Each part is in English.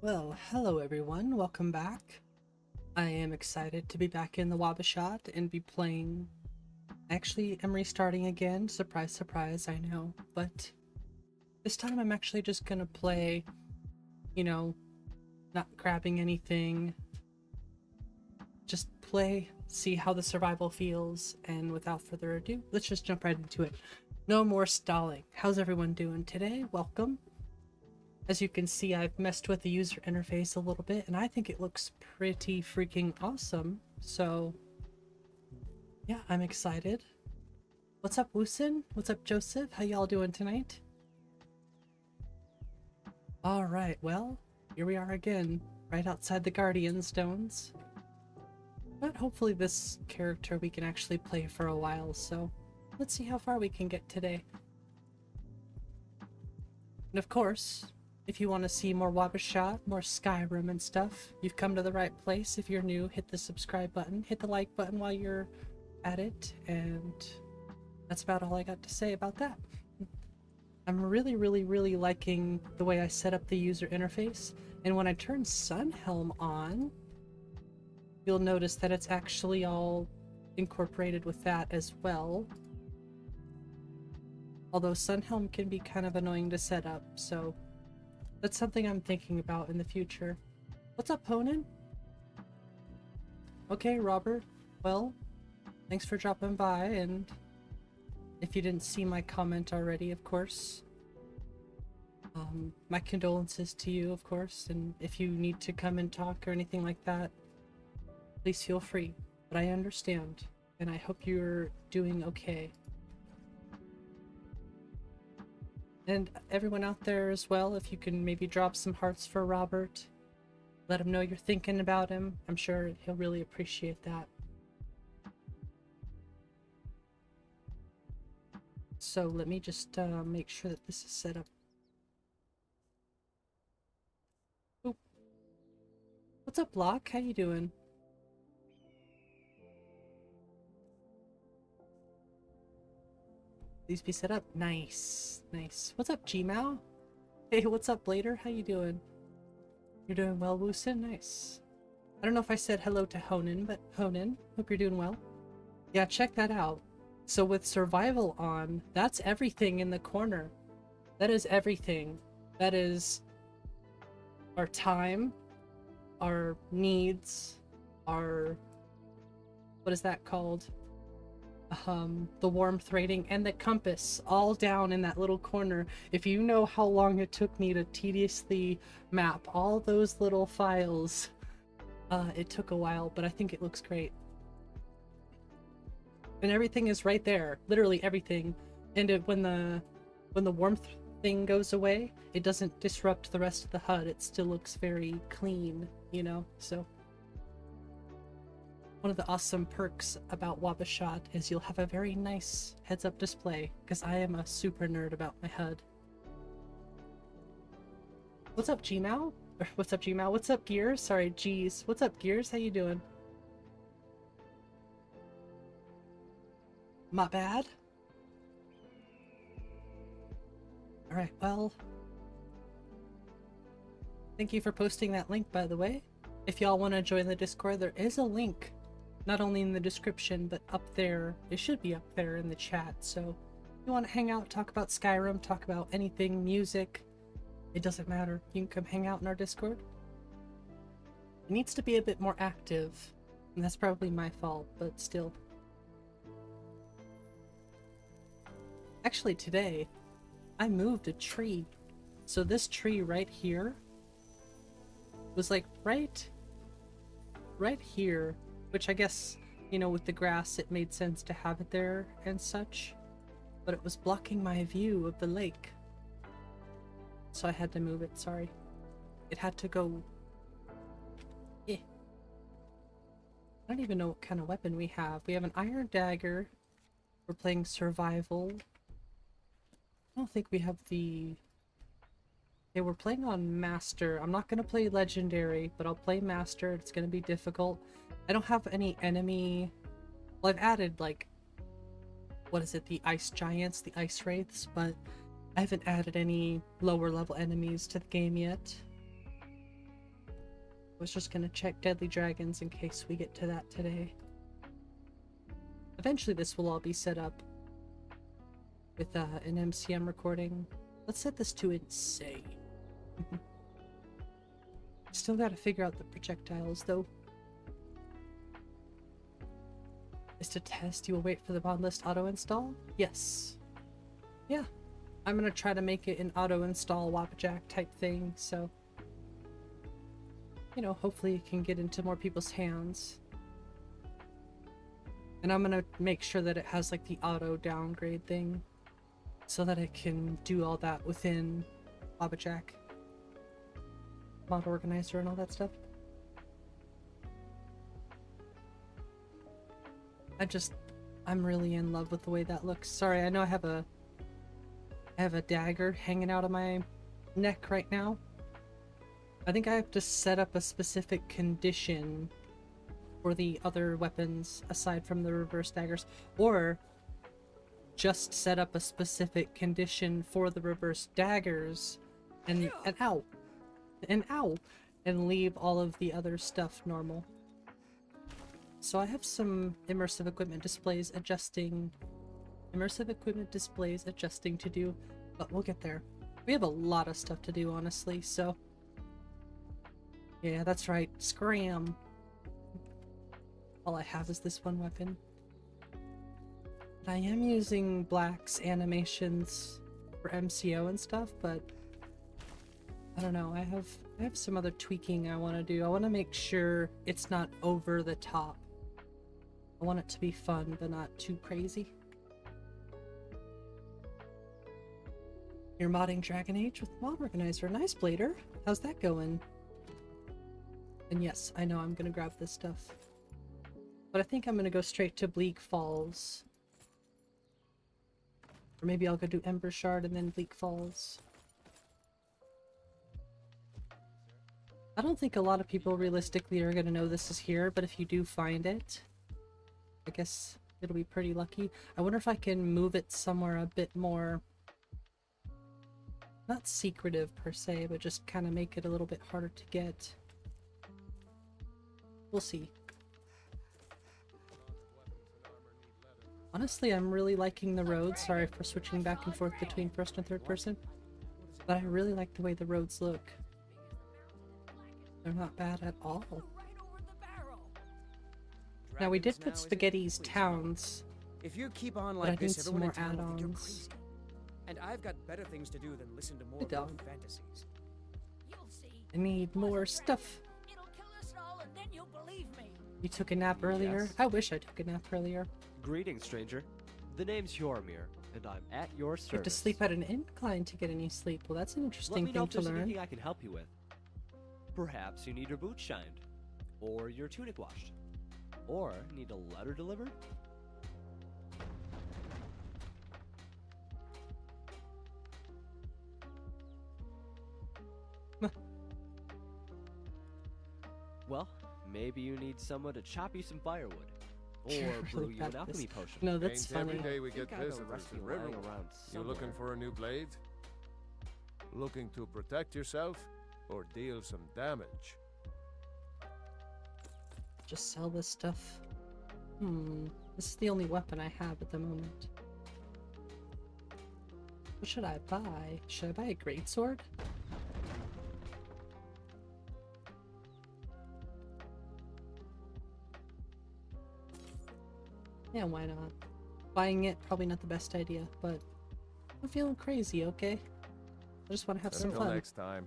Well, hello everyone, welcome back. I am excited to be back in the WabbaShot and be playing. Actually, I'm restarting again, surprise surprise, I know, but this time I'm actually just gonna play, not grabbing anything, just play, see how the survival feels, and without further ado, let's just jump right into it. No more stalling. How's everyone doing today? Welcome. As you can see, I've messed with the user interface a little bit, and I think it looks pretty freaking awesome. So, yeah, I'm excited. What's up, Woosin? What's up, Joseph? How y'all doing tonight? Alright, well, here we are again, right outside the Guardian Stones. But hopefully this character we can actually play for a while, so let's see how far we can get today. And of course, if you want to see more WabbaShot, more Skyrim and stuff, you've come to the right place. If you're new, hit the subscribe button, hit the like button while you're at it, and that's about all I got to say about that. I'm really liking the way I set up the user interface, and when I turn Sunhelm on, you'll notice that it's actually all incorporated with that as well. Although Sunhelm can be kind of annoying to set up, so that's something I'm thinking about in the future. What's up, Honan? Okay, Robert. Well, thanks for dropping by, and if you didn't see my comment already, of course, my condolences to you, of course, and if you need to come and talk or anything like that, please feel free. But I understand, and I hope you're doing okay. And everyone out there as well, if you can maybe drop some hearts for Robert, let him know you're thinking about him. I'm sure he'll really appreciate that. So let me just make sure that this is set up. Oop. What's up, Block? How you doing? These be set up? Nice. Nice. What's up, Gmao? Hey, what's up, Blader? How you doing? You're doing well, Woosin? Nice. I don't know if I said hello to Honan, but Honan, hope you're doing well. Yeah, check that out. So with survival on, that's everything in the corner. That is everything. That is our time, our needs, our... what is that called? The warmth rating, and the compass, all down in that little corner. If you know how long it took me to tediously map all those little files, it took a while, but I think it looks great. And everything is right there, literally everything. And when the warmth thing goes away, it doesn't disrupt the rest of the HUD. It still looks very clean, you know, so one of the awesome perks about WabbaShot is you'll have a very nice heads-up display, because I am a super nerd about my HUD. What's up, Gmao? Or what's up, Gmao? What's up, Gears? Sorry, G's. What's up, Gears? How you doing? Not bad? Alright, well, thank you for posting that link, by the way. If y'all want to join the Discord, there is a link. Not only in the description, but up there. It should be up there in the chat, so if you want to hang out, talk about Skyrim, talk about anything, music, it doesn't matter. You can come hang out in our Discord. It needs to be a bit more active, and that's probably my fault, but still. Actually, today, I moved a tree. So this tree right here was like right here. Which I guess, you know, with the grass it made sense to have it there and such, but it was blocking my view of the lake. So I had to move it, sorry. It had to go... I don't even know what kind of weapon we have. We have an iron dagger. We're playing survival. I don't think we have the... Okay, we're playing on Master. I'm not going to play Legendary, but I'll play Master. It's going to be difficult. I don't have any enemy... Well, I've added, like... what is it? The Ice Giants, the Ice Wraiths, but I haven't added any lower level enemies to the game yet. was just gonna check Deadly Dragons in case we get to that today. Eventually this will all be set up with an MCM recording. Let's set this to insane. Still gotta figure out the projectiles though. Is to test, you will wait for the Modlist auto install? Yes. Yeah. I'm gonna try to make it an auto install WabbaJack type thing, so you know, hopefully it can get into more people's hands. And I'm gonna make sure that it has like the auto downgrade thing so that it can do all that within WabbaJack. Mod organizer and all that stuff. I'm really in love with the way that looks. Sorry, I know I have a dagger hanging out of my neck right now. I think I have to set up a specific condition for the other weapons aside from the reverse daggers, or just set up a specific condition for the reverse daggers and leave all of the other stuff normal. So I have some immersive equipment displays adjusting to do, but we'll get there. We have a lot of stuff to do, honestly, so yeah, that's right, scram. All I have is this one weapon. I am using Black's animations for MCO and stuff, but I don't know, I have some other tweaking I want to do. I want to make sure it's not over the top. I want it to be fun, but not too crazy. You're modding Dragon Age with Mod Organizer. Nice, Blader. How's that going? And yes, I know I'm gonna grab this stuff. But I think I'm gonna go straight to Bleak Falls. Or maybe I'll go do Ember Shard and then Bleak Falls. I don't think a lot of people realistically are gonna know this is here, but if you do find it, I guess it'll be pretty lucky. I wonder if I can move it somewhere a bit more, not secretive per se, but just kind of make it a little bit harder to get. We'll see. Honestly, I'm really liking the roads. Sorry for switching back and forth between first and third person, but I really like the way the roads look. They're not bad at all. Now we did put Spaghetti's towns, if you keep on but like I need this, some more everyone in town will think you're add-ons. crazy. And I've got better things to do than listen to more Good dog. lone fantasies. You'll see. I need more stuff. It'll kill us all, and then you'll believe me. You took a nap earlier? Yes. I wish I took a nap earlier. Greetings, stranger. The name's Yormir, and I'm at your service. You have to sleep at an incline to get any sleep. Well, that's an Let interesting me know thing if to there's learn. anything I can help you with. Perhaps you need your boots shined, or your tunic washed, or need a letter delivered. Well, maybe you need someone to chop you some firewood, or You're brew really you bad an at this. alchemy potion. No, that's Ain't every funny. day we Think get I have a visitors recipe to lying Riverwood. around You looking somewhere. for a new blade? Looking to protect yourself or deal some damage? Just sell this stuff. This is the only weapon I have at the moment. What should I buy? Should I buy a greatsword? Yeah, why not? Buying it, probably not the best idea, but I'm feeling crazy, okay? I just want to have some Until fun. next time.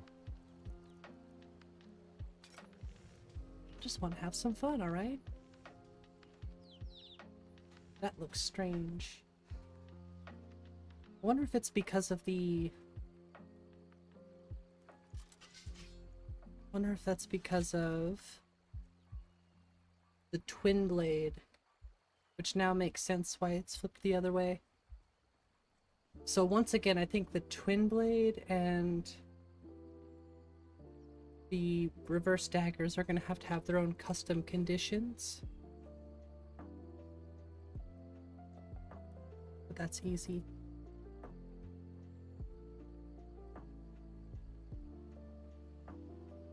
Just want to have some fun, alright? That looks strange. I wonder if it's because of the... wonder if that's because of the twin blade, which now makes sense why it's flipped the other way. So once again, I think the twin blade and the reverse daggers are going to have their own custom conditions. But that's easy.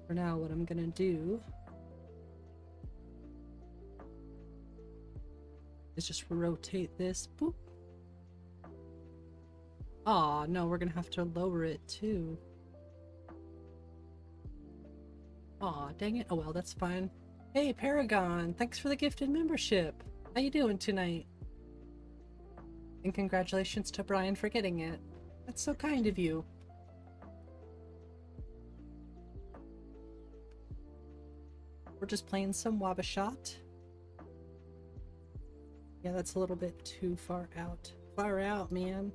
For now, what I'm gonna do is just rotate this. Boop. Aw, no, we're gonna have to lower it too. Aw, dang it. Oh well, that's fine. Hey, Paragon, thanks for the gifted membership. How you doing tonight? And congratulations to Brian for getting it. That's so kind of you. We're just playing some WabbaShot. Yeah, that's a little bit too far out. Far out, man.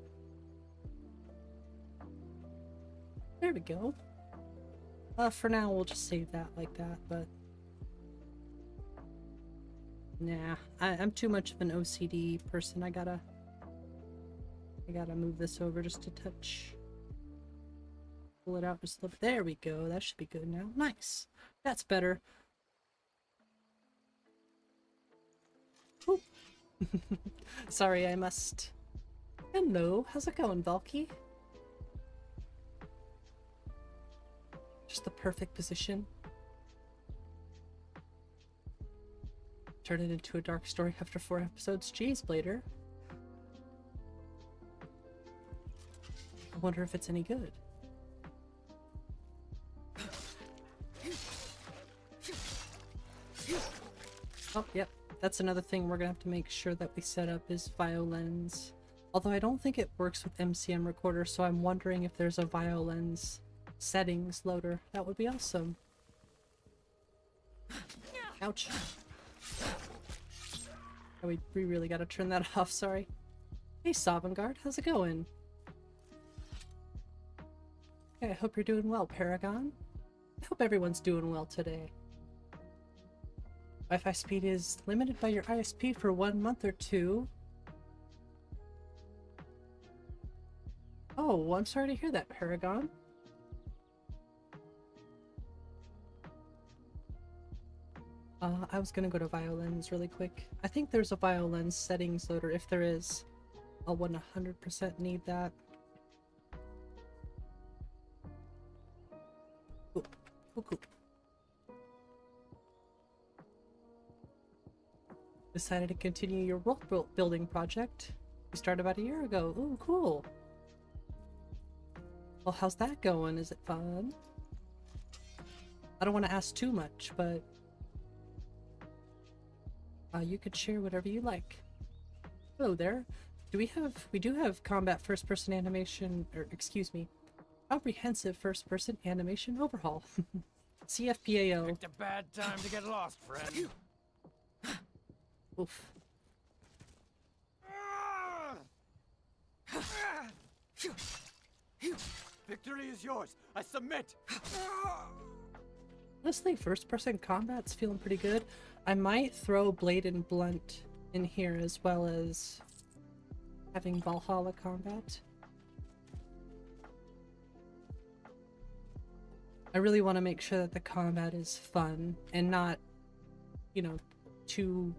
There we go. For now, we'll just save that like that, but... Nah, I'm too much of an OCD person. I gotta move this over just a touch. Pull it out just a little bit. There we go. That should be good now. Nice. That's better. Oop. Sorry, I must... Hello, how's it going, Valky? Just the perfect position. Turn it into a dark story after 4 episodes. Jeez, Blader. I wonder if it's any good. Oh, yep. That's another thing we're gonna have to make sure that we set up is Violens. Although I don't think it works with MCM Recorder, so I'm wondering if there's a Violens settings loader. That would be awesome. Ouch. Oh, we really gotta turn that off, sorry. Hey Sovngarde, how's it going? Hey, I hope you're doing well, Paragon. I hope everyone's doing well today. Wi-Fi speed is limited by your ISP for 1 month or 2. Oh, well, I'm sorry to hear that, Paragon. I was gonna go to Violens really quick. I think there's a Violens settings loader. If there is, I'll 100% need that. Cool. Cool, cool. Decided to continue your world building project. You started about a year ago. Ooh, cool. Well, how's that going? Is it fun? I don't want to ask too much, but you could share whatever you like. Hello there. We do have combat first-person animation, or excuse me, comprehensive first-person animation overhaul. CFPAO. Picked a bad time to get lost, friend. Oof. Victory is yours. I submit. Honestly, first-person combat's feeling pretty good. I might throw Blade and Blunt in here as well as having Valhalla combat. I really want to make sure that the combat is fun and not, you know, too...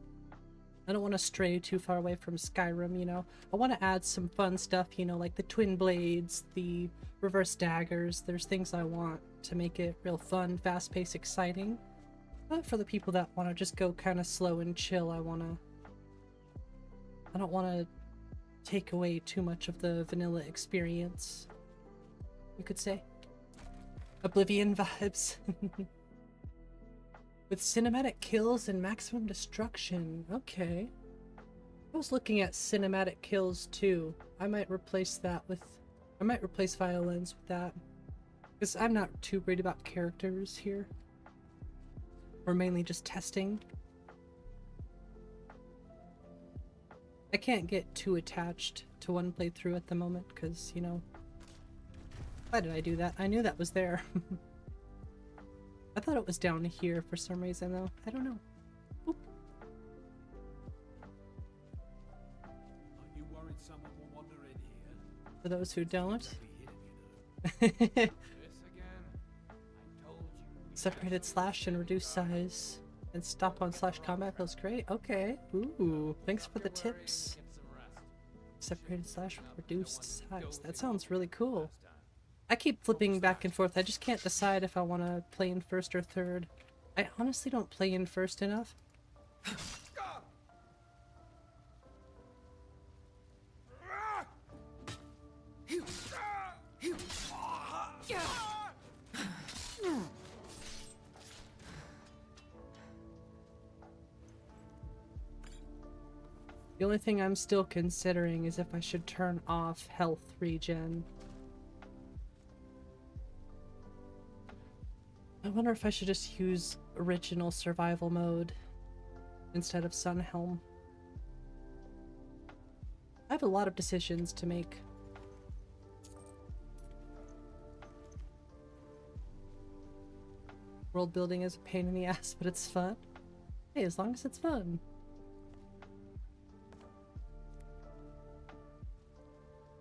I don't want to stray too far away from Skyrim, you know. I want to add some fun stuff, you know, like the twin blades, the reverse daggers. There's things I want to make it real fun, fast-paced, exciting. But for the people that want to just go kind of slow and chill, I don't want to take away too much of the vanilla experience, you could say. Oblivion vibes. With cinematic kills and maximum destruction. Okay. I was looking at cinematic kills too. I might replace Violens with that. Because I'm not too worried about characters here. We're mainly just testing. I can't get too attached to one playthrough at the moment because, you know... Why did I do that? I knew that was there. I thought it was down here for some reason, though. I don't know. Boop. Aren't you worried someone will wander in here? For those who don't. Be hidden, you know. This again. I told you. Separated slash and reduce size. And stop on slash combat feels great. Okay. Ooh. Thanks for the tips. Get some rest. Separated slash with reduced size. That sounds really cool. I keep flipping back and forth. I just can't decide if I want to play in first or third. I honestly don't play in first enough. The only thing I'm still considering is if I should turn off health regen. I wonder if I should just use original survival mode instead of Sunhelm. I have a lot of decisions to make. World building is a pain in the ass, but it's fun. Hey, as long as it's fun.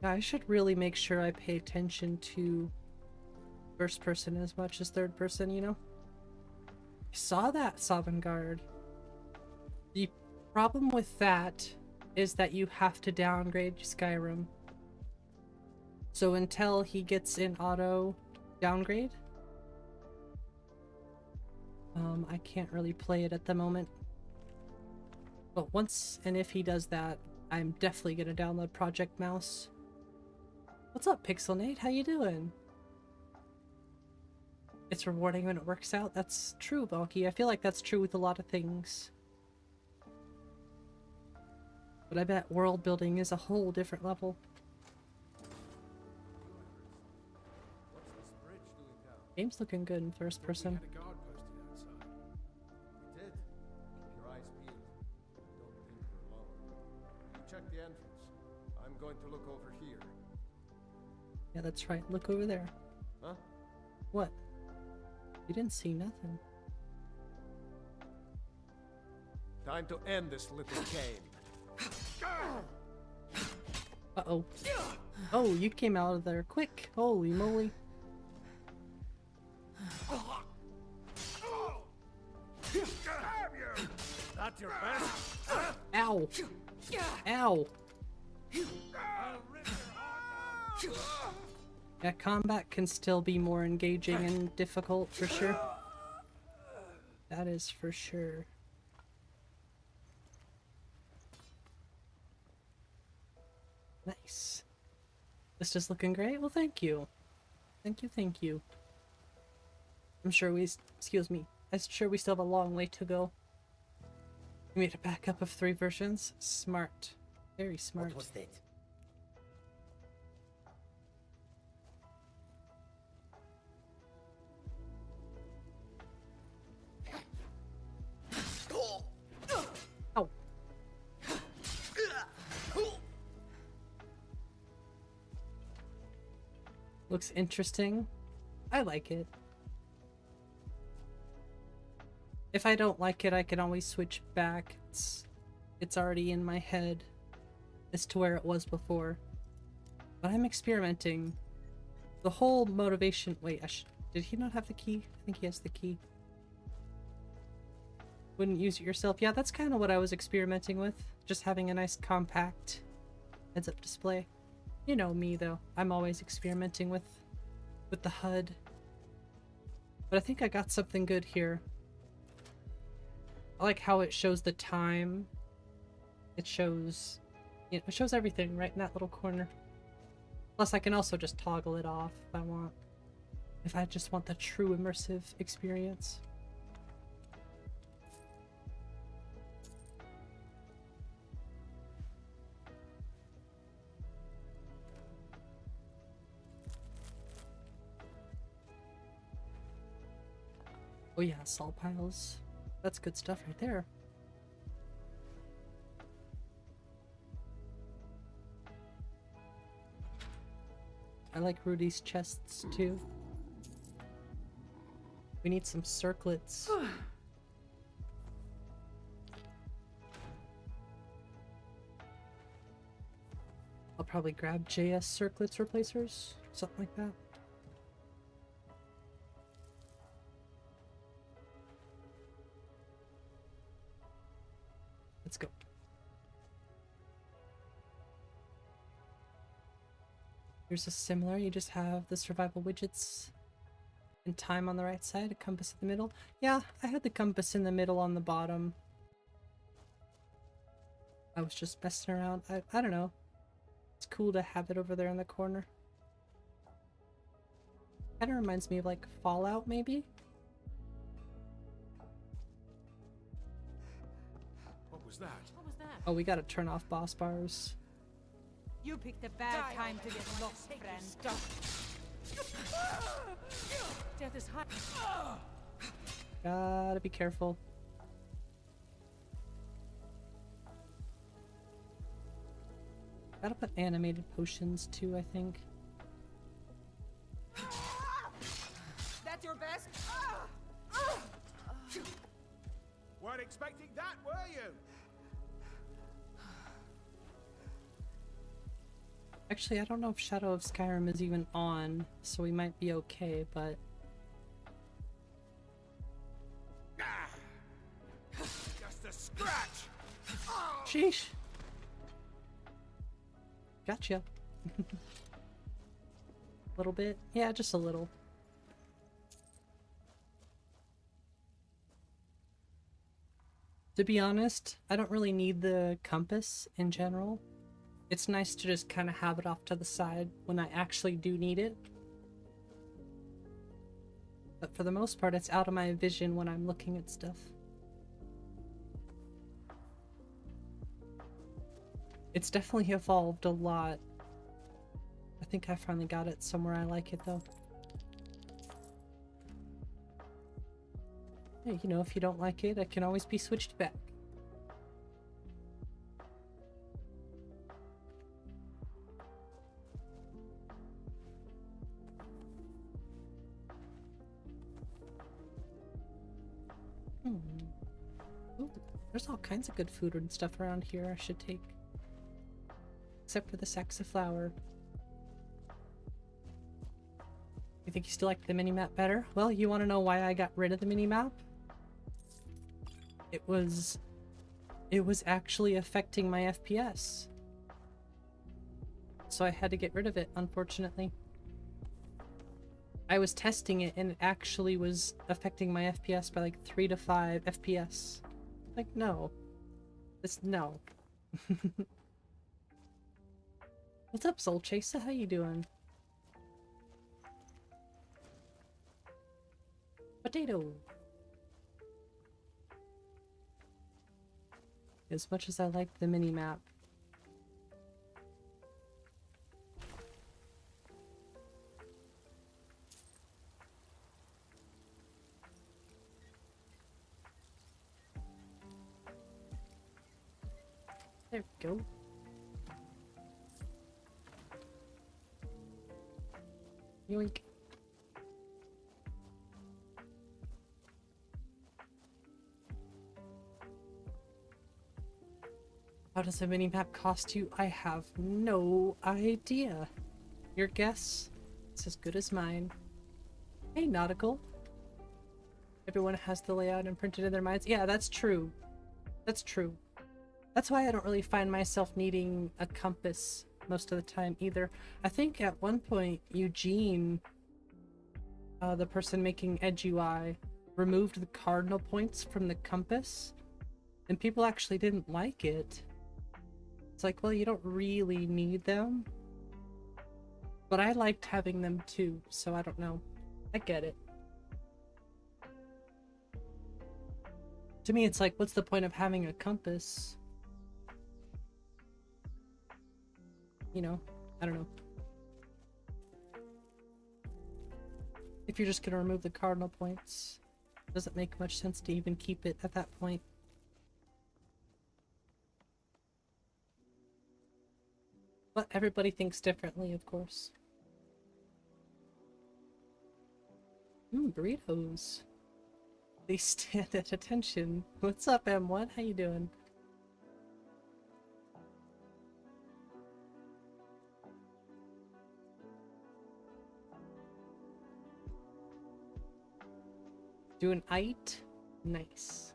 Yeah, I should really make sure I pay attention to first person as much as third person, you know? I saw that, Sovngarde. The problem with that is that you have to downgrade Skyrim. So until he gets an auto downgrade, I can't really play it at the moment. But once and if he does that, I'm definitely gonna download Project Mouse. What's up, Pixelnate? How you doing? It's rewarding when it works out. That's true, Balky. I feel like that's true with a lot of things. But I bet world building is a whole different level. What's this bridge doing now? Game's looking good in first person. We had a guard posted outside. We did. Keep your eyes peeled. Don't think we're alone. You check the entrance. I'm going to look over here. Yeah, that's right. Look over there. Huh? What? You didn't see nothing. Time to end this little game. Uh-oh. Oh, you came out of there quick. Holy moly. Not your best. Ow. Ow. Yeah, combat can still be more engaging and difficult for sure. That is for sure. Nice. This is looking great. Well, thank you. Thank you, thank you. I'm sure excuse me. I'm sure we still have a long way to go. We made a backup of 3 versions. Smart. Very smart. What was that? Ow. Looks interesting. I like it. If I don't like it, I can always switch back. It's already in my head as to where it was before. But I'm experimenting. The whole motivation... Wait, did he not have the key? I think he has the key. Wouldn't use it yourself. Yeah, that's kind of what I was experimenting with. Just having a nice compact heads-up display. You know me, though. I'm always experimenting with the HUD. But I think I got something good here. I like how it shows the time. It shows... You know, it shows everything right in that little corner. Plus, I can also just toggle it off if I want. If I just want the true immersive experience. Oh yeah, salt piles. That's good stuff right there. I like Rudy's chests too. We need some circlets. I'll probably grab JS circlets replacers, something like that. Let's go. Here's a similar, you just have the survival widgets and time on the right side, a compass in the middle. Yeah, I had the compass in the middle on the bottom. I was just messing around. I don't know. It's cool to have it over there in the corner. Kind of reminds me of like Fallout, maybe? What was that? What was that? Oh, we gotta turn off boss bars. You picked a bad time to get lost, friend. Death is hot. Gotta be careful. Gotta put animated potions too, I think. That's your best? Weren't expecting that, were you? Actually, I don't know if Shadow of Skyrim is even on, so we might be okay, but... Just a scratch! Sheesh! Gotcha. Little bit? Yeah, just a little. To be honest, I don't really need the compass in general. It's nice to just kind of have it off to the side when I actually do need it. But for the most part, it's out of my vision when I'm looking at stuff. It's definitely evolved a lot. I think I finally got it somewhere I like it though. Hey, you know, if you don't like it, it can always be switched back. Ooh, there's all kinds of good food and stuff around here I should take. Except for the sacks of flour. You think you still like the mini-map better? Well, you want to know why I got rid of the mini-map? It was actually affecting my FPS. So I had to get rid of it, unfortunately. I was testing it and it actually was affecting my FPS by like 3 to 5 FPS. Like, no. No. What's up, Soul Chaser? How you doing? Potato. As much as I like the mini-map, there we go. Yoink. How does a mini-map cost you? I have no idea. Your guess is as good as mine. Hey, Nautical. Everyone has the layout imprinted in their minds. Yeah, that's true. That's true. That's why I don't really find myself needing a compass most of the time either. I think at one point Eugene, the person making Edge UI, removed the cardinal points from the compass, and people actually didn't like it. It's like, well, you don't really need them, but I liked having them too, so I don't know. I get it. To me, it's like, what's the point of having a compass? You know, I don't know. If you're just gonna remove the cardinal points, it doesn't make much sense to even keep it at that point. But everybody thinks differently, of course. Burritos. They stand at attention. What's up, M1? How you doing? Doing it? Nice.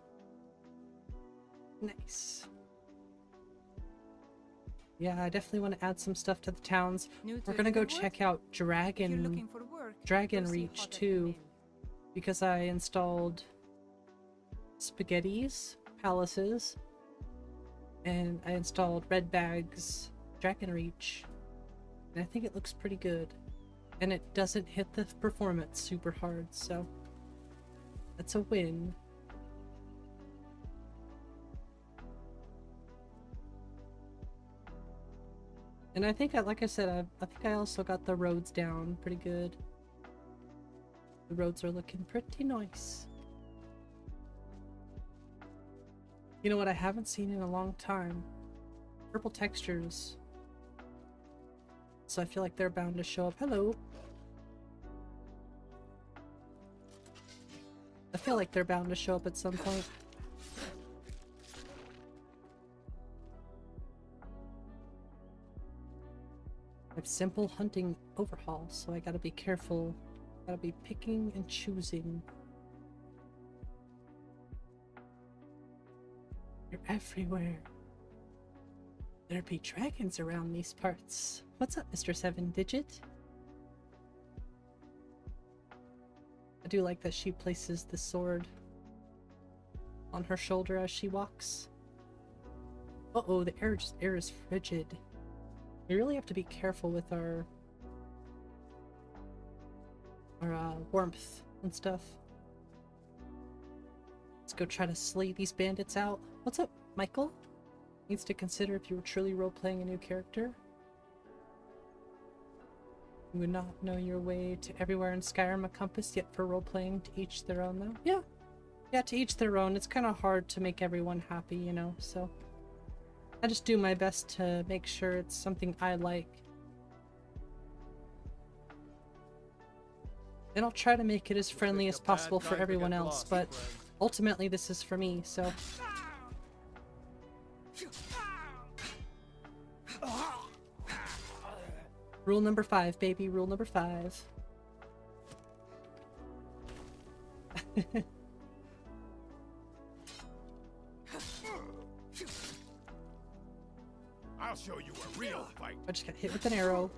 Nice. Yeah, I definitely want to add some stuff to the towns. New We're to gonna go Riverwood? check out If you're Dragon looking for work, Dragon go see Reach Hodder too, Inn. because I installed Spaghetti's Palaces, and I installed Red Bag's Dragon Reach, and I think it looks pretty good. And it doesn't hit the performance super hard, so that's a win. And I think, like I said, I think I also got the roads down pretty good. The roads are looking pretty nice. You know what I haven't seen in a long time? Purple textures. So I feel like they're bound to show up. Hello! I feel like they're bound to show up at some point. I have simple hunting overhaul, so I gotta be careful. Gotta be picking and choosing. You're everywhere. There be dragons around these parts. What's up, Mr. 7-Digit? I do like that she places the sword on her shoulder as she walks. Uh-oh, the air is frigid. We really have to be careful with our warmth and stuff. Let's go try to slay these bandits out. What's up, Michael? Needs to consider if you were truly role-playing a new character. You would not know your way to everywhere in Skyrim a compass, yet for role-playing to each their own, though. Yeah. Yeah, to each their own. It's kind of hard to make everyone happy, you know, so I just do my best to make sure it's something I like. And I'll try to make it as friendly as possible for everyone else, but ultimately this is for me, so. Rule number 5, baby. Rule number 5. I'll show you a real fight. I just got hit with an arrow.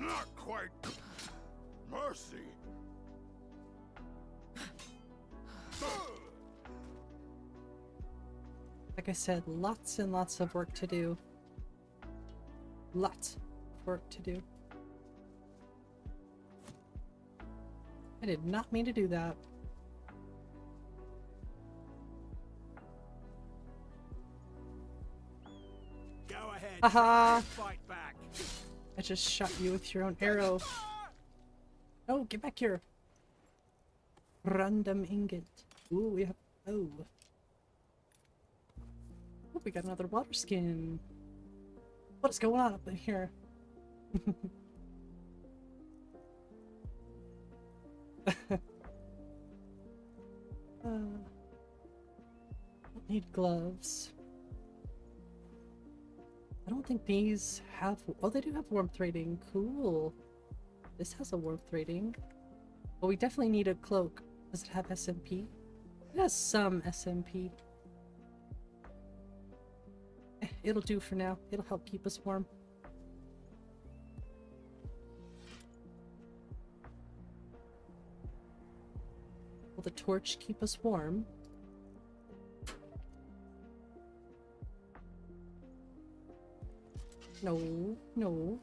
Not quite. Mercy. Like I said, lots and lots of work to do. Lots of work to do. I did not mean to do that. Go ahead. Haha! Fight back. I just shot you with your own arrow. Oh, get back here. Random ingot. Ooh, we have. Oh. Oh, we got another water skin. What is going on up in here? Don't need gloves. I don't think these have. Oh, they do have warmth rating. Cool. This has a warmth rating. Well, we definitely need a cloak. Does it have SMP? It has some SMP. It'll do for now. It'll help keep us warm. Will the torch keep us warm? No, no.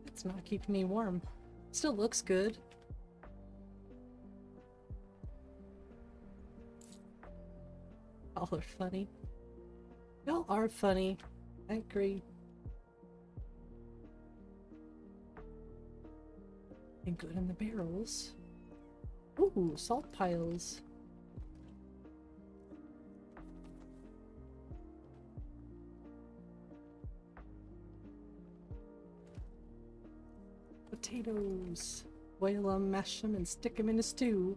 It's not keeping me warm. Still looks good. Y'all are funny. Y'all are funny. I agree. And good in the barrels. Ooh, salt piles. Potatoes. Boil them, mash them, and stick them in a stew.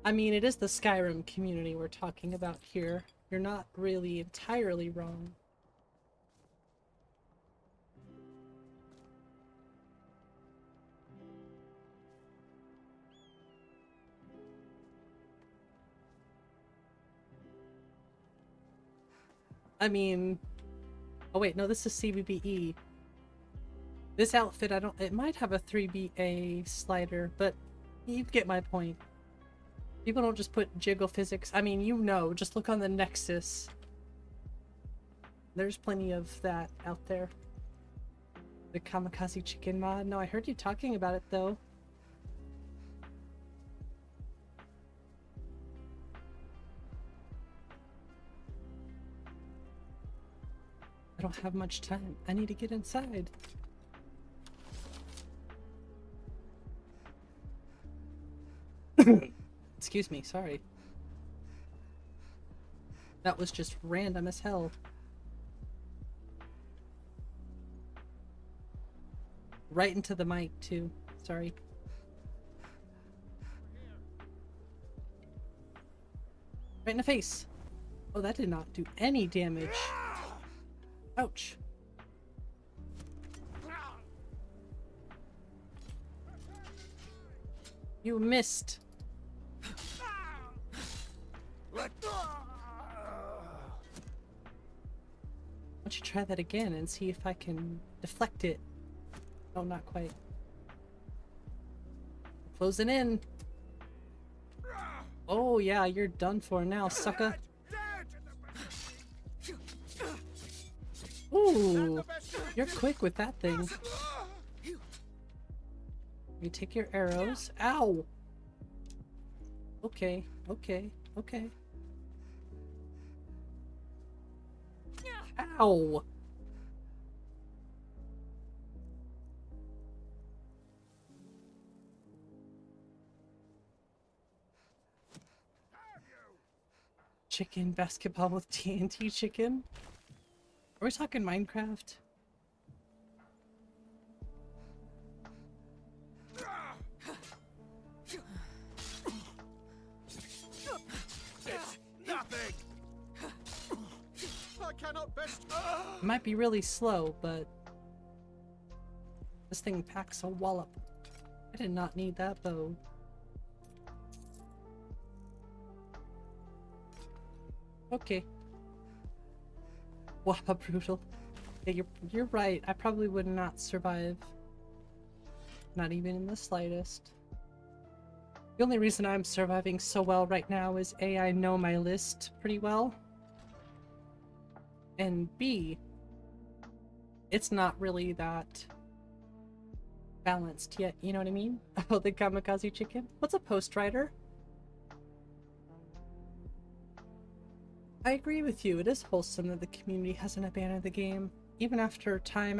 I mean, it is the Skyrim community we're talking about here. You're not really entirely wrong. I mean... Oh wait, no, this is CBBE. This outfit, I don't... It might have a 3BA slider, but you get my point. People don't just put jiggle physics. I mean, you know, just look on the Nexus. There's plenty of that out there. The Kamikaze Chicken mod. No, I heard you talking about it, though. I don't have much time. I need to get inside. Excuse me, sorry. That was just random as hell. Right into the mic, too. Sorry. Right in the face. Oh, that did not do any damage. Ouch. You missed. Why don't you try that again and see if I can deflect it? No, not quite. Closing in. Oh yeah, you're done for now, sucker. Ooh, you're quick with that thing. You take your arrows. Ow! Okay, okay, okay. Ow! Chicken basketball with TNT chicken? Are we talking Minecraft? Nothing. I cannot best. It might be really slow, but this thing packs a wallop. I did not need that bow. Okay. Wow, brutal. Yeah, you're right. I probably would not survive. Not even in the slightest. The only reason I'm surviving so well right now is A, I know my list pretty well. And B, it's not really that balanced yet, you know what I mean? Oh, the Kamikaze Chicken? What's a post rider? I agree with you, it is wholesome that the community hasn't abandoned the game, even after time,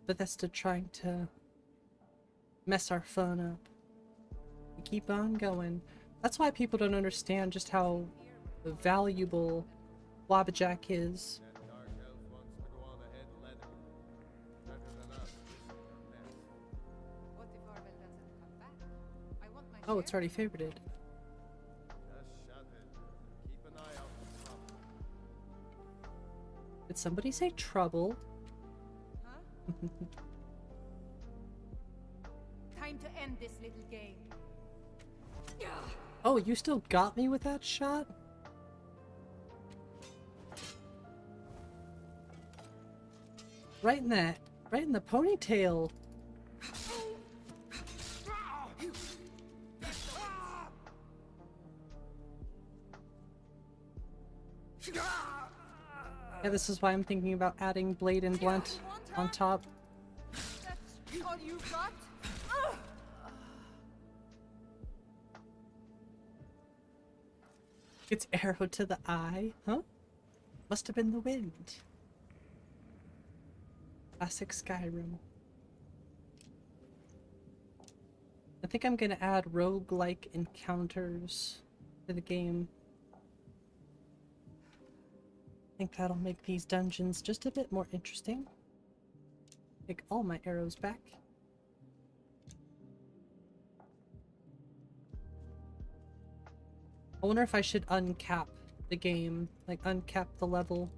Bethesda trying to mess our fun up. We keep on going. That's why people don't understand just how valuable WabbaShot is. That dark elf wants to go on ahead leather. Better than us. What if Arvel doesn't come back? I want my Oh, it's share. already favorited. Just shut it. Keep an eye out for trouble. Did somebody say trouble? Huh? Time to end this little game. Oh, you still got me with that shot? Right in the ponytail. Yeah, this is why I'm thinking about adding blade and blunt on top. That's all you got? It's arrow to the eye, huh? Must have been the wind. Classic Skyrim. I think I'm gonna add roguelike encounters to the game. I think that'll make these dungeons just a bit more interesting. Take all my arrows back. I wonder if I should uncap the game, like uncap the level.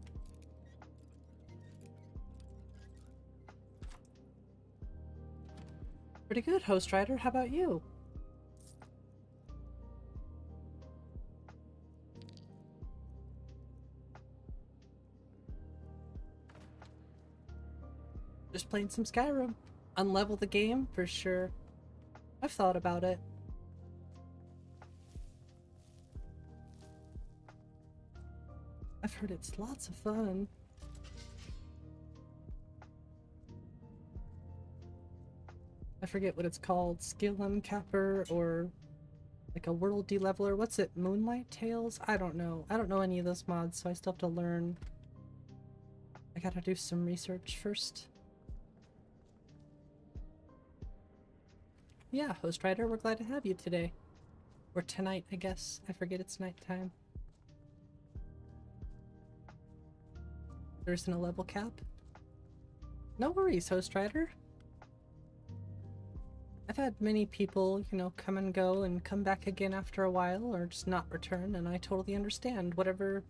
Pretty good, Host Rider. How about you? just playing some Skyrim. Unlevel the game for sure. I've thought about it. I've heard it's lots of fun. I forget what it's called. Skill uncapper or like a world de-leveler. What's it? Moonlight Tales? I don't know. I don't know any of those mods, so I still have to learn. I gotta do some research first. Yeah, Host Rider, we're glad to have you today. Or tonight, I guess. I forget it's nighttime. There isn't a level cap? No worries, Host Rider. I've had many people, you know, come and go and come back again after a while or just not return, and I totally understand. Whatever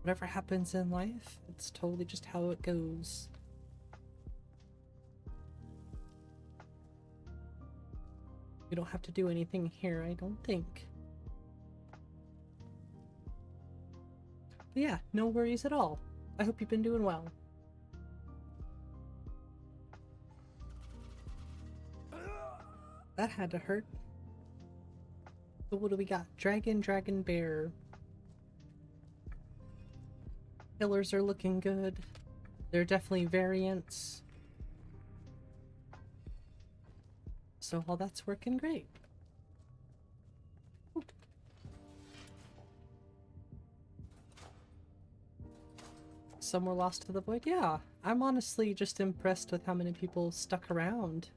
happens in life, it's totally just how it goes. You don't have to do anything here, I don't think. But yeah, no worries at all. I hope you've been doing well. That had to hurt. So what do we got? Dragon, Dragon, Bear. Pillars are looking good. There are definitely variants. So all that's working great. Ooh. Some were lost to the void? Yeah. I'm honestly just impressed with how many people stuck around.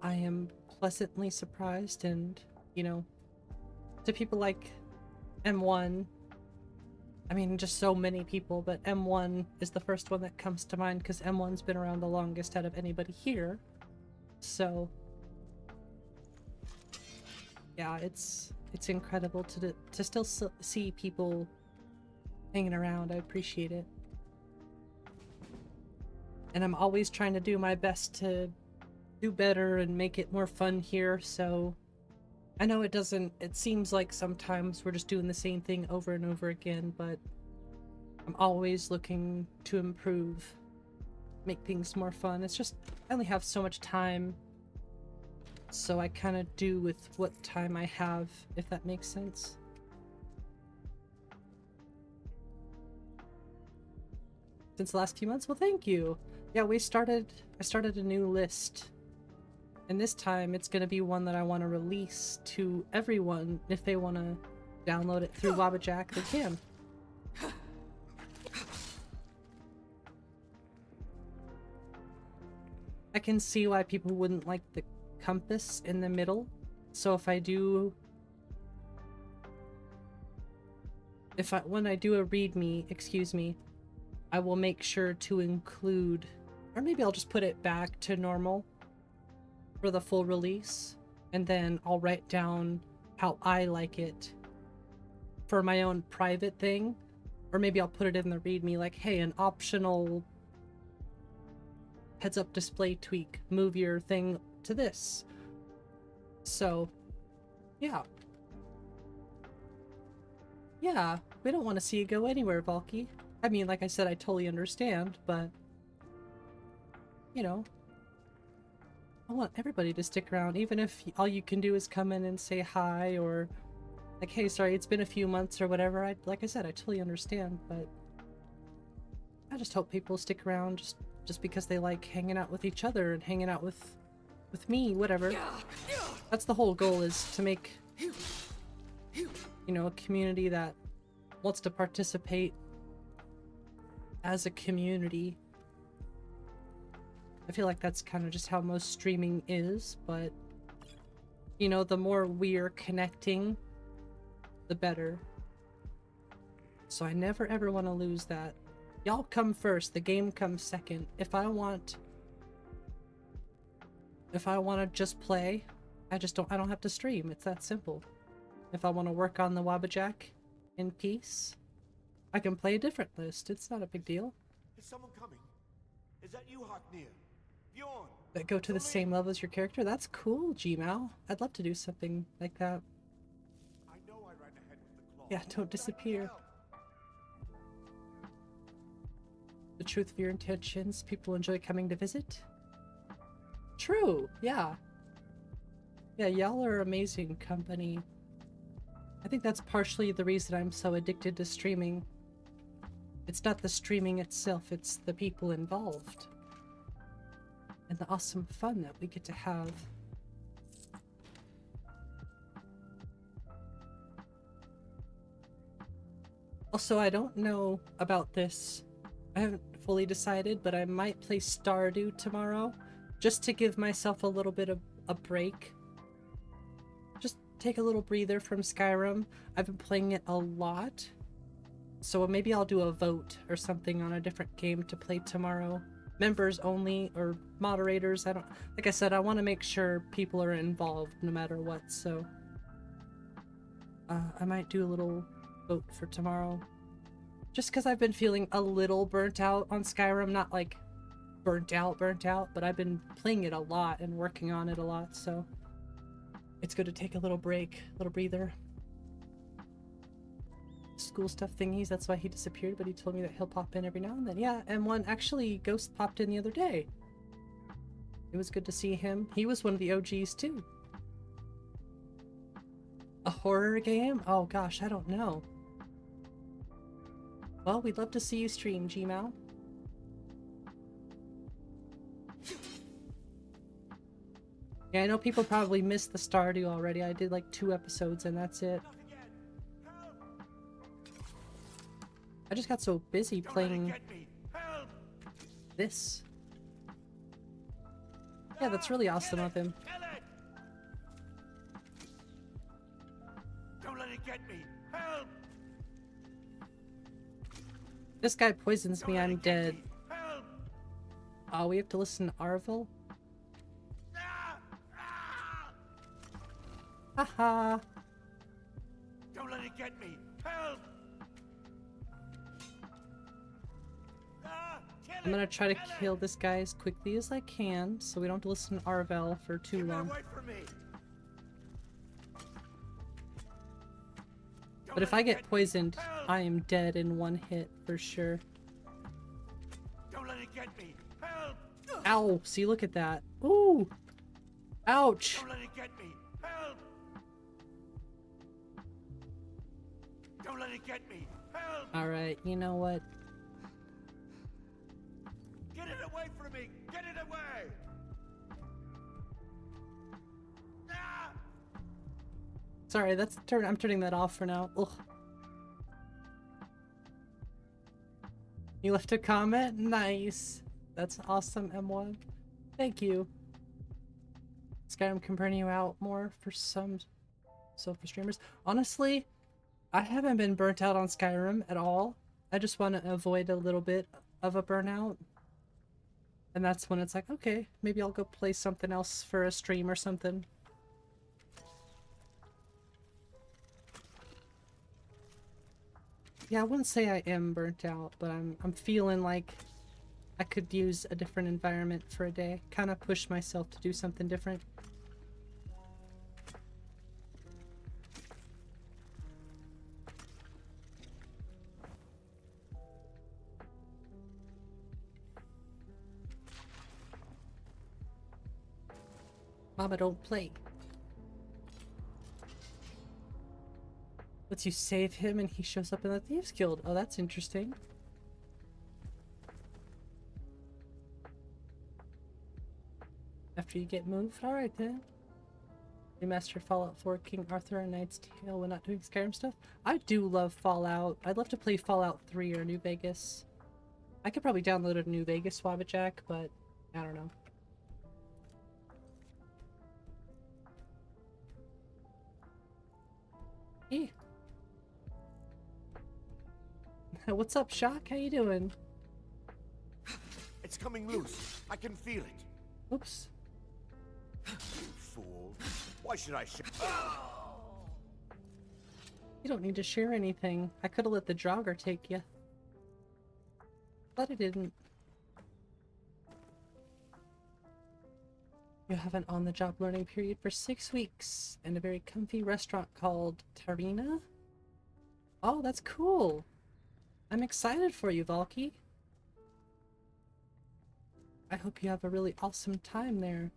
I am pleasantly surprised, and, you know, to people like M1, I mean, just so many people, but M1 is the first one that comes to mind because M1's been around the longest out of anybody here. So, yeah, it's incredible to still see people hanging around. I appreciate it. And I'm always trying to do my best to do better and make it more fun here, so I know it seems like sometimes we're just doing the same thing over and over again, but I'm always looking to improve, make things more fun. It's just, I only have so much time, so I kind of do with what time I have, if that makes sense. Since the last few months? Well, thank you. Yeah, I started a new list. And this time it's going to be one that I want to release to everyone. If they want to download it through WabbaShot, they can. I can see why people wouldn't like the compass in the middle. So if I do... when I do a readme, excuse me, I will make sure to include... Or maybe I'll just put it back to normal for the full release, and then I'll write down how I like it for my own private thing, or maybe I'll put it in the readme like, hey, an optional heads-up display tweak, move your thing to this. So, yeah. Yeah, we don't want to see you go anywhere, Valky. I mean, like I said, I totally understand, but, you know, I want everybody to stick around, even if all you can do is come in and say hi, or like, hey, sorry, it's been a few months or whatever. Like I said, I totally understand, but I just hope people stick around just because they like hanging out with each other and hanging out with me, whatever. That's the whole goal, is to make, you know, a community that wants to participate as a community. I feel like that's kind of just how most streaming is, but, you know, the more we're connecting, the better. So I never ever want to lose that. Y'all come first, the game comes second. If I want to just play, I don't have to stream. It's that simple. If I want to work on the WabbaShot in peace, I can play a different list. It's not a big deal. Is someone coming? Is that you, Haknir? Bjorn! That go to the same level as your character? That's cool, Gmal. I'd love to do something like that. I know I ran ahead with the claw. Yeah, don't disappear. the truth of your intentions. People enjoy coming to visit. True, yeah. Yeah, y'all are amazing company. I think that's partially the reason I'm so addicted to streaming. It's not the streaming itself, it's the people involved. And the awesome fun that we get to have. Also, I don't know about this. I haven't fully decided, but I might play Stardew tomorrow. Just to give myself a little bit of a break. Just take a little breather from Skyrim. I've been playing it a lot. So maybe I'll do a vote or something on a different game to play tomorrow. Members only, or moderators. I don't, like I said, I want to make sure people are involved no matter what, so I might do a little vote for tomorrow. Just because I've been feeling a little burnt out on Skyrim, not like burnt out, but I've been playing it a lot and working on it a lot, so it's good to take a little break, a little breather. School stuff thingies, that's why he disappeared, but he told me that he'll pop in every now and then. Yeah, and one actually, Ghost popped in the other day. It was good to see him. He was one of the OGs too. A horror game? Oh gosh, I don't know. Well, we'd love to see you stream, Gmao. Yeah, I know people probably missed the Stardew already. I did like 2 episodes and that's it. I just got so busy playing this. Yeah, that's really awesome of him. Don't let it get me. Help! This guy poisons me, I'm dead. Help! Oh, we have to listen to Arvel? Ah! Ah! Haha. Don't let it get me. Help! Ah! I'm gonna try to kill this guy as quickly as I can, so we don't have to listen to Arvel for too Keep it long. away from me. But if I get poisoned, I am dead in 1 hit for sure. Don't let it get me. Help! Ow! See, look at that. Ooh! Ouch! Don't let it get me. Help! Don't let it get me. Help! Alright, you know what? Get it away from me. Get it away. Ah! Sorry, that's I'm turning that off for now. Ugh. You left a comment? Nice. That's awesome, M1. Thank you. Skyrim can burn you out more for some for streamers. Honestly, I haven't been burnt out on Skyrim at all. I just want to avoid a little bit of a burnout. And that's when it's like, okay, maybe I'll go play something else for a stream or something. Yeah, I wouldn't say I am burnt out, but I'm feeling like I could use a different environment for a day. Kind of push myself to do something different. Mama, don't play. Lets you save him and he shows up in the Thieves Guild. Oh, that's interesting. After you get moved? Alright then. Remastered Fallout 4, King Arthur, and Knight's Tale when not doing Skyrim stuff. I do love Fallout. I'd love to play Fallout 3 or New Vegas. I could probably download a New Vegas WabbaShot, but I don't know. Hey. What's up, Shock? How you doing? It's coming loose. I can feel it. Oops. You fool. Why should I share? You don't need to share anything. I could have let the Draugr take you. But I didn't. You have an on-the-job learning period for 6 weeks and a very comfy restaurant called Tarina? Oh, that's cool. I'm excited for you, Valky. I hope you have a really awesome time there.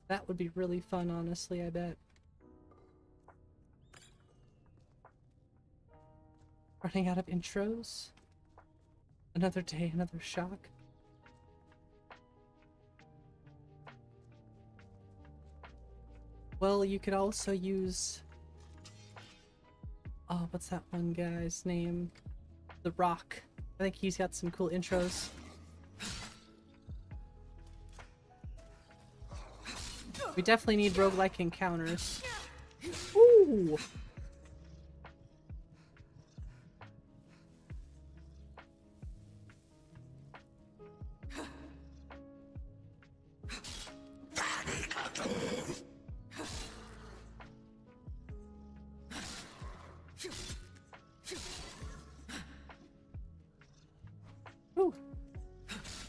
That would be really fun, honestly, I bet. Running out of intros? Another day, another shock. Well, you could also use... Oh, what's that one guy's name? The Rock. I think he's got some cool intros. We definitely need roguelike encounters. Ooh! Ooh.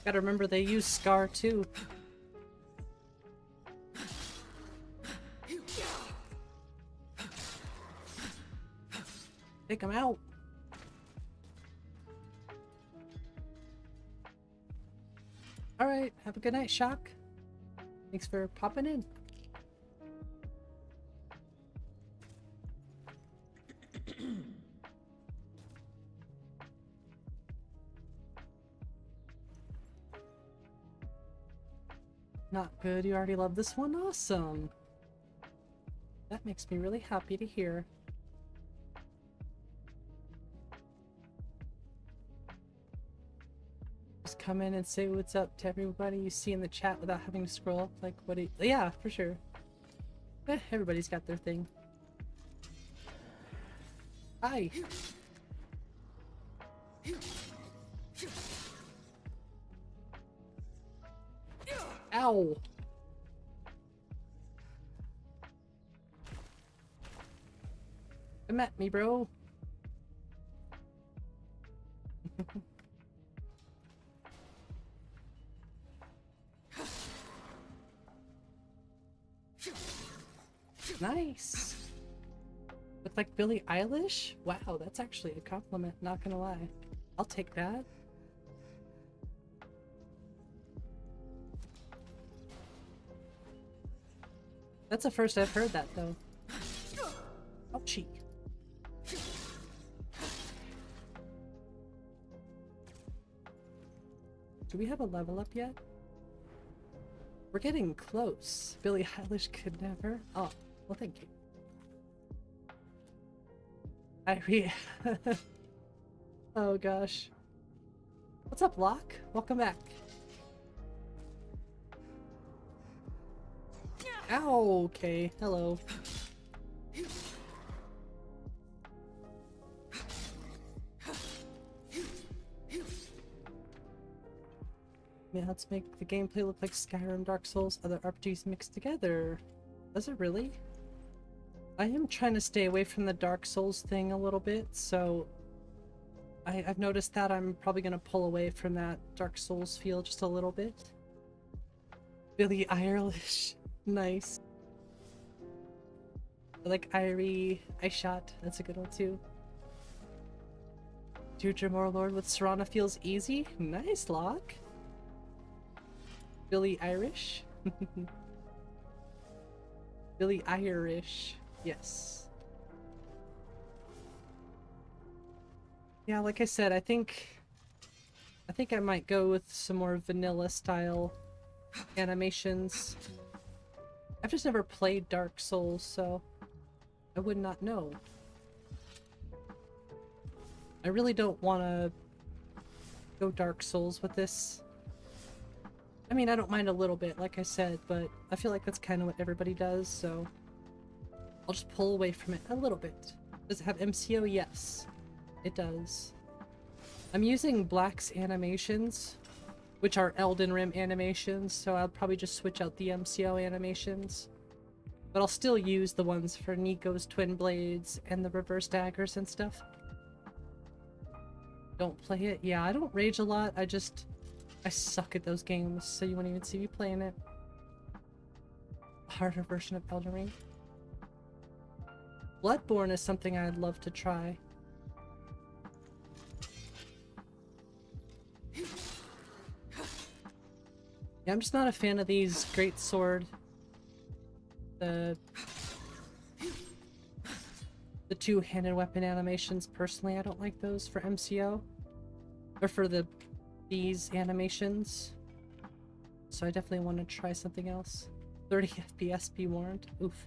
Gotta remember they use Scar too. Take him out. Alright, have a good night, Shock. Thanks for popping in. Not good, you already love this one? Awesome. That makes me really happy to hear. Just come in and say what's up to everybody you see in the chat without having to scroll. Like, what do you... Yeah, for sure. Everybody's got their thing. Hi! Ow! Come at me, bro. Nice. Look like Billie Eilish? Wow, that's actually a compliment, not gonna lie. I'll take that. That's the first I've heard that, though. Ouchie. Do we have a level up yet? We're getting close. Billie Eilish could never. Oh, well, thank you. Oh gosh. What's up, Locke? Welcome back. Ow, okay. Hello. Yeah, let's make the gameplay look like Skyrim, Dark Souls, other RPGs mixed together. Does it really? I am trying to stay away from the Dark Souls thing a little bit, so I've noticed that I'm probably going to pull away from that Dark Souls feel just a little bit. Billie Eilish. Nice. I like Irie, WabbaShot. That's a good one too. Deirdre Morlord with Serana feels easy. Nice, Locke. Billie Irish. Billie Irish. Yes. Yeah, like I said, I think I might go with some more vanilla style animations. I've just never played Dark Souls, so I would not know. I really don't want to go Dark Souls with this. I mean, I don't mind a little bit, like I said, but I feel like that's kind of what everybody does, so I'll just pull away from it a little bit. Does it have MCO? Yes, it does. I'm using Black's animations, which are Elden Ring animations, so I'll probably just switch out the MCO animations. But I'll still use the ones for Nico's Twin Blades and the reverse daggers and stuff. Don't play it? Yeah, I don't rage a lot, I suck at those games, so you won't even see me playing it. A harder version of Elden Ring. Bloodborne is something I'd love to try. Yeah, I'm just not a fan of these great sword. The two-handed weapon animations, personally, I don't like those for MCO. Or for these animations. So I definitely want to try something else. 30 FPS be warned. Oof.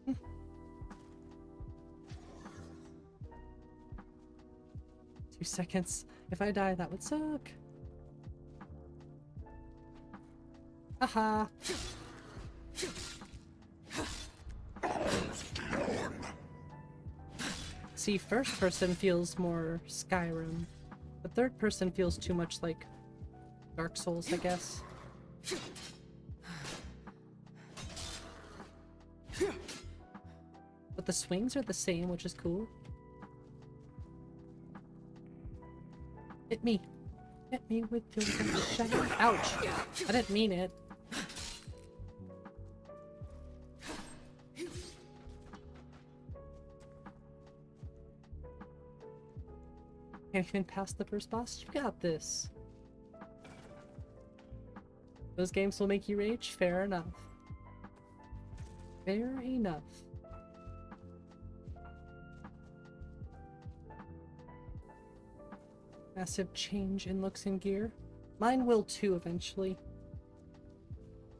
2 seconds. If I die, that would suck. Haha. See, first person feels more Skyrim. The third person feels too much like Dark Souls, I guess. But the swings are the same, which is cool. Hit me. Hit me with your shadow. Ouch. I didn't mean it. Can't even pass the first boss? You got this. Those games will make you rage? Fair enough. Fair enough. Massive change in looks and gear. Mine will too eventually.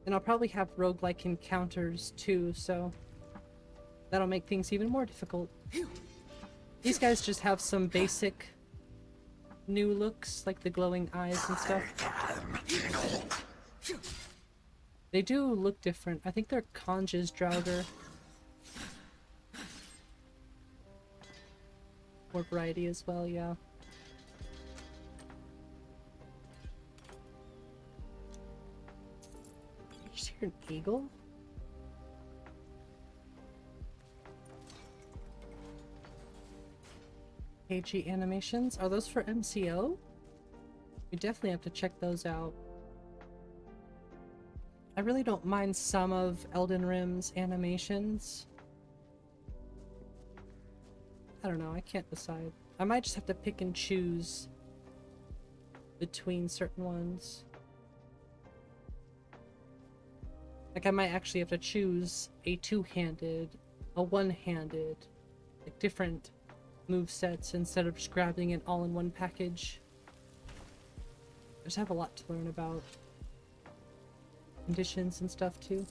And I'll probably have roguelike encounters too, so that'll make things even more difficult. These guys just have some basic new looks, like the glowing eyes and stuff. They do look different. I think they're Conj's Draugr. More variety as well, yeah. Did you just hear an eagle? KG animations? Are those for MCO? We definitely have to check those out. I really don't mind some of Elden Ring's animations. I don't know, I can't decide. I might just have to pick and choose between certain ones. Like I might actually have to choose a two-handed, a one-handed, like different move sets instead of just grabbing it all in one package. I just have a lot to learn about conditions and stuff too.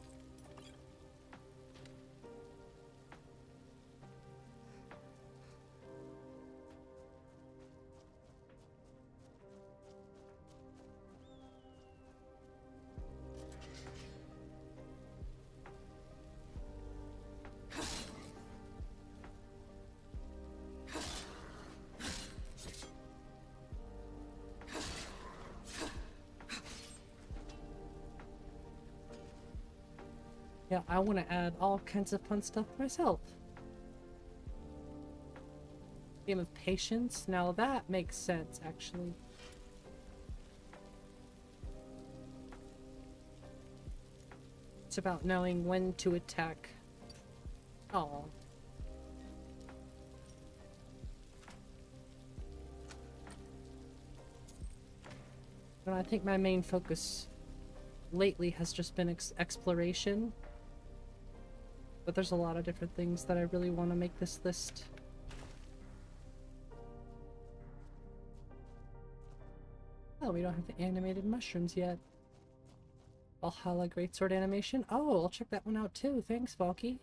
Yeah, I want to add all kinds of fun stuff myself. Game of patience. Now that makes sense, actually. It's about knowing when to attack. Oh. And I think my main focus lately has just been exploration. But there's a lot of different things that I really want to make this list. Oh, we don't have the animated mushrooms yet. Valhalla Greatsword animation. Oh, I'll check that one out too. Thanks, Valky.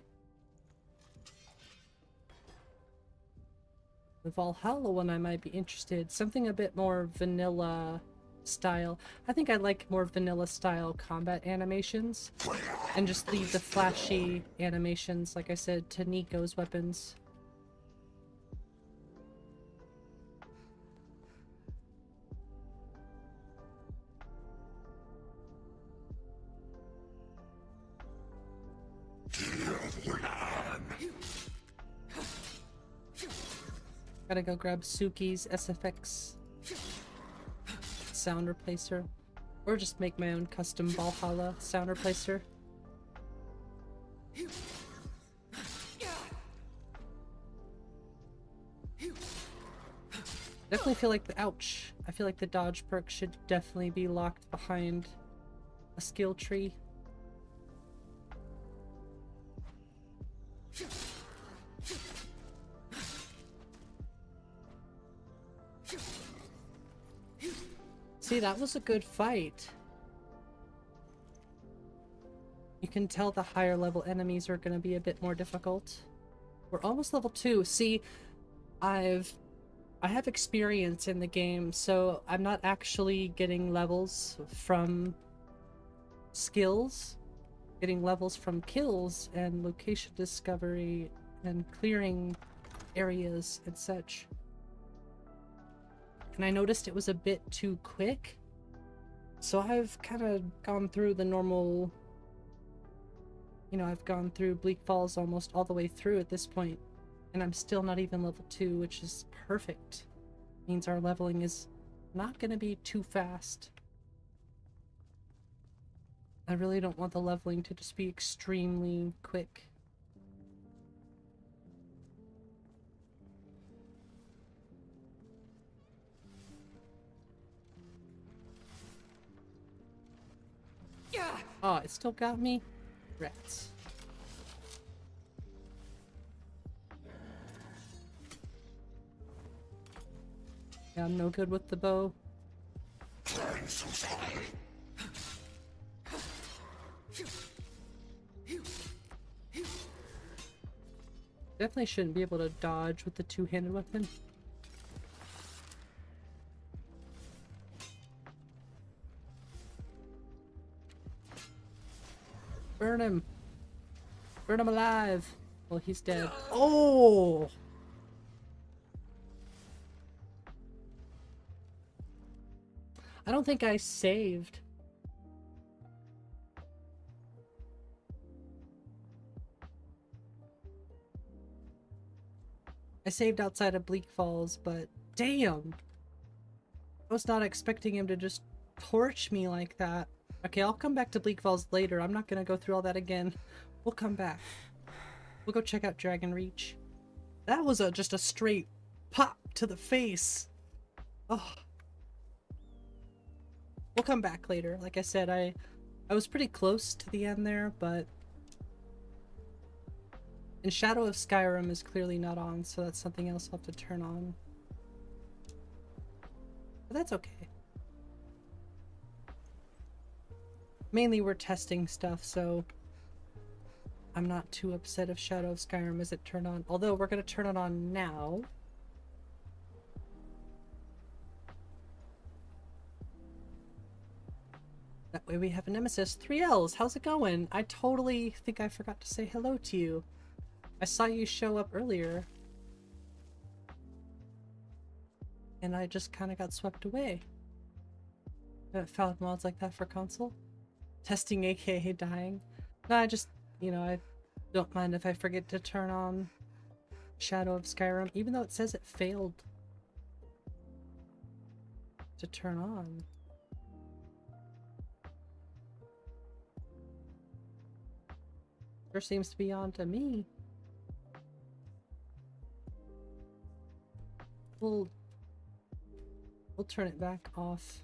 The Valhalla one I might be interested. Something a bit more vanilla style. I think I like more vanilla style combat animations and just leave the flashy animations, like I said, to Nico's weapons. Gotta go grab Suki's SFX sound replacer, or just make my own custom Valhalla sound replacer. Definitely feel like the ouch. I feel like the dodge perk should definitely be locked behind a skill tree. See, that was a good fight. You can tell the higher level enemies are going to be a bit more difficult. We're almost level 2. See, I have experience in the game, so I'm not actually getting levels from skills. Getting levels from kills and location discovery and clearing areas and such. And I noticed it was a bit too quick. So I've kind of gone through the normal... You know, I've gone through Bleak Falls almost all the way through at this point. And I'm still not even level 2, which is perfect. Means our leveling is not going to be too fast. I really don't want the leveling to just be extremely quick. Oh, it still got me? Rats. Yeah, I'm no good with the bow. Definitely shouldn't be able to dodge with the two-handed weapon. Burn him! Burn him alive! Well, he's dead. Oh! I don't think I saved. I saved outside of Bleak Falls, but damn! I was not expecting him to just torch me like that. Okay, I'll come back to Bleak Falls later. I'm not gonna go through all that again. We'll come back. We'll go check out Dragon Reach. That was just a straight pop to the face. Oh. We'll come back later. Like I said, I was pretty close to the end there, but... And Shadow of Skyrim is clearly not on, so that's something else I'll have to turn on. But that's okay. Mainly we're testing stuff, so I'm not too upset if Shadow of Skyrim isn't turned on. Although we're going to turn it on now. That way we have a nemesis. 3Ls, how's it going? I totally think I forgot to say hello to you. I saw you show up earlier. And I just kind of got swept away. I haven't found mods like that for console. Testing aka dying. No, I just, you know, I don't mind if I forget to turn on Shadow of Skyrim, even though it says it failed to turn on. Sure seems to be on to me. We'll turn it back off.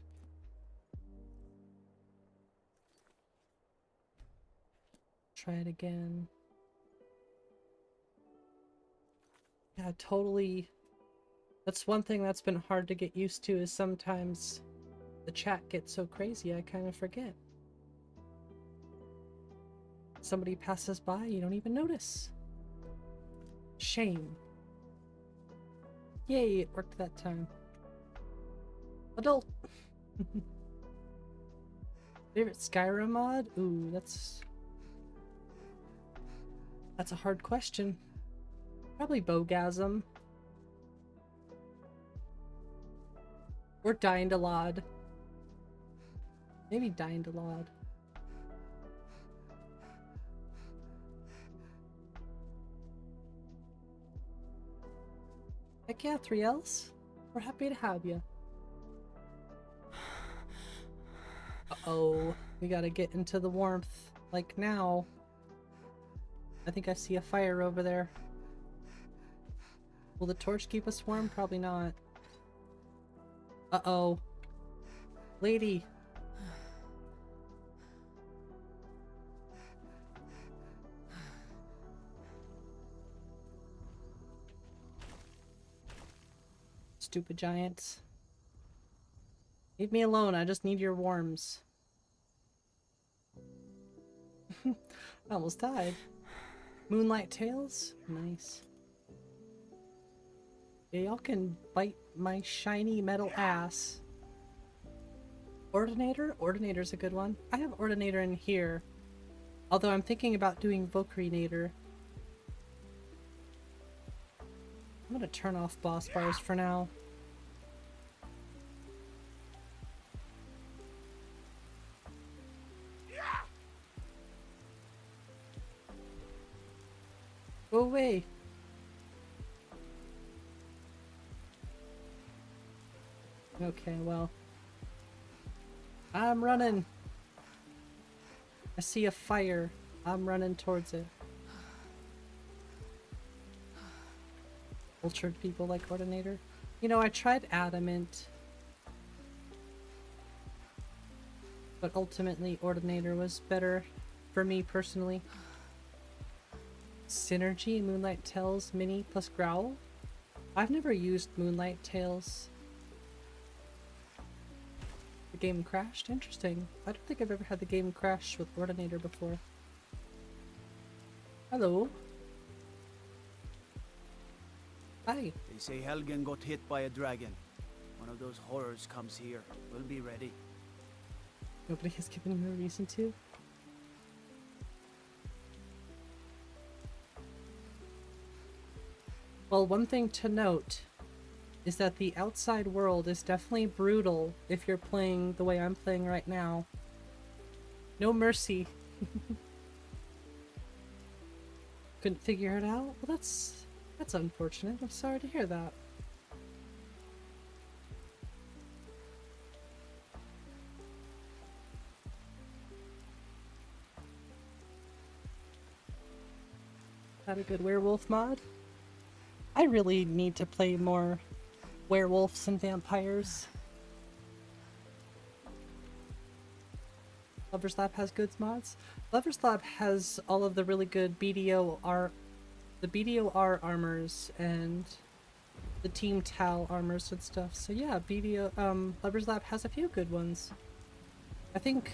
Try it again. Yeah, totally. That's one thing that's been hard to get used to, is sometimes the chat gets so crazy I kind of forget. Somebody passes by, you don't even notice. Shame. Yay, it worked that time. Adult. Favorite Skyrim mod? Ooh, that's a hard question. Probably Bowgasm. Or Dying-to-Lod. Maybe Dying-to-Lod. Heck yeah, 3Ls. We're happy to have you. Uh-oh. We gotta get into the warmth. Like now. I think I see a fire over there. Will the torch keep us warm? Probably not. Uh-oh. Lady. Stupid giants. Leave me alone, I just need your worms. I almost died. Moonlight tails? Nice. Yeah, y'all can bite my shiny metal ass. Ordinator? Ordinator's a good one. I have Ordinator in here. Although I'm thinking about doing Vocrinator. I'm gonna turn off boss bars for now. Go away. Okay, well. I'm running. I see a fire. I'm running towards it. Cultured people like Ordinator. You know, I tried Adamant. But ultimately, Ordinator was better for me personally. Synergy, Moonlight Tails, Mini plus Growl. I've never used Moonlight Tails. The game crashed? Interesting. I don't think I've ever had the game crash with Ordinator before. Hello. Hi. They say Helgen got hit by a dragon. One of those horrors comes here. We'll be ready. Nobody has given you a reason to? Well, one thing to note is that the outside world is definitely brutal if you're playing the way I'm playing right now. No mercy. Couldn't figure it out? Well, that's unfortunate. I'm sorry to hear that. That a good werewolf mod? I really need to play more werewolves and vampires. Lover's Lab has good mods. Lover's Lab has all of the really good BDOR armors and the Team Tal armors and stuff. So yeah, Lover's Lab has a few good ones. I think,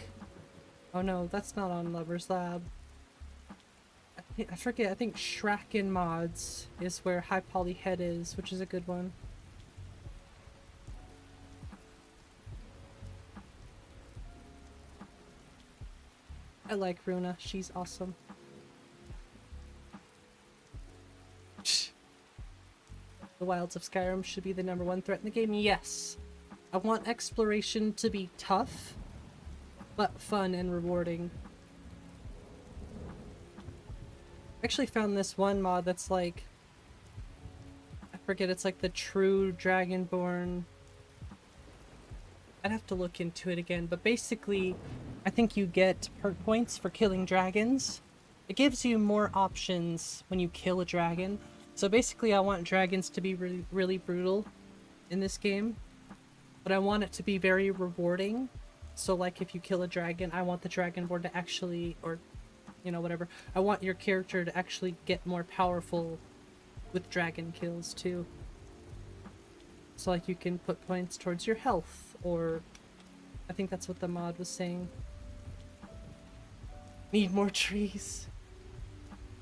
oh no, that's not on Lover's Lab. I forget, I think Shraken Mods is where High Poly Head is, which is a good one. I like Runa, she's awesome. The wilds of Skyrim should be the #1 threat in the game. Yes! I want exploration to be tough, but fun and rewarding. I actually found this one mod that's like, I forget, it's like the true Dragonborn. I'd have to look into it again, but basically I think you get perk points for killing dragons. It gives you more options when you kill a dragon. So basically I want dragons to be really, really brutal in this game, but I want it to be very rewarding. So like if you kill a dragon, I want the Dragonborn to actually, or you know, whatever. I want your character to actually get more powerful with dragon kills too. So like you can put points towards your health, or I think that's what the mod was saying. Need more trees.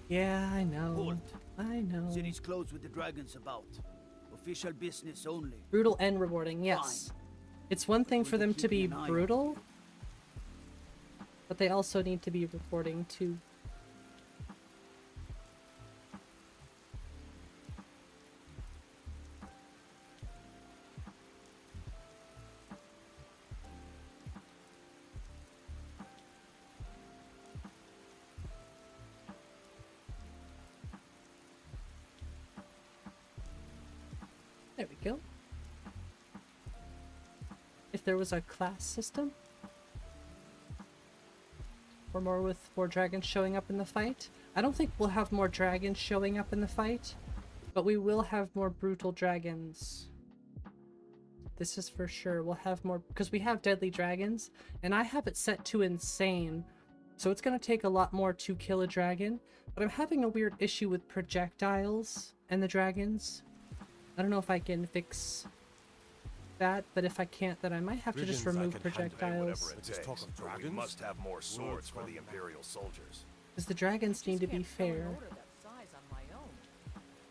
Yeah, I know. Halt. I know. City's closed with the dragons about. Official business only. Brutal and rewarding, yes. Fine. It's one thing We'll for them keep to be an eye on brutal, but they also need to be rewarding too. There we go. If there was a class system, or more with more dragons showing up in the fight. I don't think we'll have more dragons showing up in the fight, but we will have more brutal dragons. This is for sure. We'll have more because we have deadly dragons, and I have it set to insane. So it's gonna take a lot more to kill a dragon. But I'm having a weird issue with projectiles and the dragons. I don't know if I can fix that, but if I can't, then I might have to just remove projectiles. We must have more swords for the Imperial soldiers. Because the dragons need to be fair.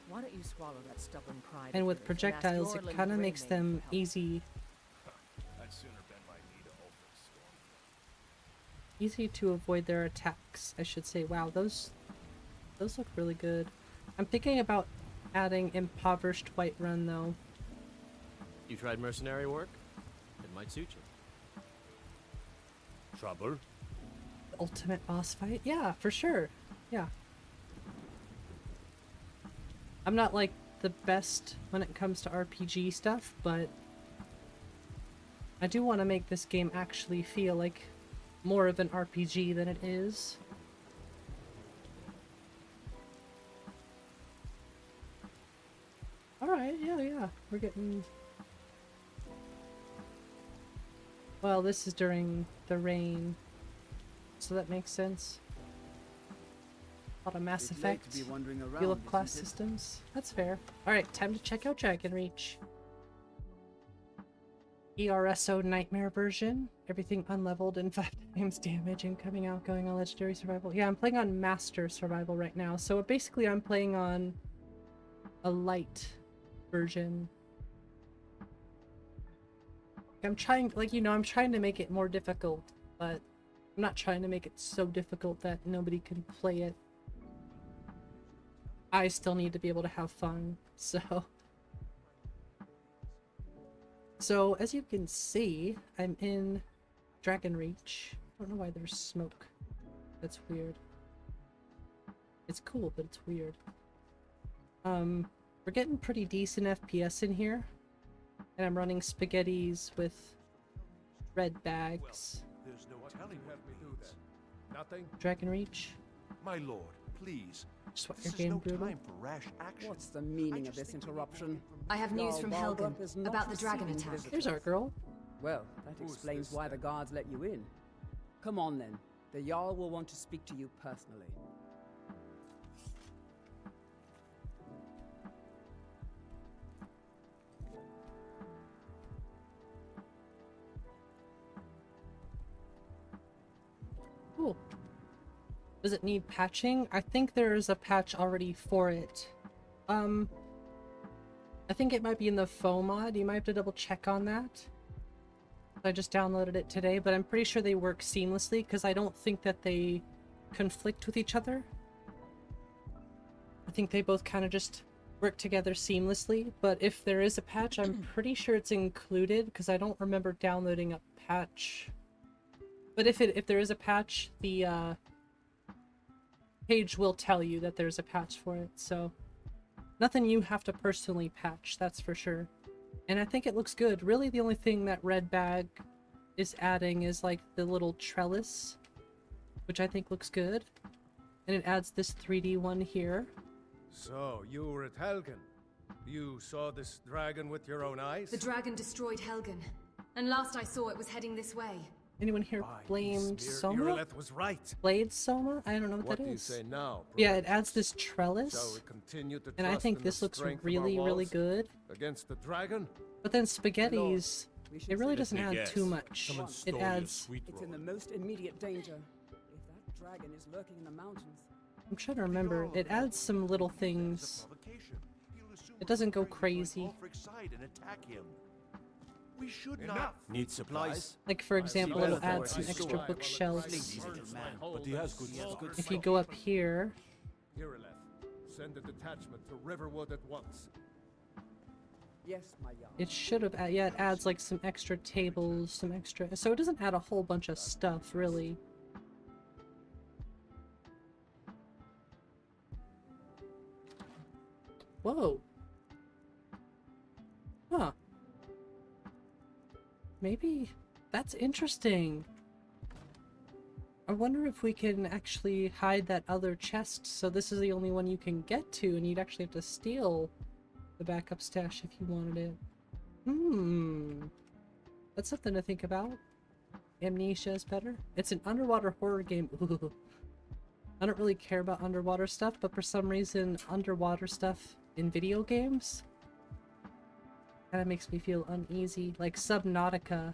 Why don't you swallow that stubborn pride? And with projectiles, it kind of makes them easy. I'd sooner bend my knee to Ulfric's storm. Easy to avoid their attacks, I should say. Wow, those look really good. I'm thinking about adding Impoverished Whiterun, though. You tried mercenary work? It might suit you. Trouble? The ultimate boss fight? Yeah, for sure. Yeah. I'm not, like, the best when it comes to RPG stuff, but I do want to make this game actually feel like more of an RPG than it is. Alright, yeah. We're getting... Well, this is during the rain, so that makes sense. A lot of Mass It's late Effect, to be wandering around, Wheel of Class isn't it? systems. That's fair. Alright, time to check out Dragon Reach. ERSO Nightmare version. Everything unleveled and 5 times damage, incoming, outgoing on Legendary Survival. Yeah, I'm playing on Master Survival right now, so basically I'm playing on a light version. I'm trying, like, you know, I'm trying to make it more difficult, but I'm not trying to make it so difficult that nobody can play it. I still need to be able to have fun, so... So, as you can see, I'm in Dragon Reach. I don't know why there's smoke. That's weird. It's cool, but it's weird. We're getting pretty decent FPS in here. And I'm running spaghettis with red bags. There's no telling what Help me do that. Nothing? Dragon Reach. My lord, please. Just what This your is game no brutal. time for rash action. What's the meaning of this interruption? I have news Jarl from Balgruuf Helgen is not about the dragon receiving attack. visitors. Here's our girl. Well, that Who's explains this why then? the guards let you in. Come on then. The Jarl will want to speak to you personally. Cool. Does it need patching? I think there's a patch already for it. I think it might be in the foam mod. You might have to double check on that. I just downloaded it today, but I'm pretty sure they work seamlessly because I don't think that they conflict with each other. I think they both kind of just work together seamlessly, but if there is a patch, I'm pretty sure it's included because I don't remember downloading a patch. But if there is a patch, the page will tell you that there's a patch for it, so nothing you have to personally patch, that's for sure. And I think it looks good. Really, the only thing that red bag is adding is like the little trellis, which I think looks good. And it adds this 3D one here. So, you were at Helgen. You saw this dragon with your own eyes? The dragon destroyed Helgen, and last I saw it was heading this way. Anyone here blame Soma? Irileth was right. Blade Soma? I don't know what What that do you is. say now? Yeah, Brute? it adds this Shall trellis. we continue to And I trust think in this the looks strength of really, our really walls good. against the dragon? But then spaghettis, We should it really say doesn't that- add too much. It adds... It's in the most immediate danger. If that dragon is lurking in the mountains. I'm trying to remember. It adds some little things. It doesn't go crazy. We should Enough. not Need supplies? Like, for example, better it'll add for some it. extra Sure. bookshelves. But he has good stuff. If you go up here, Irileth, send a detachment to Riverwood at once. Yes, my Jarl. it should have... Yeah, it adds, like, some extra tables, some extra... So it doesn't add a whole bunch of stuff, really. Whoa. Huh. Maybe... That's interesting. I wonder if we can actually hide that other chest, so this is the only one you can get to, and you'd actually have to steal the backup stash if you wanted it. That's something to think about. Amnesia is better. It's an underwater horror game. Ooh. I don't really care about underwater stuff, but for some reason, underwater stuff in video games kind of makes me feel uneasy. Like Subnautica.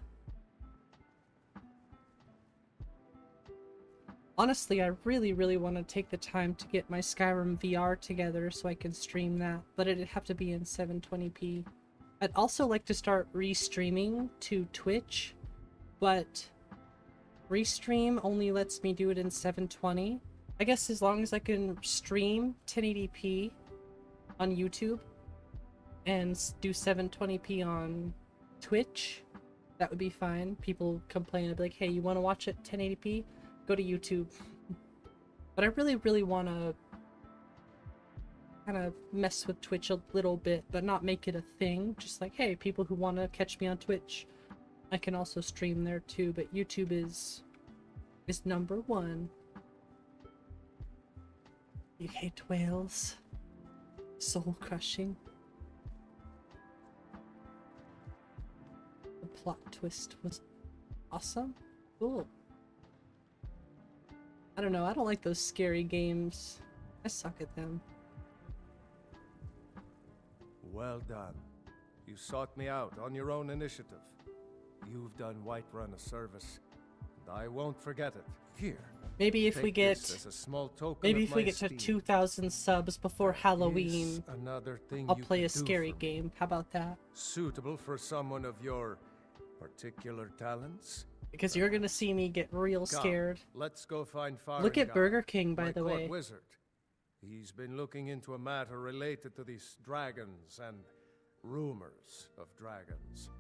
Honestly, I really want to take the time to get my Skyrim VR together so I can stream that, but it'd have to be in 720p. I'd also like to start restreaming to Twitch, but restream only lets me do it in 720. I guess as long as I can stream 1080p on YouTube and do 720p on Twitch, that would be fine. People complain, I'd be like, hey, you want to watch it 1080p? Go to YouTube. But I really want to kind of mess with Twitch a little bit, but not make it a thing. Just like, hey, people who want to catch me on Twitch, I can also stream there too, but YouTube is number one. You hate whales. Soul crushing. The plot twist was awesome. Cool. I don't know, I don't like those scary games. I suck at them. Well done. You sought me out on your own initiative. You've done Whiterun a service, and I won't forget it. Here. Maybe if take we get this as a small token maybe of if we my get to esteem. 2,000 subs before Halloween, Another thing I'll you play could a do scary for me. game. How about that? Suitable for someone of your particular talents. Because you're gonna see me get real Come, scared. let's go find Look at Farengar, Burger King, by my the court way. wizard. He's been looking into a matter related to these dragons and rumors of dragons.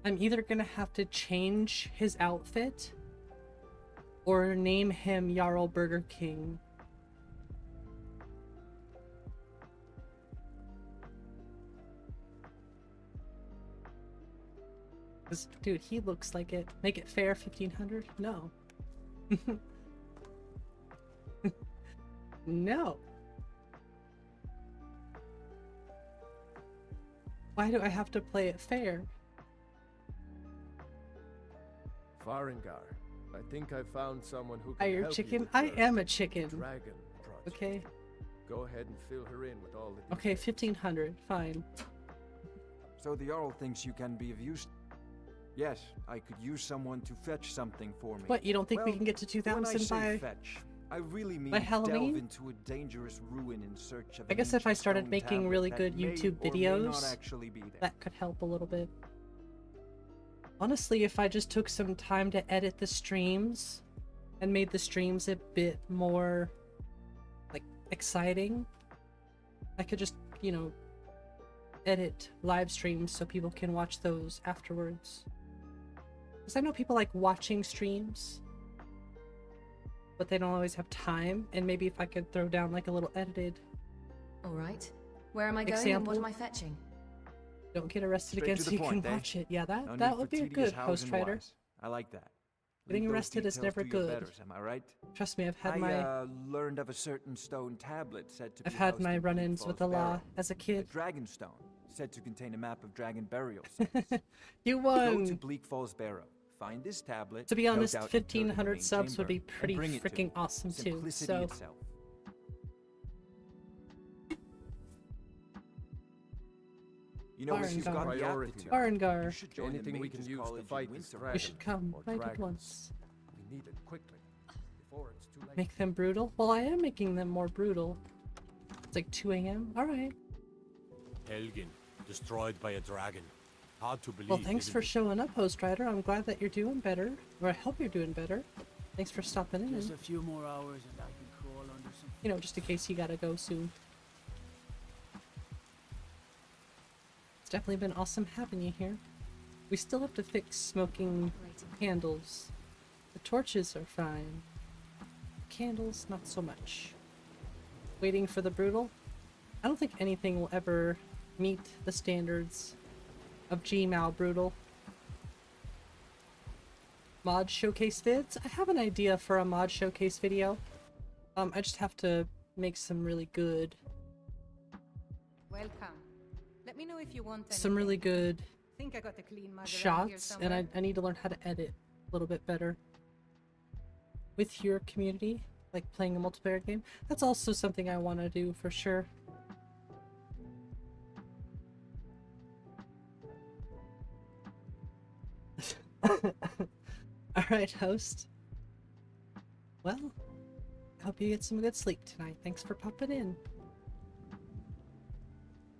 I'm either gonna have to change his outfit or name him Jarl Burger King. Cause, dude, he looks like it. Make it fair, 1500? No. No. Why do I have to play it fair? Farengar, I think I found someone who Are can you help chicken? you with I your am a chicken. dragon project. Okay. Go ahead and fill her in with all the Okay, details. 1500. Fine. So the Jarl thinks you can be of use. Yes, I could use someone to fetch something for me. What, you don't think we Well, can get to when I 2000 say by... fetch, I really mean by Halloween? delve into a dangerous ruin in search of I an guess if I ancient started stone making tablet really that good may YouTube or may videos, not actually be there. that could help a little bit. Honestly, if I just took some time to edit the streams and made the streams a bit more, like, exciting, I could just, you know, edit live streams so people can watch those afterwards. Because I know people like watching streams, but they don't always have time, and maybe if I could throw down like a little edited Alright. Where am I going and what am I fetching? Don't get arrested Straight again to so the you can point, eh? watch it. Yeah, No that need would for be a tedious good hows host and writer. whys. I like that. Getting Leave those arrested is details never to your good. betters, am I right? Trust me, I've had I learned of a certain stone tablet said to I've be had housed my in run-ins Bleak with the Falls law Barrow. as a A kid. dragon stone said to contain a map of dragon burial sites. You Go to won! Bleak Falls Barrow. Find this tablet. To be no honest, doubt interred in the 1500 main subs would be chamber, and pretty bring it to freaking me. awesome too. Simplicity So itself. You know, if you've got the Priority. aptitude, Farengar. you should join the Anything we can Mages use to College in fight this Winter. dragon. you should come or right at dragons. once. We need it quickly, before it's too late. Make them brutal? Well, I am making them more brutal. It's like 2 a.m. Alright. Helgen, destroyed by a dragon. Hard to believe. Well, thanks isn't for it? showing up, Host Rider. I'm glad that you're doing better. Or I hope you're doing better. Thanks for stopping Just in. a few more hours and I can crawl under some. You know, just in case you gotta go soon. It's definitely been awesome having you here. We still have to fix smoking candles. The torches are fine. Candles, not so much. Waiting for the brutal? I don't think anything will ever meet the standards of Gmal brutal. Mod showcase vids? I have an idea for a mod showcase video. I just have to make some really good, Welcome. Let me know if you want some really good Think I got a clean mug around here shots, and somewhere. I need to learn how to edit a little bit better with your community, like playing a multiplayer game. That's also something I want to do for sure. Alright, host. Well, I hope you get some good sleep tonight. Thanks for popping in.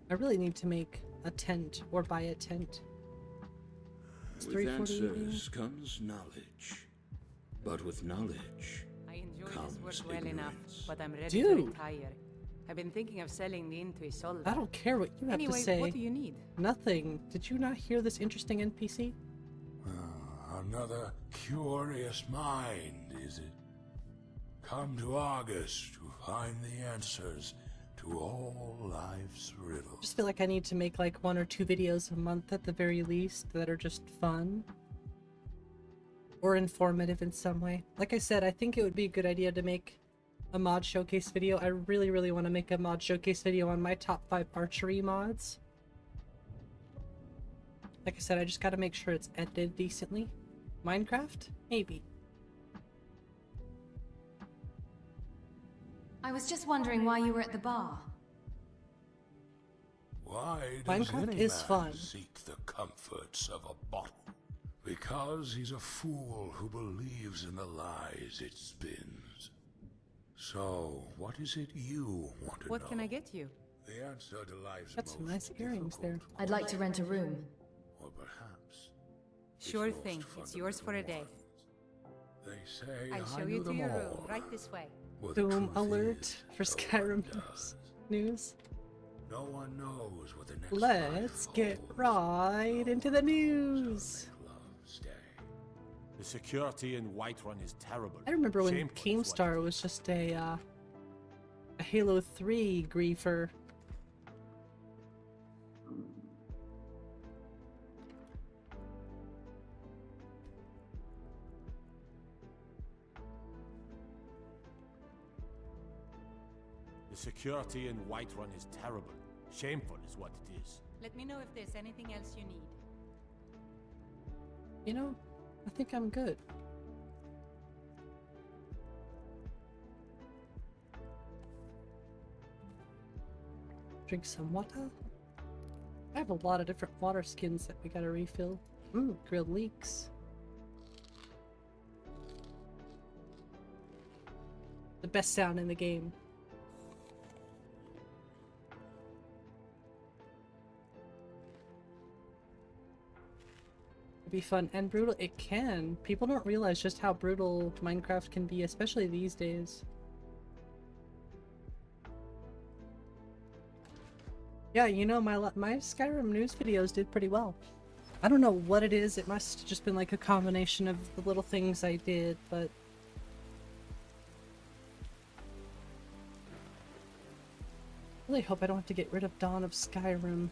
I really need to make a tent or buy a tent. It's With 3:48 a.m. answers comes knowledge. But with knowledge I enjoy comes this work well enough, but I'm ready to Dude. retire. I've been thinking of selling the inn to Isolde. I don't care what you have Anyway, to say. what do you need? Nothing. Did you not hear this interesting NPC? Another curious mind, is it? Come to August to find the answers to all life's riddles. I just feel like I need to make like 1 or 2 videos a month at the very least that are just fun. Or informative in some way. Like I said, I think it would be a good idea to make a mod showcase video. I really want to make a mod showcase video on my top 5 archery mods. Like I said, I just gotta make sure it's edited decently. Minecraft? Maybe. I was just wondering why you were at the bar. Why does Minecraft any is man fun. seek the comforts of a bottle? Because he's a fool who believes in the lies it spins. So, what is it you want to know? What can I get you? The answer to life's Got some most nice earrings there. I'd like to rent a room. or perhaps Sure its thing. most It's yours for a day. fundamental ones. They say I'll I show knew you to them your all. room, right this way. Well, the Boom truth alert is, for no Skyrim one does. news. No one knows what the next Let's life get holds. right into the news. The security in Whiterun is terrible. I remember when Shameful is what Keemstar was just a Halo 3 griefer. The security in Whiterun is terrible. Shameful is what it is. Let me know if there's anything else you need. You know, I think I'm good. Drink some water. I have a lot of different water skins that we gotta refill. Grilled leeks. The best sound in the game. It'd be fun and brutal. It can. People don't realize just how brutal Minecraft can be, especially these days. Yeah, you know, my Skyrim news videos did pretty well. I don't know what it is. It must have just been like a combination of the little things I did, but I really hope I don't have to get rid of Dawn of Skyrim.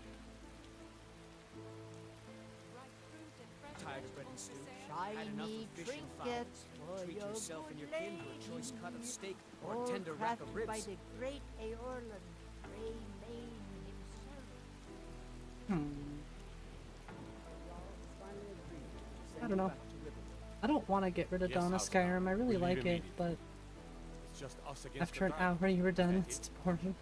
Tired of bread and stew? Had enough of fish and fowl? Treat yourself and your kin to a choice cut of steak or a tender rack of ribs. by the great Aorlan, Grey Mane himself. I don't know. I don't want to get rid of Yes, Dawn of House Skyrim. I really We'll like leave it, immediately. but It's just us against after an the dark. hour you were done, That it's it? boring.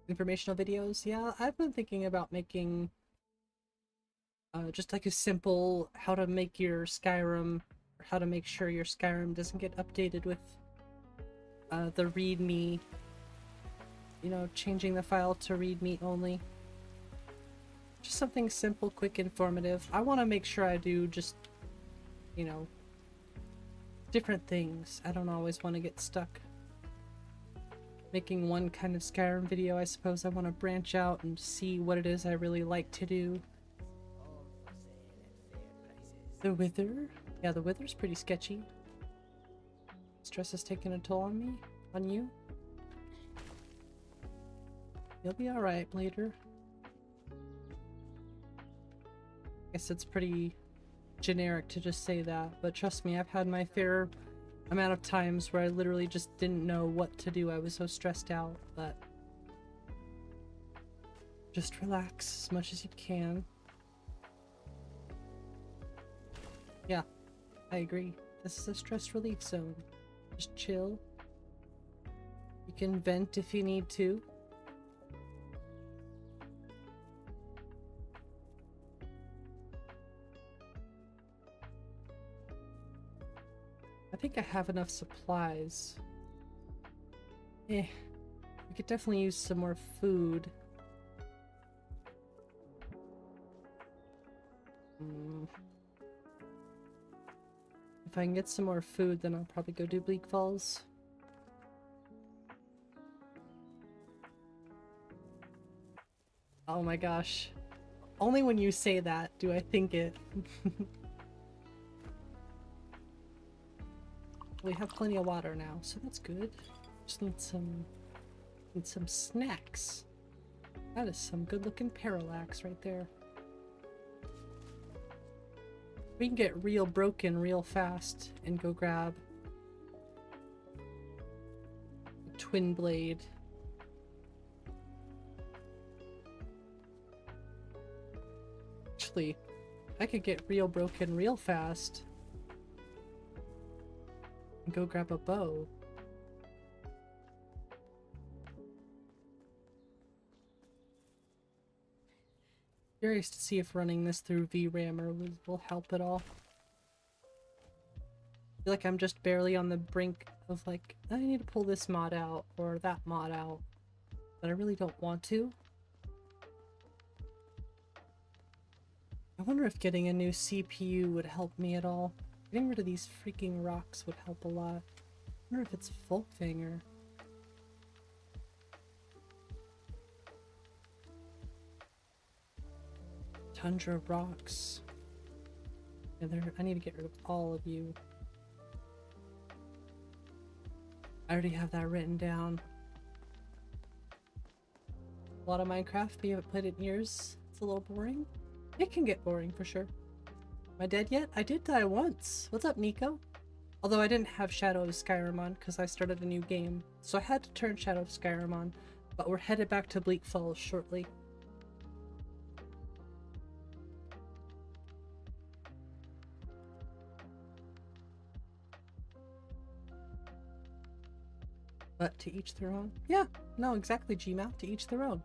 Informational videos? Yeah, I've been thinking about making just like a simple how to make your Skyrim, or how to make sure your Skyrim doesn't get updated with the readme, you know, changing the file to readme only. Just something simple, quick, informative. I want to make sure I do just, you know, different things. I don't always want to get stuck making one kind of Skyrim video. I suppose I want to branch out and see what it is I really like to do. The Wither? Yeah, the Wither's pretty sketchy. Stress is taking a toll on me? On you? You'll be alright later. Guess it's pretty generic to just say that, but trust me, I've had my fair amount of times where I literally just didn't know what to do. I was so stressed out, but Just relax as much as you can. Yeah, I agree. This is a stress relief zone. Just chill. You can vent if you need to. I think I have enough supplies. We could definitely use some more food. If I can get some more food, then I'll probably go do Bleak Falls. Oh my gosh. Only when you say that do I think it. We have plenty of water now, so that's good. Just need some snacks. That is some good looking parallax right there. We can get real broken real fast and go grab a twin blade. Actually, I could get real broken real fast and go grab a bow. Curious to see if running this through VRAM will help at all. I feel like I'm just barely on the brink of like, I need to pull this mod out or that mod out, but I really don't want to. I wonder if getting a new CPU would help me at all. Getting rid of these freaking rocks would help a lot. I wonder if it's Folkvanger. Tundra rocks. Yeah, I need to get rid of all of you. I already have that written down. A lot of Minecraft, but you haven't played it in years. It's a little boring. It can get boring for sure. Am I dead yet? I did die once. What's up, Nico? Although I didn't have Shadow of Skyrim on because I started a new game, so I had to turn Shadow of Skyrim on. But we're headed back to Bleak Falls shortly. But to each their own? Yeah, no, exactly, Gmouth, to each their own.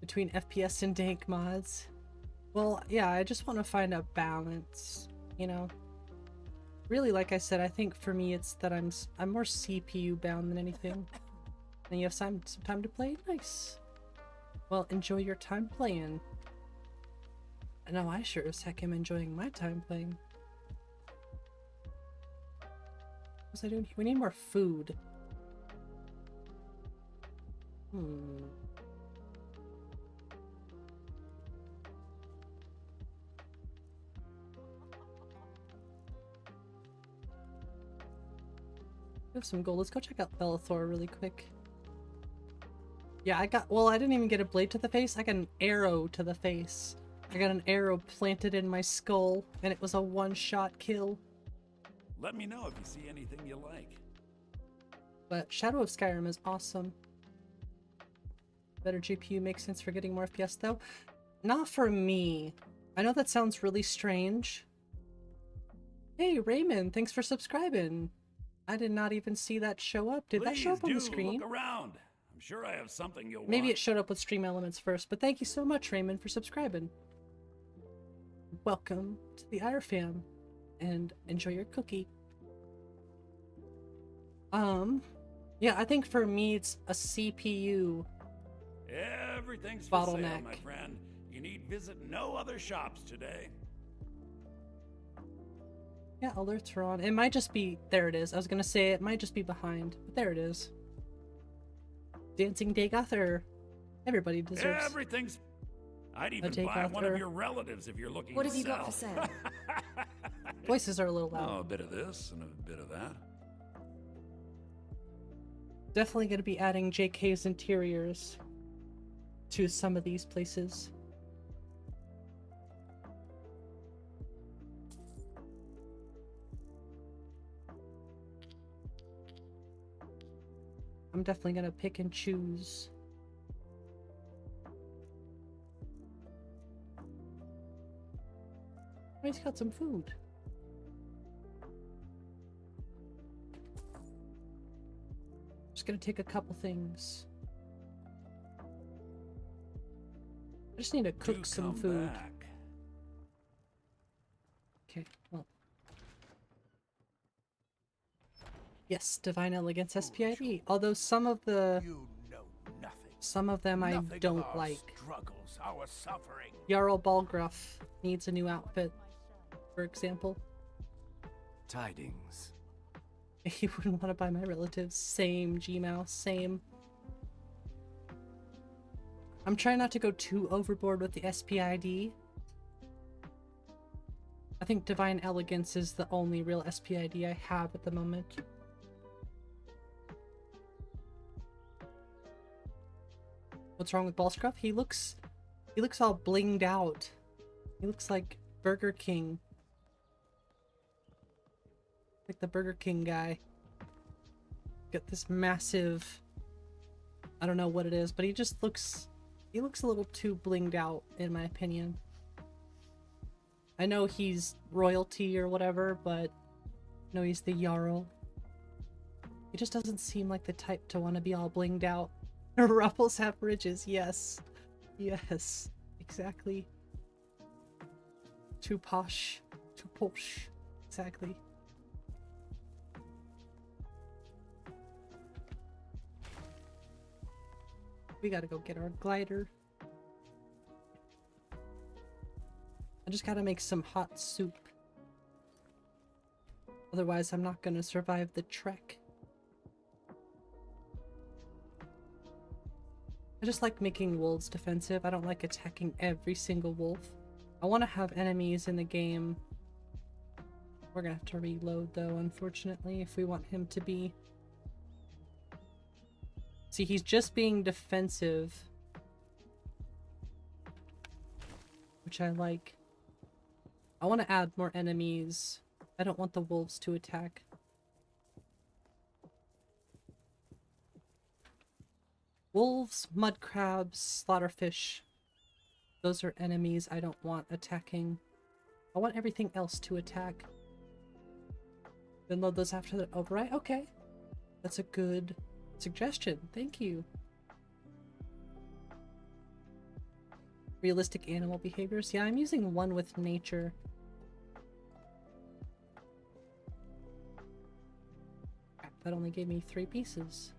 Between FPS and dank mods. Well, yeah, I just want to find a balance, you know? Really, like I said, I think for me it's that I'm more CPU bound than anything. And you have some time to play? Nice. Well, enjoy your time playing. I know I sure as heck am enjoying my time playing. What was I doing? We need more food. We have some gold. Let's go check out Bellathor really quick. Yeah, I didn't even get a blade to the face. I got an arrow to the face. I got an arrow planted in my skull, and it was a one-shot kill. Let me know if you see anything you like. But Shadow of Skyrim is awesome. Better GPU makes sense for getting more FPS though. Not for me. I know that sounds really strange. Hey Raymond, thanks for subscribing. I did not even see that show up. Did that show up on the screen? Look around. I'm sure I have something you'll Maybe want. it showed up with Stream Elements first, but thank you so much, Raymond, for subscribing. Welcome to the Ire Fam, and enjoy your cookie. Yeah, I think for me it's a CPU Everything's for sale, bottleneck. my friend. You need visit no other shops today. Yeah, alerts are on. It might just be... There it is. I was gonna say it might just be behind, but there it is. Dancing Dagoth, or everybody deserves... Everything's... I'd even buy one of your relatives if you're looking What to have you sell. got for sale? Voices are a little loud. Oh, a bit of this and a bit of that. Definitely gonna be adding JK's interiors to some of these places. I'm definitely gonna pick and choose Oh, he's got some food. Just gonna take a couple things. I just need to cook some food. Okay, well. Yes, Divine Elegance SPID. Although some of the... Some of them I don't like. Struggles, our suffering. Jarl Balgruff needs a new outfit, for example. Tidings. He wouldn't want to buy my relatives. Same, Gmouse, same. I'm trying not to go too overboard with the SPID. I think Divine Elegance is the only real SPID I have at the moment. What's wrong with Ballscruff? He looks all blinged out. He looks like Burger King. Like the Burger King guy. Got this massive... I don't know what it is, but he just looks... He looks a little too blinged out, in my opinion. I know he's royalty or whatever, but... No, he's the Jarl. He just doesn't seem like the type to want to be all blinged out. Ruffles have ridges, yes. Yes, exactly. Too posh. Too posh. Exactly. We gotta go get our glider. I just gotta make some hot soup. Otherwise, I'm not gonna survive the trek. I just like making wolves defensive. I don't like attacking every single wolf. I want to have enemies in the game. We're gonna have to reload though, unfortunately, if we want him to be... See, he's just being defensive. Which I like. I want to add more enemies. I don't want the wolves to attack. Wolves, mud crabs, slaughterfish. Those are enemies I don't want attacking. I want everything else to attack. Then load those after the override? Okay. That's a good suggestion. Thank you. Realistic animal behaviors. Yeah, I'm using one with nature. Crap, that only gave me 3 pieces.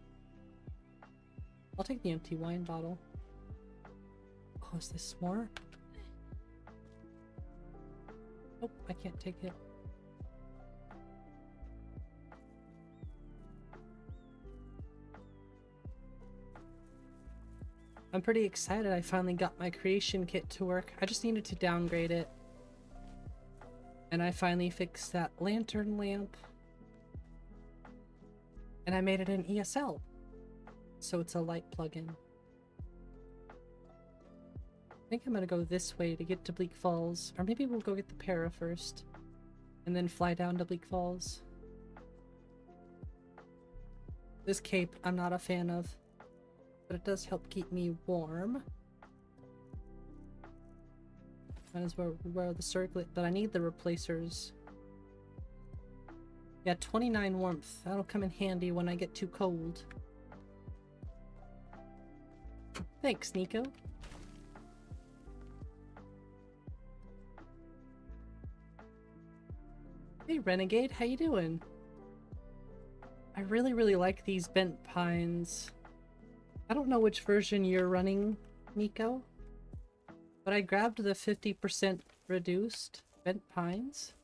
I'll take the empty wine bottle. Oh, is this more? Nope, I can't take it. I'm pretty excited I finally got my creation kit to work. I just needed to downgrade it. And I finally fixed that lantern lamp. And I made it in ESL. So it's a light plugin. I think I'm gonna go this way to get to Bleak Falls. Or maybe we'll go get the para first. And then fly down to Bleak Falls. This cape I'm not a fan of. But it does help keep me warm. Might as well wear the circlet, but I need the replacers. Yeah, 29 warmth. That'll come in handy when I get too cold. Thanks, Nico. Hey, Renegade, how you doing? I really like these bent pines. I don't know which version you're running, Nico, but I grabbed the 50% reduced bent pines.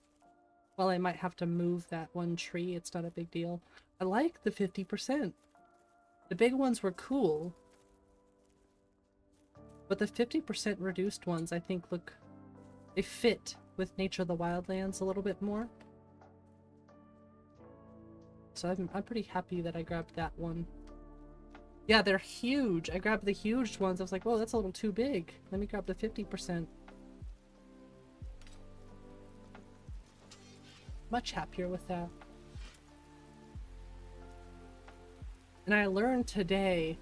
Well, I might have to move that one tree. It's not a big deal. I like the 50%. The big ones were cool. But the 50% reduced ones, I think, look... They fit with Nature of the Wildlands a little bit more. So I'm pretty happy that I grabbed that one. Yeah, they're huge. I grabbed the huge ones. I was like, whoa, that's a little too big. Let me grab the 50%. Much happier with that. And I learned today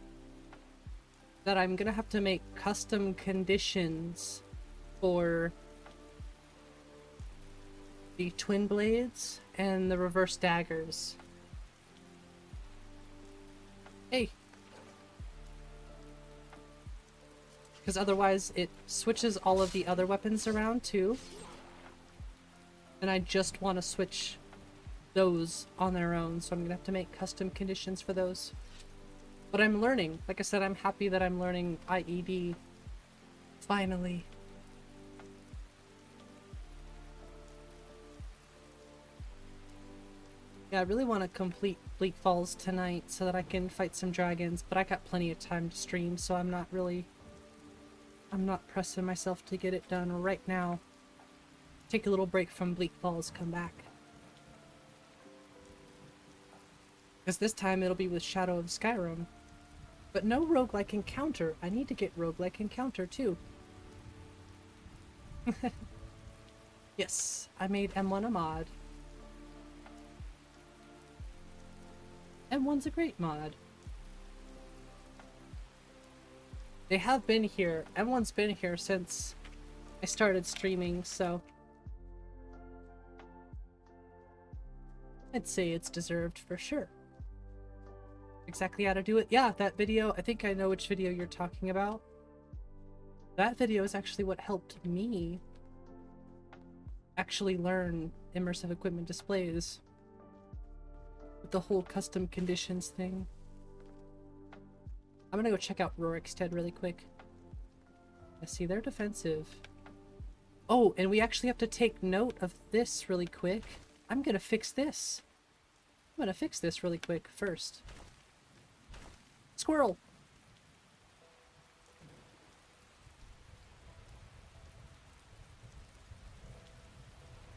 that I'm gonna have to make custom conditions for the twin blades and the reverse daggers. Hey! Because otherwise it switches all of the other weapons around too. And I just want to switch those on their own, so I'm gonna have to make custom conditions for those. But I'm learning. Like I said, I'm happy that I'm learning IED. Finally. Yeah, I really want to complete Bleak Falls tonight so that I can fight some dragons, but I got plenty of time to stream, so I'm not pressing myself to get it done right now. Take a little break from Bleak Falls, come back. Because this time it'll be with Shadow of Skyrim. But no roguelike encounter. I need to get roguelike encounter too. Yes, I made M1 a mod. M1's a great mod. They have been here. M1's been here since I started streaming, so I'd say it's deserved for sure. Exactly how to do it. Yeah, that video, I think I know which video you're talking about. That video is actually what helped me actually learn immersive equipment displays. With the whole custom conditions thing. I'm gonna go check out Rorikstead really quick. I see they're defensive. Oh, and we actually have to take note of this really quick. I'm gonna fix this. I'm gonna fix this really quick first. Squirrel!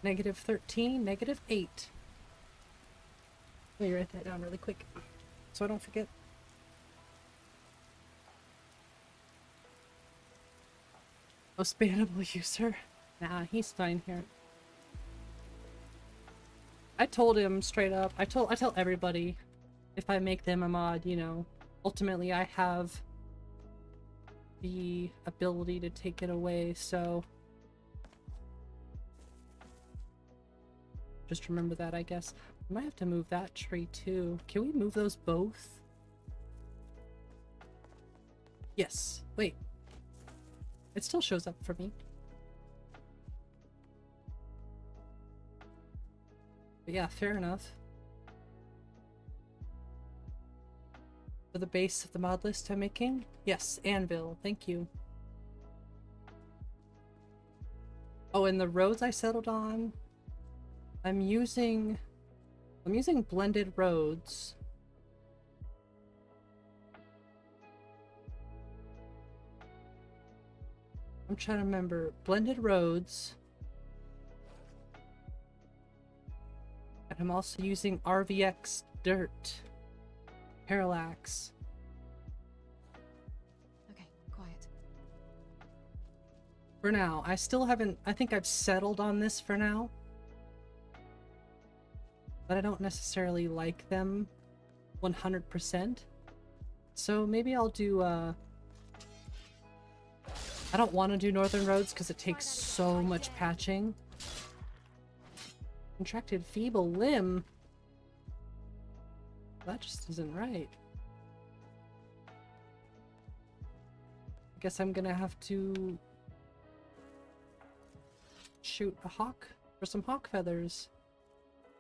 -13, -8. Let me write that down really quick so I don't forget. Most bannable user? Nah, he's fine here. I told him straight up. I tell everybody if I make them a mod, you know, ultimately I have the ability to take it away, so just remember that, I guess. I might have to move that tree too. Can we move those both? Yes. Wait. It still shows up for me. But yeah, fair enough. For the base of the mod list I'm making? Yes, anvil. Thank you. Oh, and the roads I settled on, I'm using blended roads. I'm trying to remember. Blended roads. And I'm also using RVX dirt. Parallax. Okay, quiet. For now. I still haven't... I think I've settled on this for now. But I don't necessarily like them 100%. So maybe I'll do, I don't want to do northern roads because it takes so much patching. Contracted feeble limb? That just isn't right. I guess I'm gonna have to shoot a hawk for some hawk feathers.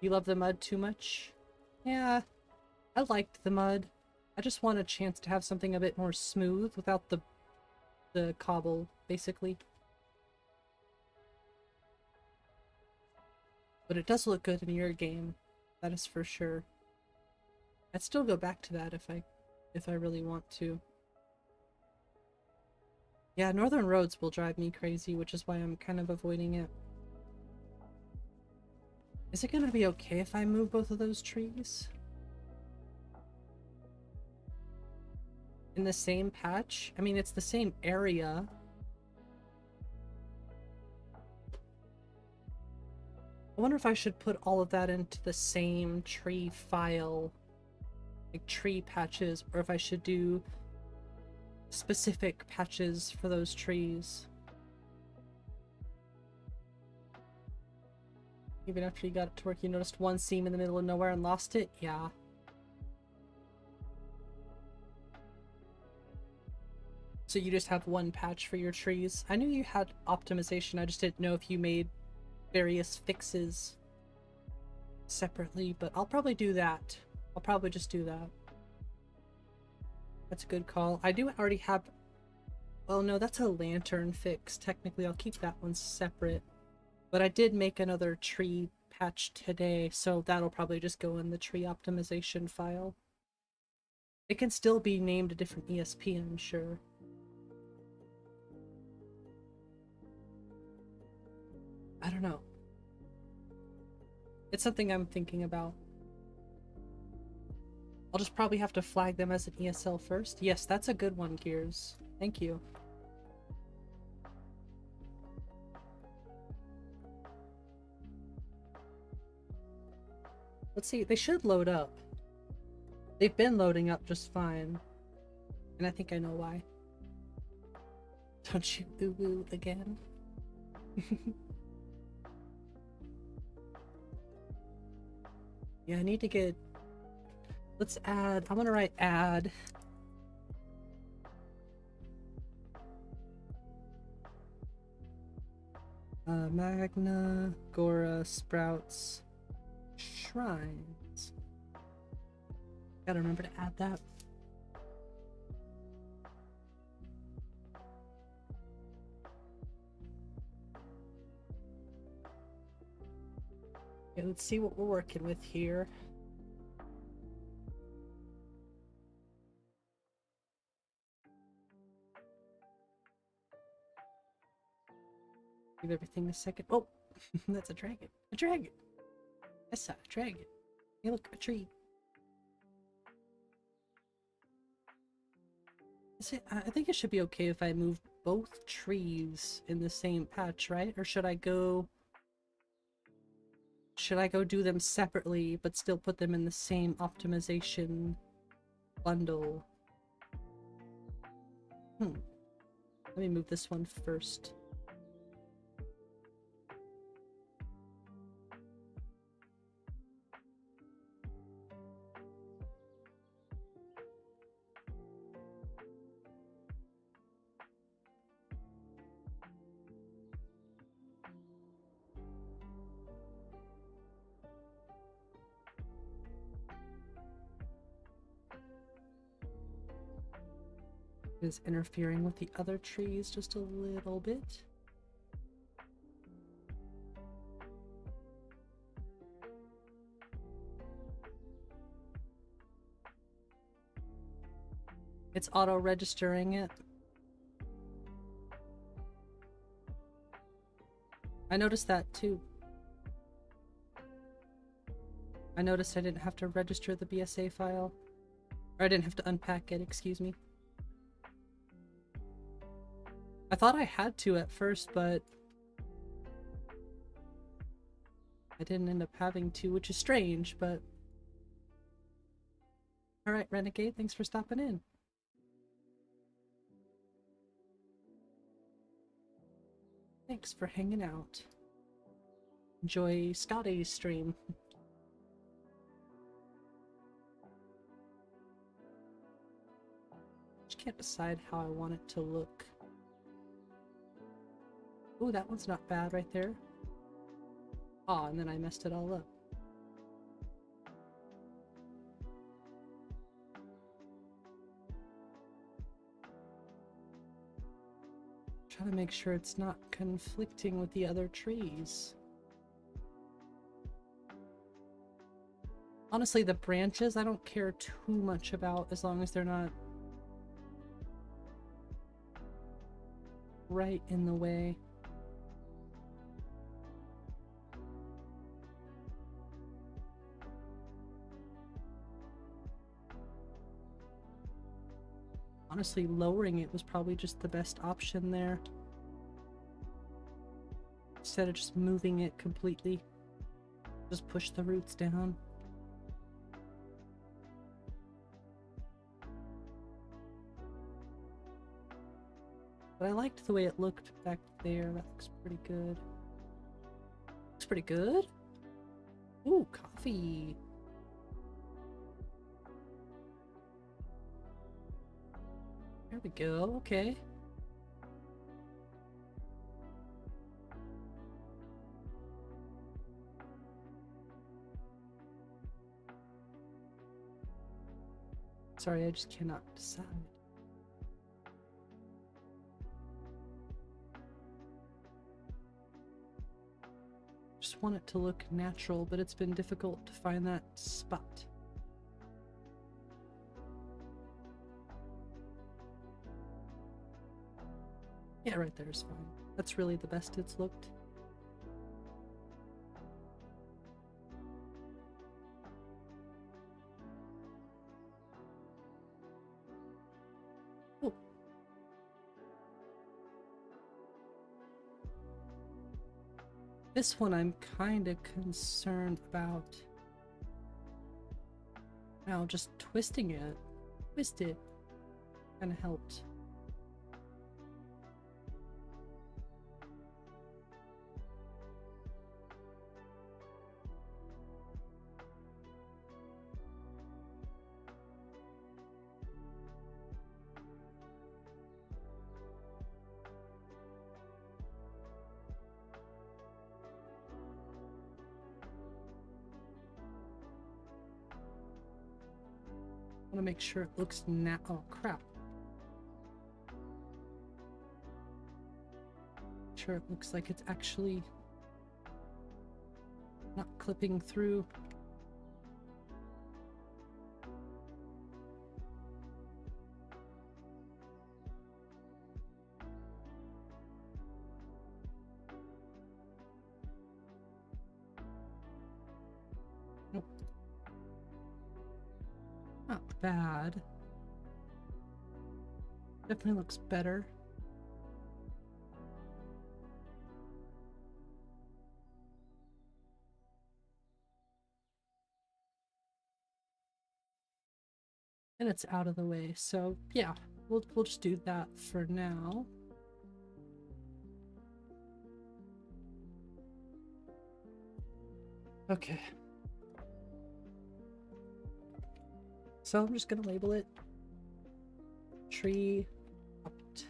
You love the mud too much? Yeah, I liked the mud. I just want a chance to have something a bit more smooth without the cobble, basically. But it does look good in your game, that is for sure. I'd still go back to that if I really want to. Yeah, northern roads will drive me crazy, which is why I'm kind of avoiding it. Is it gonna be okay if I move both of those trees? In the same patch? I mean, it's the same area. I wonder if I should put all of that into the same tree file, like tree patches, or if I should do specific patches for those trees. Even after you got it to work, you noticed one seam in the middle of nowhere and lost it? Yeah. So you just have one patch for your trees? I knew you had optimization, I just didn't know if you made various fixes separately, but I'll probably do that. I'll probably just do that. That's a good call. I do already have... Well, no, that's a lantern fix. Technically, I'll keep that one separate. But I did make another tree patch today, so that'll probably just go in the tree optimization file. It can still be named a different ESP, I'm sure. I don't know. It's something I'm thinking about. I'll just probably have to flag them as an ESL first. Yes, that's a good one, Gears. Thank you. Let's see, they should load up. They've been loading up just fine. And I think I know why. Don't you boo-boo again? Yeah, I need to get... Let's add... I'm gonna write add. Magna, Gora, Sprouts, Shrines. Gotta remember to add that. Okay, let's see what we're working with here. Give everything a second. Oh, that's a dragon. A dragon. I saw a dragon. Hey, look, a tree. Is it, I think it should be okay if I move both trees in the same patch, right? Or should I go... Should I go do them separately, but still put them in the same optimization bundle? Let me move this one first. Is interfering with the other trees just a little bit. It's auto-registering it. I noticed that too. I noticed I didn't have to register the BSA file. Or I didn't have to unpack it, excuse me. I thought I had to at first, but I didn't end up having to, which is strange, but... Alright, Renegade, thanks for stopping in. Thanks for hanging out. Enjoy Scotty's stream. Just can't decide how I want it to look. Ooh, that one's not bad right there. Aw, and then I messed it all up. Try to make sure it's not conflicting with the other trees. Honestly, the branches I don't care too much about as long as they're not right in the way. Honestly, lowering it was probably just the best option there. Instead of just moving it completely. Just push the roots down. But I liked the way it looked back there. That looks pretty good. Looks pretty good? Ooh, coffee. There we go. Okay. Sorry, I just cannot decide. Just want it to look natural, but it's been difficult to find that spot. Yeah, right there is fine. That's really the best it's looked. Oh. This one I'm kind of concerned about. Now, just twisting it. Twist it. Kind of helped. I want to make sure it looks oh crap. Sure it looks like it's actually not clipping through. Nope. Not bad. Definitely looks better. And it's out of the way, so yeah, we'll just do that for now. Okay. So I'm just gonna label it tree opt.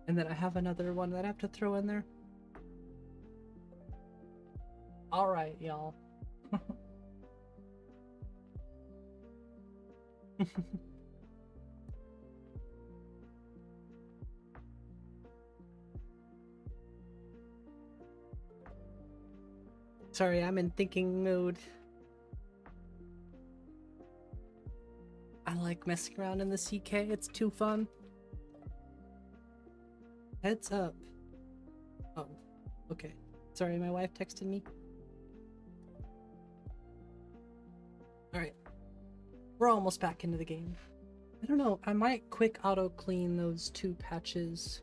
And then I have another one that I have to throw in there. Alright, y'all. Sorry, I'm in thinking mode. I like messing around in the CK, it's too fun. Heads up. Oh, okay. Sorry, my wife texted me. Alright. We're almost back into the game. I don't know, I might quick auto clean those 2 patches.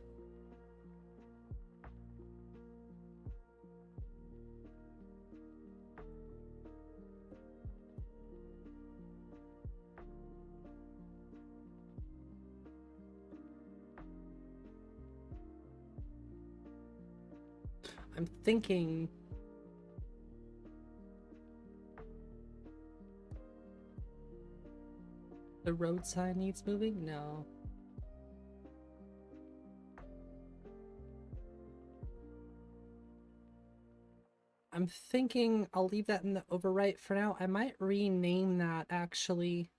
I'm thinking the road sign needs moving? No. I'm thinking I'll leave that in the overwrite for now. I might rename that actually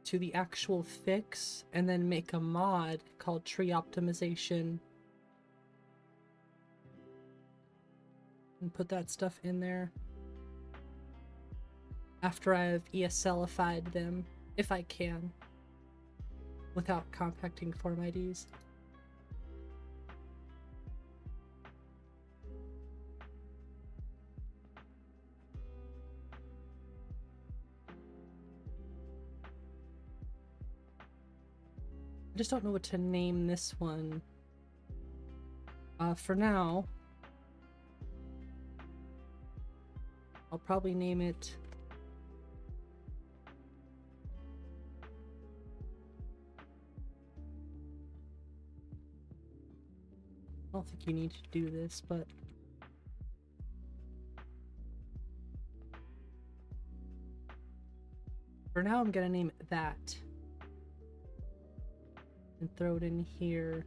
to the actual fix and then make a mod called tree optimization. And put that stuff in there after I've ESLified them, if I can, without compacting form IDs. I just don't know what to name this one. For now, I'll probably name it don't think you need to do this, but... For now, I'm gonna name it that. And throw it in here.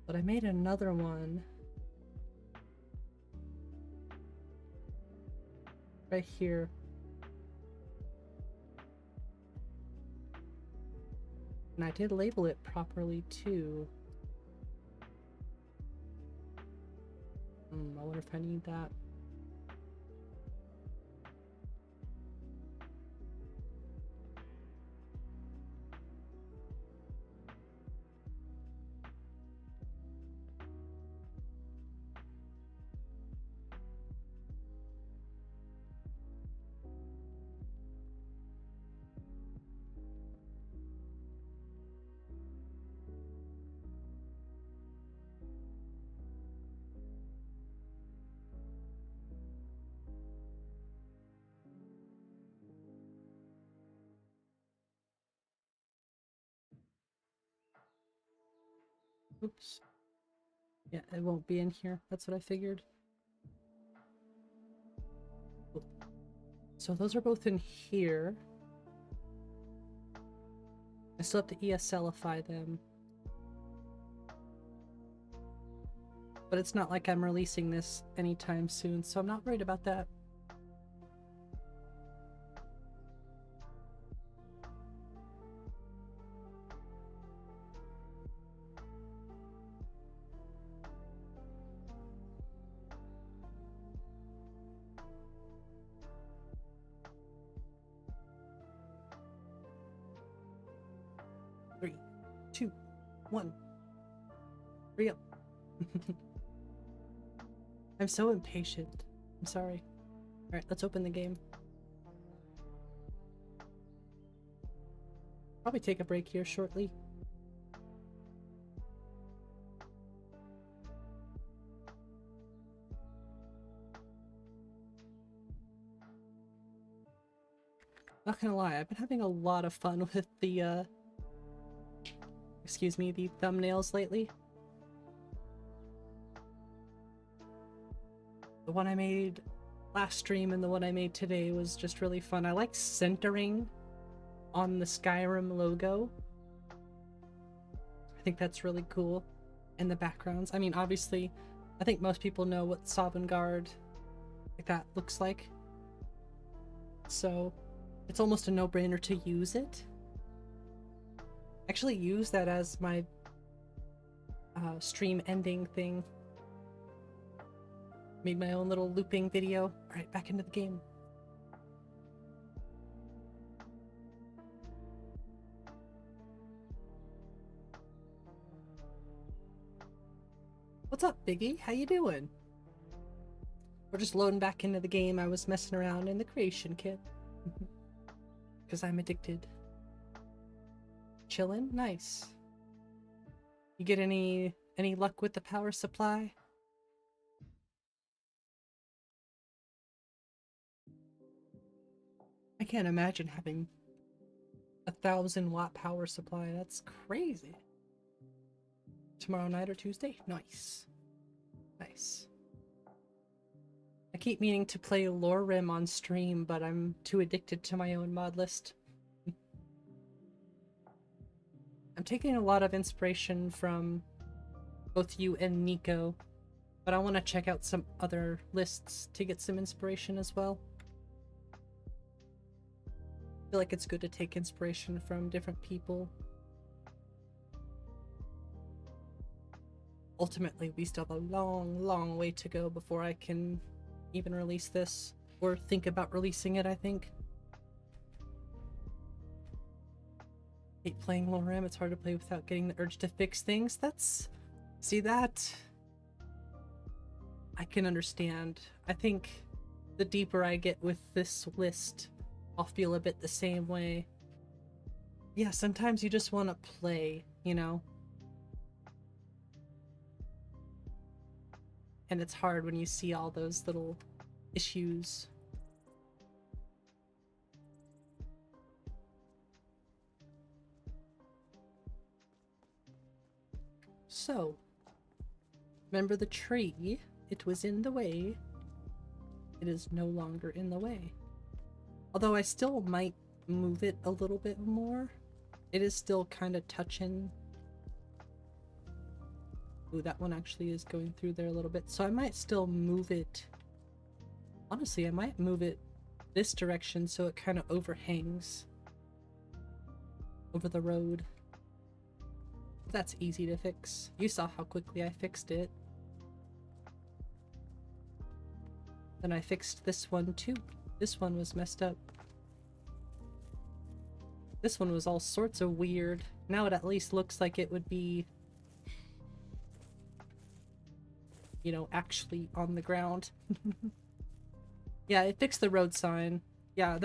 But I made another one. Right here. And I did label it properly too. I wonder if I need that. Oops. Yeah, it won't be in here. That's what I figured. Oh. So those are both in here. I still have to ESLify them. But it's not like I'm releasing this anytime soon, so I'm not worried about that. Three, two, one. Hurry up. I'm so impatient. I'm sorry. Alright, let's open the game. Probably take a break here shortly. Not gonna lie, I've been having a lot of fun with the excuse me, the thumbnails lately. The one I made last stream and the one I made today was just really fun. I like centering on the Skyrim logo. I think that's really cool. And the backgrounds. I mean, obviously, I think most people know what Sovngarde like that looks like. So, it's almost a no-brainer to use it. Actually use that as my stream ending thing. Made my own little looping video. Alright, back into the game. What's up, Biggie? How you doing? We're just loading back into the game. I was messing around in the creation kit. Because I'm addicted. Chillin'? Nice. You get any luck with the power supply? I can't imagine having 1,000-watt power supply. That's crazy. Tomorrow night or Tuesday? Nice. Nice. I keep meaning to play Lorem on stream, but I'm too addicted to my own mod list. I'm taking a lot of inspiration from both you and Nico, but I want to check out some other lists to get some inspiration as well. I feel like it's good to take inspiration from different people. Ultimately, we still have a long, long way to go before I can even release this, or think about releasing it, I think. Hate playing Lorem, it's hard to play without getting the urge to fix things. See that? I can understand. I think the deeper I get with this list, I'll feel a bit the same way. Yeah, sometimes you just want to play, you know? And it's hard when you see all those little issues. so. Remember the tree? It was in the way. It is no longer in the way. Although I still might move it a little bit more. It is still kind of touching. Ooh, that one actually is going through there a little bit. So I might still move it. Honestly, I might move it this direction so it kind of overhangs over the road. That's easy to fix. You saw how quickly I fixed it. Then I fixed this one too. This one was messed up. This one was all sorts of weird. Now it at least looks like it would be, you know, actually on the ground. Yeah, it fixed the road sign. Yeah,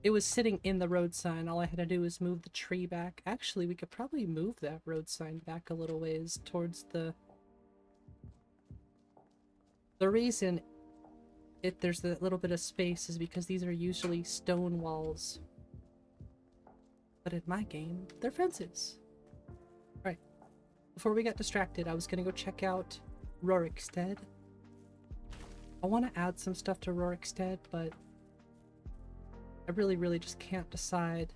it was sitting in the road sign. All I had to do was move the tree back. Actually, we could probably move that road sign back a little ways towards the reason there's a little bit of space is because these are usually stone walls. But in my game, they're fences. Alright. Before we got distracted, I was gonna go check out Rorikstead. I want to add some stuff to Rorikstead, but I really just can't decide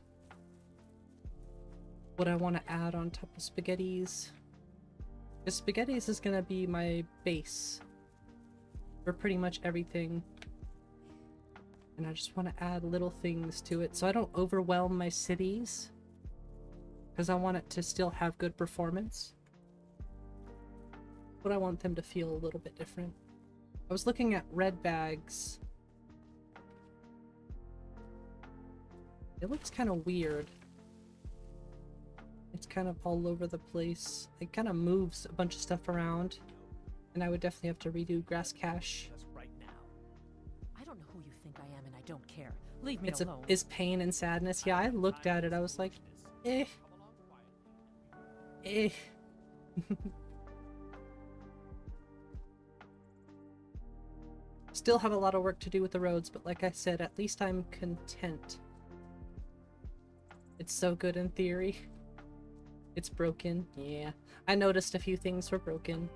what I want to add on top of Spaghetti's. Because Spaghetti's is gonna be my base for pretty much everything. And I just want to add little things to it so I don't overwhelm my cities. Because I want it to still have good performance. But I want them to feel a little bit different. I was looking at red bags. It looks kind of weird. It's kind of all over the place. It kind of moves a bunch of stuff around. And I would definitely have to redo grass cache. Right now. I don't know who you think I am and I don't care. Leave me alone. Is pain and sadness. Yeah, I looked at it. I was like, eh. Eh. Still have a lot of work to do with the roads, but like I said, at least I'm content. It's so good in theory. It's broken. Yeah. I noticed a few things were broken.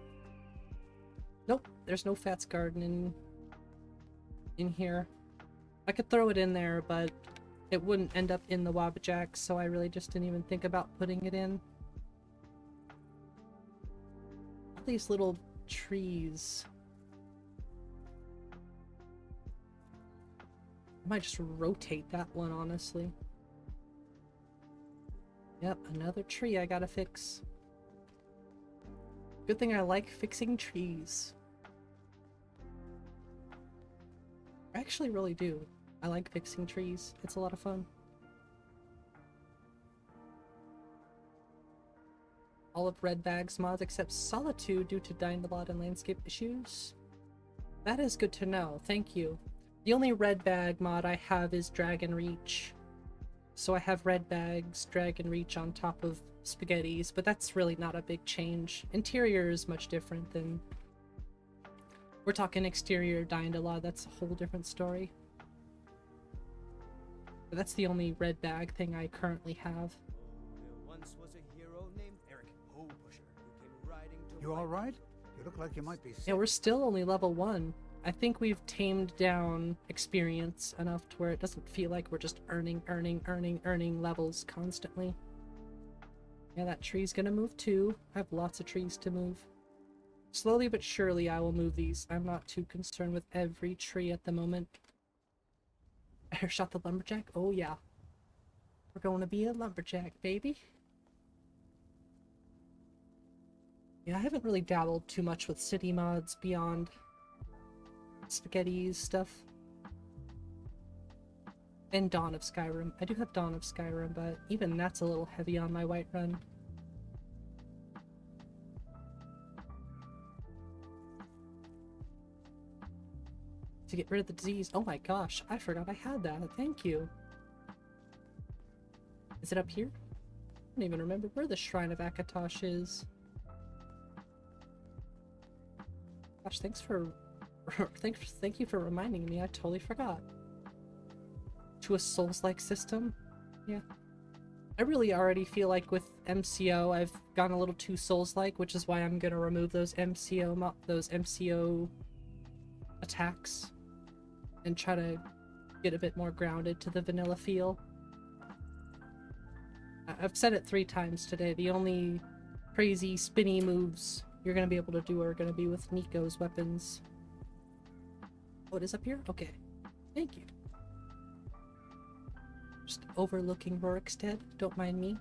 Nope, there's no Fats Garden in here. I could throw it in there, but it wouldn't end up in the WabbaJack, so I really just didn't even think about putting it in. All these little trees. I might just rotate that one, honestly. Yep, another tree I gotta fix. Good thing I like fixing trees. I actually really do. I like fixing trees. It's a lot of fun. All of Red Bag's mods except Solitude due to dying a lot and landscape issues. That is good to know. Thank you. The only Red Bag mod I have is Dragon Reach. So I have Red Bag's Dragon Reach on top of Spaghetti's, but that's really not a big change. Interior is much different than... We're talking exterior dying a lot, that's a whole different story. But that's the only Red Bag thing I currently have. There once was a hero named Eric Pusher who came riding to... You alright? You look like you might be sick. Yeah, we're still only level 1. I think we've tamed down experience enough to where it doesn't feel like we're just earning levels constantly. Yeah, that tree's gonna move too. I have lots of trees to move. Slowly but surely I will move these. I'm not too concerned with every tree at the moment. I shot the lumberjack? Oh yeah. We're going to be a lumberjack, baby. Yeah, I haven't really dabbled too much with city mods beyond Spaghetti's stuff. And Dawn of Skyrim. I do have Dawn of Skyrim, but even that's a little heavy on my Whiterun. To get rid of the disease. Oh my gosh, I forgot I had that. Thank you. Is it up here? I don't even remember where the Shrine of Akatosh is. Gosh, thanks for... Thank you for reminding me. I totally forgot. To a Souls-like system? Yeah. I really already feel like with MCO I've gone a little too Souls-like, which is why I'm gonna remove those MCO attacks and try to get a bit more grounded to the vanilla feel. I've said it 3 times today. The only crazy spinny moves you're gonna be able to do are gonna be with Nico's weapons. Oh, it is up here? Okay. Thank you. Just overlooking Rorikstead. Don't mind me.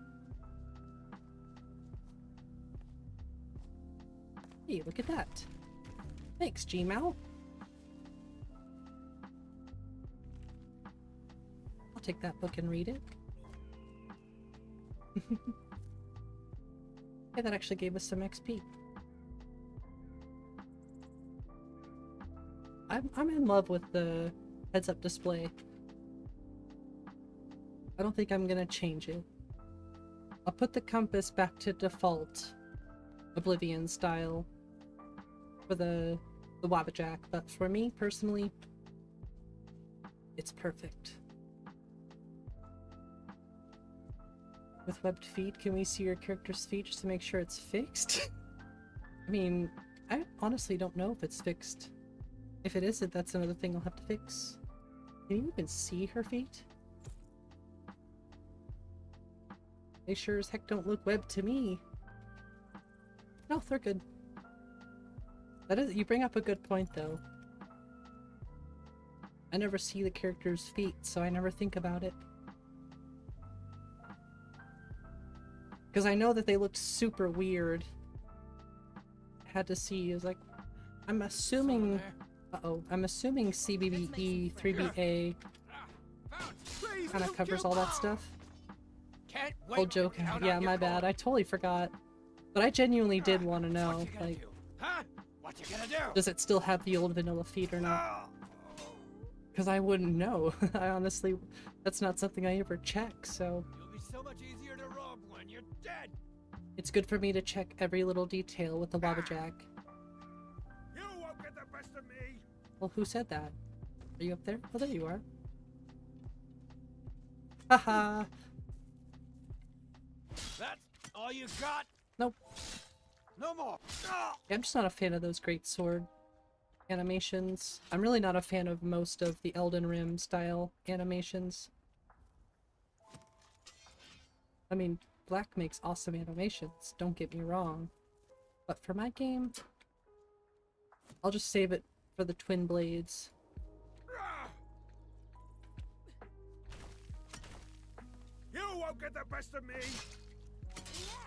Hey, look at that. Thanks, Gmao. I'll take that book and read it. Yeah, that actually gave us some XP. I'm in love with the heads-up display. I don't think I'm gonna change it. I'll put the compass back to default Oblivion style for the WabbaJack, but for me personally, it's perfect. With webbed feet, can we see your character's feet just to make sure it's fixed? I mean, I honestly don't know if it's fixed. If it isn't, that's another thing I'll have to fix. Can you even see her feet? They sure as heck don't look webbed to me. No, they're good. You bring up a good point though. I never see the character's feet, so I never think about it. Because I know that they looked super weird. I had to see, it was like, I'm assuming... Uh-oh, I'm assuming CBBE, 3BA kind of covers all that stuff. Old joke, yeah, my bad, I totally forgot. But I genuinely did want to know, like, does it still have the old vanilla feet or not? Because I wouldn't know. I honestly, that's not something I ever check, so... You'll be so much easier to rob when you're dead. It's good for me to check every little detail with the WabbaJack. You won't get the best of me. Well, who said that? Are you up there? Oh, there you are. Haha! That's all you got? Nope. No more. Yeah, I'm just not a fan of those great sword animations. I'm really not a fan of most of the Elden Ring style animations. I mean, Black makes awesome animations, don't get me wrong. But for my game, I'll just save it for the twin blades. You won't get the best of me.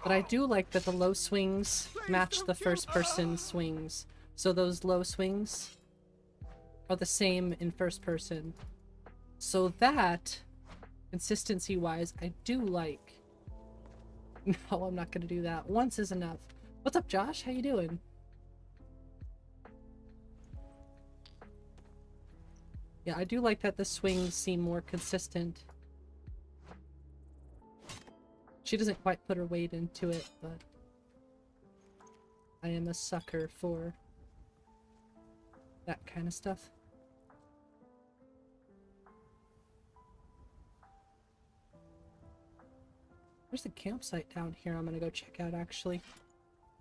But I do like that the low swings match the first person swings. So those low swings are the same in first person. So that, consistency wise, I do like. No, I'm not gonna do that. Once is enough. What's up, Josh? How you doing? Yeah, I do like that the swings seem more consistent. She doesn't quite put her weight into it, but I am a sucker for that kind of stuff. There's a campsite down here I'm gonna go check out, actually.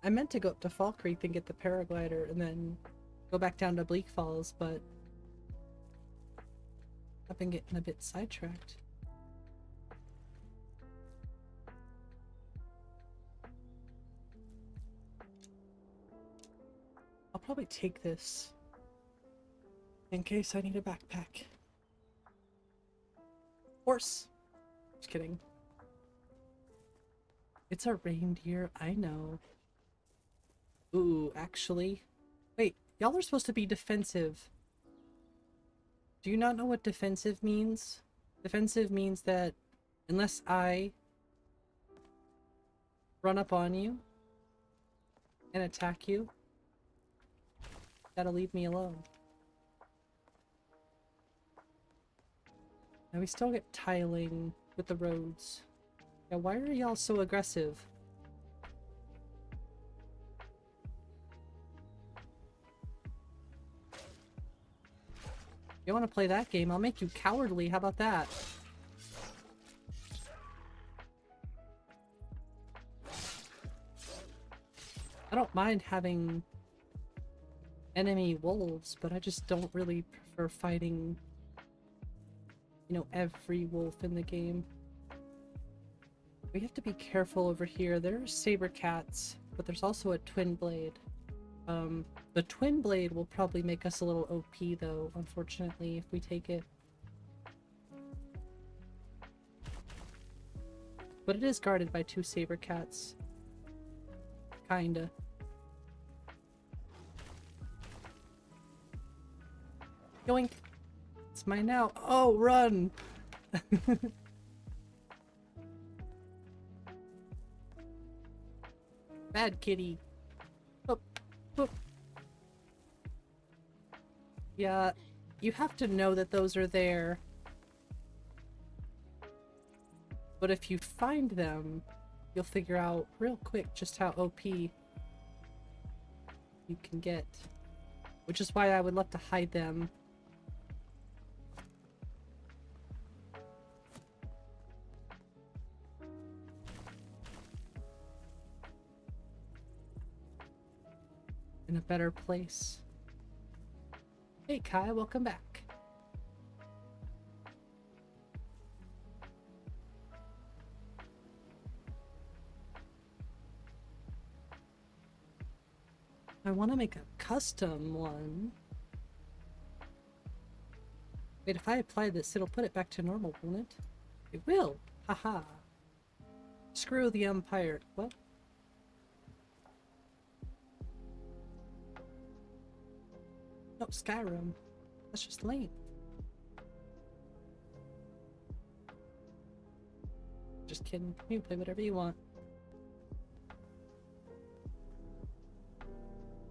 I meant to go up to Fall Creek and get the paraglider and then go back down to Bleak Falls, but I've been getting a bit sidetracked. I'll probably take this in case I need a backpack. Horse! Just kidding. It's a reindeer, I know. Ooh, actually. Wait, y'all are supposed to be defensive. Do you not know what defensive means? Defensive means that unless I run up on you and attack you, that'll leave me alone. Now we still get tiling with the roads. Yeah, why are y'all so aggressive? You want to play that game? I'll make you cowardly. How about that? mind having enemy wolves, but I just don't really prefer fighting, you know, every wolf in the game. We have to be careful over here. There are saber cats, but there's also a twin blade. The twin blade will probably make us a little OP though, unfortunately, if we take it. But it is guarded by 2 saber cats. Kinda. Yoink! It's mine now. Oh, run! Bad kitty. Oh, oh. Yeah, you have to know that those are there. But if you find them, you'll figure out real quick just how OP you can get. Which is why I would love to hide them. In a better place. Hey Kai, welcome back. I want to make a custom one. Wait, if I apply this, it'll put it back to normal, won't it? It will! Haha. Screw the Empire. What? No, Skyrim. That's just lame. Just kidding. You can play whatever you want.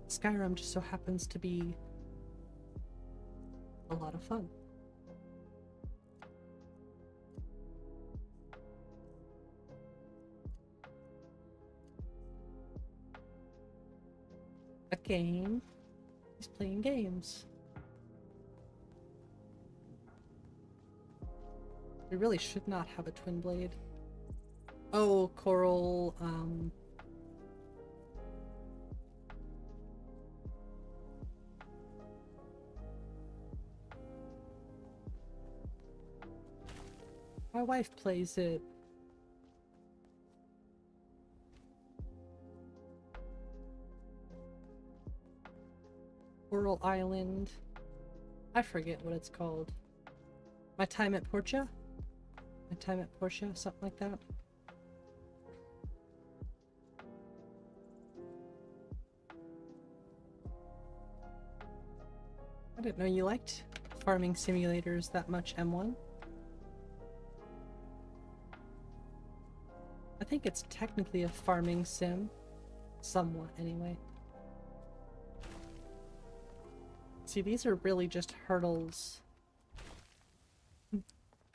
Skyrim just so happens to be a lot of fun. A game? He's playing games. We really should not have a twin blade. Oh, Coral, my wife plays it. Coral Island. I forget what it's called. My Time at Portia? My Time at Portia? Something like that. I didn't know you liked farming simulators that much, M1. I think it's technically a farming sim. Somewhat, anyway. See, these are really just hurdles.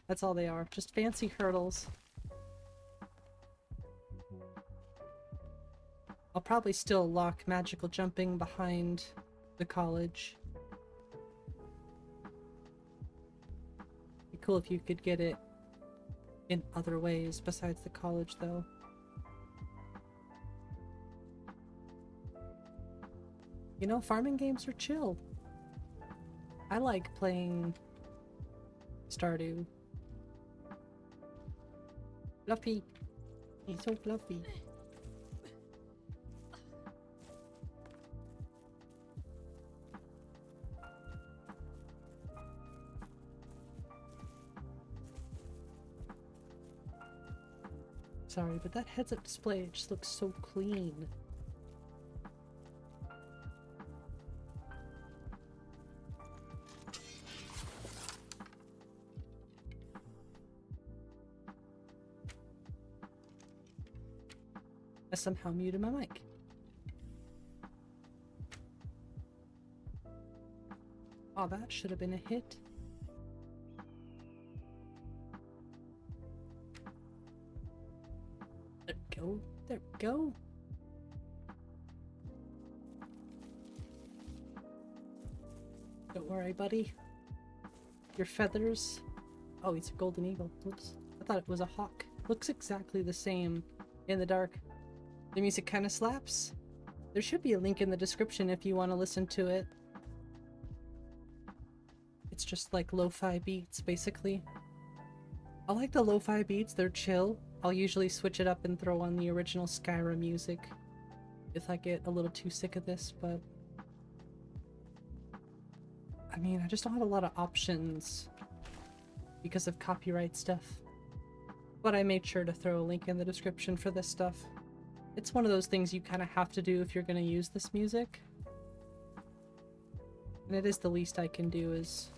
That's all they are. Just fancy hurdles. I'll probably still lock magical jumping behind the college. Be cool if you could get it in other ways besides the college, though. You know, farming games are chill. I like playing Stardew. Fluffy. He's so fluffy. Sorry, but that heads-up display just looks so clean. I somehow muted my mic. Oh, that should have been a hit. There we go. There we go. Don't worry, buddy. Your feathers. Oh, he's a golden eagle. Whoops. I thought it was a hawk. Looks exactly the same in the dark. The music kind of slaps. There should be a link in the description if you want to listen to it. It's just like lo-fi beats, basically. I like the lo-fi beats, they're chill. I'll usually switch it up and throw on the original Skyrim music if I get a little too sick of this, but... I mean, I just don't have a lot of options because of copyright stuff. But I made sure to throw a link in the description for this stuff. It's one of those things you kind of have to do if you're going to use this music. And it is the least I can do is,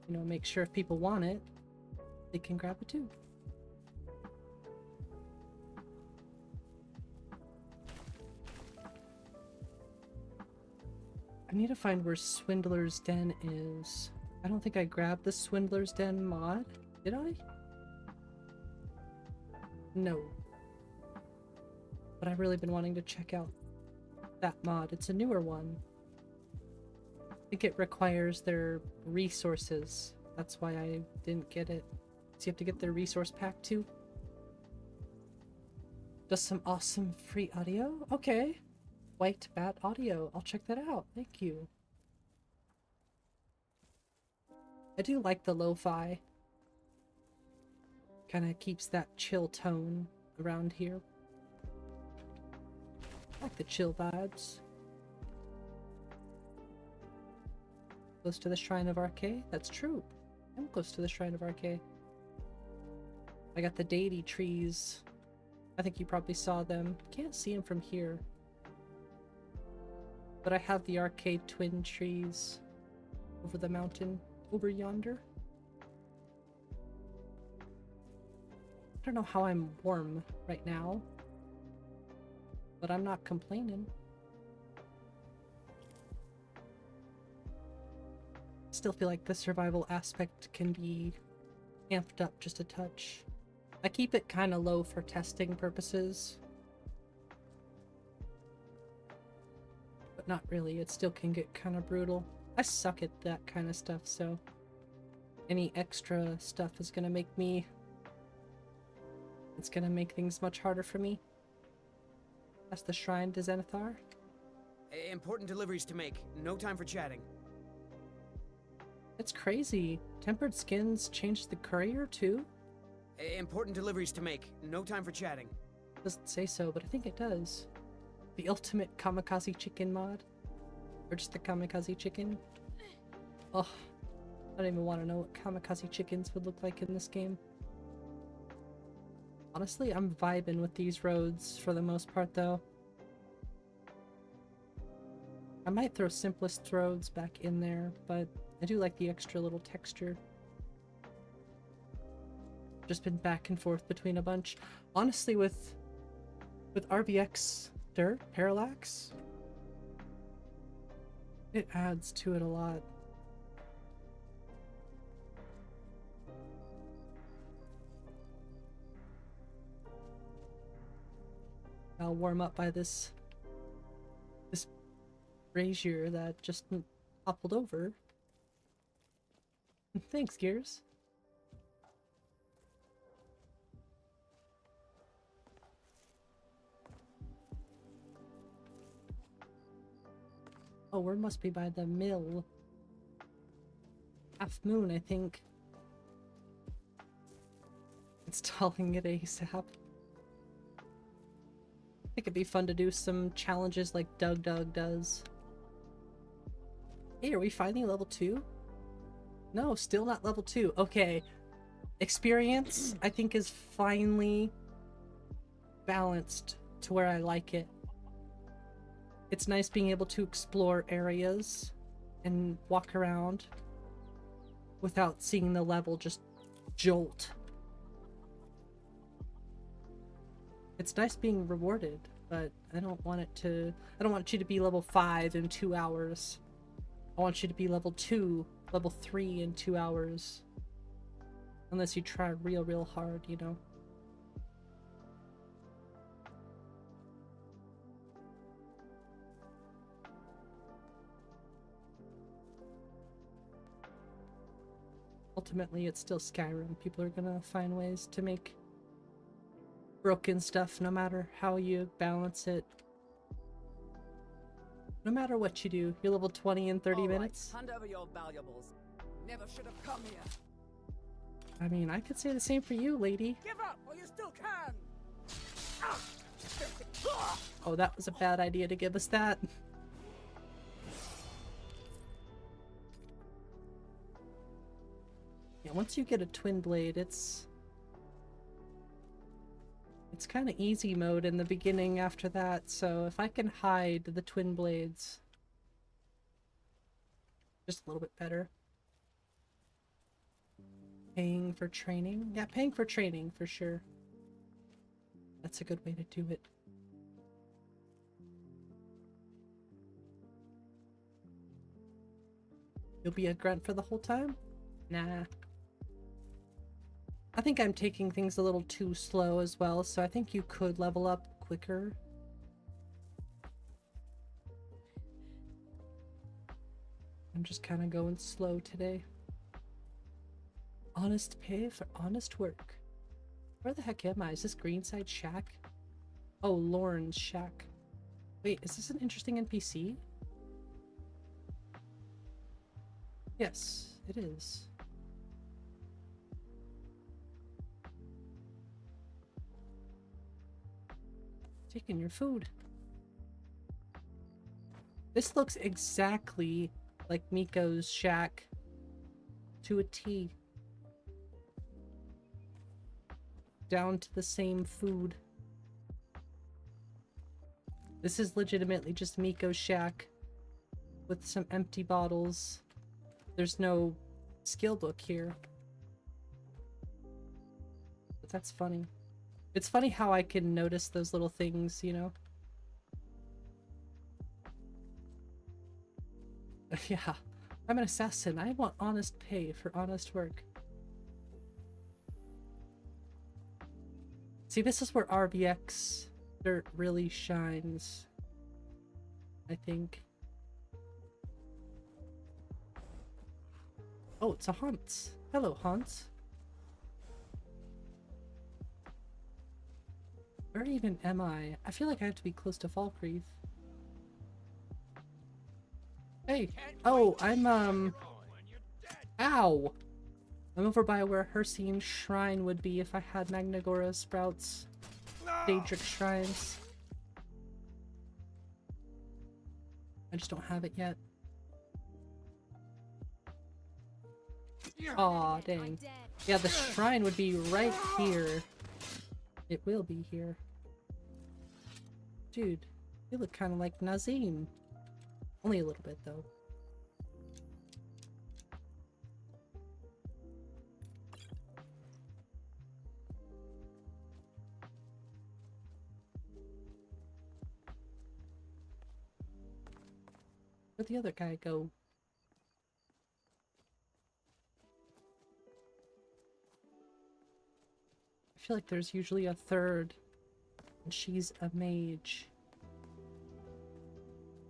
you know, make sure if people want it, they can grab it too. I need to find where Swindler's Den is. I don't think I grabbed the Swindler's Den mod. Did I? No. But I've really been wanting to check out that mod. It's a newer one. I think it requires their resources. That's why I didn't get it. So you have to get their resource pack too. Does some awesome free audio? Okay. White Bat Audio. I'll check that out. Thank you. I do like the lo-fi. Kind of keeps that chill tone around here. I like the chill vibes. Close to the Shrine of Arcade? That's true. I'm close to the Shrine of Arcade. I got the deity trees. I think you probably saw them. Can't see them from here. But I have the arcade twin trees over the mountain, over yonder. I don't know how I'm warm right now, but I'm not complaining. Still feel like the survival aspect can be amped up just a touch. I keep it kind of low for testing purposes. But not really, it still can get kind of brutal. I suck at that kind of stuff, so any extra stuff is gonna make me... It's gonna make things much harder for me. That's the Shrine to Zenithar. Important deliveries to make. No time for chatting. It's crazy. Tempered Skins changed the courier too? Important deliveries to make. No time for chatting. Doesn't say so, but I think it does. The ultimate kamikaze chicken mod? Or just the kamikaze chicken? Oh, I don't even want to know what kamikaze chickens would look like in this game. Honestly, I'm vibing with these roads for the most part though. I might throw simplest roads back in there, but I do like the extra little texture. Just been back and forth between a bunch. Honestly, with RBX Dirt, Parallax, it adds to it a lot. I'll warm up by this brazier that just toppled over. Thanks, Gears. Oh, we must be by the mill. Half Moon, I think. Installing it ASAP. I think it'd be fun to do some challenges like Doug does. Hey, are we finally level 2? No, still not level 2. Okay. Experience, I think, is finally balanced to where I like it. It's nice being able to explore areas and walk around without seeing the level just jolt. It's nice being rewarded, but I don't want you to be level 5 in 2 hours. I want you to be level 2, level 3 in 2 hours. Unless you try real hard, you know? Ultimately, it's still Skyrim. People are gonna find ways to make broken stuff no matter how you balance it. No matter what you do, you're level 20 in 30 All right, minutes. hand over your valuables. Never should have come here. I mean, I could say the same for you, lady. Give up while you still can. Oh, that was a bad idea to give us that. Yeah, once you get a twin blade, it's kind of easy mode in the beginning after that, so if I can hide the twin blades just a little bit better. Paying for training? Yeah, paying for training for sure. That's a good way to do it. You'll be a grunt for the whole time? Nah. I think I'm taking things a little too slow as well, so I think you could level up quicker. I'm just kind of going slow today. Honest pay for honest work. Where the heck am I? Is this Greenside Shack? Oh, Lauren's Shack. Wait, is this an interesting NPC? Yes, it is. Taking your food. This looks exactly like Miko's shack to a T. Down to the same food. This is legitimately just Miko's shack with some empty bottles. There's no skill book here. But that's funny. It's funny how I can notice those little things, you know? Yeah, I'm an assassin. I want honest pay for honest work. See, this is where RBX dirt really shines, I think. Oh, it's a Hans. Hello, Hans. Where even am I? I feel like I have to be close to Falkreath. Hey! Oh, I'm, Ow! I'm over by where Hersine's shrine would be if I had Magnagora Sprouts. Daedric shrines. I just don't have it yet. Aw, dang. Yeah, the shrine would be right here. It will be here. Dude, you look kind of like Nazim. Only a little bit, though. Where'd the other guy go? I feel like there's usually a third, and she's a mage.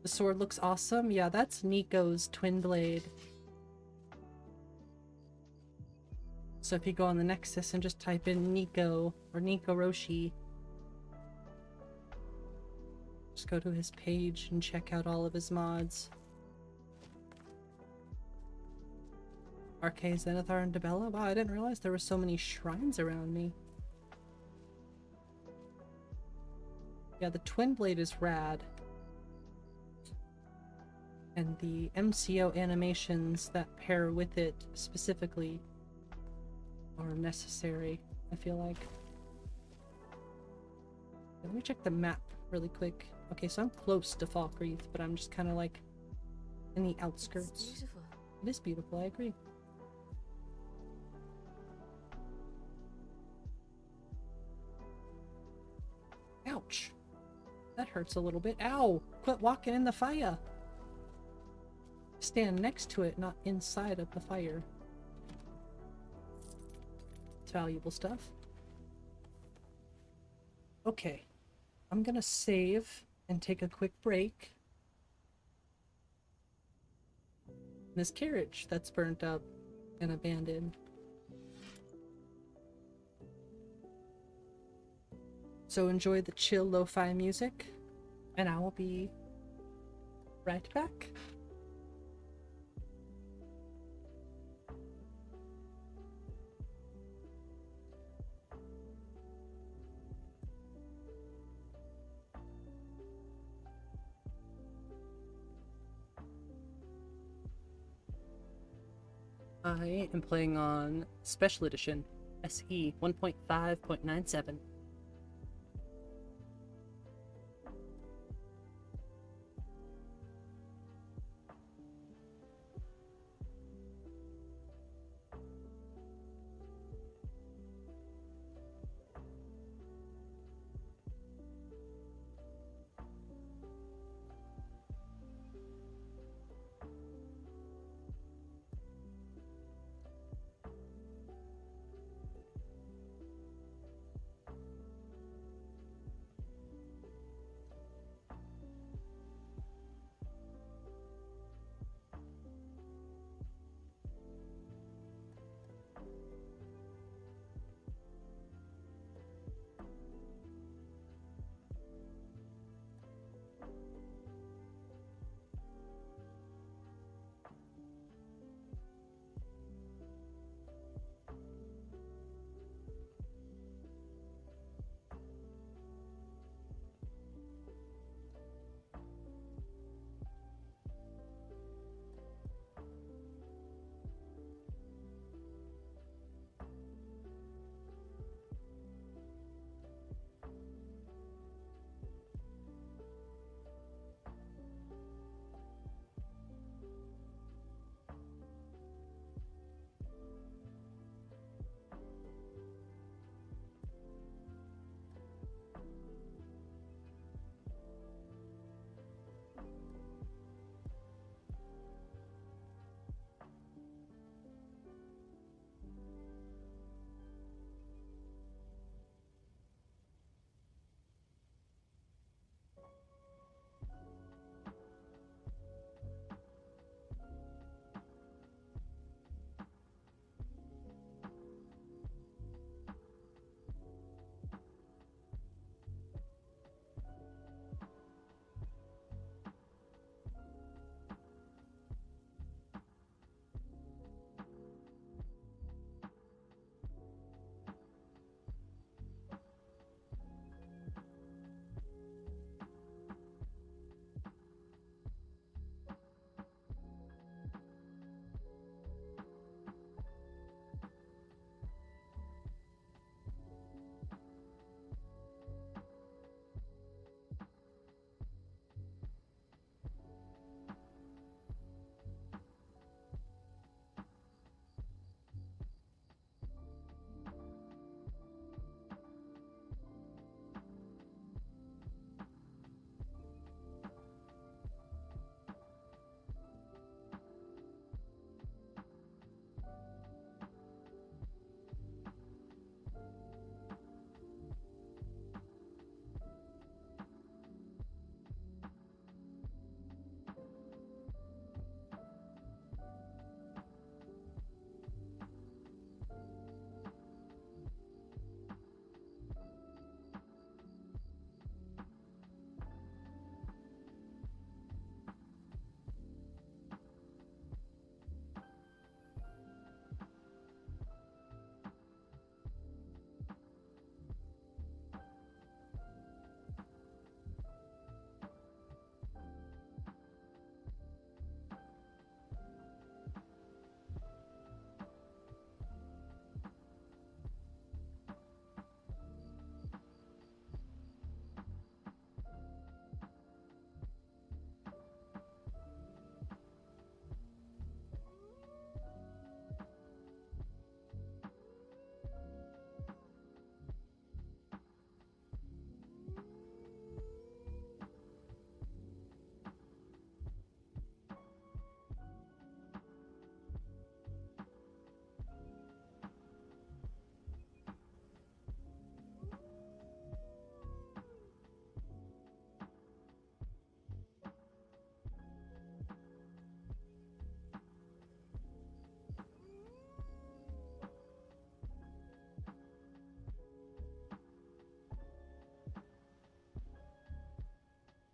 The sword looks awesome. Yeah, that's Nico's twin blade. So if you go on the Nexus and just type in Nico or Nico Roshi, just go to his page and check out all of his mods. Arcade, Zenithar, and Debella? Wow, I didn't realize there were so many shrines around me. Yeah, the twin blade is rad. And the MCO animations that pair with it specifically are necessary, I feel like. Let me check the map really quick. Okay, so I'm close to Falkreath, but I'm just kind of like in the outskirts. It's beautiful. It is beautiful, I agree. Ouch! That hurts a little bit. Ow! Quit walking in the fire! Stand next to it, not inside of the fire. It's valuable stuff. Okay. I'm gonna save and take a quick break. This carriage that's burnt up and abandoned. So enjoy the chill lo-fi music, and I will be right back. I am playing on Special Edition SE 1.5.97.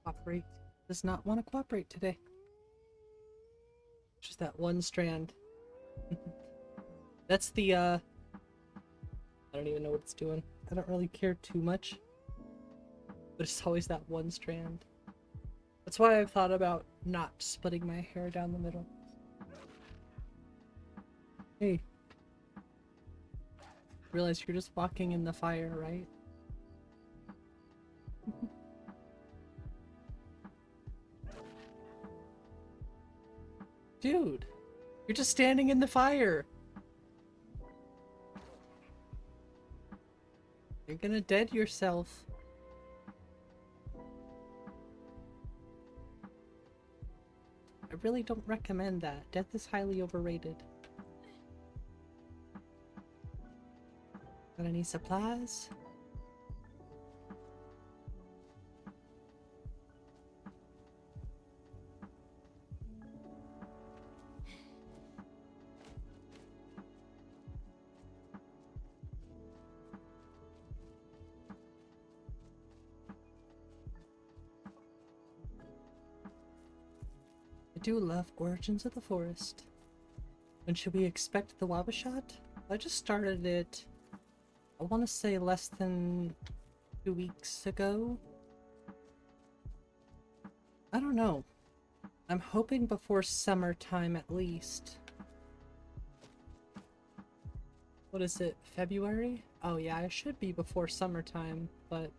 Operate does not want to cooperate today. Just that one strand. That's the, I don't even know what it's doing. I don't really care too much. But it's always that one strand. That's why I've thought about not splitting my hair down the middle. Hey. Realize you're just walking in the fire, right? Dude, you're just standing in the fire. You're gonna dead yourself. I really don't recommend that. Death is highly overrated. Got any supplies? I do love Origins of the Forest. When should we expect the WabbaShot? I just started it, I want to say less than 2 weeks ago. I don't know. I'm hoping before summertime at least. What is it, February? Oh yeah, I should be before summertime, but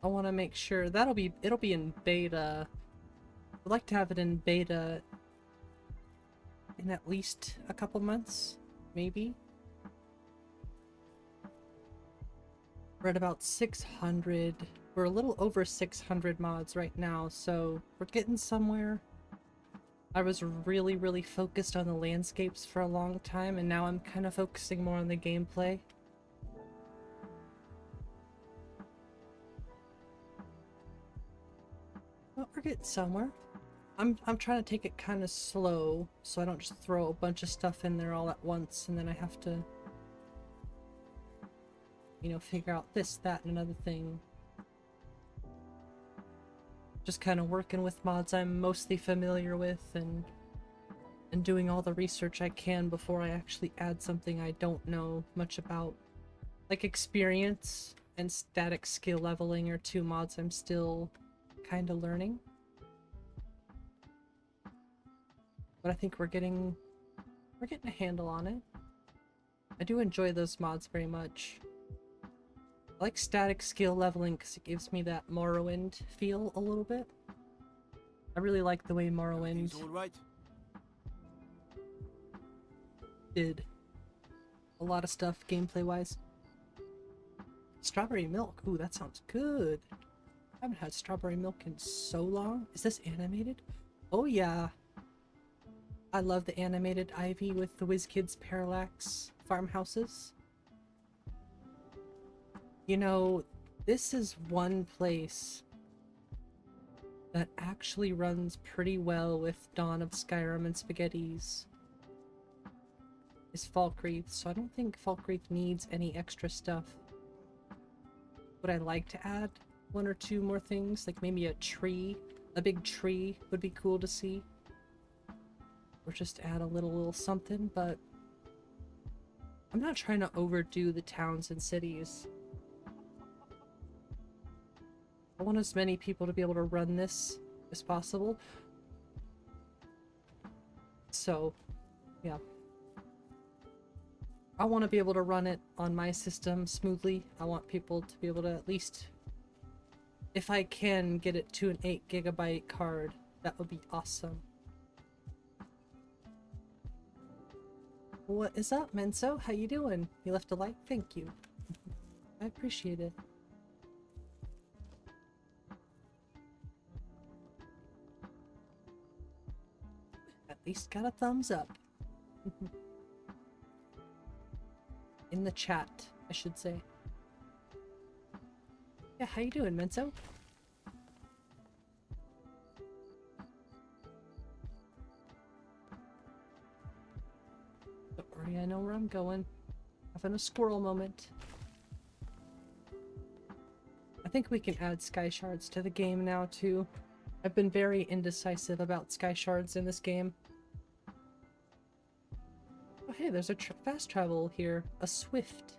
I want to make sure it'll be in beta. I'd like to have it in beta in at least a couple months, maybe. We're at about 600. We're a little over 600 mods right now, so we're getting somewhere. I was really focused on the landscapes for a long time, and now I'm kind of focusing more on the gameplay. Well, we're getting somewhere. I'm trying to take it kind of slow, so I don't just throw a bunch of stuff in there all at once, and then I have to, you know, figure out this, that, and another thing. Just kind of working with mods I'm mostly familiar with, and doing all the research I can before I actually add something I don't know much about. Like experience and static skill leveling are two mods I'm still kind of learning. But I think we're getting a handle on it. I do enjoy those mods very much. I like static skill leveling because it gives me that Morrowind feel a little bit. I really like the way Morrowind did a lot of stuff gameplay wise. Strawberry milk, ooh, that sounds good. I haven't had strawberry milk in so long. Is this animated? Oh yeah. I love the animated Ivy with the WizKids Parallax farmhouses. You know, this is one place that actually runs pretty well with Dawn of Skyrim and Spaghettis. Is Falkreath, so I don't think Falkreath needs any extra stuff. Would I like to add one or two more things? Like maybe a tree? A big tree would be cool to see. Or just add a little something, but I'm not trying to overdo the towns and cities. I want as many people to be able to run this as possible. So, yeah. I want to be able to run it on my system smoothly. I want people to be able to at least, if I can, get it to an 8 GB card. That would be awesome. What is up, Menso? How you doing? You left a like? Thank you. I appreciate it. At least got a thumbs up. In the chat, I should say. Yeah, how you doing, Menso? Don't worry, I know where I'm going. Having a squirrel moment. I think we can add sky shards to the game now too. I've been very indecisive about sky shards in this game. Oh hey, there's a fast travel here. A swift.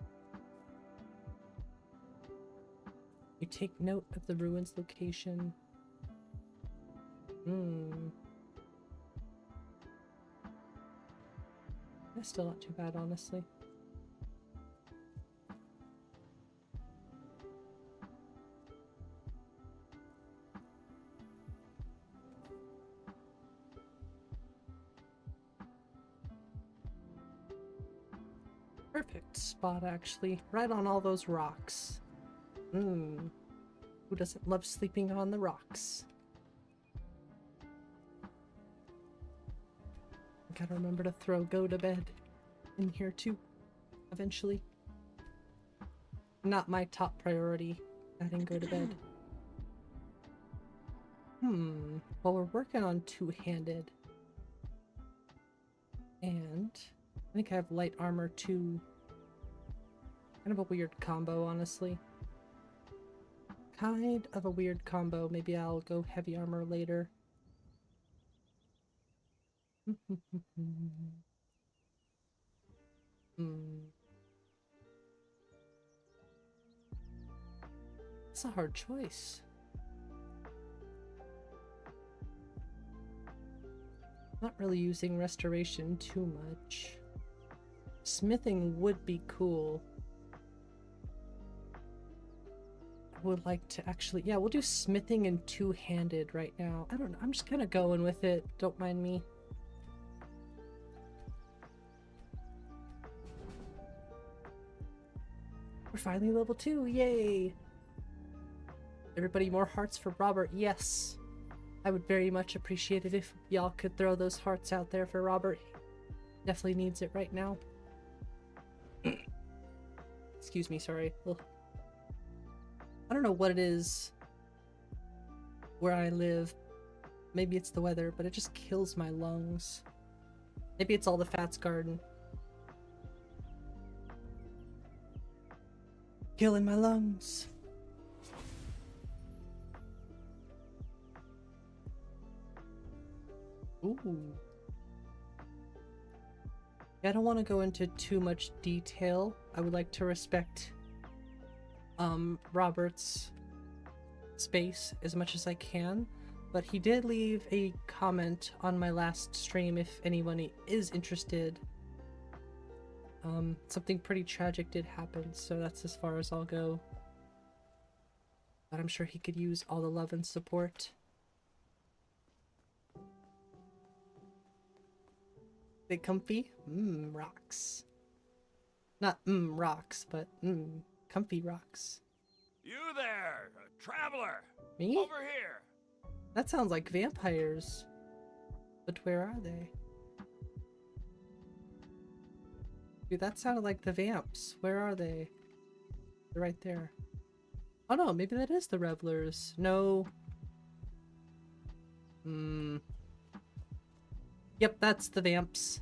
You take note of the ruins location. That's still not too bad, honestly. Perfect spot, actually. Right on all those rocks. Who doesn't love sleeping on the rocks? Gotta remember to throw go to bed in here too, eventually. Not my top priority, adding go to bed. Well, we're working on two-handed. And I think I have light armor too. Kind of a weird combo, honestly. Kind of a weird combo. Maybe I'll go heavy armor later. It's a hard choice. Not really using restoration too much. Smithing would be cool. I would like to actually, yeah, we'll do smithing and two-handed right now. I don't know, I'm just kind of going with it. Don't mind me. We're finally level 2, yay! Everybody, more hearts for Robert, yes! I would very much appreciate it if y'all could throw those hearts out there for Robert. Definitely needs it right now. Excuse me, sorry. Ugh. I don't know what it is where I live. Maybe it's the weather, but it just kills my lungs. Maybe it's all the Fats Garden. Killing my lungs. Ooh. I don't want to go into too much detail. I would like to respect Robert's space as much as I can, but he did leave a comment on my last stream if anyone is interested. Something pretty tragic did happen, so that's as far as I'll go. But I'm sure he could use all the love and support. They comfy? Rocks. Not rocks, but comfy rocks. You there, traveler! Me? Over here! That sounds like vampires. But where are they? Dude, that sounded like the vamps. Where are they? They're right there. Oh no, maybe that is the revelers. No. Yep, that's the vamps.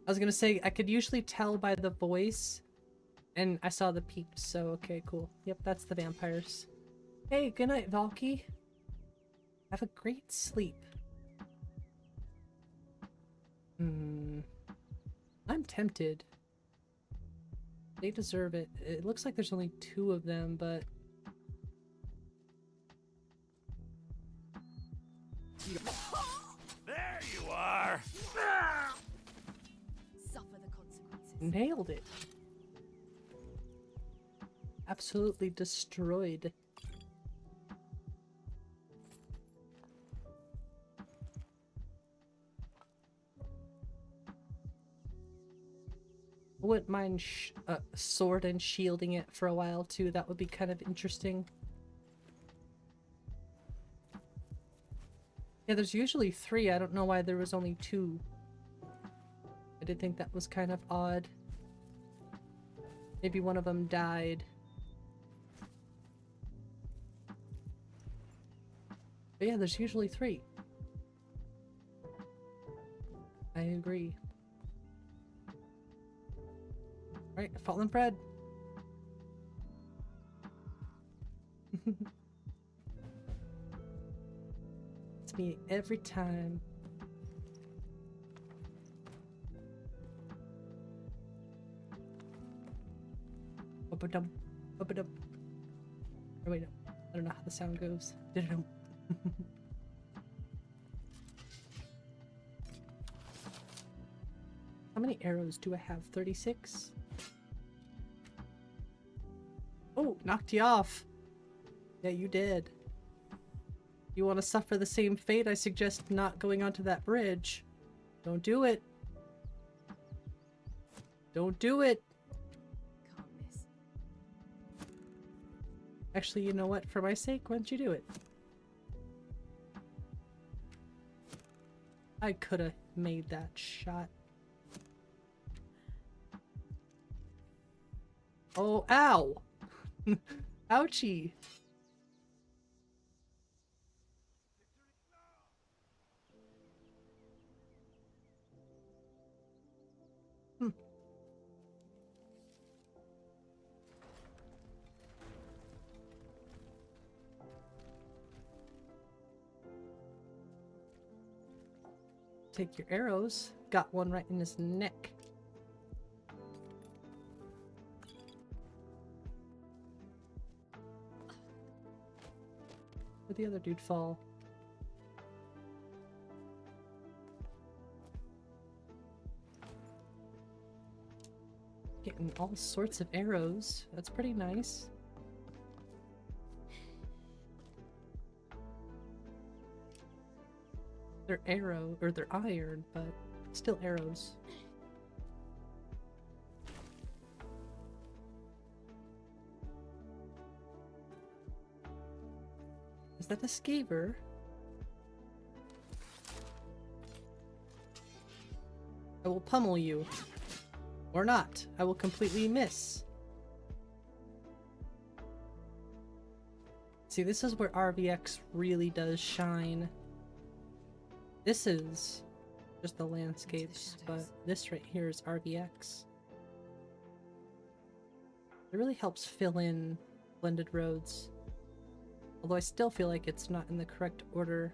I was gonna say, I could usually tell by the voice, and I saw the peeps, so okay, cool. Yep, that's the vampires. Hey, good night, Valky. Have a great sleep. I'm tempted. They deserve it. It looks like there's only 2 of them, but... There you are! Suffer the consequences. Nailed it. Absolutely destroyed. I wouldn't mind sword and shielding it for a while too. That would be kind of interesting. Yeah, there's usually 3. I don't know why there was only 2. I did think that was kind of odd. Maybe one of them died. But yeah, there's usually 3. I agree. Alright, fallen bread. It's me every time. Ba-ba-dum, ba-ba-dum. Oh wait, no. I don't know how the sound goes. Did-dum. How many arrows do I have? 36? Oh, knocked you off. Yeah, you did. You want to suffer the same fate? I suggest not going onto that bridge. Don't do it. Don't do it. Can't miss. Actually, you know what? For my sake, why don't you do it? I could have made that shot. Oh, ow! Ouchie! Take your arrows. Got one right in his neck. Where'd the other dude fall? Getting all sorts of arrows. That's pretty nice. They're arrow, or they're iron, but still arrows. Is that a scaver? I will pummel you. Or not. I will completely miss. See, this is where RVX really does shine. This is just the landscapes, but this right here is RVX. It really helps fill in blended roads. Although I still feel like it's not in the correct order.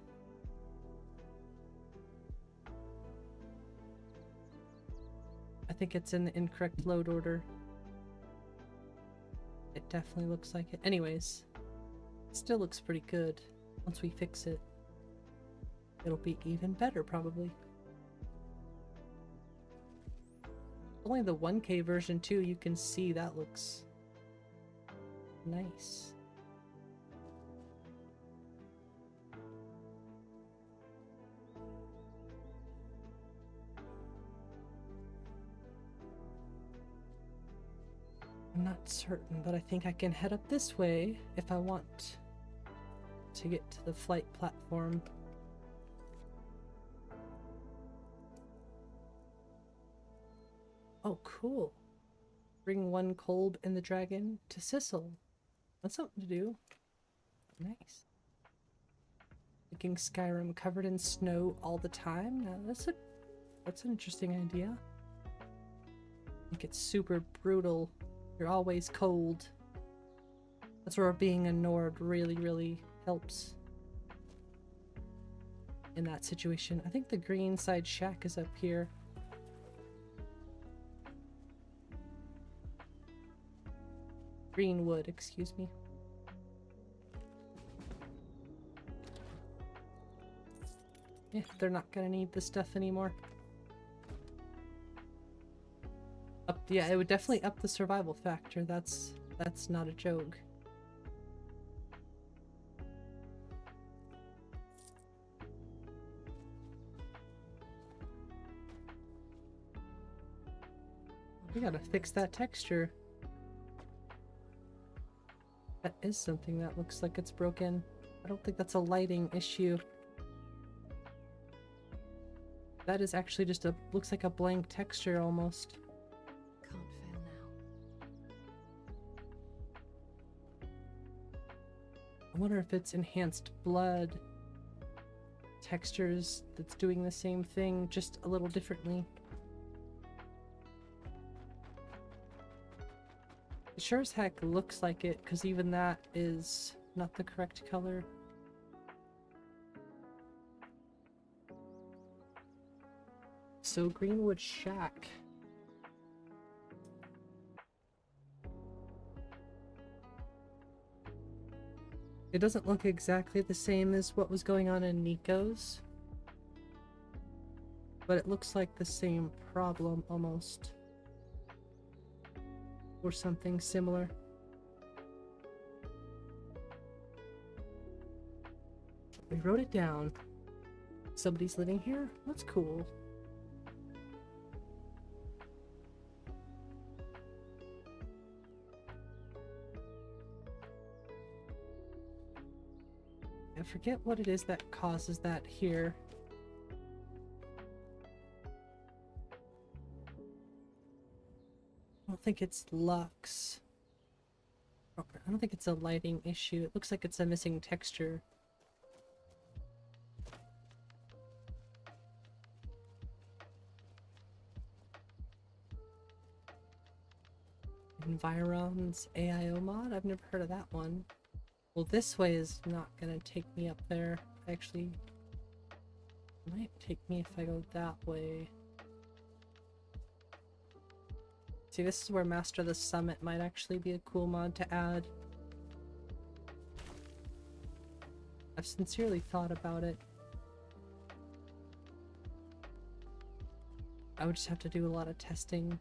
I think it's in the incorrect load order. It definitely looks like it. Anyways, it still looks pretty good. Once we fix it, it'll be even better, probably. Only the 1K version too, you can see that looks nice. I'm not certain, but I think I can head up this way if I want to get to the flight platform. Oh, cool. Bring one Kolb and the dragon to Sissel. That's something to do. Nice. Making Skyrim covered in snow all the time? Now, that's an interesting idea. Make it super brutal. You're always cold. That's where being a Nord really, really helps. In that situation. I think the green side shack is up here. Greenwood, excuse me. Yeah, they're not gonna need this stuff anymore. Yeah, it would definitely up the survival factor. That's not a joke. We gotta fix that texture. That is something that looks like it's broken. I don't think that's a lighting issue. That is actually just looks like a blank texture almost. Can't fail now. I wonder if it's enhanced blood textures that's doing the same thing, just a little differently. It sure as heck looks like it, because even that is not the correct color. So Greenwood Shack. It doesn't look exactly the same as what was going on in Nico's, but it looks like the same problem almost, or something similar. We wrote it down. Somebody's living here? That's cool. I forget what it is that causes that here. I don't think it's lux. I don't think it's a lighting issue. It looks like it's a missing texture. Environs AIO mod? I've never heard of that one. Well, this way is not gonna take me up there. Actually, it might take me if I go that way. See, this is where Master of the Summit might actually be a cool mod to add. I've sincerely thought about it. I would just have to do a lot of testing.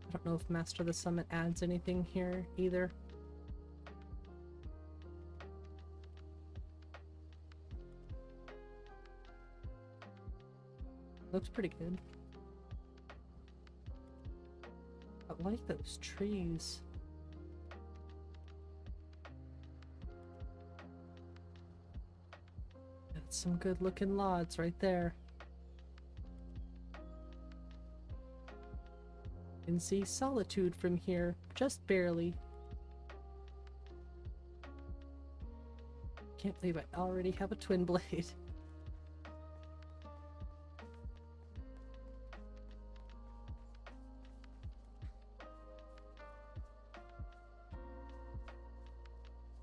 I don't know if Master of the Summit adds anything here either. Looks pretty good. I like those trees. That's some good looking lods right there. You can see Solitude from here, just barely. Can't believe I already have a twin blade.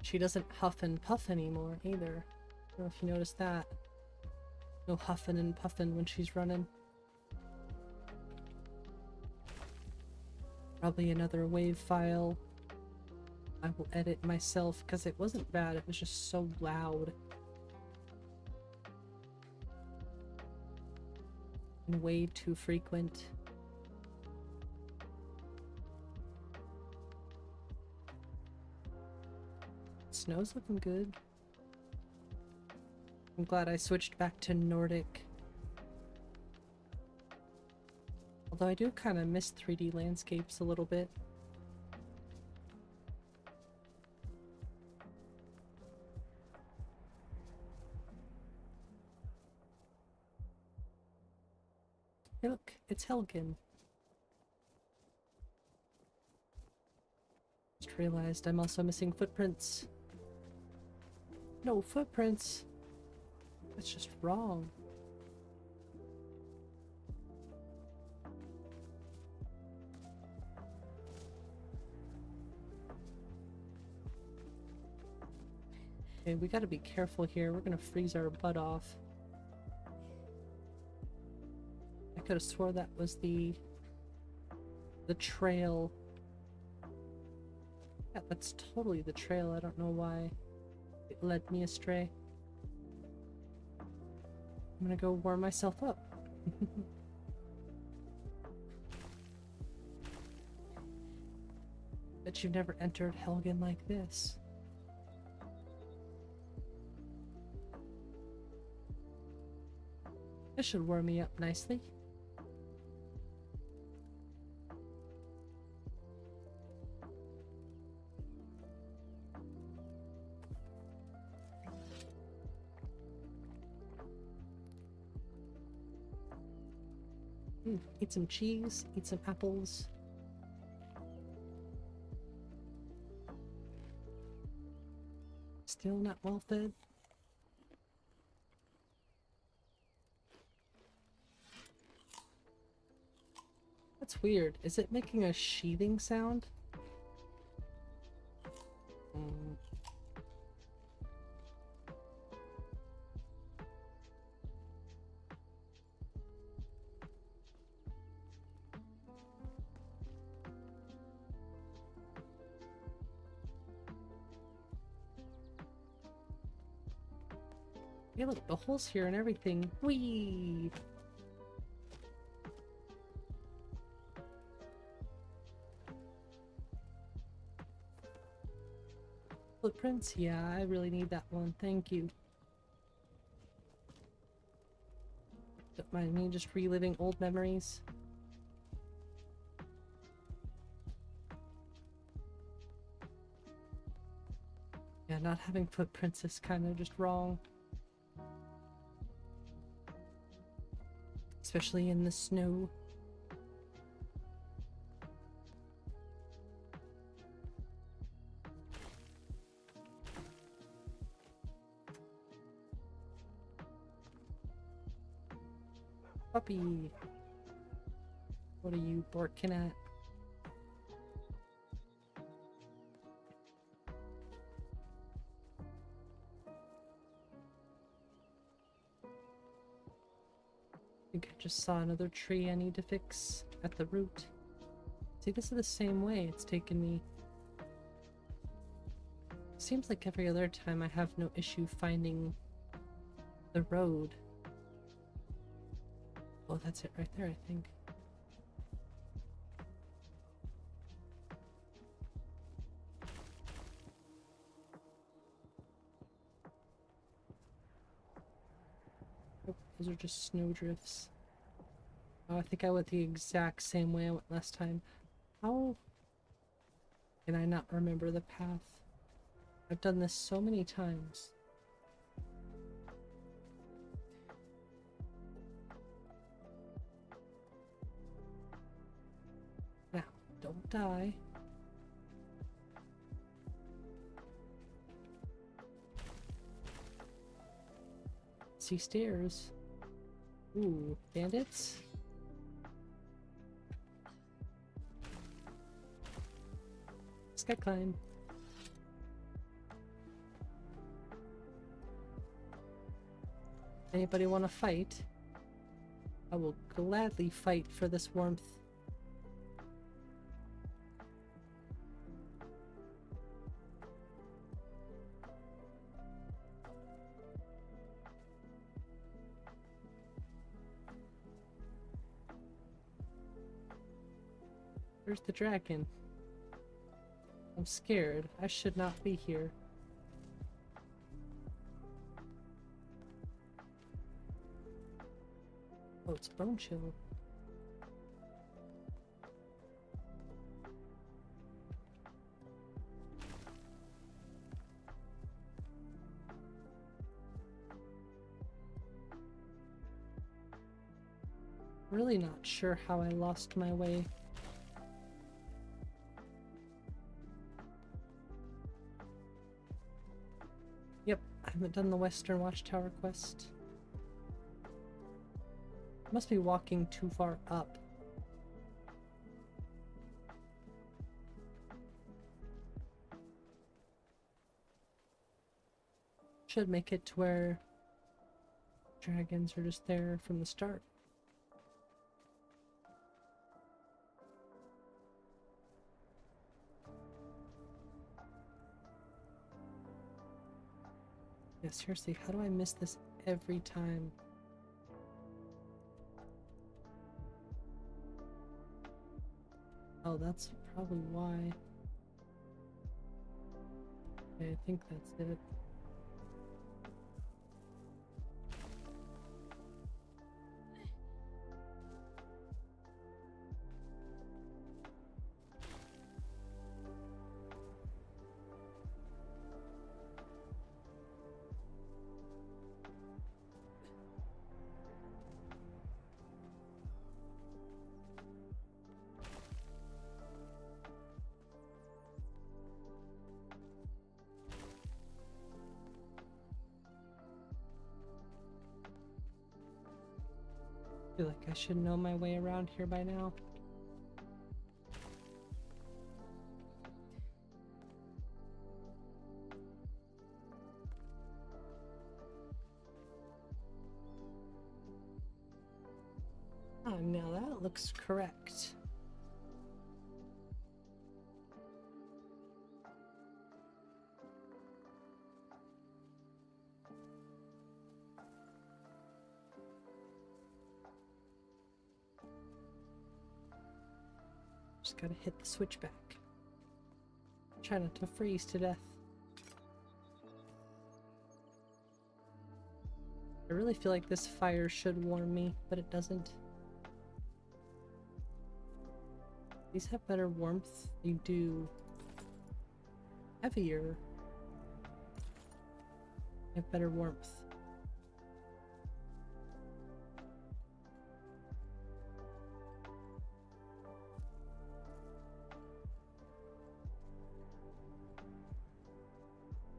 She doesn't huff and puff anymore either. I don't know if you noticed that. No huffing and puffing when she's running. Probably another wave file. I will edit myself because it wasn't bad, it was just so loud. And way too frequent. Snow's looking good. I'm glad I switched back to Nordic. Although I do kind of miss 3D landscapes a little bit. Hey look, it's Helgen. Just realized I'm also missing footprints. No footprints. That's just wrong. Okay, we gotta be careful here. We're gonna freeze our butt off. I could have swore that was the trail. Yeah, that's totally the trail. I don't know why it led me astray. I'm gonna go warm myself up. Bet you've never entered Helgen like this. This should warm me up nicely. Eat some cheese, eat some apples. Still not well fed. That's weird. Is it making a sheathing sound? Hey, look, the hole's here and everything. Whee! Footprints? Yeah, I really need that one. Thank you. Don't mind me just reliving old memories. Yeah, not having footprints is kind of just wrong. Especially in the snow. Puppy. What are you barking at? I think I just saw another tree I need to fix at the root. See, this is the same way it's taken me. Seems like every other time I have no issue finding the road. Oh, that's it right there, I think. Oh, those are just snowdrifts. Oh, I think I went the exact same way I went last time. How can I not remember the path? I've done this so many times. Now, don't die. See stairs. Ooh, bandits? Sky climb. Anybody want to fight? I will gladly fight for this warmth. Where's the dragon? I'm scared. I should not be here. Oh, it's Bone Chill. Really not sure how I lost my way. Yep, I haven't done the Western Watchtower quest. Must be walking too far up. Should make it to where dragons are just there from the start. Yeah, seriously, how do I miss this every time? Oh, that's probably why. Okay, I think that's it. I feel like I should know my way around here by now. Oh, now that looks correct. Just gotta hit the switch back. Try not to freeze to death. I really feel like this fire should warm me, but it doesn't. These have better warmth. They do. Heavier. They have better warmth.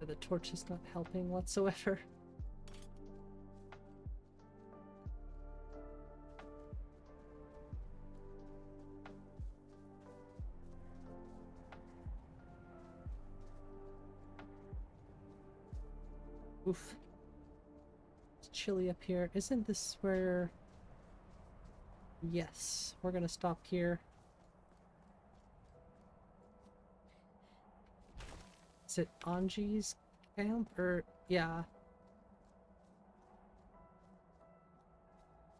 The torch is not helping whatsoever. Oof. It's chilly up here. Isn't this where... Yes, we're gonna stop here. Is it Anji's camp? Or... yeah.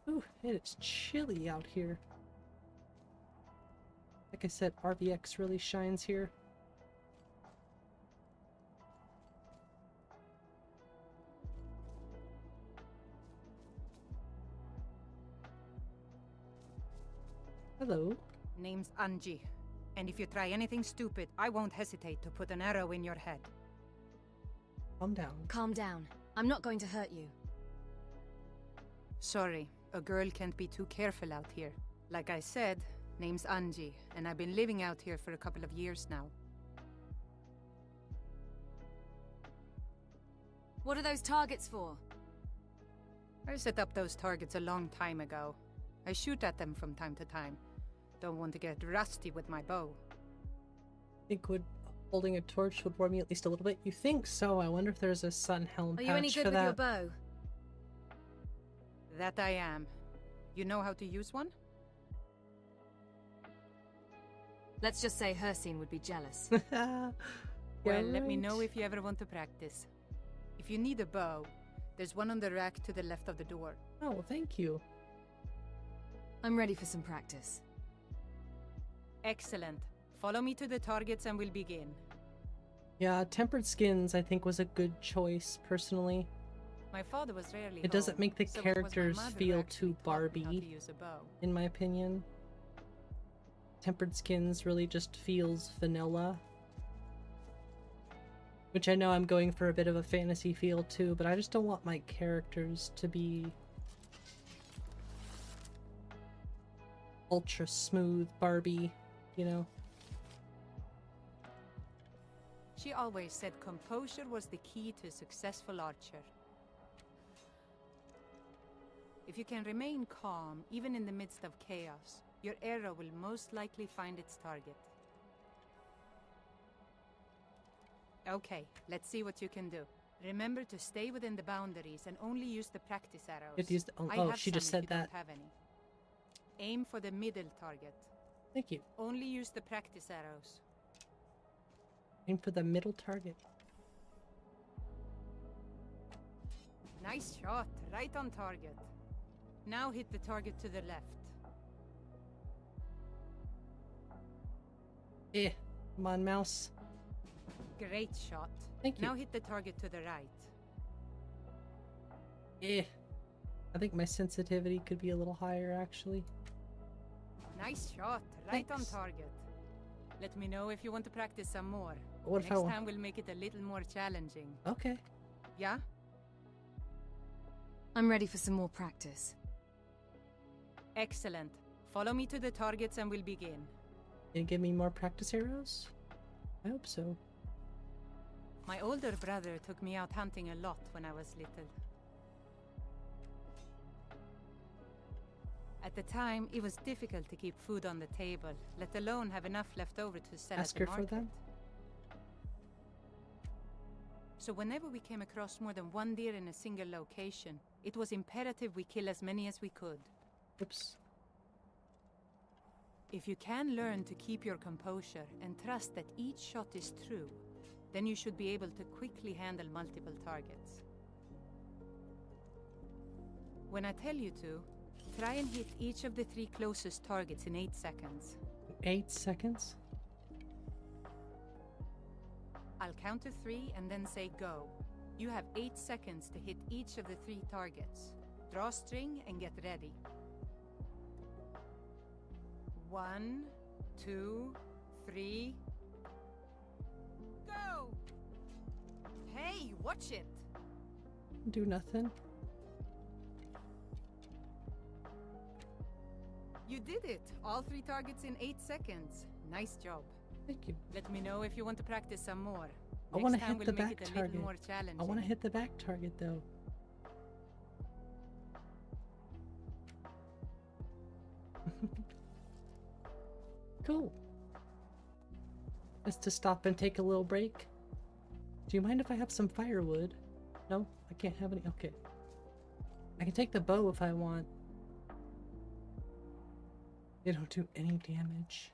Ooh, it is chilly out here. Like I said, RVX really shines here. Hello. Name's Anji. And if you try anything stupid, I won't hesitate to put an arrow in your head. Calm down. Calm down. I'm not going to hurt you. Sorry, a girl can't be too careful out here. Like I said, name's Anji, and I've been living out here for a couple of years now. What are those targets for? I set up those targets a long time ago. I shoot at them from time to time. Don't want to get rusty with my bow. Think holding a torch would warm you at least a little bit? You think so? I wonder if there's a sun helm patch for that. Are you any good with your bow? That I am. You know how to use one? Let's just say Hercene would be jealous. Well, let me know if you ever want to practice. If you need a bow, there's one on the rack to the left of the door. Oh, well, thank you. I'm ready for some practice. Excellent. Follow me to the targets and we'll begin. Yeah, tempered skins I think was a good choice, personally. My father was rarely It doesn't home, make the so it was my characters mother feel who actually too taught me how to Barbie, use a bow. in my opinion. Tempered skins really just feels vanilla. Which I know I'm going for a bit of a fantasy feel too, but I just don't want my characters to be ultra smooth Barbie, you know? She always said composure was the key to a successful archer. If you can remain calm, even in the midst of chaos, your arrow will most likely find its target. Okay, let's see what you can do. Remember to stay within the boundaries and only use the practice arrows. It used, I oh, have she just some if said you that. don't have any. Aim for the middle target. Thank you. Only use the practice arrows. Aim for the middle target. Nice shot, right on target. Now hit the target to the left. Come on, mouse. Great shot. Thank you. Now hit the target to the right. I think my sensitivity could be a little higher, actually. Nice shot, right on Thanks. target. Let me know if you want to practice some more. What if Next I time we'll make it a little more challenging. Okay. Yeah? I'm ready for some more practice. Excellent. Follow me to the targets and we'll begin. Can you give me more practice arrows? I hope so. My older brother took me out hunting a lot when I was little. At the time, it was difficult to keep food on the table, let alone have enough left over to sell Ask at the her for market. them? So whenever we came across more than one deer in a single location, it was imperative we kill as many as we could. Oops. If you can learn to keep your composure and trust that each shot is true, then you should be able to quickly handle multiple targets. When I tell you to, try and hit each of the 3 closest targets in 8 seconds. 8 seconds? I'll count to 3 and then say go. You have 8 seconds to hit each of the 3 targets. Draw string and get ready. 1, 2, 3. Go! Hey, watch it! Do nothing. You did it! All 3 targets in 8 seconds. Nice job. Thank you. Let me know if you want to practice some more. I want to Next time hit the we'll make back it a target. little more challenging. I want to hit the back target though. Cool. Just to stop and take a little break. Do you mind if I have some firewood? No, I can't have any. Okay. I can take the bow if I want. They don't do any damage.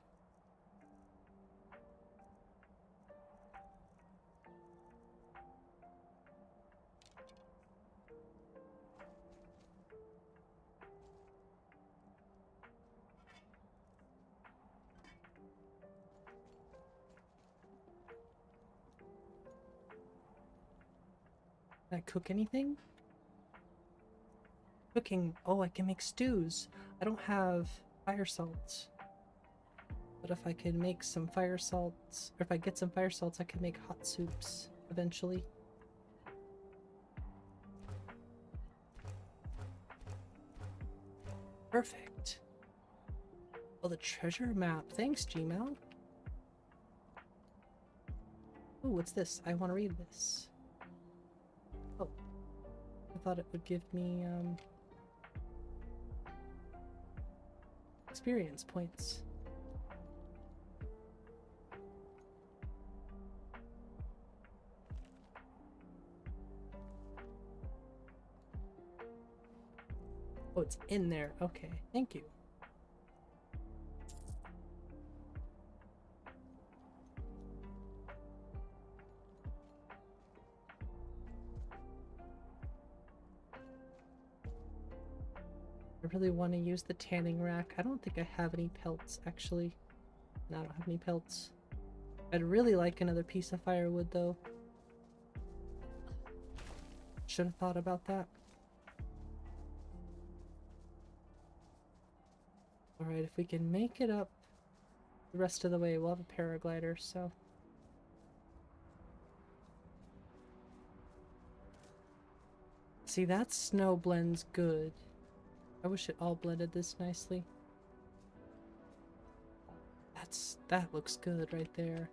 Can I cook anything? Cooking. Oh, I can make stews. I don't have fire salts. But if I could make some fire salts, or if I get some fire salts, I can make hot soups eventually. Perfect. Oh, the treasure map. Thanks, Gmail. Oh, what's this? I want to read this. Oh, I thought it would give me, experience points. Oh, it's in there. Okay, thank you. I really want to use the tanning rack. I don't think I have any pelts, actually. No, I don't have any pelts. I'd really like another piece of firewood, though. Should have thought about that. Alright, if we can make it up the rest of the way, we'll have a paraglider, so... See, that snow blends good. I wish it all blended this nicely. That looks good right there.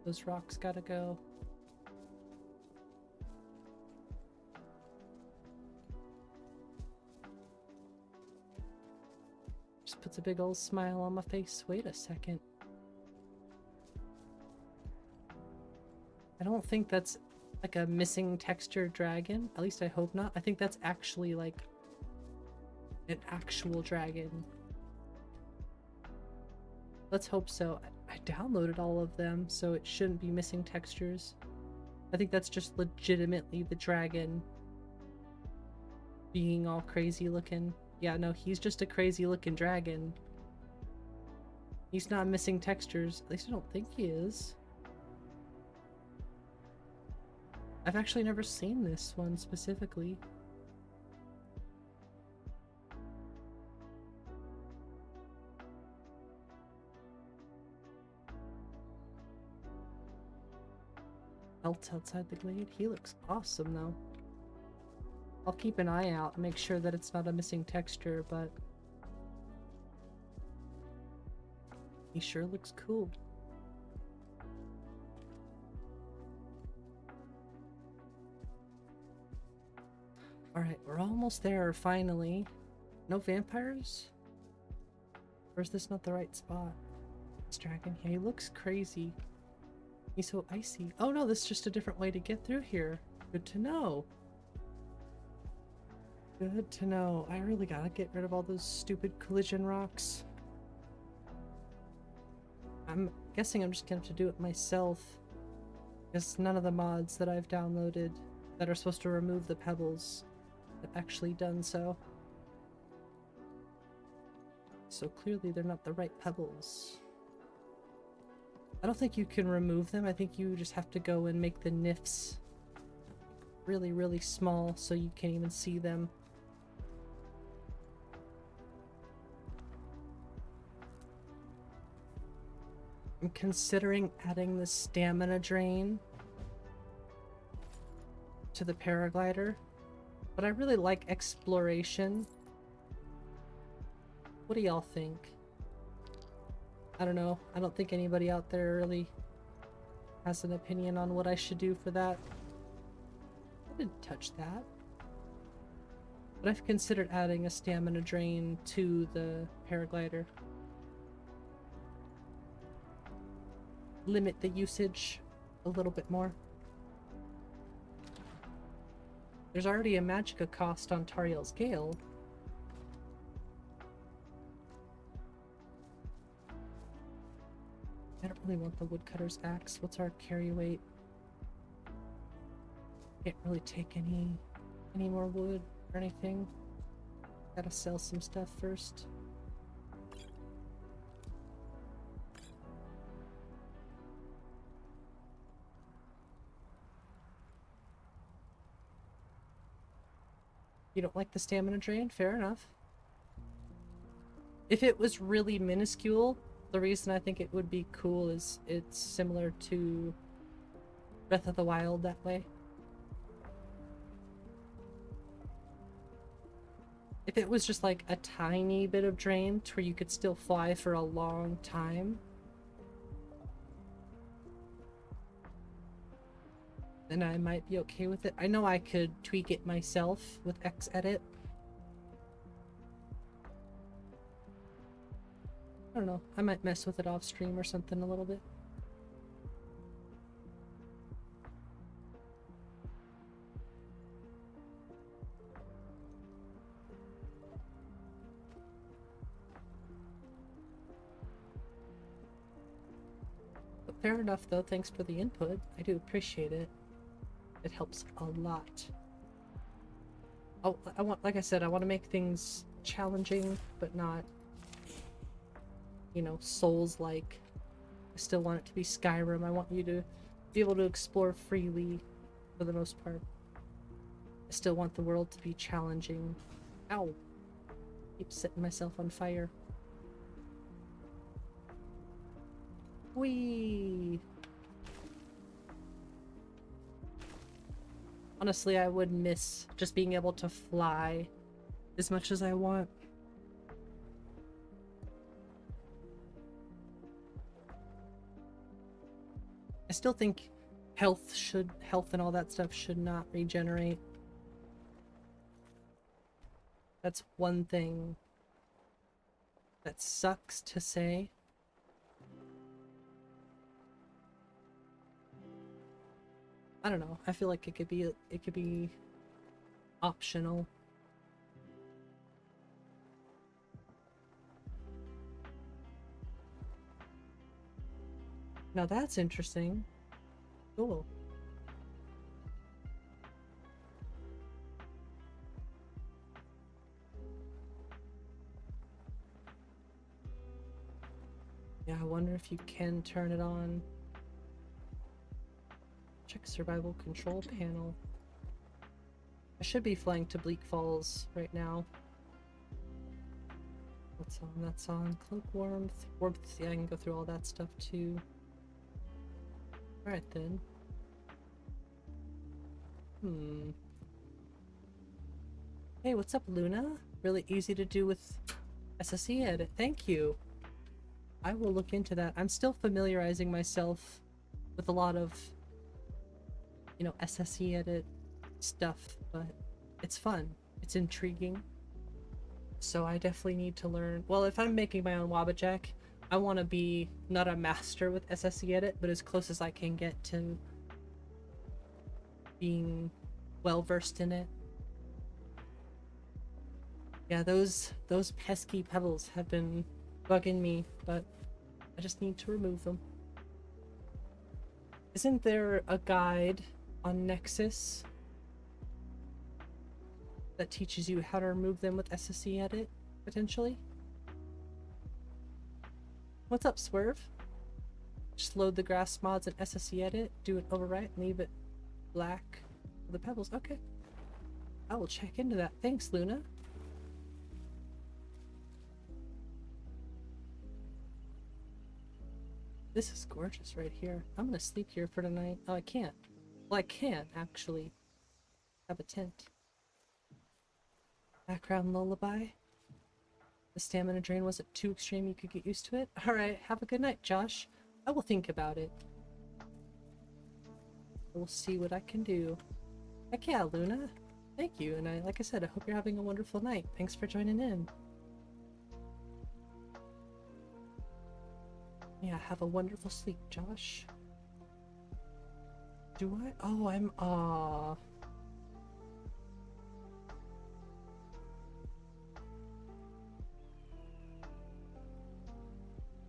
Those rocks gotta go. Just puts a big old smile on my face. Wait a second. I don't think that's like a missing texture dragon. At least I hope not. I think that's actually like an actual dragon. Let's hope so. I downloaded all of them, so it shouldn't be missing textures. I think that's just legitimately the dragon being all crazy looking. Yeah, no, he's just a crazy looking dragon. He's not missing textures. At least I don't think he is. I've actually never seen this one specifically. Else outside the glade. He looks awesome though. I'll keep an eye out and make sure that it's not a missing texture, but he sure looks cool. Alright, we're almost there, finally. No vampires? Or is this not the right spot? This dragon here, he looks crazy. He's so icy. Oh no, this is just a different way to get through here. Good to know. Good to know. I really gotta get rid of all those stupid collision rocks. I'm guessing I'm just gonna have to do it myself. Because none of the mods that I've downloaded that are supposed to remove the pebbles have actually done so. So clearly they're not the right pebbles. I don't think you can remove them. I think you just have to go and make the nifs really, really small so you can't even see them. I'm considering adding the stamina drain to the paraglider, but I really like exploration. What do y'all think? I don't know. I don't think anybody out there really has an opinion on what I should do for that. I didn't touch that. But I've considered adding a stamina drain to the paraglider. Limit the usage a little bit more. There's already a Magicka cost on Tariel's Gale. I don't really want the woodcutter's axe. What's our carry weight? Can't really take any more wood or anything. Gotta sell some stuff first. You don't like the stamina drain? Fair enough. If it was really minuscule, the reason I think it would be cool is it's similar to Breath of the Wild that way. If it was just like a tiny bit of drain to where you could still fly for a long time, then I might be okay with it. I know I could tweak it myself with Xedit. I don't know. I might mess with it off stream or something a little bit. But fair enough though. Thanks for the input. I do appreciate it. It helps a lot. Oh, I want, like I said, I want to make things challenging, but not, you know, Souls-like. I still want it to be Skyrim. I want you to be able to explore freely for the most part. I still want the world to be challenging. Ow! Keep setting myself on fire. Whee! Honestly, I would miss just being able to fly as much as I want. I still think health and all that stuff should not regenerate. That's one thing that sucks to say. I don't know. I feel like it could be optional. Now that's interesting. Cool. Yeah, I wonder if you can turn it on. Check survival control panel. I should be flying to Bleak Falls right now. What's on? That's on. Cloak warmth. Warmth, yeah, I can go through all that stuff too. Alright then. Hey, what's up, Luna? Really easy to do with SSE edit. Thank you. I will look into that. I'm still familiarizing myself with a lot of, you know, SSE edit stuff, but it's fun. It's intriguing. So I definitely need to learn. Well, if I'm making my own WabbaJack, I want to be not a master with SSE edit, but as close as I can get to being well versed in it. Yeah, those pesky pebbles have been bugging me, but I just need to remove them. Isn't there a guide on Nexus that teaches you how to remove them with SSE edit, potentially? What's up, Swerve? Just load the grass mods in SSE edit, do an overwrite, and leave it black for the pebbles. Okay. I will check into that. Thanks, Luna. This is gorgeous right here. I'm gonna sleep here for tonight. Oh, I can't. Well, I can, actually. Have a tent. Background lullaby. The stamina drain wasn't too extreme, you could get used to it. Alright, have a good night, Josh. I will think about it. I will see what I can do. Heck yeah, Luna. Thank you, and like I said, I hope you're having a wonderful night. Thanks for joining in. Yeah, have a wonderful sleep, Josh. Do I? Oh, I'm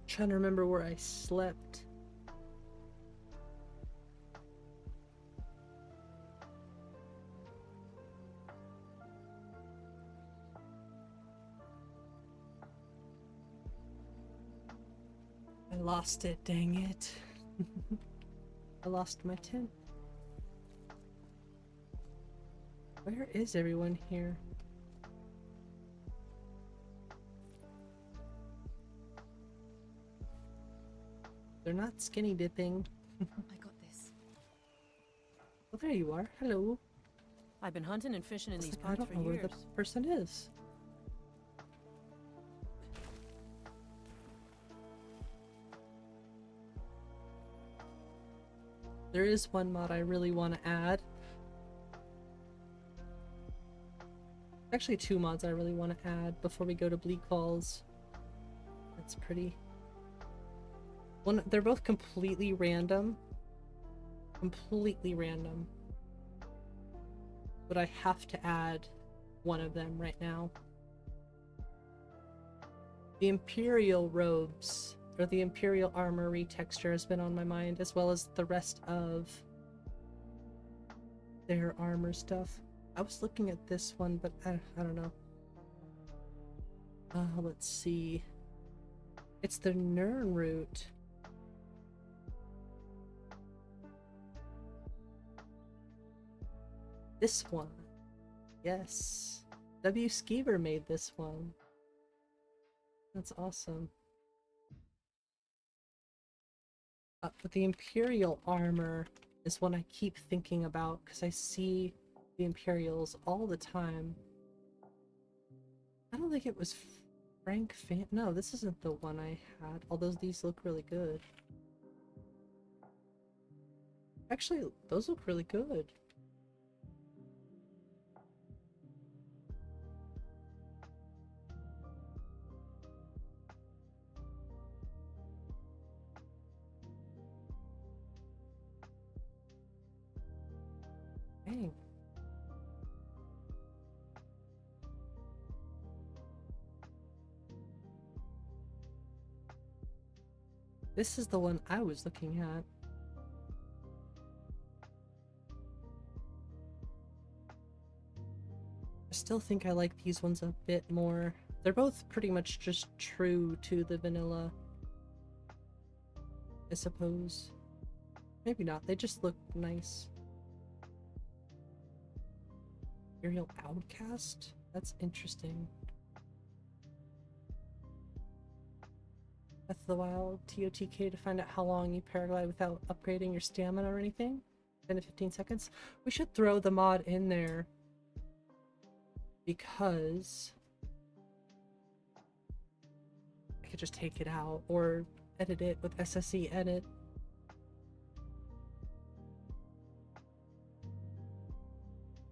trying to remember where I slept. I lost it, dang it. I lost my tent. Where is everyone here? They're not skinny dipping. I got this. Well, there you are. Hello. I've been hunting and fishing in these I parts don't for know where years. the person is. There is one mod I really want to add. Actually, two mods I really want to add before we go to Bleak Falls. That's pretty. They're both completely random. Completely random. But I have to add one of them right now. The Imperial robes, or the Imperial armor retexture, has been on my mind, as well as the rest of their armor stuff. I was looking at this one, but I don't know. Let's see. It's the Nern route. This one. Yes. W. Skeever made this one. That's awesome. But the Imperial armor is one I keep thinking about because I see the Imperials all the time. I don't think it was Frank Fan. No, this isn't the one I had, although these look really good. Actually, those look really good. Dang. This is the one I was looking at. I still think I like these ones a bit more. They're both pretty much just true to the vanilla, I suppose. Maybe not, they just look nice. Imperial Outcast? That's interesting. Breath of the Wild, TOTK to find out how long you paraglide without upgrading your stamina or anything. 10 to 15 seconds. We should throw the mod in there because I could just take it out or edit it with SSE edit.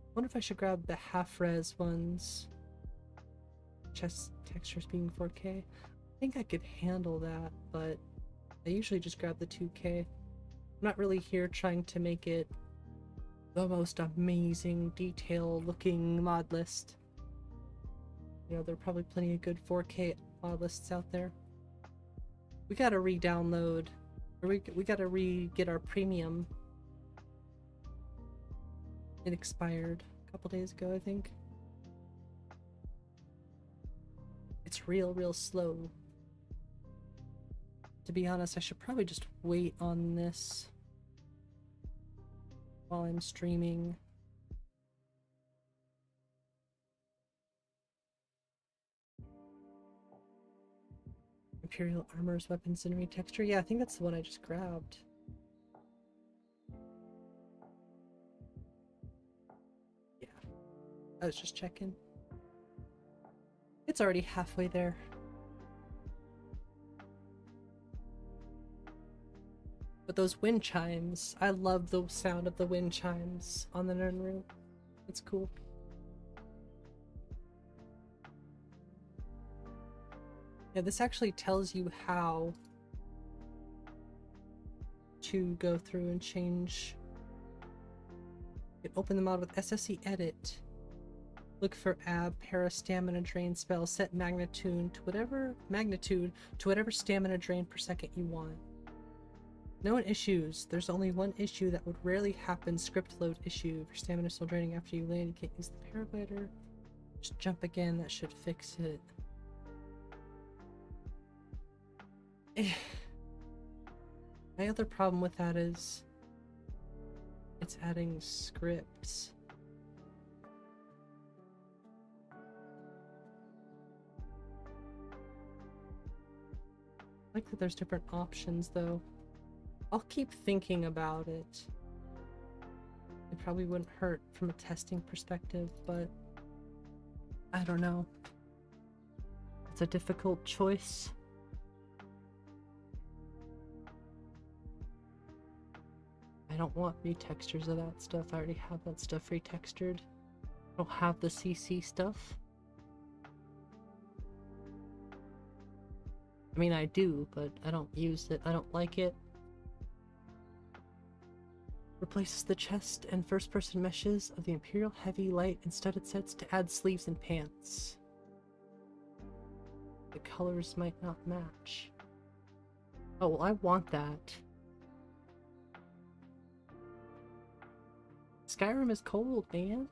I wonder if I should grab the half-res ones. Chest textures being 4K. I think I could handle that, but I usually just grab the 2K. I'm not really here trying to make it the most amazing, detail-looking mod list. You know, there are probably plenty of good 4K mod lists out there. We gotta re-download, or we gotta re-get our premium. It expired a couple days ago, I think. It's real slow. To be honest, I should probably just wait on this while I'm streaming. Imperial Armor's Weapons and Retexture. Yeah, I think that's the one I just grabbed. Yeah, I was just checking. It's already halfway there. But those wind chimes, I love the sound of the wind chimes on the Nern Room. It's cool. Yeah, this actually tells you how to go through and change. You can open the mod with SSE Edit. Look for AB, para stamina drain spell, set magnitude to whatever stamina drain per second you want. Known issues. There's only one issue that would rarely happen. Script load issue. If your stamina is still draining after you land, you can't use the paraglider. Just jump again, that should fix it. My other problem with that is it's adding scripts. I like that there's different options though. I'll keep thinking about it. It probably wouldn't hurt from a testing perspective, but I don't know. It's a difficult choice. I don't want retextures of that stuff. I already have that stuff retextured. I don't have the CC stuff. I mean, I do, but I don't use it. I don't like it. Replaces the chest and first-person meshes of the Imperial Heavy, Light, and Studded sets to add sleeves and pants. The colors might not match. Oh, well, I want that. Skyrim is cold, man.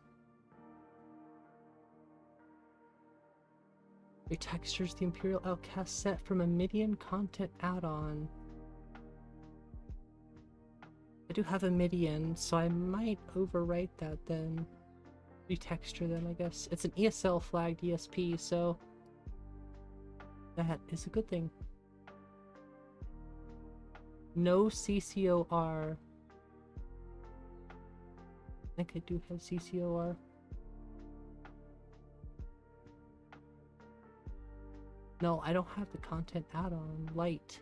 Retextures the Imperial Outcast set from a Midian content add-on. I do have a Midian, so I might overwrite that then. Retexture them, I guess. It's an ESL flagged ESP, so that is a good thing. No CCOR. I think I do have CCOR. No, I don't have the content add-on. Light.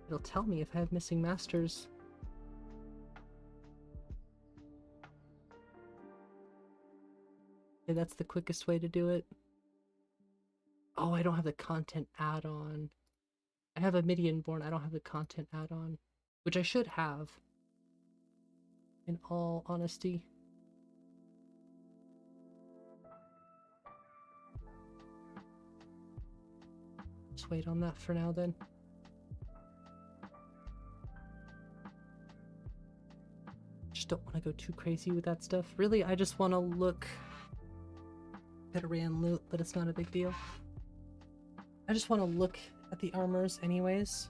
It'll tell me if I have missing masters. Okay, that's the quickest way to do it. Oh, I don't have the content add-on. I have a Midian born, I don't have the content add-on, which I should have, in all honesty. Just wait on that for now then. Just don't want to go too crazy with that stuff. Really, I just want to look at Iran loot, but it's not a big deal. I just want to look at the armors anyways.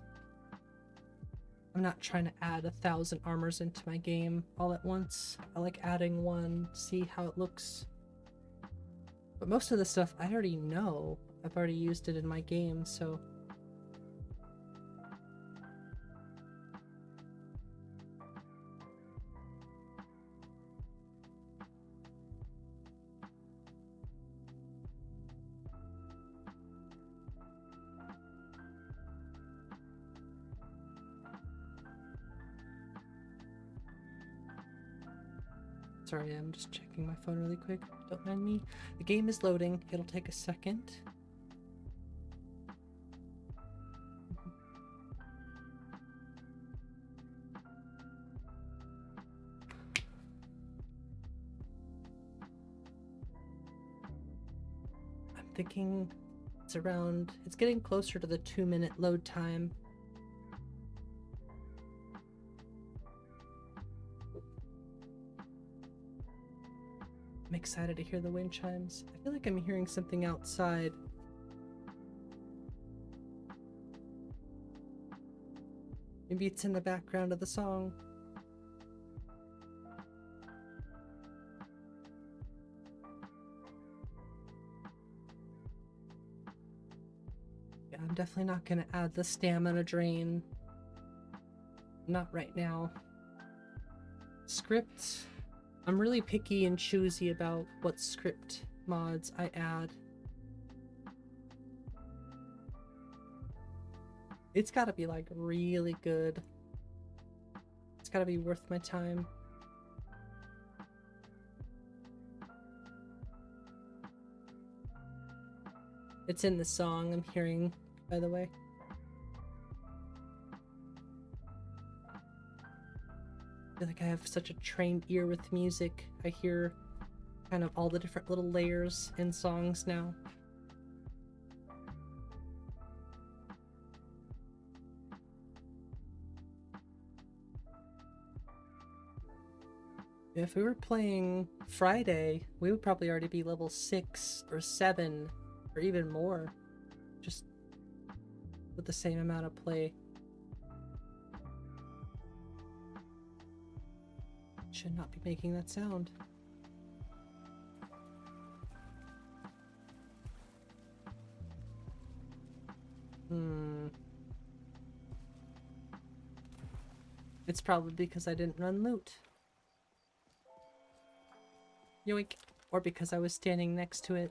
I'm not trying to add 1,000 armors into my game all at once. I like adding one, see how it looks. But most of the stuff I already know. I've already used it in my game, so... Sorry, I'm just checking my phone really quick. Don't mind me. The game is loading. It'll take a second. I'm thinking it's getting closer to the 2-minute load time. I'm excited to hear the wind chimes. I feel like I'm hearing something outside. Maybe it's in the background of the song. Yeah, I'm definitely not gonna add the stamina drain. Not right now. Scripts. I'm really picky and choosy about what script mods I add. It's gotta be like really good. It's gotta be worth my time. It's in the song I'm hearing, by the way. I feel like I have such a trained ear with music. I hear kind of all the different little layers in songs now. If we were playing Friday, we would probably already be level 6 or 7 or even more, just with the same amount of play. Should not be making that sound. It's probably because I didn't run loot. Yoink. Or because I was standing next to it.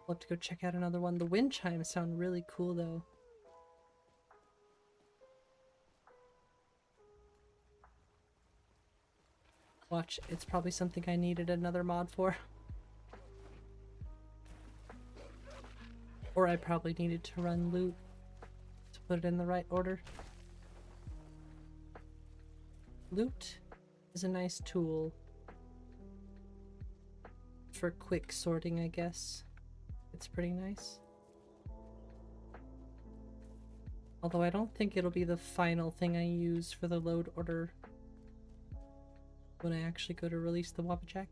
We'll have to go check out another one. The wind chimes sound really cool though. Watch, it's probably something I needed another mod for. Or I probably needed to run loot to put it in the right order. Loot is a nice tool for quick sorting, I guess. It's pretty nice. Although I don't think it'll be the final thing I use for the load order when I actually go to release the WabbaShot.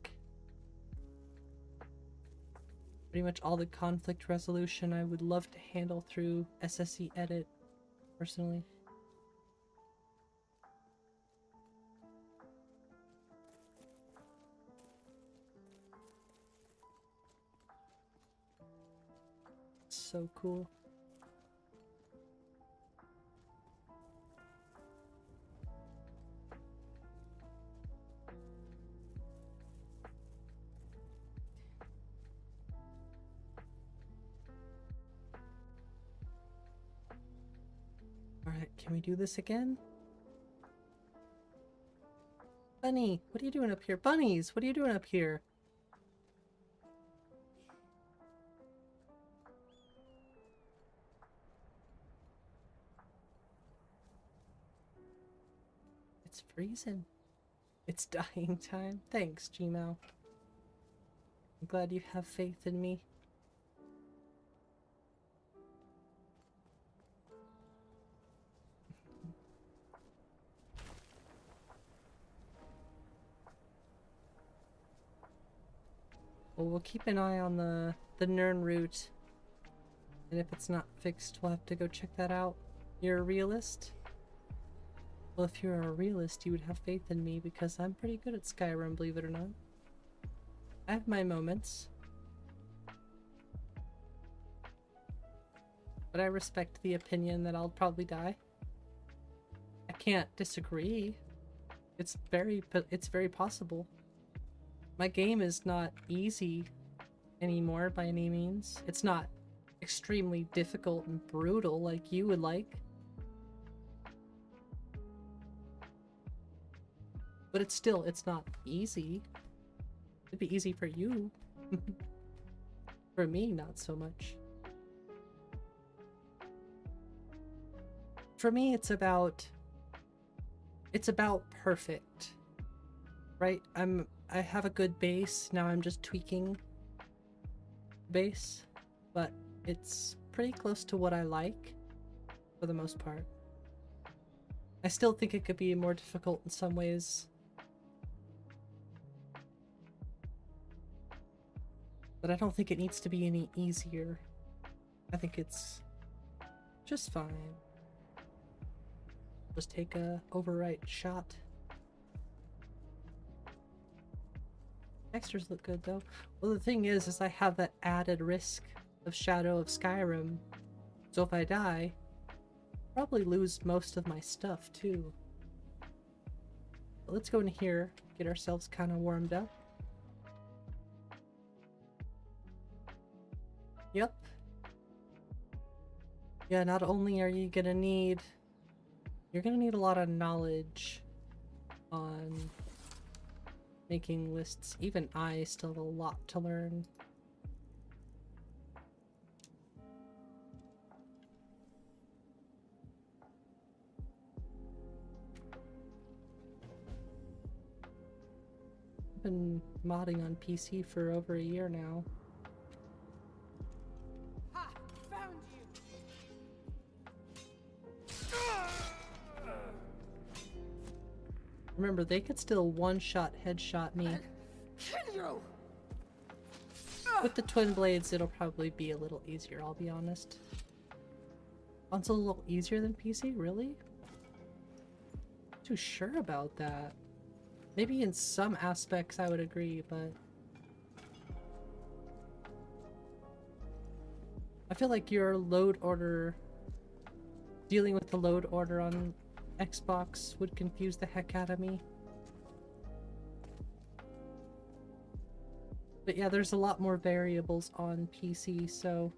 Pretty much all the conflict resolution I would love to handle through SSE edit, personally. So cool. Alright, can we do this again? Bunny, what are you doing up here? Bunnies, what are you doing up here? It's freezing. It's dying time. Thanks, Gmail. I'm glad you have faith in me. Well, we'll keep an eye on the Nern route. And if it's not fixed, we'll have to go check that out. You're a realist? Well, if you're a realist, you would have faith in me because I'm pretty good at Skyrim, believe it or not. I have my moments. But I respect the opinion that I'll probably die. I can't disagree. It's very possible. My game is not easy anymore by any means. It's not extremely difficult and brutal like you would like. But it's not easy. It'd be easy for you. For me, not so much. For me, it's about perfect. Right? I have a good base. Now I'm just tweaking base, but it's pretty close to what I like for the most part. I still think it could be more difficult in some ways. But I don't think it needs to be any easier. I think it's just fine. Just take a overwrite shot. Textures look good though. Well, the thing is I have that added risk of Shadow of Skyrim. So if I die, I'll probably lose most of my stuff too. But let's go in here, get ourselves kind of warmed up. Yep. Yeah, not only are you gonna need... You're gonna need a lot of knowledge on making lists. Even I still have a lot to learn. I've been modding on PC for over a year now. Ha! Found you! Remember, they could still one-shot headshot me. Kill you! With the twin blades, it'll probably be a little easier, I'll be honest. Console a little easier than PC? Really? Not too sure about that. Maybe in some aspects I would agree, but... I feel like your load order... Dealing with the load order on Xbox would confuse the heck out of me. But yeah, there's a lot more variables on PC, so...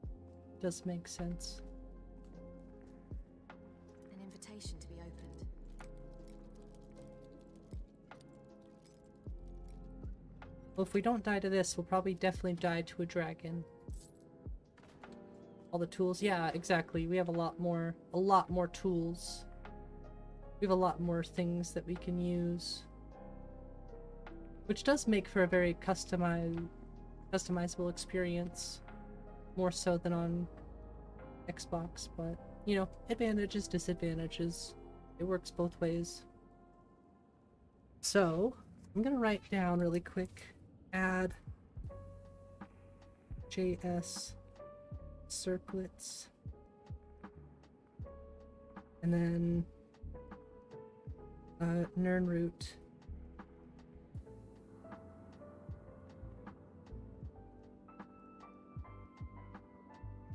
It does make sense. An invitation to be opened. Well, if we don't die to this, we'll probably definitely die to a dragon. All the tools, yeah, exactly. We have a lot more tools. We have a lot more things that we can use. Which does make for a very customizable experience. More so than on Xbox, but, you know, advantages, disadvantages. It works both ways. So, I'm gonna write down really quick, add JS circlets, and then nernroot.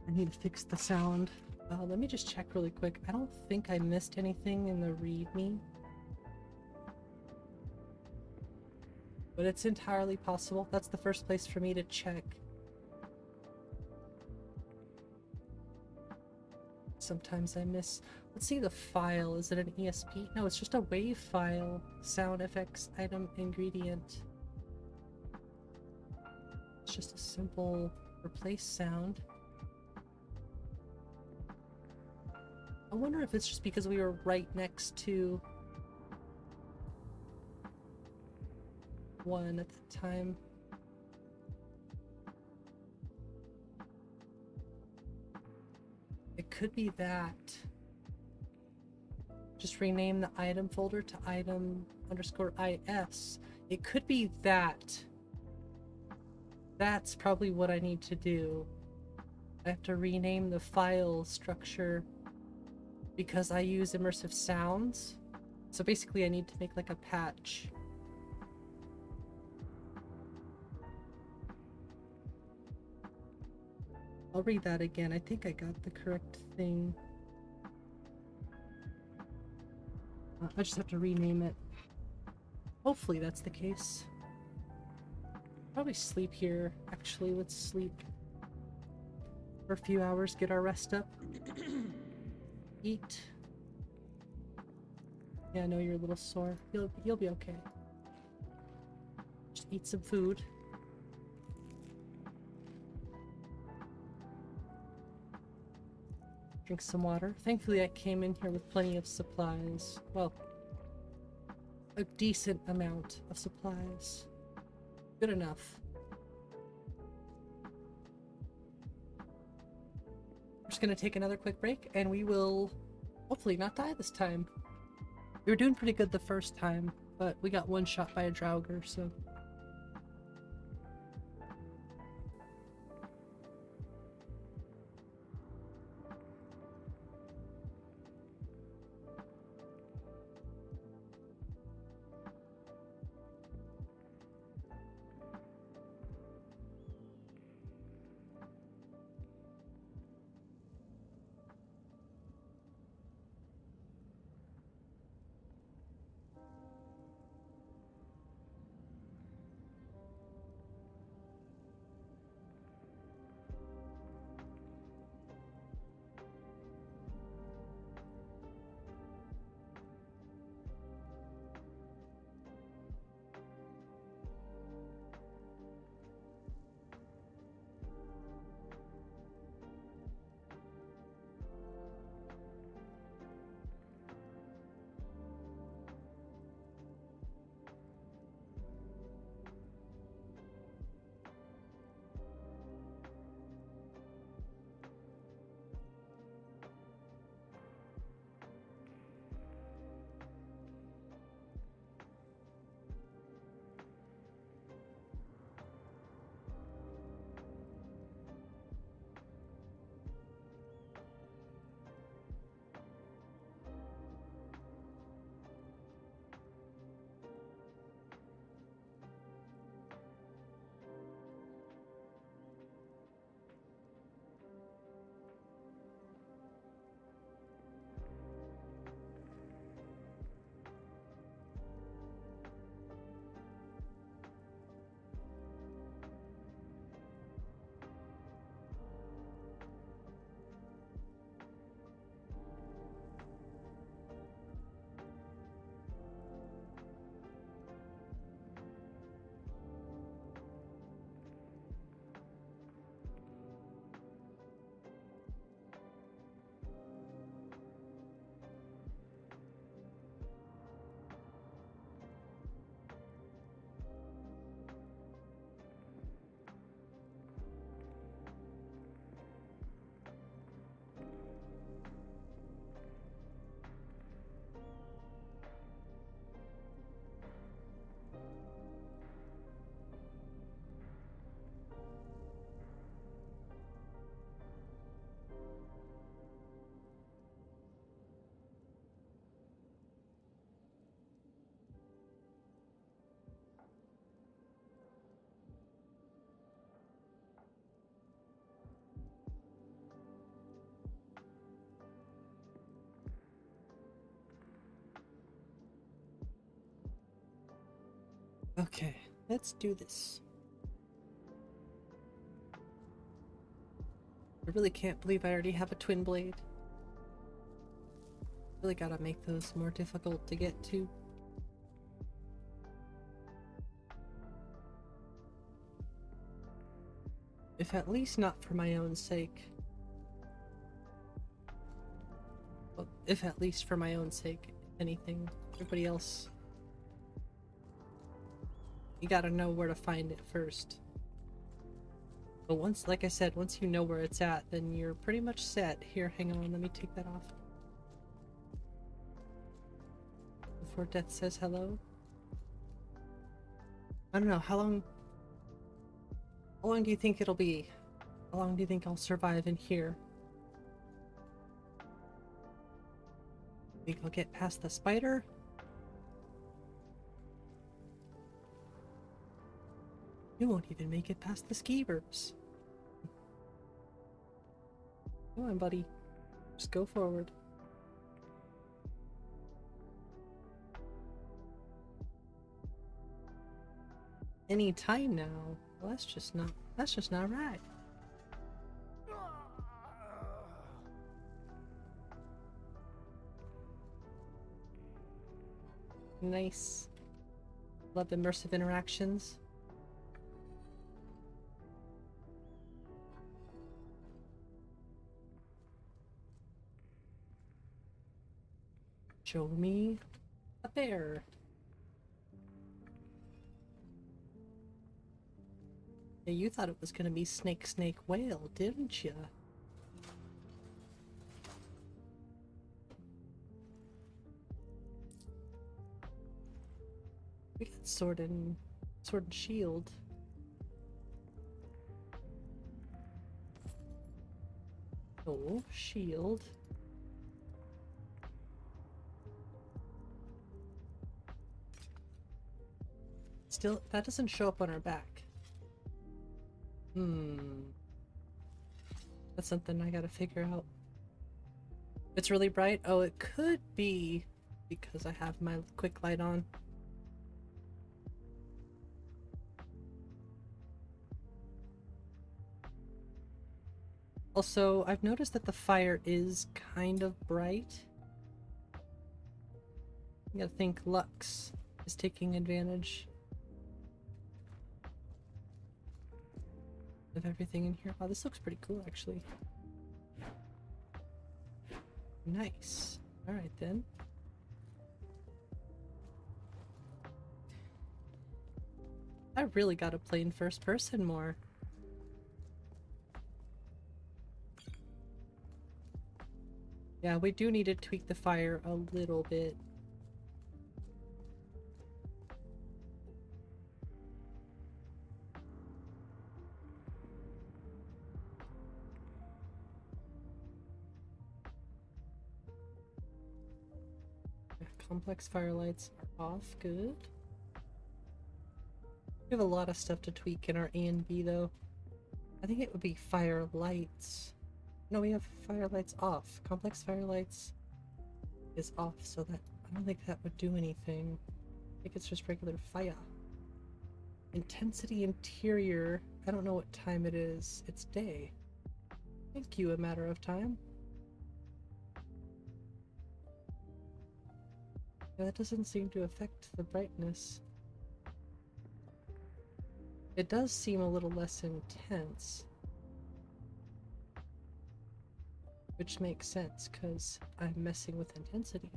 I need to fix the sound. Let me just check really quick. I don't think I missed anything in the readme, but it's entirely possible. That's the first place for me to check. Sometimes I miss. Let's see the file. Is it an ESP? No, it's just a WAV file. Sound effects, item, ingredient. It's just a simple replace sound. I wonder if it's just because we were right next to one at the time. It could be that. Just rename the item folder to item_is. It could be that. That's probably what I need to do. I have to rename the file structure because I use immersive sounds. So basically I need to make like a patch. I'll read that again. I think I got the correct thing. I just have to rename it. Hopefully that's the case. Probably sleep here. Actually, let's sleep for a few hours, get our rest up. Eat. Yeah, I know you're a little sore. You'll be okay. Just eat some food. Drink some water. Thankfully I came in here with plenty of supplies. Well, a decent amount of supplies. Good enough. For just gonna take another quick break, and we will hopefully not die this time. We were doing pretty good the first time, but we got one shot by a Draugr, so... Okay, let's do this. I really can't believe I already have a twin blade. Really gotta make those more difficult to get to. If at least not for my own sake. Well, if at least for my own sake, if anything. Everybody else, you gotta know where to find it first. But once, like I said, once you know where it's at, then you're pretty much set. Here, hang on, let me take that off. Before death says hello. I don't know, how long do you think it'll be? How long do you think I'll survive in here? Think I'll get past the spider? You won't even make it past the skeevers. Come on, buddy. Just go forward. Any time now. Well, that's just not right. Nice. Love immersive interactions. Show me a bear. Yeah, you thought it was gonna be snake, snake, whale, didn't ya? Sword and shield. Oh, shield. Still, that doesn't show up on our back. That's something I gotta figure out. It's really bright? Oh, it could be because I have my quick light on. Also, I've noticed that the fire is kind of bright. You gotta think Lux is taking advantage of everything in here. Wow, this looks pretty cool, actually. Nice. Alright then. I really gotta play in first person more. Yeah, we do need to tweak the fire a little bit. Complex firelights are off. Good. We have a lot of stuff to tweak in our A and B though. I think it would be firelights. No, we have firelights off. Complex firelights is off, so that I don't think that would do anything. I think it's just regular fire. Intensity interior. I don't know what time it is. It's day. Thank you, A Matter of Time. Yeah, that doesn't seem to affect the brightness. It does seem a little less intense. Which makes sense, because I'm messing with intensity.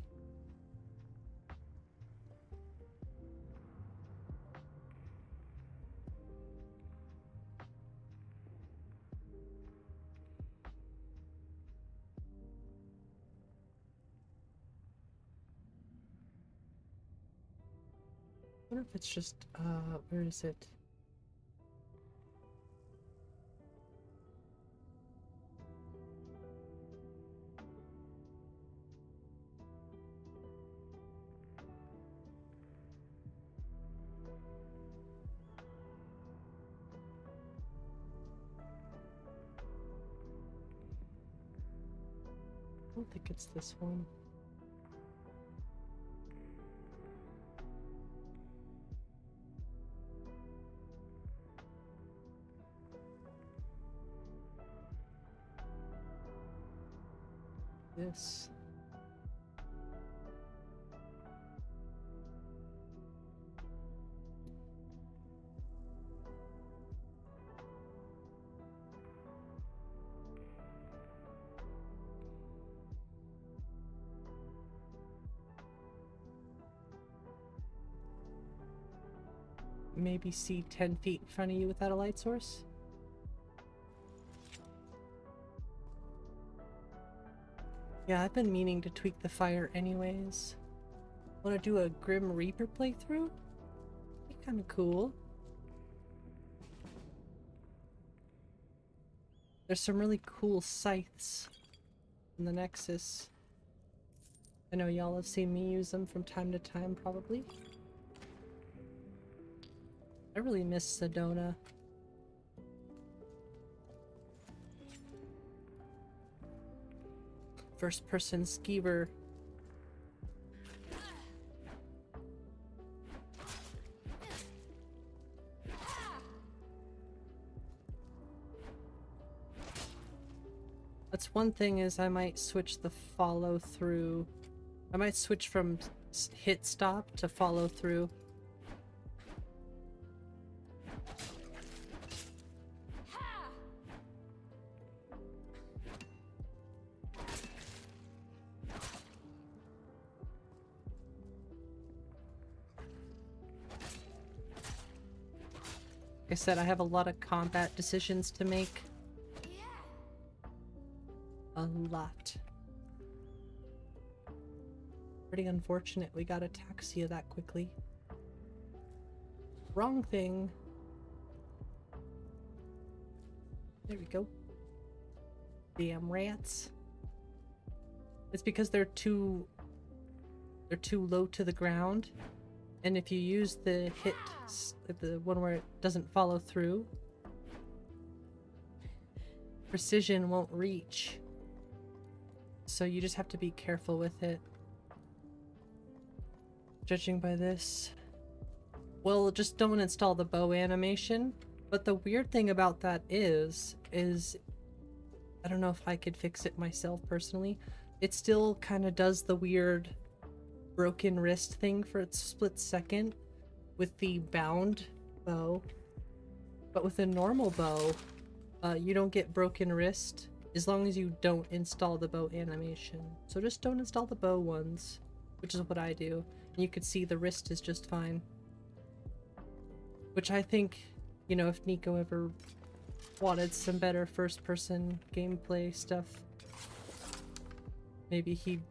I wonder if it's just, where is it? I don't think it's this one. This. Maybe see 10 feet in front of you without a light source? Yeah, I've been meaning to tweak the fire anyways. Want to do a Grim Reaper playthrough? Be kind of cool. There's some really cool scythes in the Nexus. I know y'all have seen me use them from time to time, probably. I really miss Sedona. First person skeever. That's one thing, is I might switch the follow through. I might switch from hit stop to follow through. Like I said, I have a lot of combat decisions to make. A lot. Pretty unfortunate we got Ataxia that quickly. Wrong thing. There we go. Damn rats. It's because they're too low to the ground, and if you use the the one where it doesn't follow through, precision won't reach. So you just have to be careful with it. Judging by this, well, just don't install the bow animation. But the weird thing about that is I don't know if I could fix it myself personally. It still kind of does the weird broken wrist thing for its split second with the bound bow. But with a normal bow, you don't get broken wrist as long as you don't install the bow animation. So just don't install the bow ones, which is what I do. And you could see the wrist is just fine. Which I think, you know, if Nico ever wanted some better first-person gameplay stuff, maybe he'd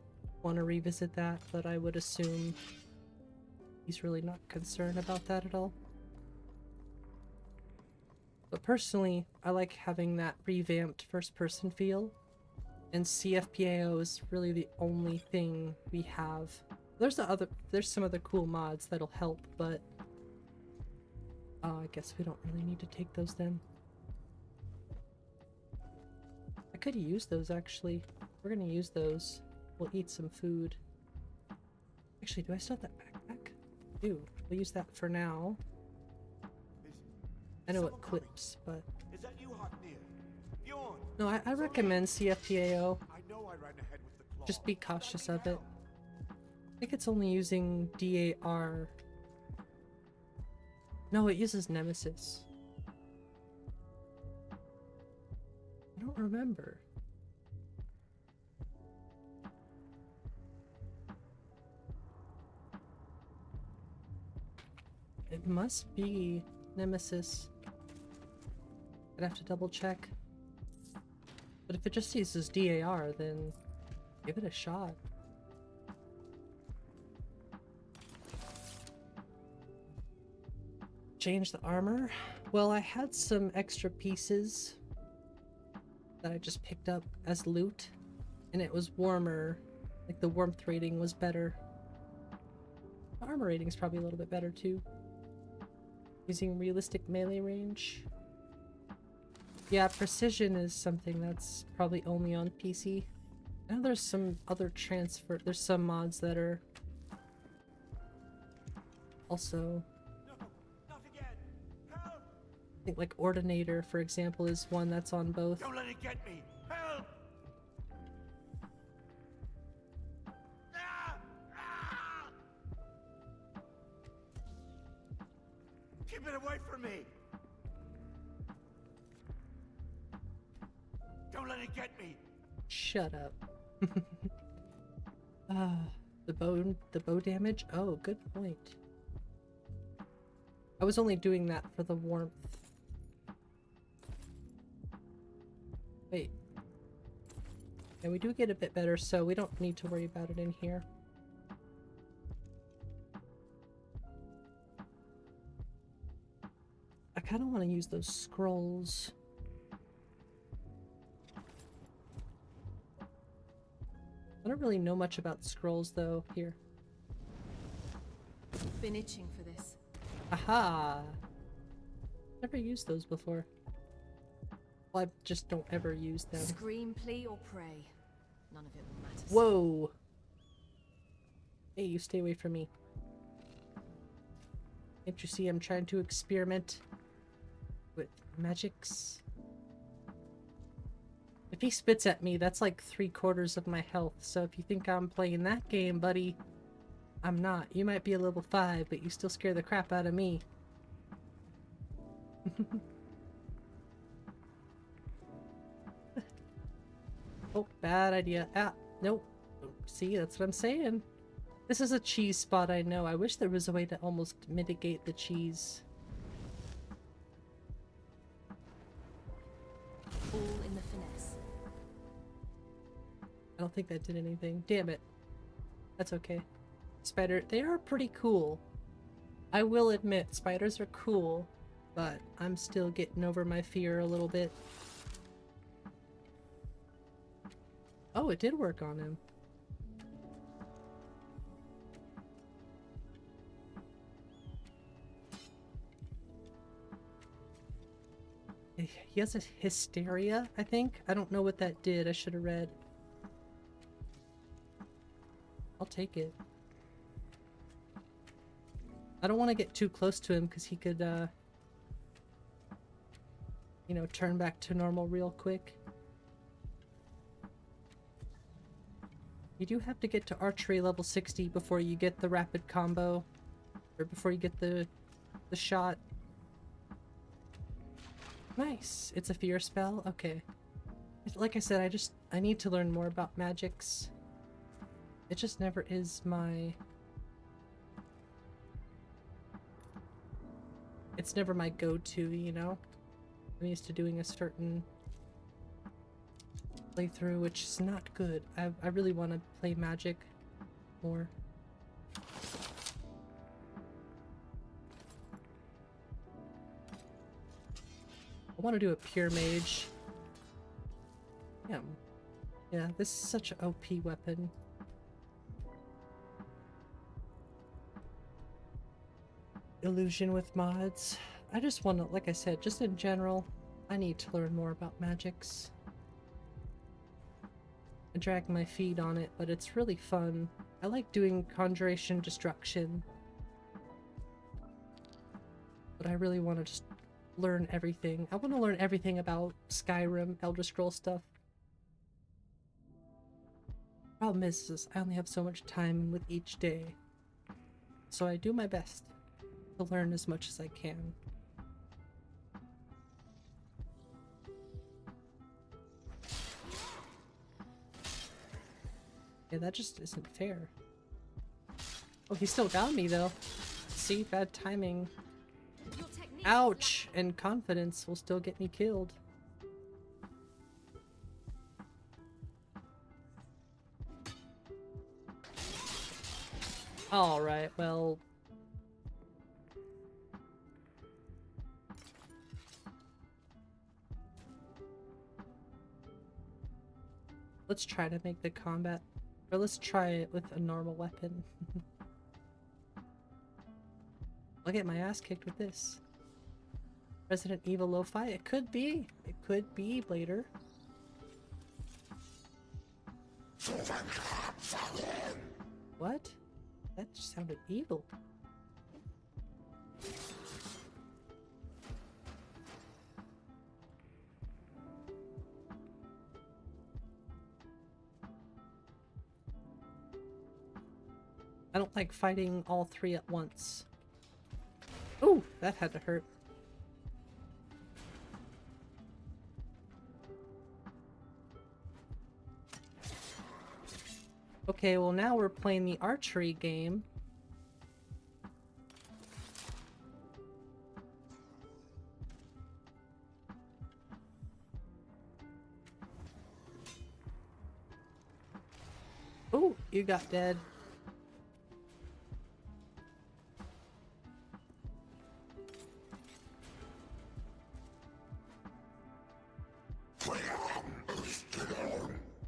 want to revisit that, but I would assume he's really not concerned about that at all. But personally, I like having that revamped first-person feel, and CFPAO is really the only thing we have. There's some other cool mods that'll help, but I guess we don't really need to take those then. I could use those actually. We're gonna use those. We'll eat some food. Actually, do I still have that backpack? I do. We'll use that for now. I know it clips, but... Is that you, Hocknear? Bjorn! No, I recommend CFPAO. I know I ran ahead with the claw. Just be cautious of it. I think it's only using DAR. No, it uses Nemesis. I don't remember. It must be Nemesis. I'd have to double check. But if it just uses DAR, then give it a shot. Change the armor? Well, I had some extra pieces that I just picked up as loot, and it was warmer. Like, the warmth rating was better. The armor rating is probably a little bit better too. Using realistic melee range. Yeah, precision is something that's probably only on PC. I know there's some other there's some mods that are also... I think like Ordinator, for example, is one that's on both. Don't let it get me! Help! Keep it away from me! Don't let it get me! Shut up. The bow damage? Oh, good point. I was only doing that for the warmth. Wait. Yeah, we do get a bit better, so we don't need to worry about it in here. I kind of want to use those scrolls. I don't really know much about scrolls, though. Here. Been itching for this. Aha! Never used those before. Well, I just don't ever use them. Scream, plea, or pray. None of it matters. Whoa! Hey, you stay away from me. Can't you see I'm trying to experiment with magics? If he spits at me, that's like 3/4 of my health, so if you think I'm playing that game, buddy, I'm not. You might be a level 5, but you still scare the crap out of me. Oh, bad idea. Ah, nope. See, that's what I'm saying. This is a cheese spot, I know. I wish there was a way to almost mitigate the cheese. All in the finesse. I don't think that did anything. Damn it. That's okay. Spider, they are pretty cool. I will admit, spiders are cool, but I'm still getting over my fear a little bit. Oh, it did work on him. He has a hysteria, I think. I don't know what that did. I should have read. I'll take it. I don't want to get too close to him because he could, you know, turn back to normal real quick. You do have to get to archery level 60 before you get the rapid combo, or before you get the shot. Nice. It's a fear spell? Okay. Like I said, I need to learn more about magics. It just never is my... It's never my go-to, you know? I'm used to doing a certain playthrough, which is not good. I really want to play magic more. I want to do a pure mage. Yeah, this is such an OP weapon. Illusion with mods. I just want to, like I said, just in general, I need to learn more about magics. I drag my feet on it, but it's really fun. I like doing conjuration destruction. But I really want to just learn everything. I want to learn everything about Skyrim, Elder Scrolls stuff. Problem is I only have so much time with each day. So I do my best to learn as much as I can. Yeah, that just isn't fair. Oh, he still got me though. See, bad timing. Ouch! And confidence will still get me killed. Alright, well... Let's try to make the combat... Or let's try it with a normal weapon. I'll get my ass kicked with this. Resident Evil Lo-Fi? It could be. It could be later. What? That just sounded evil. I don't like fighting all three at once. Ooh, that had to hurt. Okay, well now we're playing the archery game. Ooh, you got dead.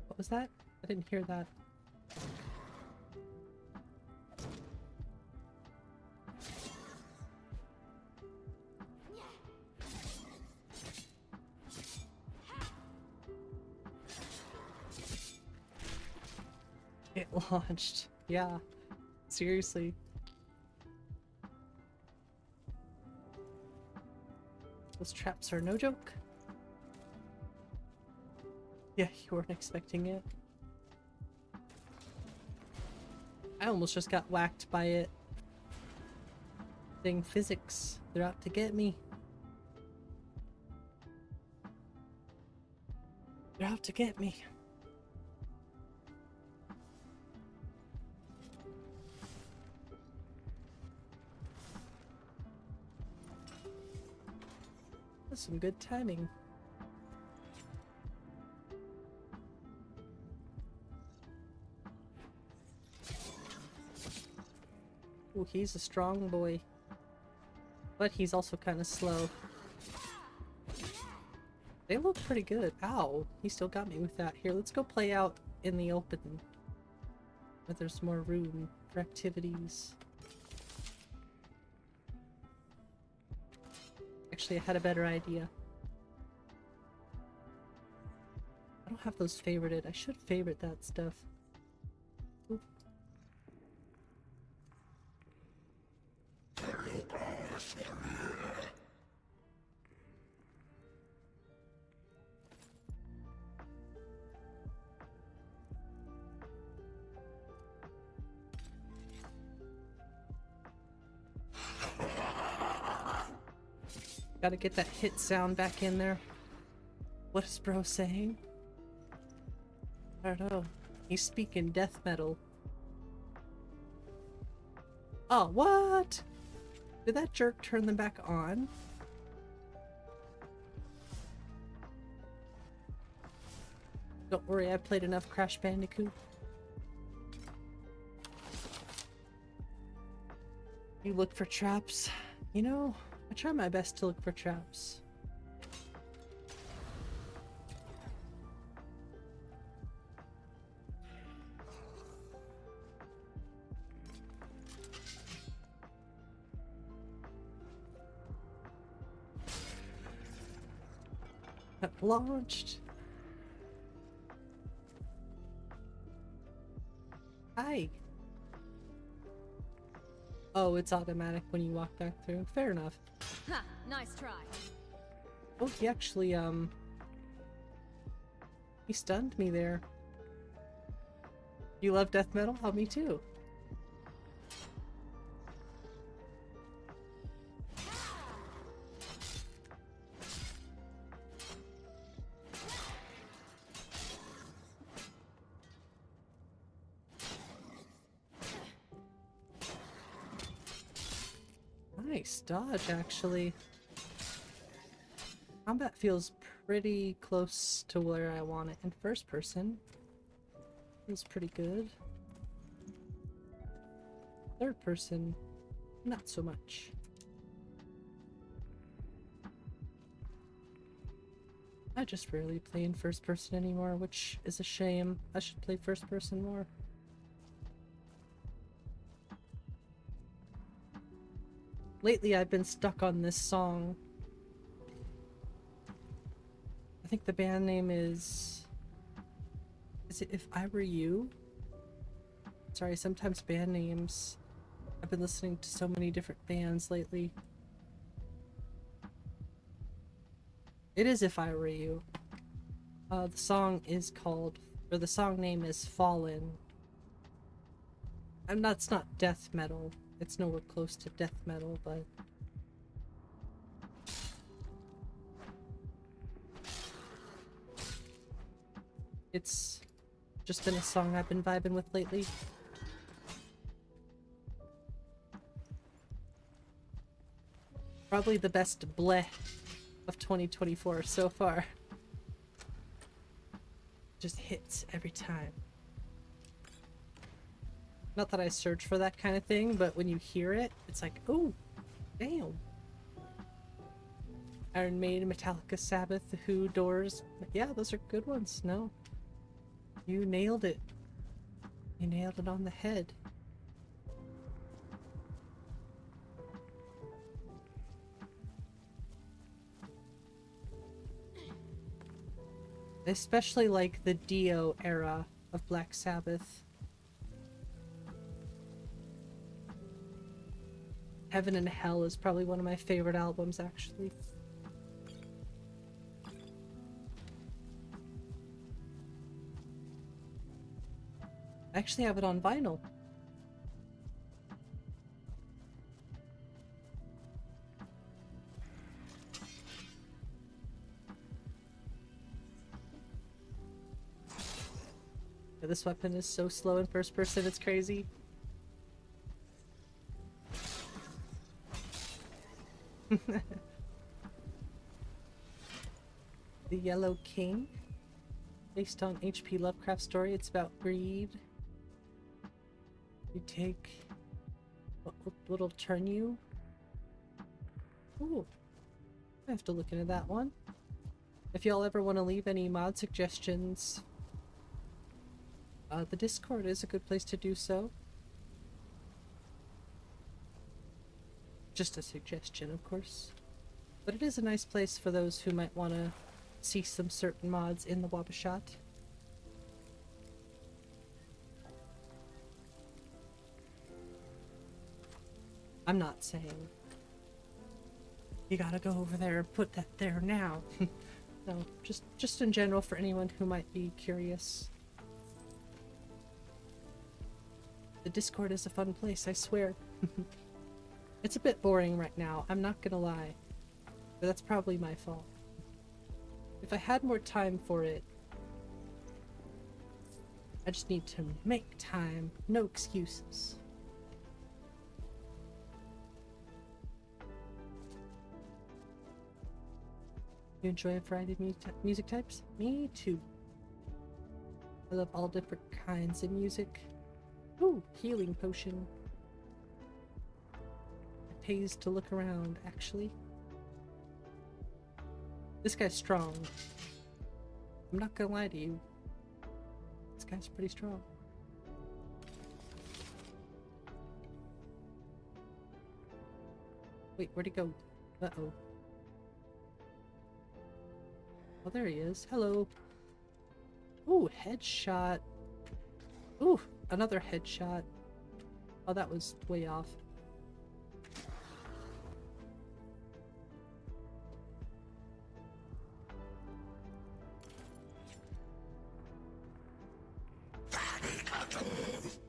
What was that? I didn't hear that. It launched. Yeah. Seriously. Those traps are no joke. Yeah, you weren't expecting it. I almost just got whacked by it. Dang physics. They're out to get me. They're out to get me. That's some good timing. Ooh, he's a strong boy. But he's also kind of slow. They look pretty good. Ow, he still got me with that. Here, let's go play out in the open. Where there's more room for activities. Actually, I had a better idea. I don't have those favorited. I should favorite that stuff. Oop. Gotta get that hit sound back in there. What is bro saying? I don't know. He's speaking death metal. Oh, what? Did that jerk turn them back on? Don't worry, I've played enough Crash Bandicoot. You look for traps? You know, I try my best to look for traps. Launched. Hi. Oh, it's automatic when you walk back through. Fair enough. Ha! Nice try. Oh, he actually, he stunned me there. You love death metal? Oh, me too. Nice dodge, actually. Combat feels pretty close to where I want it. In first person, feels pretty good. Third person, not so much. I just rarely play in first person anymore, which is a shame. I should play first person more. Lately, I've been stuck on this song. I think the band name is it If I Were You? Sorry, sometimes band names. I've been listening to so many different bands lately. It is If I Were You. The song is called, or the song name is Fallen. And that's not death metal. It's nowhere close to death metal, but it's just been a song I've been vibing with lately. Probably the best bleh of 2024 so far. Just hits every time. Not that I search for that kind of thing, but when you hear it, it's like, oh, damn. Iron Maiden, Metallica, Sabbath, The Who, Doors. Yeah, those are good ones. No. You nailed it. You nailed it on the head. I especially like the Dio era of Black Sabbath. Heaven and Hell is probably one of my favorite albums, actually. I actually have it on vinyl. Yeah, this weapon is so slow in first person, it's crazy. The Yellow King, based on H.P. Lovecraft's story. It's about greed. You take what'll turn you. Ooh. I have to look into that one. If y'all ever want to leave any mod suggestions, the Discord is a good place to do so. Just a suggestion, of course. But it is a nice place for those who might want to see some certain mods in the WabbaShot. I'm not saying you gotta go over there and put that there now. No, just in general for anyone who might be curious. The Discord is a fun place, I swear. It's a bit boring right now, I'm not gonna lie. But that's probably my fault. If I had more time for it, I just need to make time. No excuses. You enjoy a variety of music types? Me too. I love all different kinds of music. Ooh, healing potion. It pays to look around, actually. This guy's strong. I'm not gonna lie to you. This guy's pretty strong. Wait, where'd he go? Uh-oh. Oh, there he is. Hello. Ooh, headshot. Ooh, another headshot. Oh, that was way off.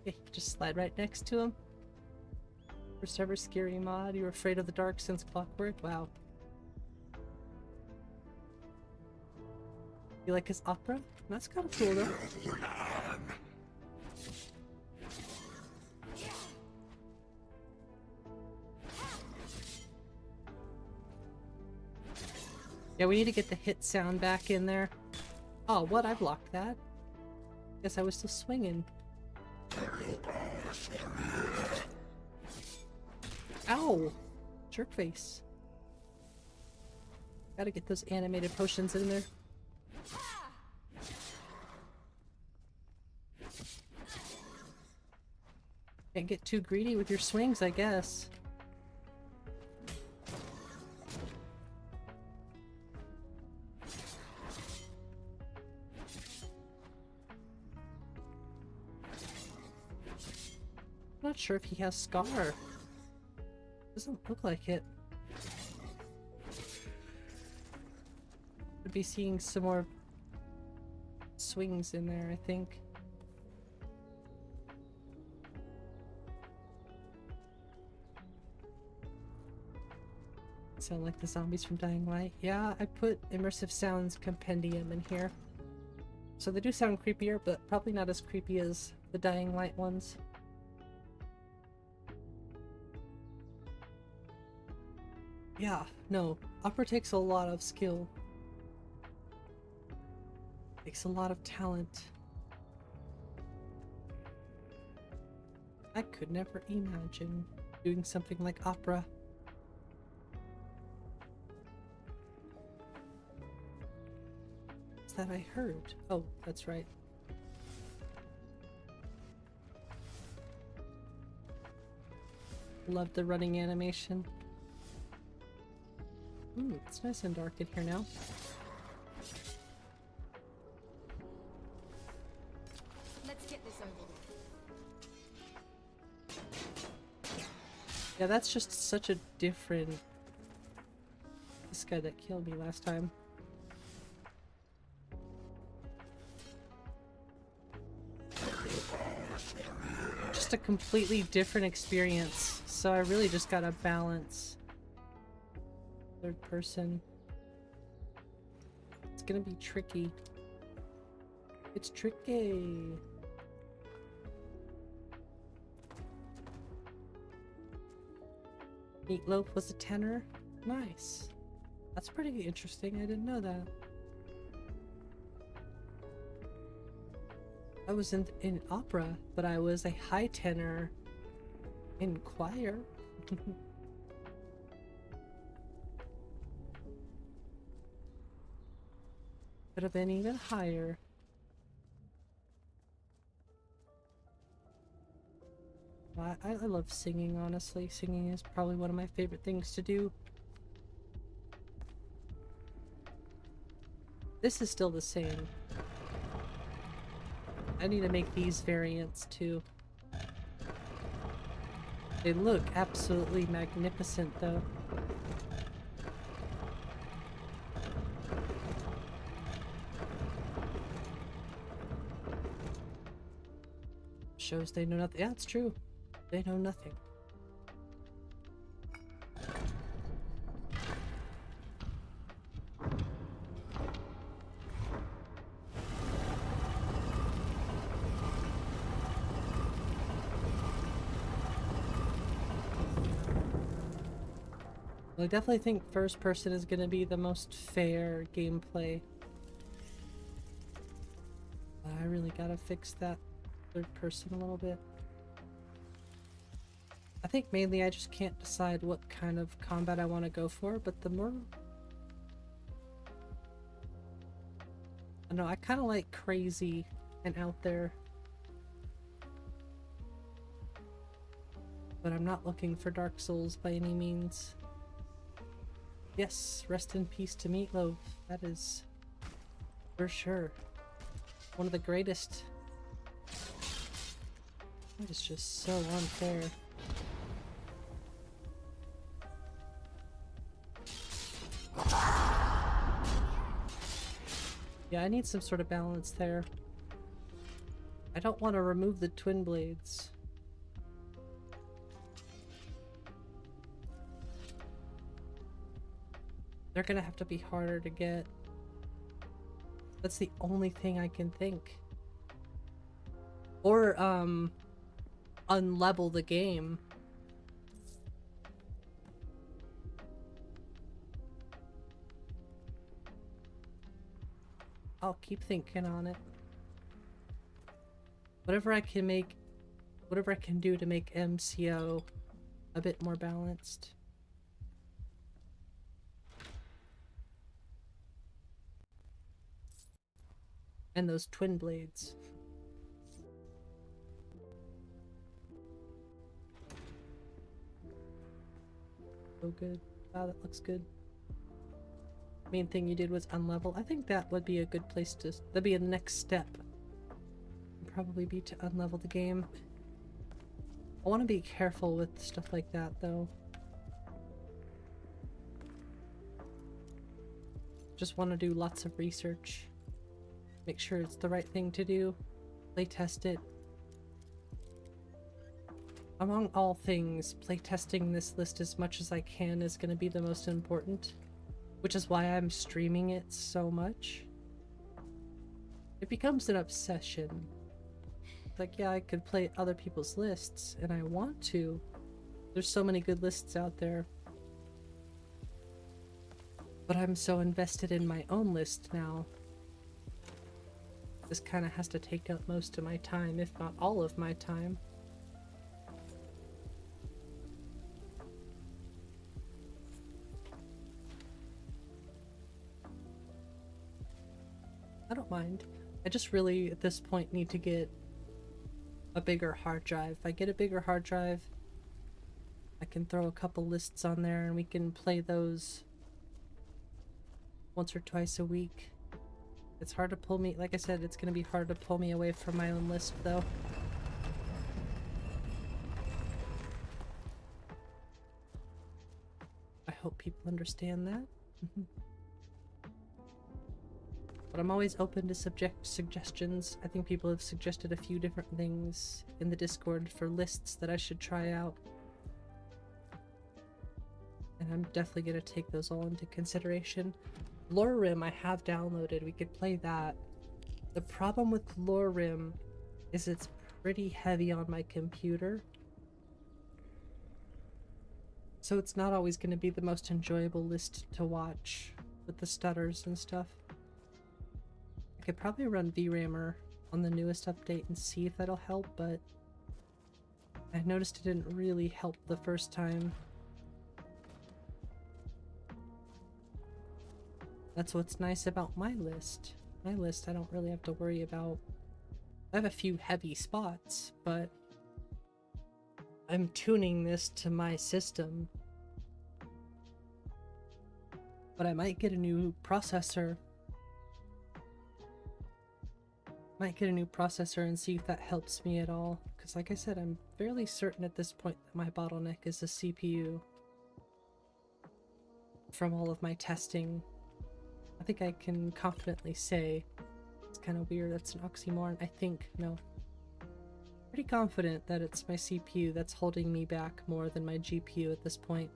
Okay, just slide right next to him. First ever scary mod. You were afraid of the dark since Clockwork? Wow. You like his opera? That's kind of cool, though. Yeah, we need to get the hit sound back in there. Oh, what? I blocked that. Guess I was still swinging. Ow! Jerkface. Gotta get those animated potions in there. Can't get too greedy with your swings, I guess. Not sure if he has Scar. Doesn't look like it. Could be seeing some more swings in there, I think. Sound like the zombies from Dying Light. Yeah, I put Immersive Sounds Compendium in here. So they do sound creepier, but probably not as creepy as the Dying Light ones. Yeah, no. Opera takes a lot of skill. Takes a lot of talent. I could never imagine doing something like opera. What's that I heard? Oh, that's right. Love the running animation. Ooh, it's nice and dark in here now. Let's get this over with. Yeah, that's just such a different... This guy that killed me last time. Just a completely different experience. So I really just gotta balance. Third person. It's gonna be tricky. It's tricky. Meatloaf was a tenor? Nice. That's pretty interesting. I didn't know that. I was in opera, but I was a high tenor in choir. Could have been even higher. I love singing, honestly. Singing is probably one of my favorite things to do. This is still the same. I need to make these variants too. They look absolutely magnificent though. Shows they know nothing. Yeah, it's true. They know nothing. Well, I definitely think first person is going to be the most fair gameplay. I really gotta fix that third person a little bit. I think mainly I just can't decide what kind of combat I want to go for, but the more... I know, I kind of like crazy and out there. But I'm not looking for Dark Souls by any means. Yes, rest in peace to Meatloaf. That is for sure one of the greatest. It is just so unfair. Yeah, I need some sort of balance there. I don't want to remove the twin blades. They're gonna have to be harder to get. That's the only thing I can think. Or, unlevel the game. I'll keep thinking on it. Whatever I can make, whatever I can do to make MCO a bit more balanced. And those twin blades. So good. Wow, that looks good. Main thing you did was unlevel. I think that would be a good place to... That'd be a next step. Would probably be to unlevel the game. I want to be careful with stuff like that, though. Just want to do lots of research. Make sure it's the right thing to do. Playtest it. Among all things, playtesting this list as much as I can is going to be the most important. Which is why I'm streaming it so much. It becomes an obsession. Like, yeah, I could play other people's lists, and I want to. There's so many good lists out there. But I'm so invested in my own list now. This kind of has to take up most of my time, if not all of my time. I don't mind. I just really, at this point, need to get a bigger hard drive. If I get a bigger hard drive, I can throw a couple lists on there and we can play those once or twice a week. It's hard to pull me, like I said, it's going to be hard to pull me away from my own list, though. I hope people understand that. But I'm always open to suggestions. I think people have suggested a few different things in the Discord for lists that I should try out. And I'm definitely going to take those all into consideration. Lore Rim I have downloaded. We could play that. The problem with Lore Rim is it's pretty heavy on my computer. So it's not always going to be the most enjoyable list to watch with the stutters and stuff. I could probably run VRAMer on the newest update and see if that'll help, but I noticed it didn't really help the first time. That's what's nice about my list. My list I don't really have to worry about. I have a few heavy spots, but I'm tuning this to my system. But I might get a new processor. Might get a new processor and see if that helps me at all. Because like I said, I'm fairly certain at this point that my bottleneck is the CPU. From all of my testing, I think I can confidently say, it's kind of weird, that's an oxymoron, I think, no. Pretty confident that it's my CPU that's holding me back more than my GPU at this point.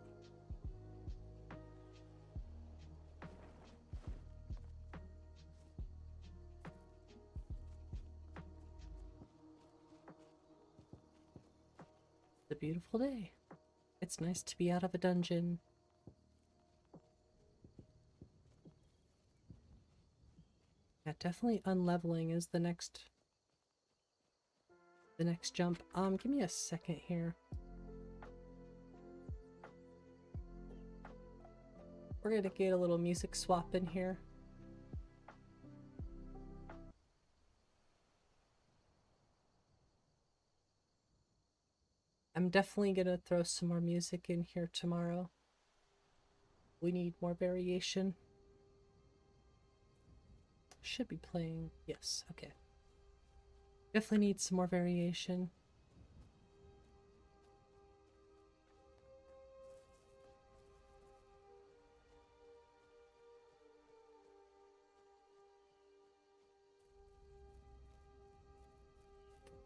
It's a beautiful day. It's nice to be out of a dungeon. Yeah, definitely unleveling is the next jump. Give me a second here. We're gonna get a little music swap in here. I'm definitely gonna throw some more music in here tomorrow. We need more variation. Should be playing. Yes, okay. Definitely need some more variation.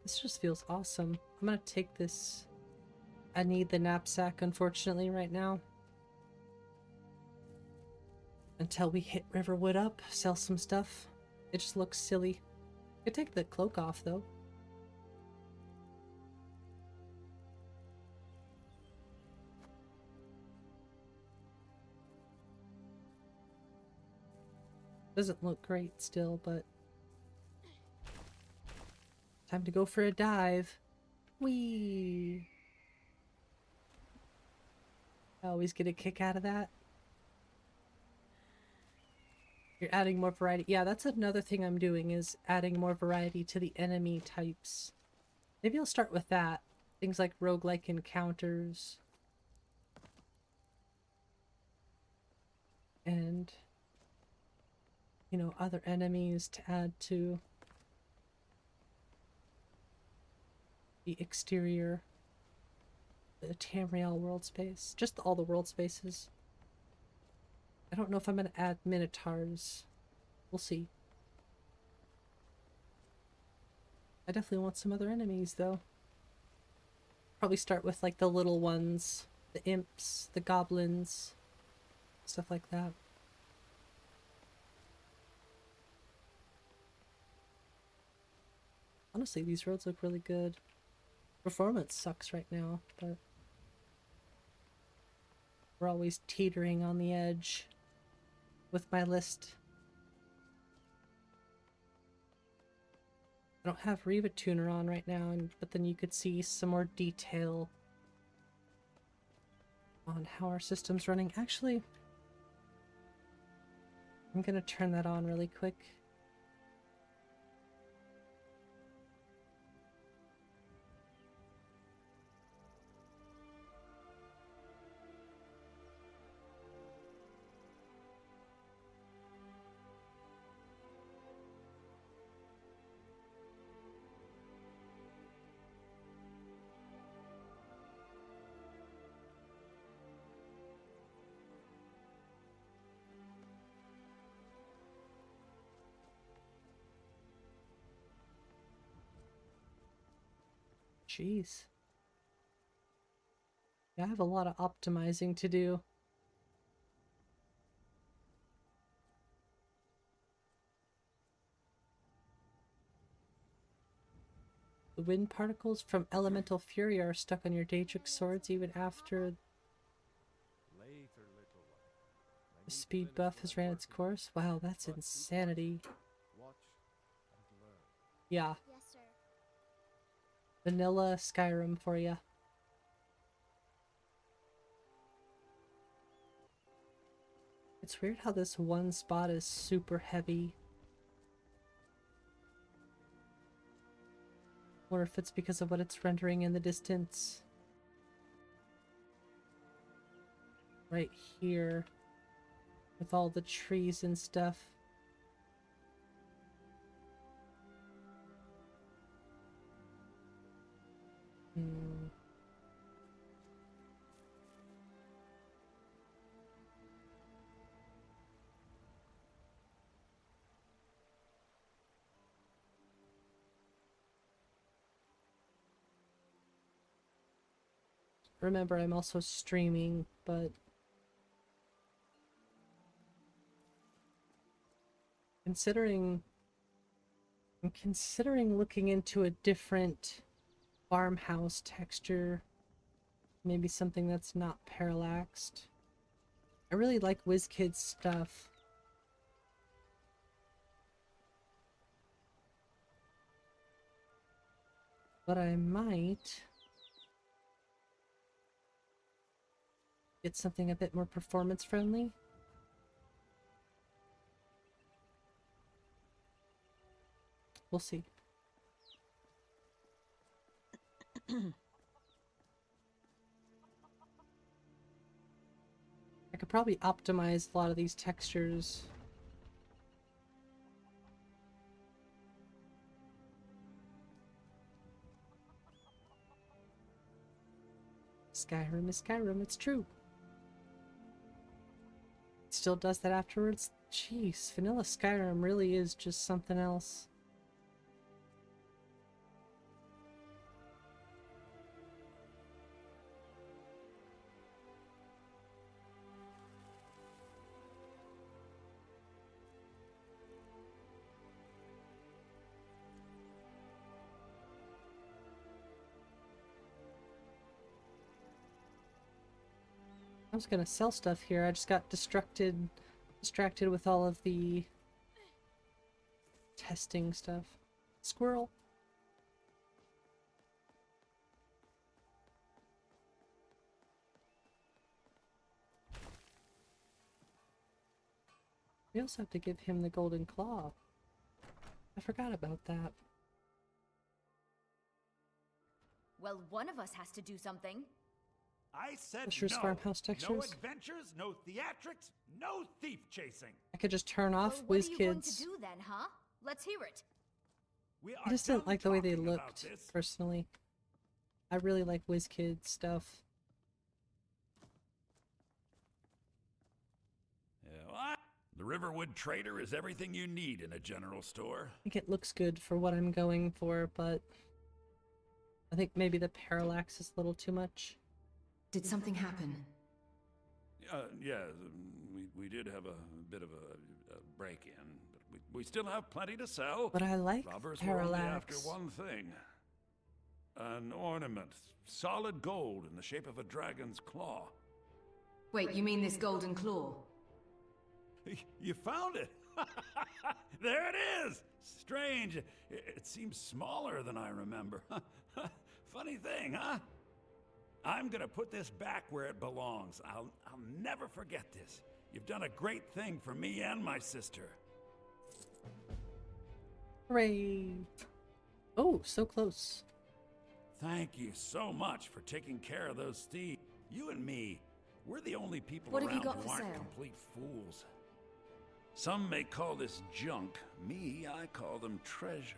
This just feels awesome. I'm gonna take this. I need the knapsack, unfortunately, right now. Until we hit Riverwood up, sell some stuff. It just looks silly. I could take the cloak off, though. Doesn't look great still, but... time to go for a dive. Whee! I always get a kick out of that. You're adding more variety. Yeah, that's another thing I'm doing, is adding more variety to the enemy types. Maybe I'll start with that. Things like roguelike encounters. And, you know, other enemies to add to the exterior. The Tamriel world space. Just all the world spaces. I don't know if I'm going to add minotaurs. We'll see. I definitely want some other enemies, though. Probably start with, like, the little ones. The imps, the goblins. Stuff like that. Honestly, these roads look really good. Performance sucks right now, but... we're always teetering on the edge. With my list. I don't have Riva Tuner on right now, but then you could see some more detail on how our system's running. Actually, I'm gonna turn that on really quick. Jeez. Yeah, I have a lot of optimizing to do. The wind particles from elemental fury are stuck on your Daedric swords even after the speed buff has ran its course. Wow, that's insanity. Yeah. Yes, sir. Vanilla Skyrim for ya. It's weird how this one spot is super heavy Or if it's because of what it's rendering in the distance. Right here. With all the trees and stuff. Remember, I'm also streaming, but I'm considering looking into a different farmhouse texture. Maybe something that's not parallaxed. I really like WizKids stuff. But I might get something a bit more performance friendly. We'll see. I could probably optimize a lot of these textures. Skyrim is Skyrim, it's true. It still does that afterwards. Jeez, vanilla Skyrim really is just something else. I was gonna sell stuff here, I just got distracted with all of the testing stuff. Squirrel. We also have to give him the golden claw. I forgot about that. Well, one of us has to do something. I said Fisher's no. farmhouse No textures. adventures, no theatrics, no thief chasing. I could just turn off Well, what are you going to WizKids. do then, huh? Let's hear it. We I are just didn't done like the way they talking about looked, this. personally. I really like WizKids stuff. Yeah, what? The Riverwood Trader is everything you need in a general store. I think it looks good for what I'm going for, but I think maybe the parallax is a little too much. Did something happen? Yeah, we did have a bit of a break-in, but we still have plenty to sell. But I like Robbers were only after parallax. one thing. An ornament, solid gold in the shape of a dragon's claw. Wait, you mean this golden claw? You found it! There it is! Strange. It seems smaller than I remember. Funny thing, huh? I'm gonna put this back where it belongs. I'll never forget this. You've done a great thing for me and my sister. Hooray! Oh, so close. Thank you so much for taking care of those thieves. You and me, we're the only people What have you around got who for aren't sale? complete fools. Some may call this junk. Me, I call them treasures.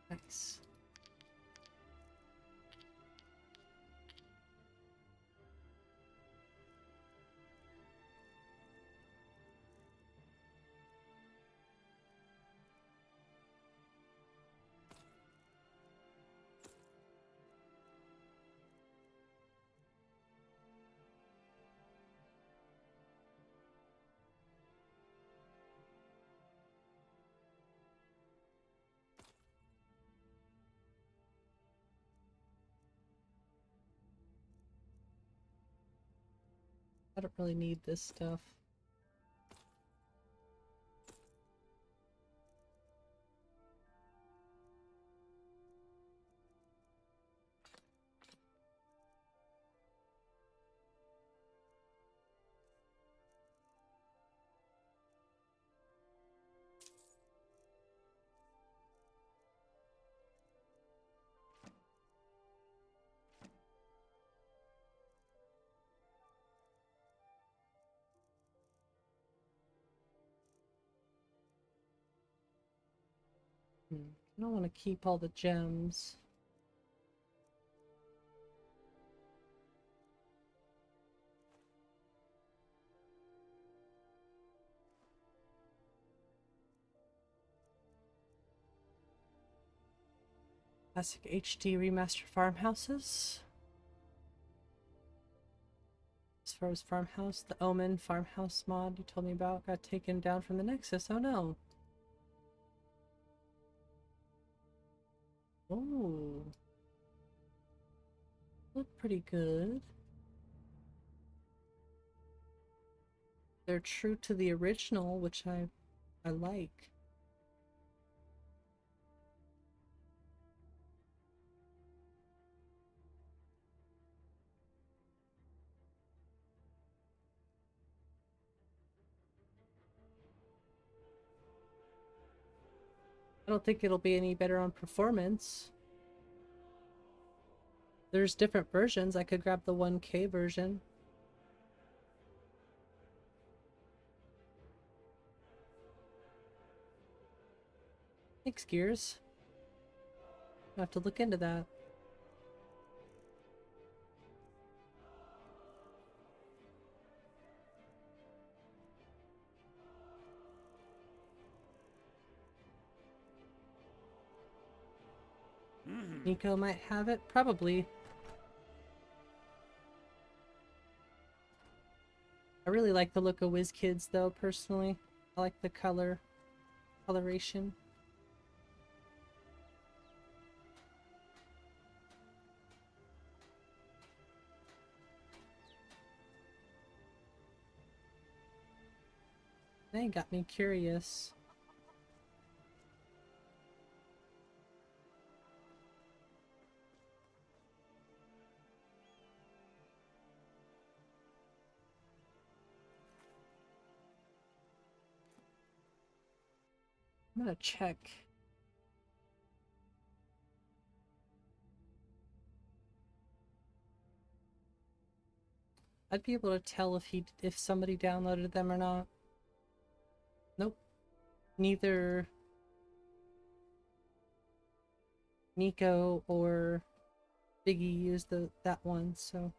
Nice. I don't really need this stuff. I don't want to keep all the gems. Classic HD remastered farmhouses. As far as farmhouse, the Omen farmhouse mod you told me about got taken down from the Nexus. Oh no. Oh. Look pretty good. They're true to the original, which I like. I don't think it'll be any better on performance. There's different versions. I could grab the 1K version. Thanks, Gears. I'll have to look into that. Nico might have it, probably. I really like the look of WizKids though, personally. I like the coloration. They got me curious. I'm gonna check. I'd be able to tell if somebody downloaded them or not. Nope. Neither Nico or Biggie used that one, so.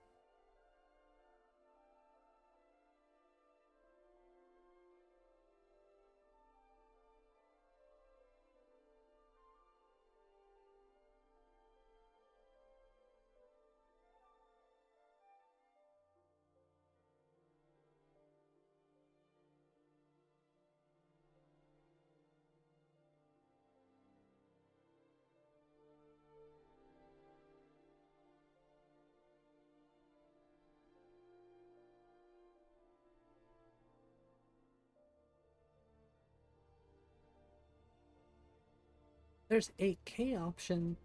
There's 8K option.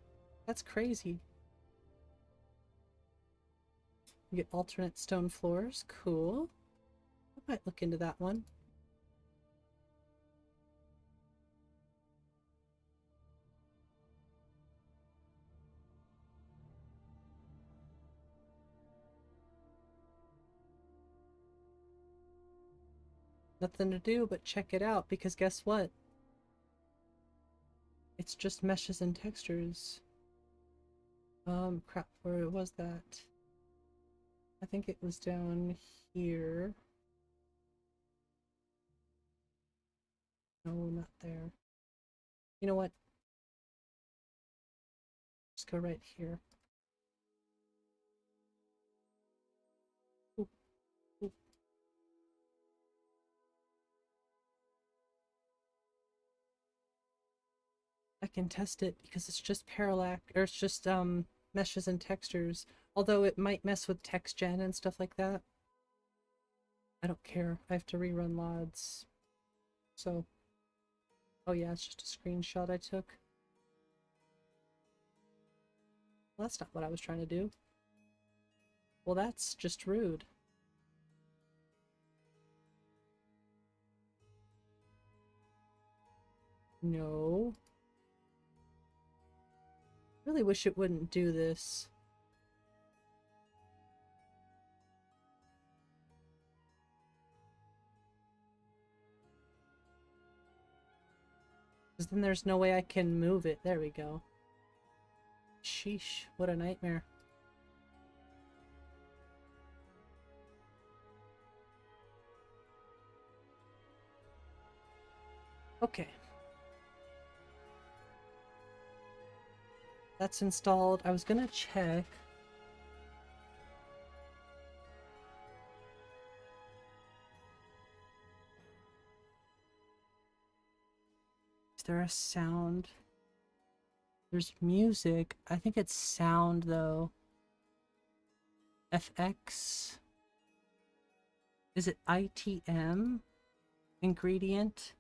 That's crazy. You get alternate stone floors. Cool. I might look into that one. Nothing to do but check it out, because guess what? It's just meshes and textures. Crap, where was that? I think it was down here. No, not there. You know what? Just go right here. Oop. Oop. I can test it because it's just parallax, or it's just meshes and textures. Although it might mess with text gen and stuff like that. I don't care. I have to rerun LODs. So, oh yeah, it's just a screenshot I took. Well, that's not what I was trying to do. Well, that's just rude. No. Really wish it wouldn't do this. Because then there's no way I can move it. There we go. Sheesh, what a nightmare. Okay. That's installed. I was gonna check. Is there a sound? There's music. I think it's sound though. FX. Is it ITM? Ingredient?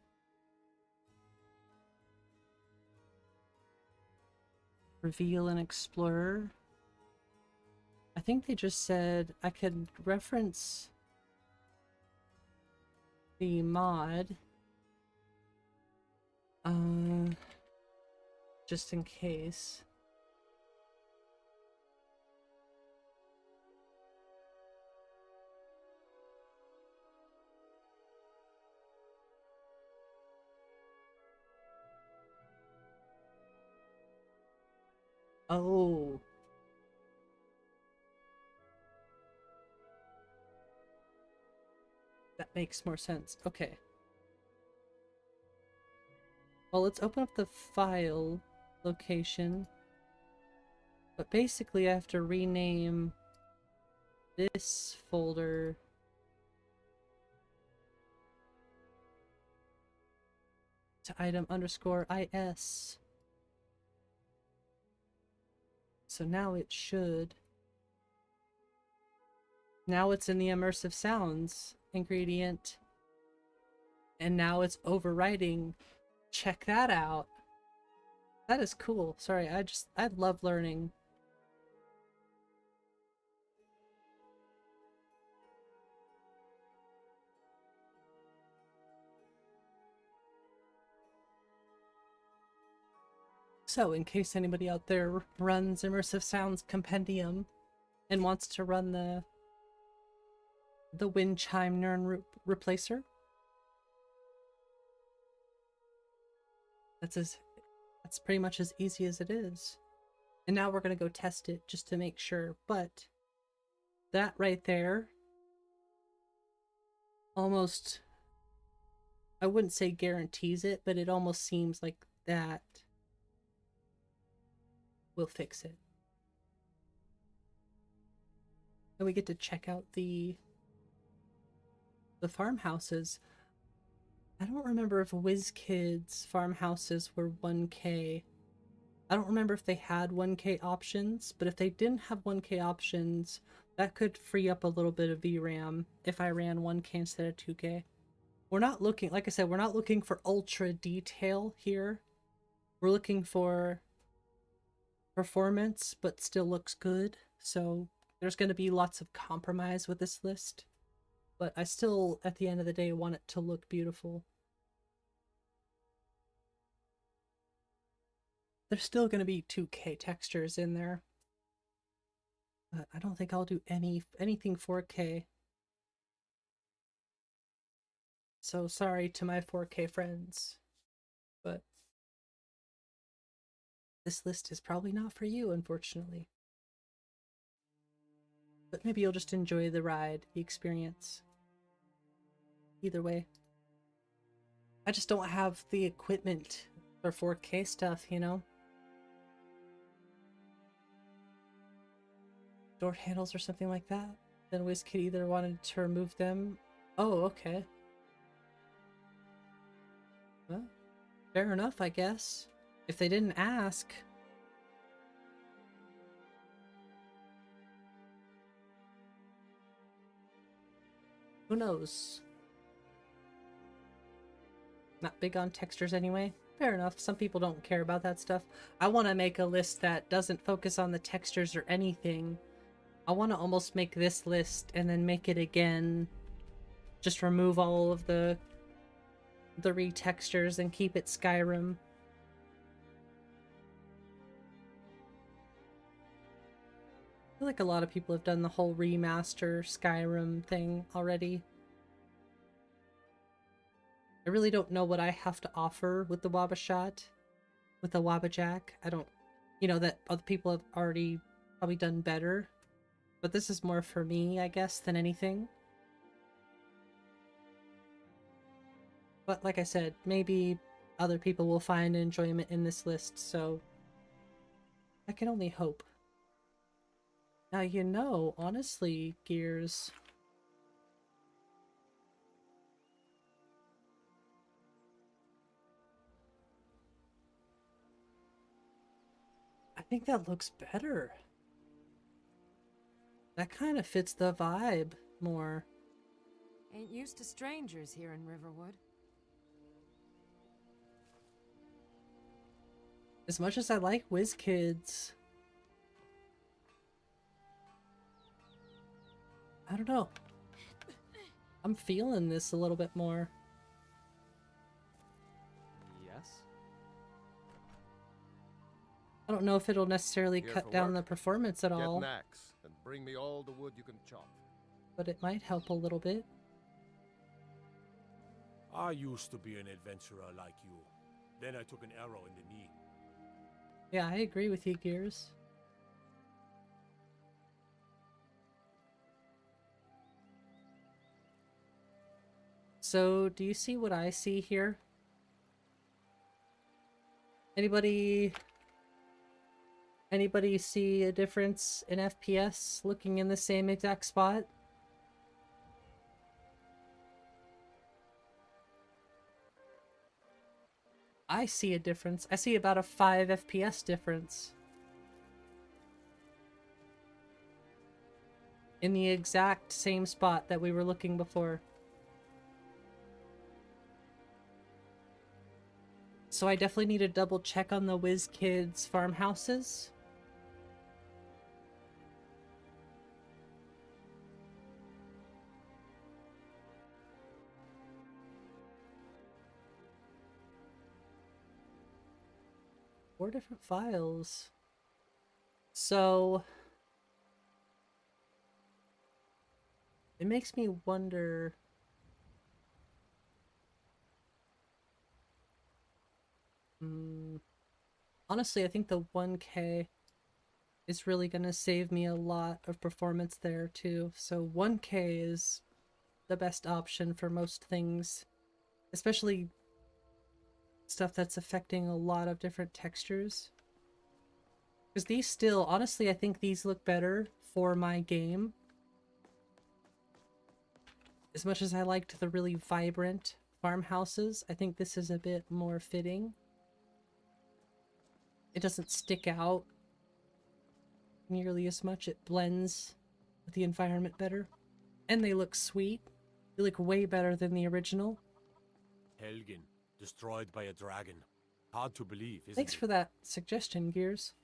Reveal and Explorer. I think they just said I could reference the mod. Just in case. Oh. That makes more sense. Okay. Well, let's open up the file location. But basically I have to rename this folder to item_is. So now it should. Now it's in the immersive sounds ingredient. And now it's overwriting. Check that out. That is cool. Sorry, I love learning. So, in case anybody out there runs Immersive Sounds Compendium and wants to run the wind chime neuron replacer, that's pretty much as easy as it is. And now we're gonna go test it just to make sure. But that right there, almost, I wouldn't say guarantees it, but it almost seems like that will fix it. And we get to check out the farmhouses. I don't remember if WizKids farmhouses were 1K. I don't remember if they had 1K options, but if they didn't have 1K options, that could free up a little bit of VRAM if I ran 1K instead of 2K. We're not looking, like I said, we're not looking for ultra detail here. We're looking for performance, but still looks good. So there's going to be lots of compromise with this list. But I still, at the end of the day, want it to look beautiful. There's still going to be 2K textures in there. But I don't think I'll do anything 4K. So sorry to my 4K friends. But this list is probably not for you, unfortunately. But maybe you'll just enjoy the ride, the experience. Either way. I just don't have the equipment for 4K stuff, you know? Door handles or something like that. Then WizKid either wanted to remove them. Oh, okay. Well, fair enough, I guess. If they didn't ask. Who knows? Not big on textures anyway. Fair enough. Some people don't care about that stuff. I want to make a list that doesn't focus on the textures or anything. I want to almost make this list and then make it again. Just remove all of the retextures and keep it Skyrim. I feel like a lot of people have done the whole remaster Skyrim thing already. I really don't know what I have to offer with the WabbaShot, with the WabbaJack. I don't, you know, that other people have already probably done better. But this is more for me, I guess, than anything. But like I said, maybe other people will find enjoyment in this list, so I can only hope. Now, you know, honestly, Gears, I think that looks better. That kind of fits the vibe more. Ain't used to strangers here in Riverwood. As much as I like WizKids, I don't know. I'm feeling this a little bit more. Yes? I don't know if it'll necessarily Here cut for down work? the performance at Get all, an axe and bring me all the wood you can chop. but it might help a little bit. I used to be an adventurer like you. Then I took an arrow in the knee. Yeah, I agree with you, Gears. So, do you see what I see here? Anybody see a difference in FPS looking in the same exact spot? I see a difference. I see about a 5 FPS difference. In the exact same spot that we were looking before. So I definitely need to double check on the WizKids farmhouses. Four different files. So it makes me wonder. Honestly, I think the 1K is really going to save me a lot of performance there too. So 1K is the best option for most things, especially stuff that's affecting a lot of different textures. Because these still, honestly, I think these look better for my game. As much as I liked the really vibrant farmhouses, I think this is a bit more fitting. It doesn't stick out nearly as much. It blends with the environment better. And they look sweet. They look way better than the original. Helgen, destroyed by a dragon. Hard to believe, isn't Thanks it? for that suggestion, Gears.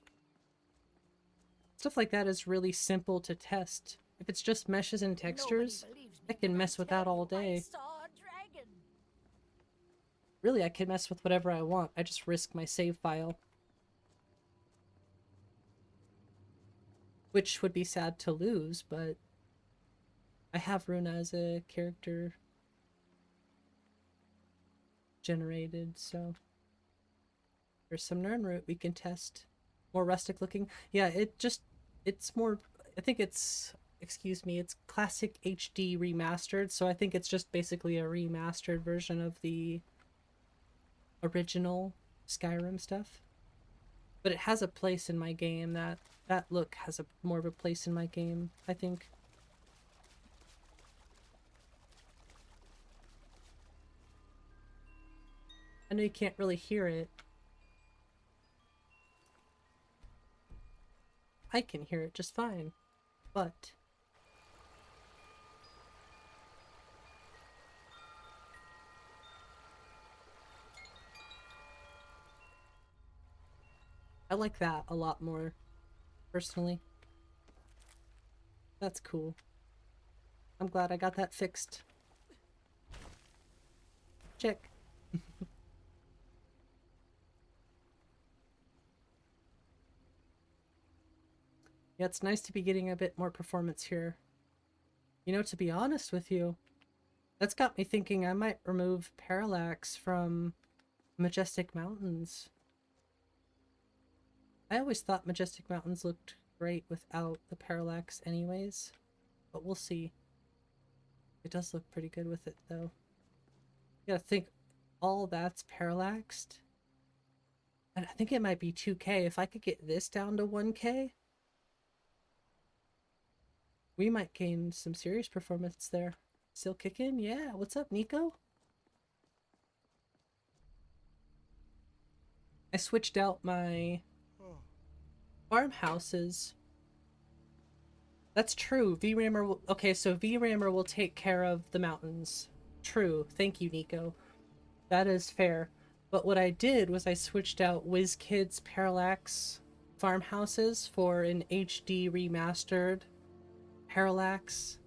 Stuff like that is really simple to test. If it's just meshes and textures, I can mess with that all day. Really, I can mess with whatever I want. I just risk my save file. Which would be sad to lose, but I have Runa as a character generated, so there's some Nirnroot we can test. More rustic looking. Yeah, it's more, I think it's, excuse me, it's classic HD remastered, so I think it's just basically a remastered version of the original Skyrim stuff. But it has a place in my game. That look has a more of a place in my game, I think. I know you can't really hear it. I can hear it just fine, but I like that a lot more, personally. That's cool. I'm glad I got that fixed. Check. Yeah, it's nice to be getting a bit more performance here. You know, to be honest with you, That's got me thinking I might remove parallax from Majestic Mountains. I always thought Majestic Mountains looked great without the parallax anyways, but we'll see. It does look pretty good with it though. You gotta think all that's parallaxed. And I think it might be 2K. If I could get this down to 1K, we might gain some serious performance there. Still kicking? Yeah. What's up, Nico? I switched out my farmhouses. That's true. VRAMer will... Okay, so VRAMer will take care of the mountains. True. Thank you, Nico. That is fair. But what I did was I switched out WizKids Parallax farmhouses for an HD remastered Parallax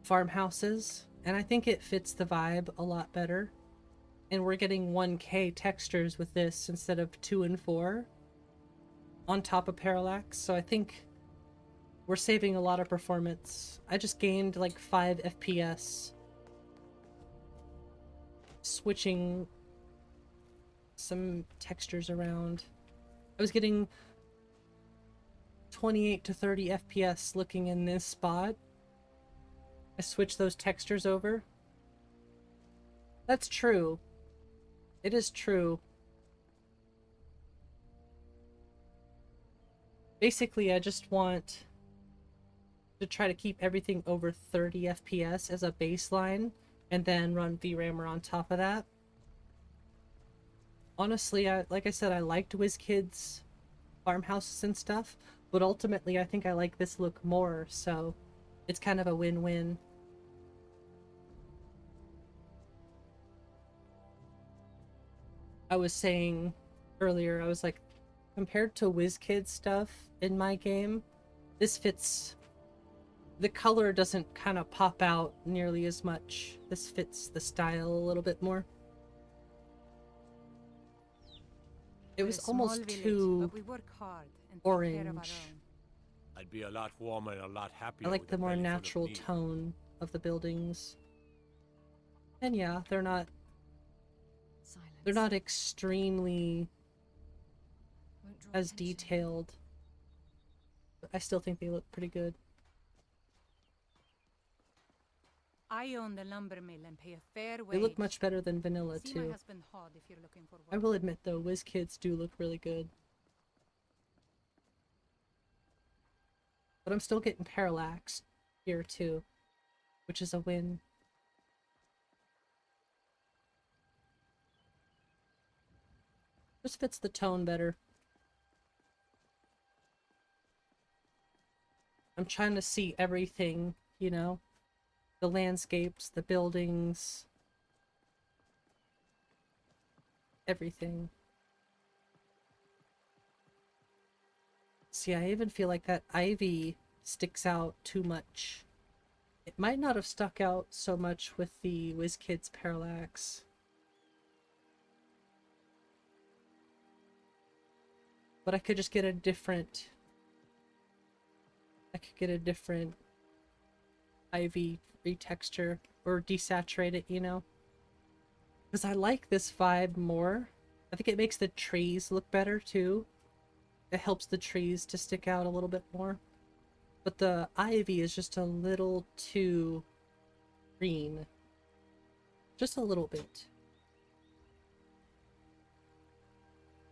farmhouses, and I think it fits the vibe a lot better. And we're getting 1K textures with this instead of 2 and 4 on top of Parallax, so I think we're saving a lot of performance. I just gained like 5 FPS switching some textures around. I was getting 28 to 30 FPS looking in this spot. I switched those textures over. That's true. It is true. Basically, I just want to try to keep everything over 30 FPS as a baseline, and then run VRAMer on top of that. Honestly, like I said, I liked WizKids farmhouses and stuff, but ultimately I think I like this look more, so it's kind of a win-win. I was saying earlier, I was like, compared to WizKids stuff in my game, this fits... The color doesn't kind of pop out nearly as much. This fits the style a little bit more. It was almost too orange. I'd be a lot warmer and a lot happier. I like the more natural tone of the buildings. And yeah, they're not extremely as detailed, but I still think they look pretty good. I own the lumber mill and pay a fair wage. They look much better than vanilla See too. my husband Hod if you're looking for work. I will admit though, WizKids do look really good. But I'm still getting parallax here too, which is a win. Just fits the tone better. I'm trying to see everything, you know? The landscapes, the buildings, everything. See, I even feel like that ivy sticks out too much. It might not have stuck out so much with the WizKids Parallax. But I could just get a different... I could get a different ivy retexture or desaturate it, you know? Because I like this vibe more. I think it makes the trees look better too. It helps the trees to stick out a little bit more. But the ivy is just a little too green. Just a little bit.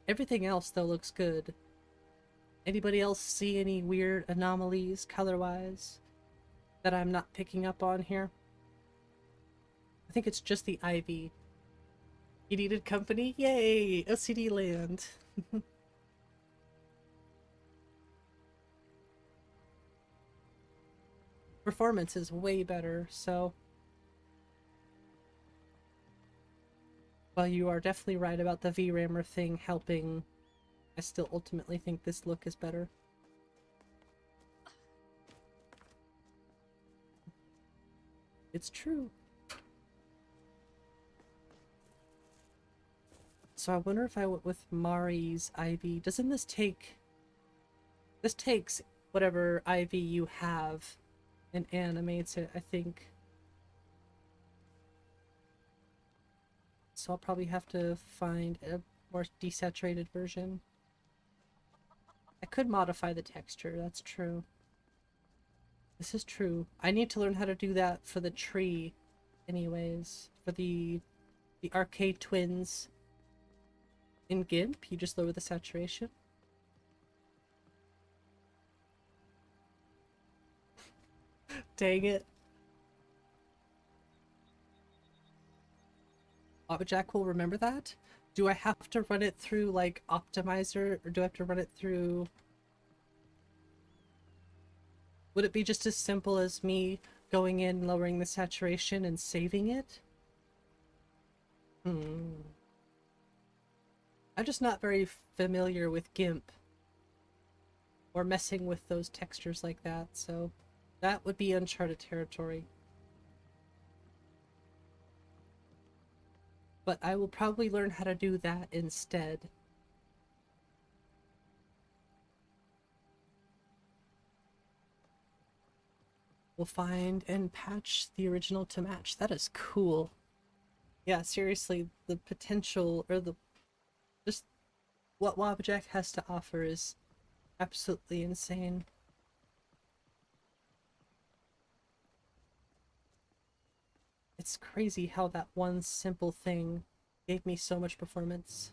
Everything else though looks good. Anybody else see any weird anomalies color-wise that I'm not picking up on here? I think it's just the ivy. You needed company? Yay! OCD land. Performance is way better, so... While you are definitely right about the VRAMer thing helping, I still ultimately think this look is better. It's true. So I wonder if I went with Mari's ivy. Doesn't this take... This takes whatever ivy you have and animates it, I think. So I'll probably have to find a more desaturated version. I could modify the texture, that's true. This is true. I need to learn how to do that for the tree anyways. For the arcade twins in GIMP, you just lower the saturation. Dang it. WabbaJack will remember that? Do I have to run it through like Optimizer, or do I have to run it through... Would it be just as simple as me going in, lowering the saturation, and saving it? I'm just not very familiar with GIMP. Or messing with those textures like that, so that would be uncharted territory. But I will probably learn how to do that instead. We'll find and patch the original to match. That is cool. Yeah, seriously, the potential, or the... just what WabbaJack has to offer is absolutely insane. It's crazy how that one simple thing gave me so much performance.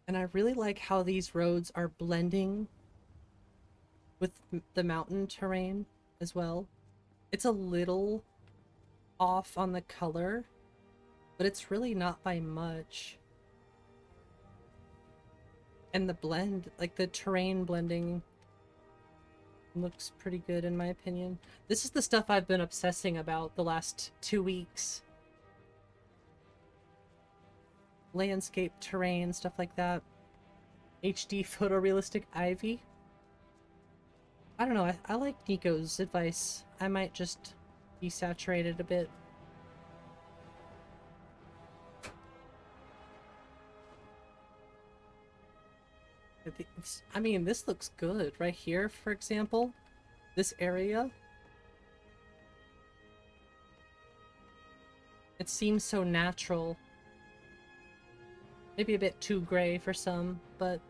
And I really like how these roads are blending with the mountain terrain as well. It's a little off on the color, but it's really not by much. And the blend, like the terrain blending, looks pretty good in my opinion. This is the stuff I've been obsessing about the last 2 weeks. Landscape, terrain, stuff like that. HD photorealistic ivy. I don't know, I like Nico's advice. I might just desaturate it a bit. I mean, this looks good. Right here, for example, this area. It seems so natural. Maybe a bit too gray for some, but...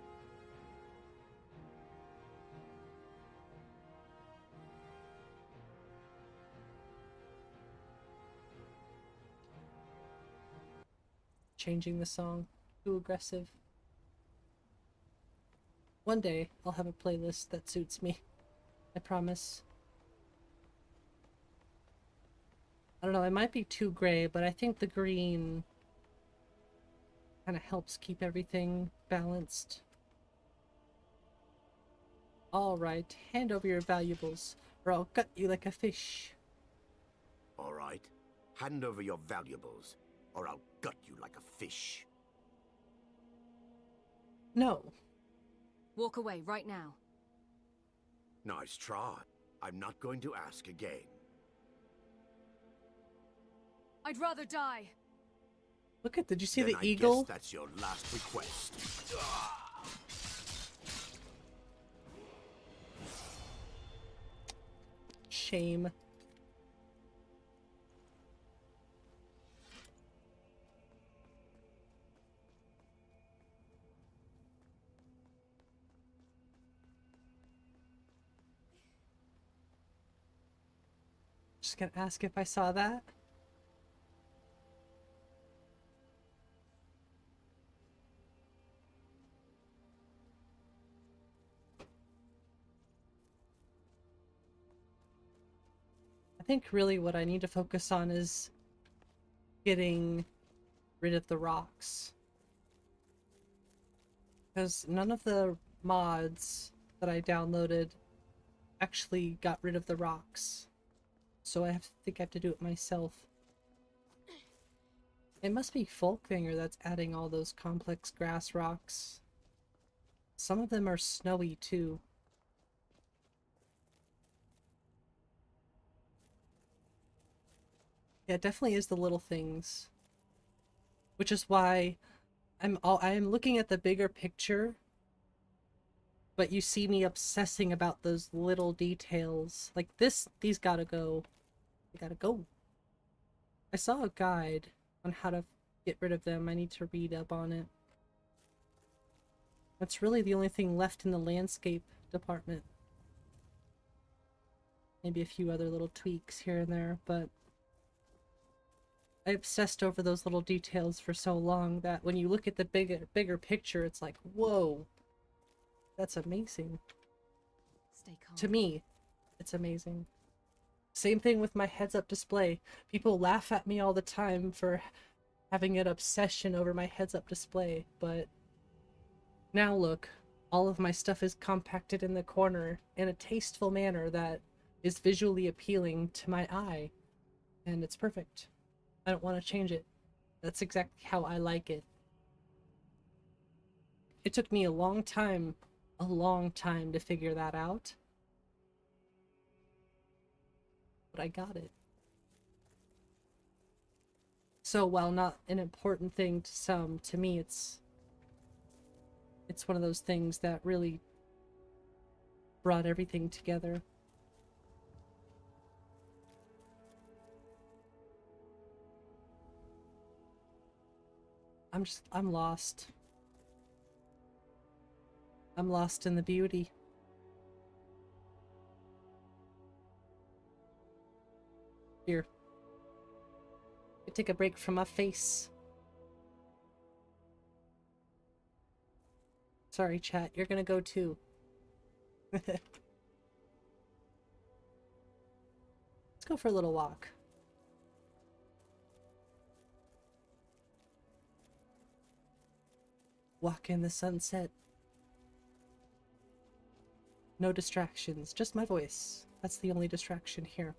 Changing the song. Too aggressive. One day, I'll have a playlist that suits me. I promise. I don't know, it might be too gray, but I think the green kind of helps keep everything balanced. Alright, hand over your valuables, or I'll gut you like a fish. Alright, hand over your valuables, or I'll gut you like a fish. No. Walk away right now. Nice try. I'm not going to ask again. I'd rather die. Look at, did you see Then the I eagle? guess that's your last request. Shame. Just gonna ask if I saw that. I think really what I need to focus on is getting rid of the rocks. Because none of the mods that I downloaded actually got rid of the rocks. So I think I have to do it myself. It must be Folkvanger that's adding all those complex grass rocks. Some of them are snowy too. Yeah, it definitely is the little things. Which is why I am looking at the bigger picture But you see me obsessing about those little details. Like these gotta go. They gotta go. I saw a guide on how to get rid of them. I need to read up on it. That's really the only thing left in the landscape department. Maybe a few other little tweaks here and there, but I obsessed over those little details for so long that when you look at the bigger picture, it's like, whoa, that's amazing. Stay calm. To me, it's amazing. Same thing with my heads-up display. People laugh at me all the time for having an obsession over my heads-up display, but now look, all of my stuff is compacted in the corner in a tasteful manner that is visually appealing to my eye, and it's perfect. I don't want to change it. That's exactly how I like it. It took me a long time to figure that out. But I got it. So while not an important thing to some, to me it's one of those things that really brought everything together. I'm lost. I'm lost in the beauty. Here. I take a break from my face. Sorry, chat. You're gonna go too. Let's go for a little walk. Walk in the sunset. No distractions, just my voice. That's the only distraction here.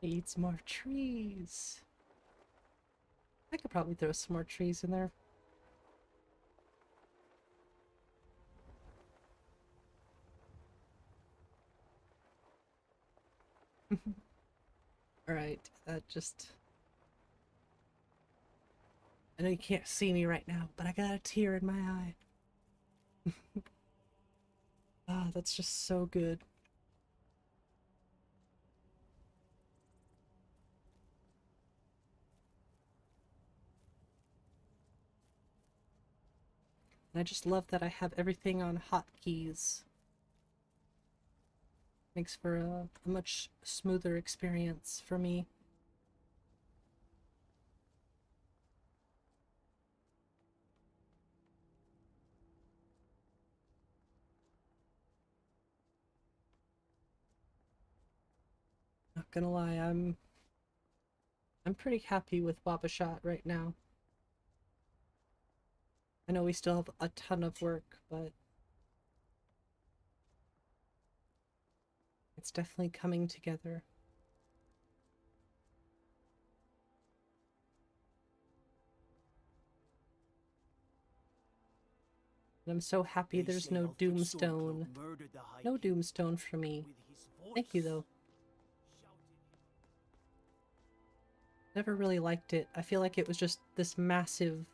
Needs more trees. I could probably throw some more trees in there. Alright, that just... I know you can't see me right now, but I got a tear in my eye. Ah, that's just so good. And I just love that I have everything on hotkeys. Makes for a much smoother experience for me. Not gonna lie, I'm pretty happy with WabbaShot right now. I know we still have a ton of work, but it's definitely coming together. And I'm so happy there's no Doomstone. No Doomstone for me. Thank you, though. Never really liked it. I feel like it was just this massive,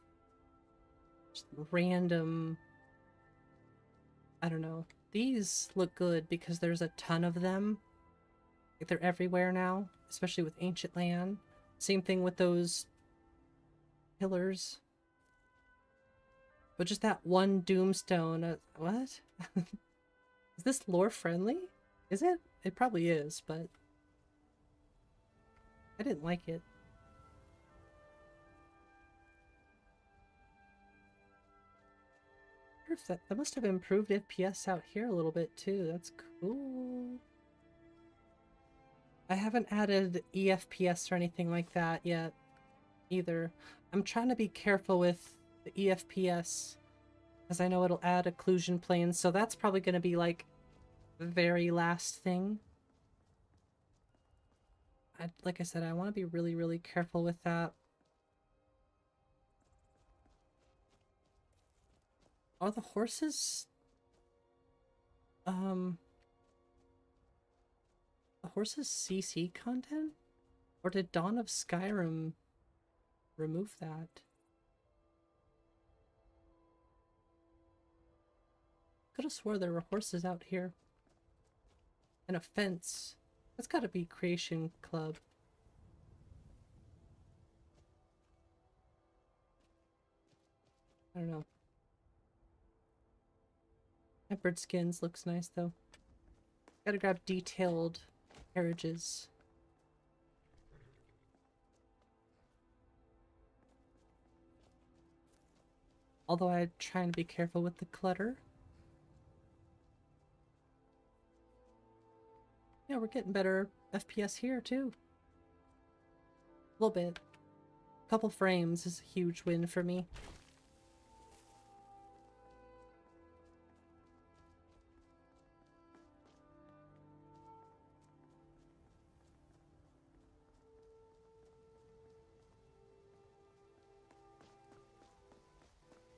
just random... I don't know. These look good because there's a ton of them. Like they're everywhere now, especially with Ancient Land. Same thing with those pillars. But just that one Doomstone, what? Is this lore friendly? Is it? It probably is, but I didn't like it. wonder if that must have improved FPS out here a little bit too. That's cool. I haven't added EFPS or anything like that yet either. I'm trying to be careful with the EFPS as I know it'll add occlusion planes, so that's probably going to be like the very last thing. Like I said, I want to be really, really careful with that. Are the horses... the horses CC content? Or did Dawn of Skyrim remove that? Could have swore there were horses out here. And a fence. That's gotta be Creation Club. I don't know. Leopard skins looks nice though. Gotta grab detailed carriages. Although I'm trying to be careful with the clutter. Yeah, we're getting better FPS here too. A little bit. A couple frames is a huge win for me.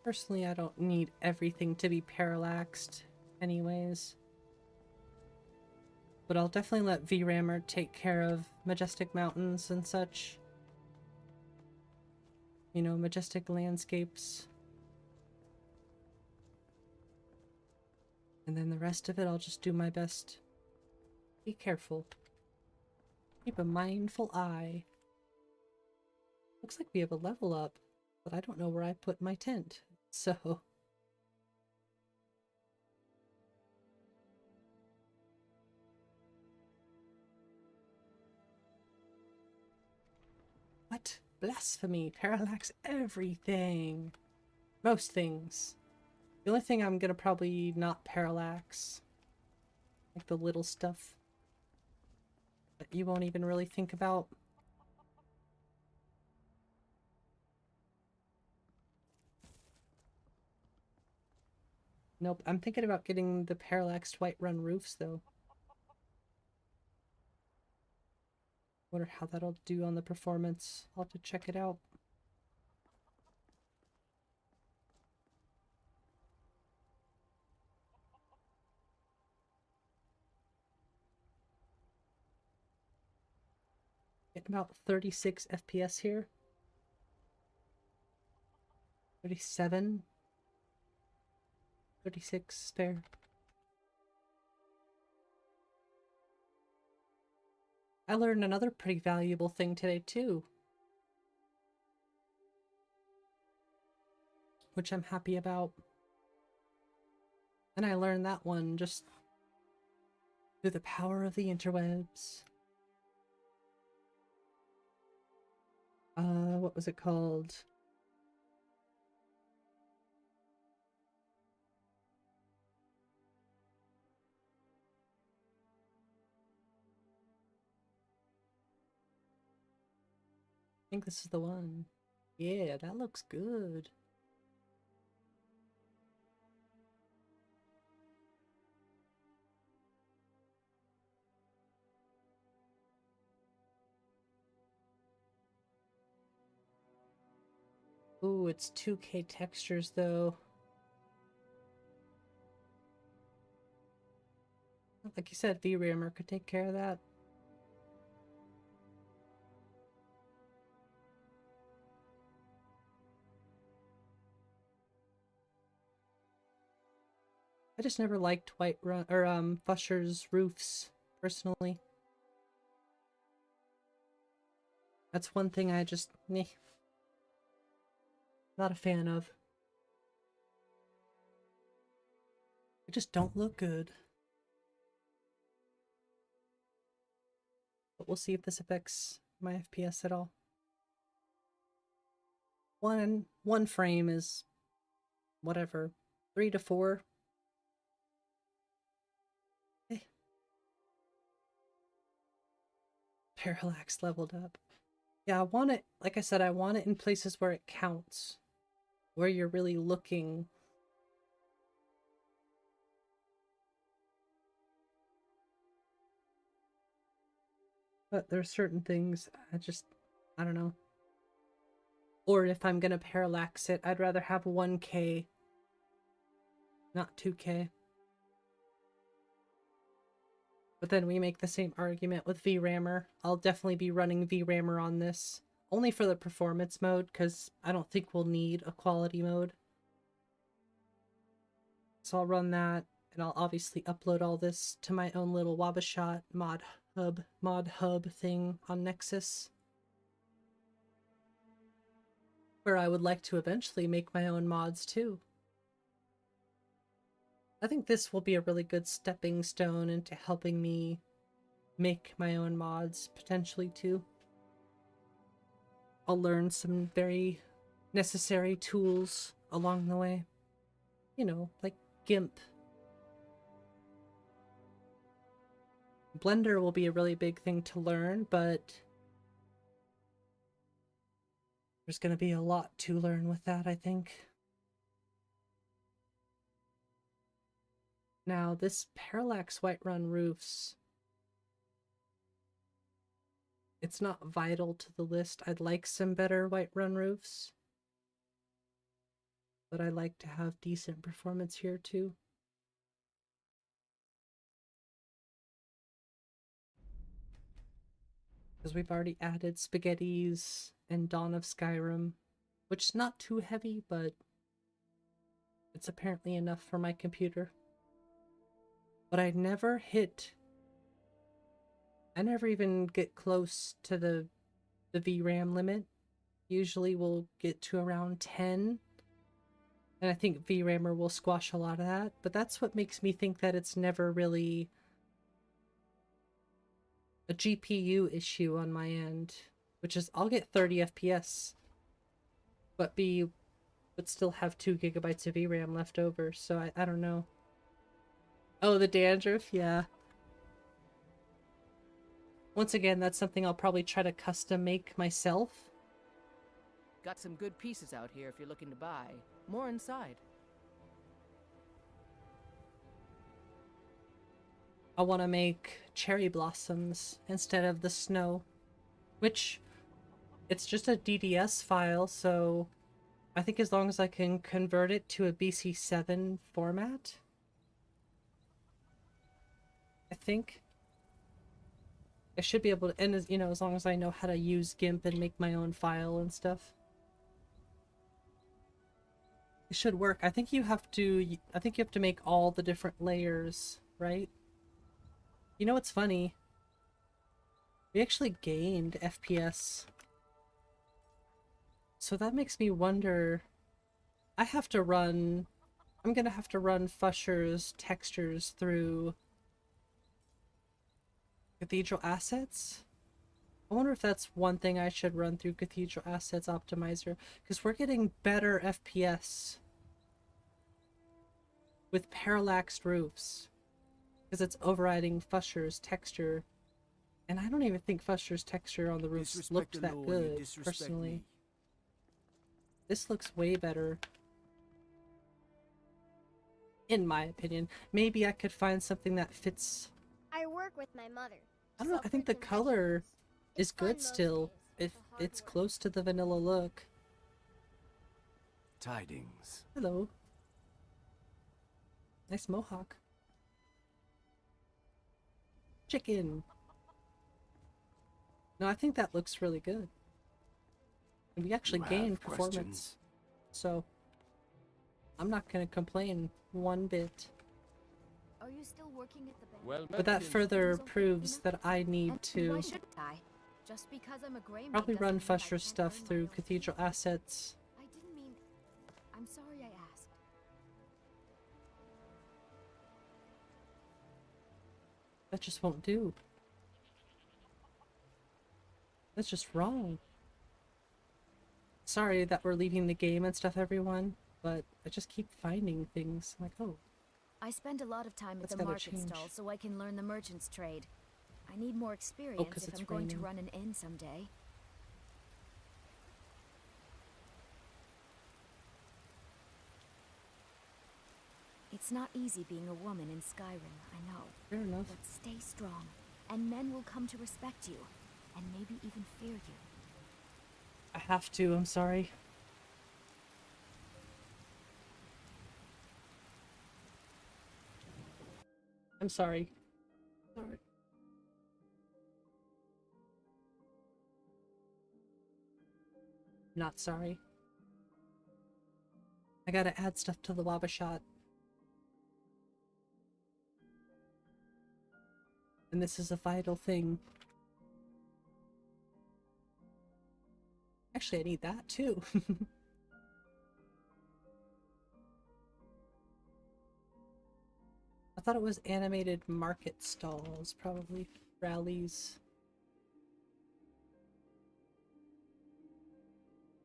Personally, I don't need everything to be parallaxed anyways. But I'll definitely let VRAMer take care of Majestic Mountains and such. You know, majestic landscapes. And then the rest of it, I'll just do my best. Be careful. Keep a mindful eye. Looks like we have a level up, but I don't know where I put my tent, so... What? Blasphemy! Parallax everything! Most things. The only thing I'm gonna probably not parallax, like the little stuff that you won't even really think about. Nope, I'm thinking about getting the parallaxed Whiterun roofs though. Wonder how that'll do on the performance. I'll have to check it out. Getting about 36 FPS here. 37. 36 spare. I learned another pretty valuable thing today too, which I'm happy about. And I learned that one just through the power of the interwebs. What was it called? I think this is the one. Yeah, that looks good. Ooh, it's 2K textures though. Like you said, VRAMer could take care of that. I just never liked Whiterun or Fusher's roofs personally. That's one thing I just not a fan of. They just don't look good. But we'll see if this affects my FPS at all. One frame is whatever. 3 to 4. Okay. Parallax leveled up. Yeah, I want it, like I said, I want it in places where it counts. Where you're really looking. But there's certain things I don't know. Or if I'm gonna parallax it, I'd rather have 1K, not 2K. But then we make the same argument with VRAMer. I'll definitely be running VRAMer on this. Only for the performance mode, because I don't think we'll need a quality mode. So I'll run that, and I'll obviously upload all this to my own little WabbaShot mod hub thing on Nexus. Where I would like to eventually make my own mods too. I think this will be a really good stepping stone into helping me make my own mods, potentially too. I'll learn some very necessary tools along the way. You know, like GIMP. Blender will be a really big thing to learn, but there's going to be a lot to learn with that, I think. Now, this Parallax Whiterun roofs, it's not vital to the list. I'd like some better Whiterun roofs, but I like to have decent performance here too. Because we've already added Spaghettis and Dawn of Skyrim, which is not too heavy, but it's apparently enough for my computer. But I never even get close to the VRAM limit. Usually we'll get to around 10. And I think VRAMer will squash a lot of that. But that's what makes me think that it's never really a GPU issue on my end. Which is, I'll get 30 FPS. But still have 2 gigabytes of VRAM left over. So I don't know. Oh, the dandruff? Yeah. Once again, that's something I'll probably try to custom make myself. Got some good pieces out here if you're looking to buy. More inside. I want to make cherry blossoms instead of the snow. Which, it's just a DDS file, so I think as long as I can convert it to a BC7 format, I think I should be able to, and as, you know, as long as I know how to use GIMP and make my own file and stuff. It should work. I think you have to make all the different layers, right? You know what's funny? We actually gained FPS. So that makes me wonder, I'm gonna have to run Fusher's textures through Cathedral Assets? I wonder if that's one thing I should run through Cathedral Assets Optimizer, because we're getting better FPS with parallaxed roofs, because it's overriding Fusher's texture, and I don't even think Fusher's texture on the roofs looked that good, personally. This looks way better, in my opinion. Maybe I could find something that fits. I work with my mother. I don't know, I think the color is good still. It's close to the vanilla look. Tidings. Hello. Nice mohawk. Chicken. No, I think that looks really good. And we actually gained performance. So, I'm not gonna complain one bit. Are you still working at the bank? Well, but that further proves that I need to Why shouldn't I? Just because I'm a gray probably run Fusher's stuff through Cathedral Assets. I didn't mean. I'm sorry I asked. That just won't do. That's just wrong. Sorry that we're leaving the game and stuff, everyone. but I just keep finding things. I'm like, oh. I spend a lot of time at That's the gotta market change. stall so I can learn the merchant's trade. I need more experience 'cause if it's I'm going to raining. run an inn someday. It's not easy being a woman in Skyrim, I know. Fair enough. But stay strong, and men will come to respect you, and maybe even fear you. I have to, I'm sorry. I'm sorry. Sorry. Not sorry. I gotta add stuff to the WabbaShot. And this is a vital thing. Actually, I need that too. I thought it was animated market stalls, probably rallies.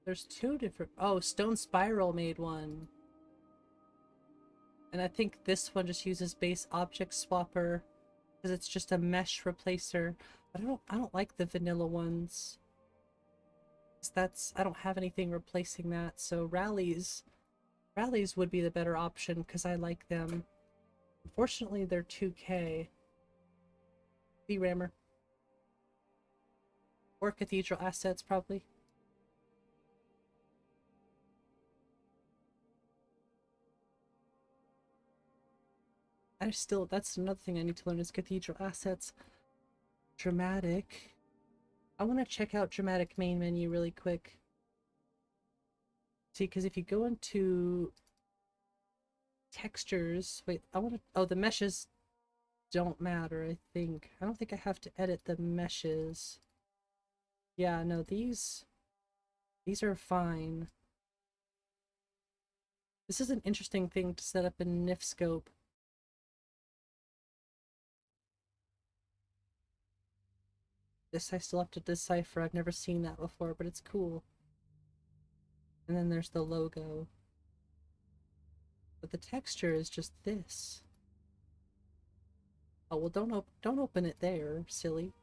There's two different... Oh, Stone Spiral made one. And I think this one just uses base object swapper because it's just a mesh replacer. But I don't like the vanilla ones. 'Cause that's... I don't have anything replacing that. So rallies would be the better option because I like them. Unfortunately, they're 2K. VRAMer. Or Cathedral Assets, probably. That's another thing I need to learn is Cathedral Assets. Dramatic. I want to check out Dramatic main menu really quick. See, because if you go into textures, wait, I want to, oh, the meshes don't matter, I think. I don't think I have to edit the meshes. Yeah, no, these are fine. This is an interesting thing to set up in NifScope. This I still have to decipher. I've never seen that before, but it's cool. And then there's the logo. But the texture is just this. Oh, well, don't open it there, silly.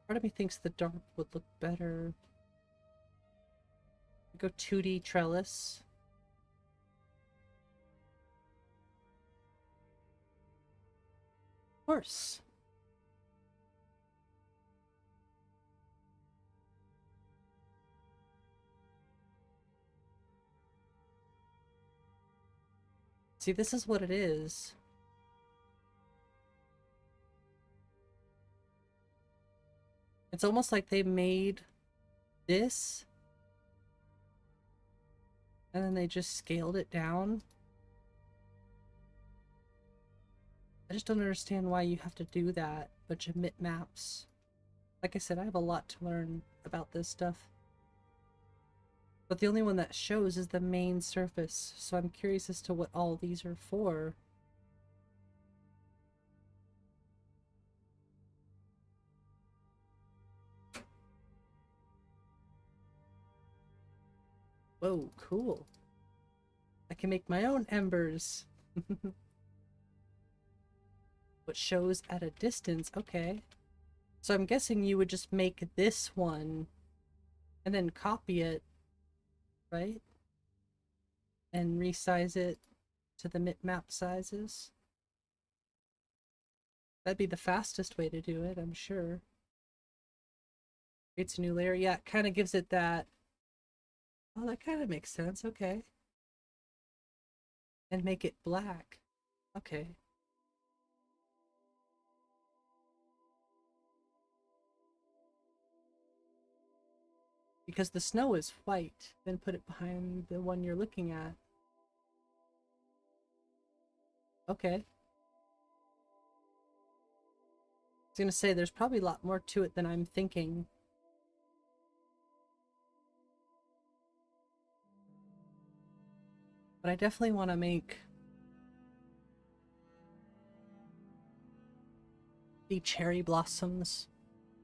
Part of me thinks the dark would look better. Go 2D trellis. Of course. See, this is what it is. It's almost like they made this and then they just scaled it down. I just don't understand why you have to do that. Bunch of bitmaps. Like I said, I have a lot to learn about this stuff. But the only one that shows is the main surface, so I'm curious as to what all these are for. Whoa, cool. I can make my own embers. What shows at a distance, okay. So I'm guessing you would just make this one and then copy it, right? And resize it to the bitmap sizes. That'd be the fastest way to do it, I'm sure. Creates a new layer. Yeah, it kind of gives it that. Oh, that kind of makes sense. Okay. And make it black. Okay. Because the snow is white, then put it behind the one you're looking at. Okay. I was gonna say, there's probably a lot more to it than I'm thinking. But I definitely want to make the cherry blossoms.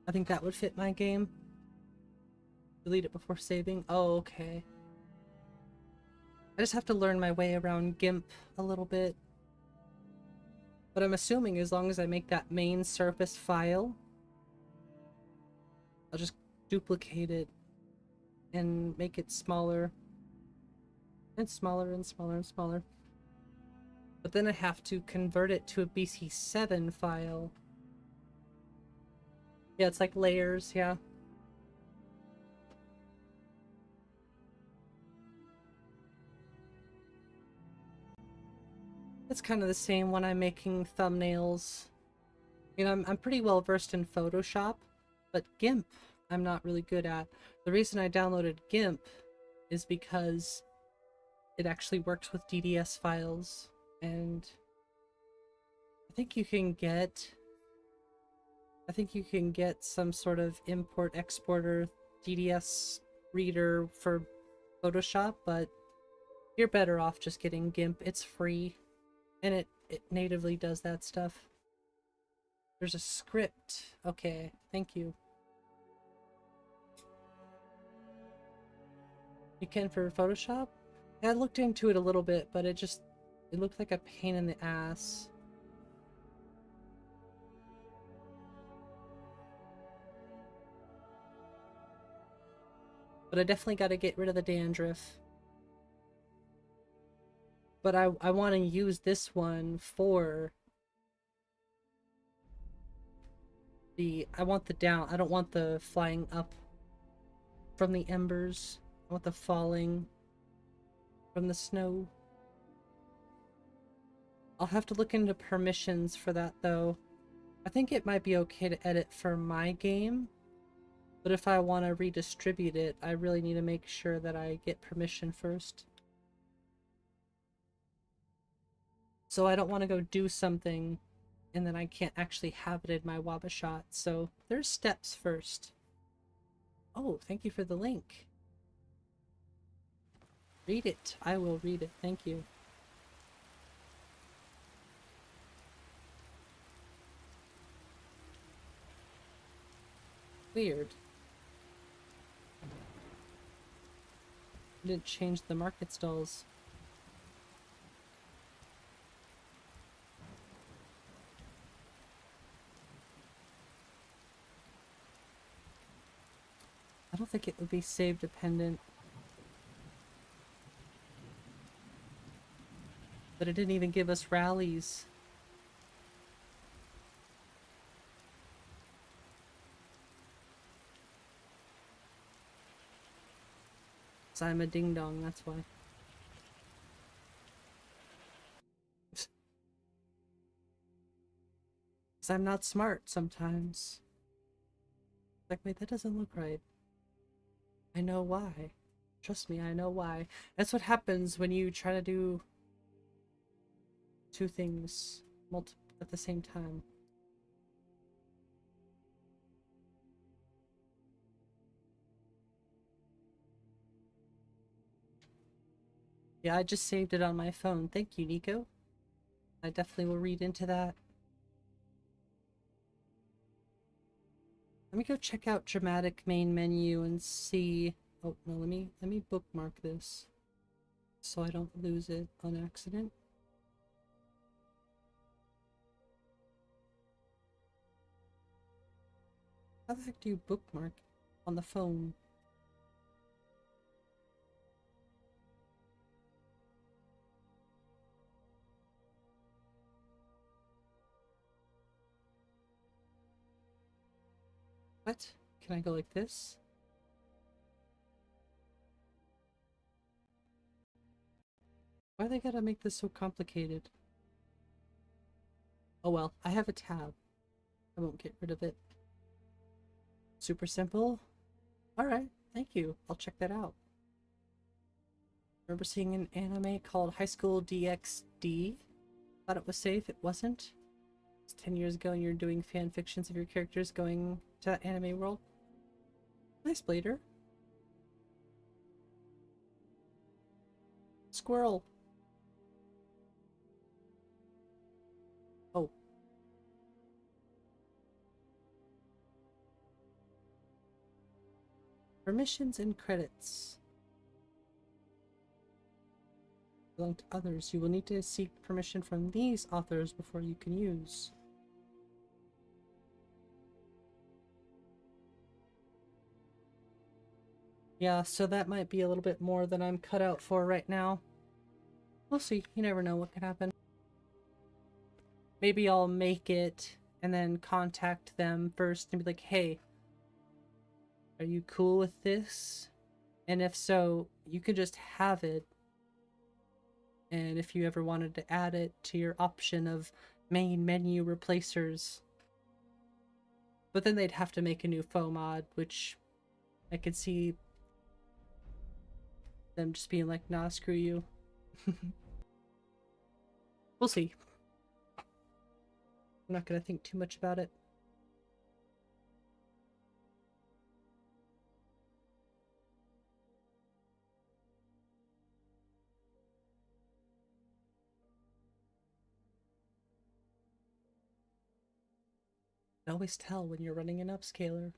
I think that would fit my game. Delete it before saving. Oh, okay. I just have to learn my way around GIMP a little bit. But I'm assuming as long as I make that main surface file, I'll just duplicate it and make it smaller and smaller and smaller and smaller. But then I have to convert it to a BC7 file. Yeah, it's like layers, yeah. It's kind of the same when I'm making thumbnails. You know, I'm pretty well versed in Photoshop, but GIMP I'm not really good at. The reason I downloaded GIMP is because it actually works with DDS files, and I think you can get some sort of import exporter DDS reader for Photoshop, but you're better off just getting GIMP. It's free, and it natively does that stuff. There's a script. Okay, thank you. You can for Photoshop? Yeah, I looked into it a little bit, but it looked like a pain in the ass. But I definitely got to get rid of the dandruff. But I want to use this one for the... I want the down. I don't want the flying up from the embers. I want the falling from the snow. I'll have to look into permissions for that, though. I think it might be okay to edit for my game. But if I want to redistribute it, I really need to make sure that I get permission first. So I don't want to go do something and then I can't actually have it in my WabbaShot. So there's steps first. Oh, thank you for the link. Read it. I will read it. Thank you. Weird. I didn't change the market stalls. I don't think it would be save dependent. But it didn't even give us rallies. So I'm a ding dong, that's why. Because I'm not smart sometimes. Like, wait, that doesn't look right. I know why. Trust me, I know why. That's what happens when you try to do two things at the same time. Yeah, I just saved it on my phone. Thank you, Nico. I definitely will read into that. Let me go check out dramatic main menu and see. Oh no, let me bookmark this so I don't lose it on accident. How the heck do you bookmark on the phone? What? Can I go like this? Why they gotta make this so complicated? Oh well, I have a tab. I won't get rid of it. Super simple? Alright, thank you. I'll check that out. Remember seeing an anime called High School DxD? Thought it was safe. It wasn't. It's 10 years ago and you're doing fan fictions of your characters going to that anime world. Nice, Blader. Squirrel. Oh. Permissions and credits belong to others. You will need to seek permission from these authors before you can use. Yeah, so that might be a little bit more than I'm cut out for right now. We'll see. You never know what could happen. Maybe I'll make it and then contact them first and be like, hey, are you cool with this? And if so, you can just have it. And if you ever wanted to add it to your option of main menu replacers. But then they'd have to make a new faux mod, which I could see them just being like, nah, screw you. We'll see. I'm not gonna think too much about it. You can always tell when you're running an upscaler.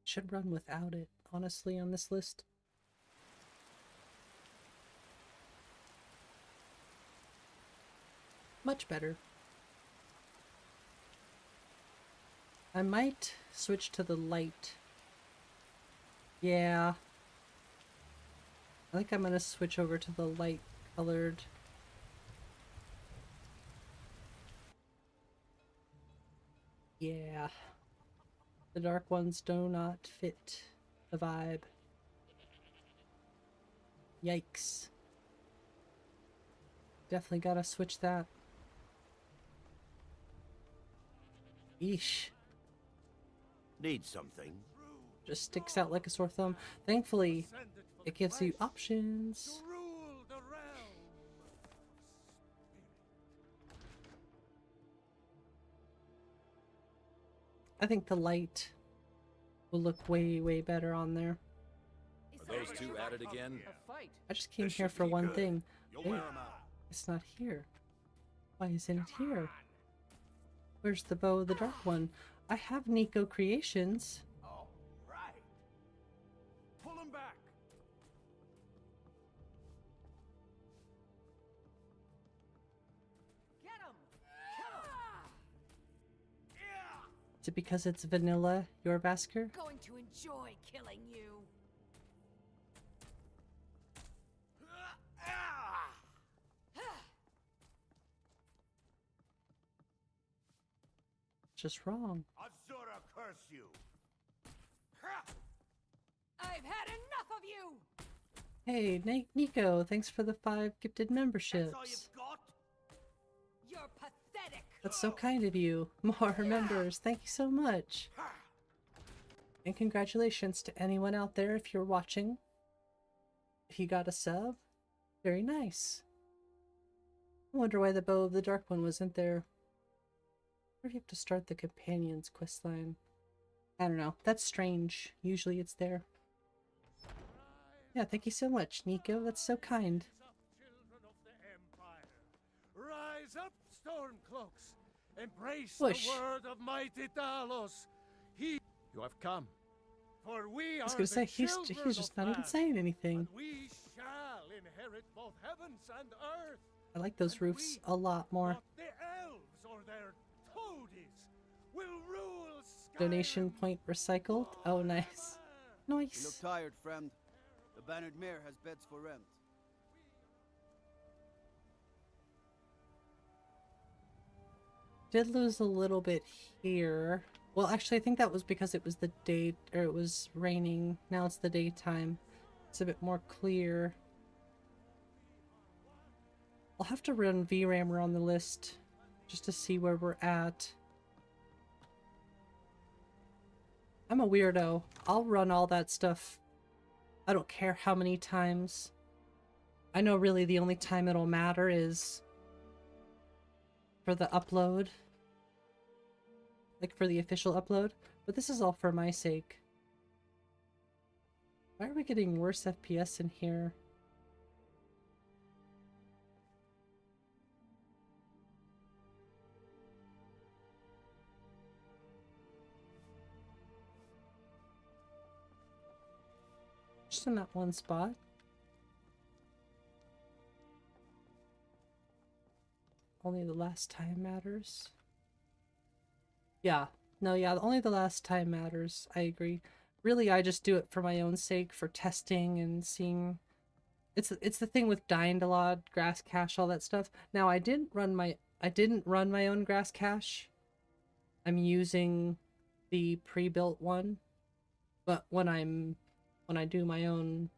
Should run without it, honestly, on this list. Much better. I might switch to the light. Yeah. I think I'm gonna switch over to the light colored. Yeah. The dark ones do not fit the vibe. Yikes. Definitely gotta switch that. Eesh. Need something? Just sticks out like a sore thumb. Thankfully, it gives you options. I think the light will look way, way better on there. Are those two at it again? I just came here for one thing. Wait, it's not here. Why isn't it here? Where's the bow of the dark one? I have Nico Creations. Oh, right. Pull him back. Get him! Kill him! Is it because it's vanilla, your Basker? Going to enjoy killing you. Just wrong. Azura curse you! I've had enough of you! Hey, Nico, thanks for the 5 gifted memberships. That's all you've got? You're pathetic! That's so kind of you. More members, thank you so much. And congratulations to anyone out there if you're watching. If you got a sub, very nice. I wonder why the bow of the dark one wasn't there. Where do you have to start the companions questline? I don't know. That's strange. Usually it's there. Yeah, thank you so much, Nico. That's so kind. Rise up, Stormcloaks! Embrace Push. the word of mighty Talos! You have come. For we I was are gonna say, the he's children just of not even man, saying anything. and we shall inherit both heavens and earth. I like those roofs a lot more. Not the elves or their toadies will rule Skyrim. Donation point recycled. Oh, nice. You look Nice. tired, friend. The Bannered Mare has beds for rent. Did lose a little bit here. Well, actually, I think that was because it was the day, or it was raining. Now it's the daytime. It's a bit more clear. I'll have to run VRAMer on the list just to see where we're at. I'm a weirdo. I'll run all that stuff. I don't care how many times. I know really the only time it'll matter is for the upload. Like for the official upload. But this is all for my sake. Why are we getting worse FPS in here? Just in that one spot. Only the last time matters. Yeah. No, yeah, only the last time matters. I agree. Really, I just do it for my own sake, for testing and seeing. It's the thing with Dying-to-Lod, grass cache, all that stuff. Now, I didn't run my own grass cache. I'm using the pre-built one. But when I do my own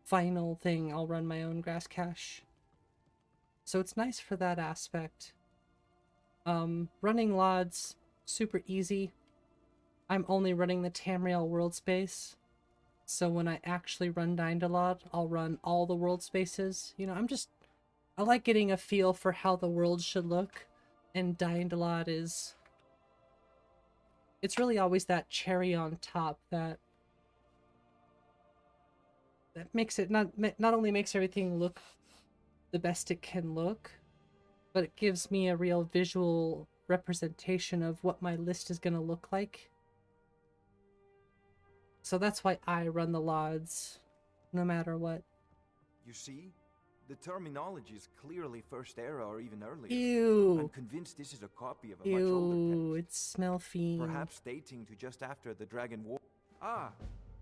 final thing, I'll run my own grass cache. So it's nice for that aspect. Running LODs, super easy. I'm only running the Tamriel world space. So when I actually run Dying-to-Lod, I'll run all the world spaces. You know, I like getting a feel for how the world should look. And Dying-to-Lod is... It's really always that cherry on top that makes it not only makes everything look the best it can look, but it gives me a real visual representation of what my list is going to look like. So that's why I run the LODs, no matter what. You see? The terminology is clearly First Era or even earlier. Ew. I'm convinced this is a copy of a much older text. Ew, it's smell fiend. Perhaps dating to just after the Dragon War. Ah,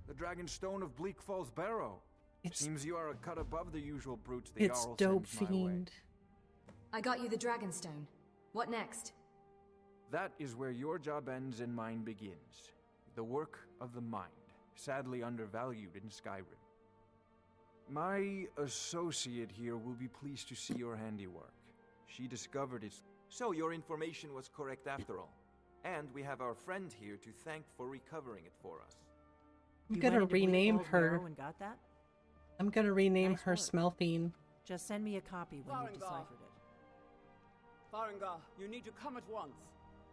the Dragon Stone of Bleak Falls Barrow. Seems you are a cut above the usual brutes the It's Jarl dope sends my way. fiend. I got you the Dragonstone. What next? That is where your job ends and mine begins. The work of the mind, sadly undervalued in Skyrim. My associate here will be pleased to see your handiwork. She discovered it. So your information was correct after all. And we have our friend here to thank for recovering it for us. I'm gonna rename her. And got that? I'm gonna rename Nice her work. Smell Fiend. Just send me a copy when you Farengar. deciphered it. Farengar, you need to come at once.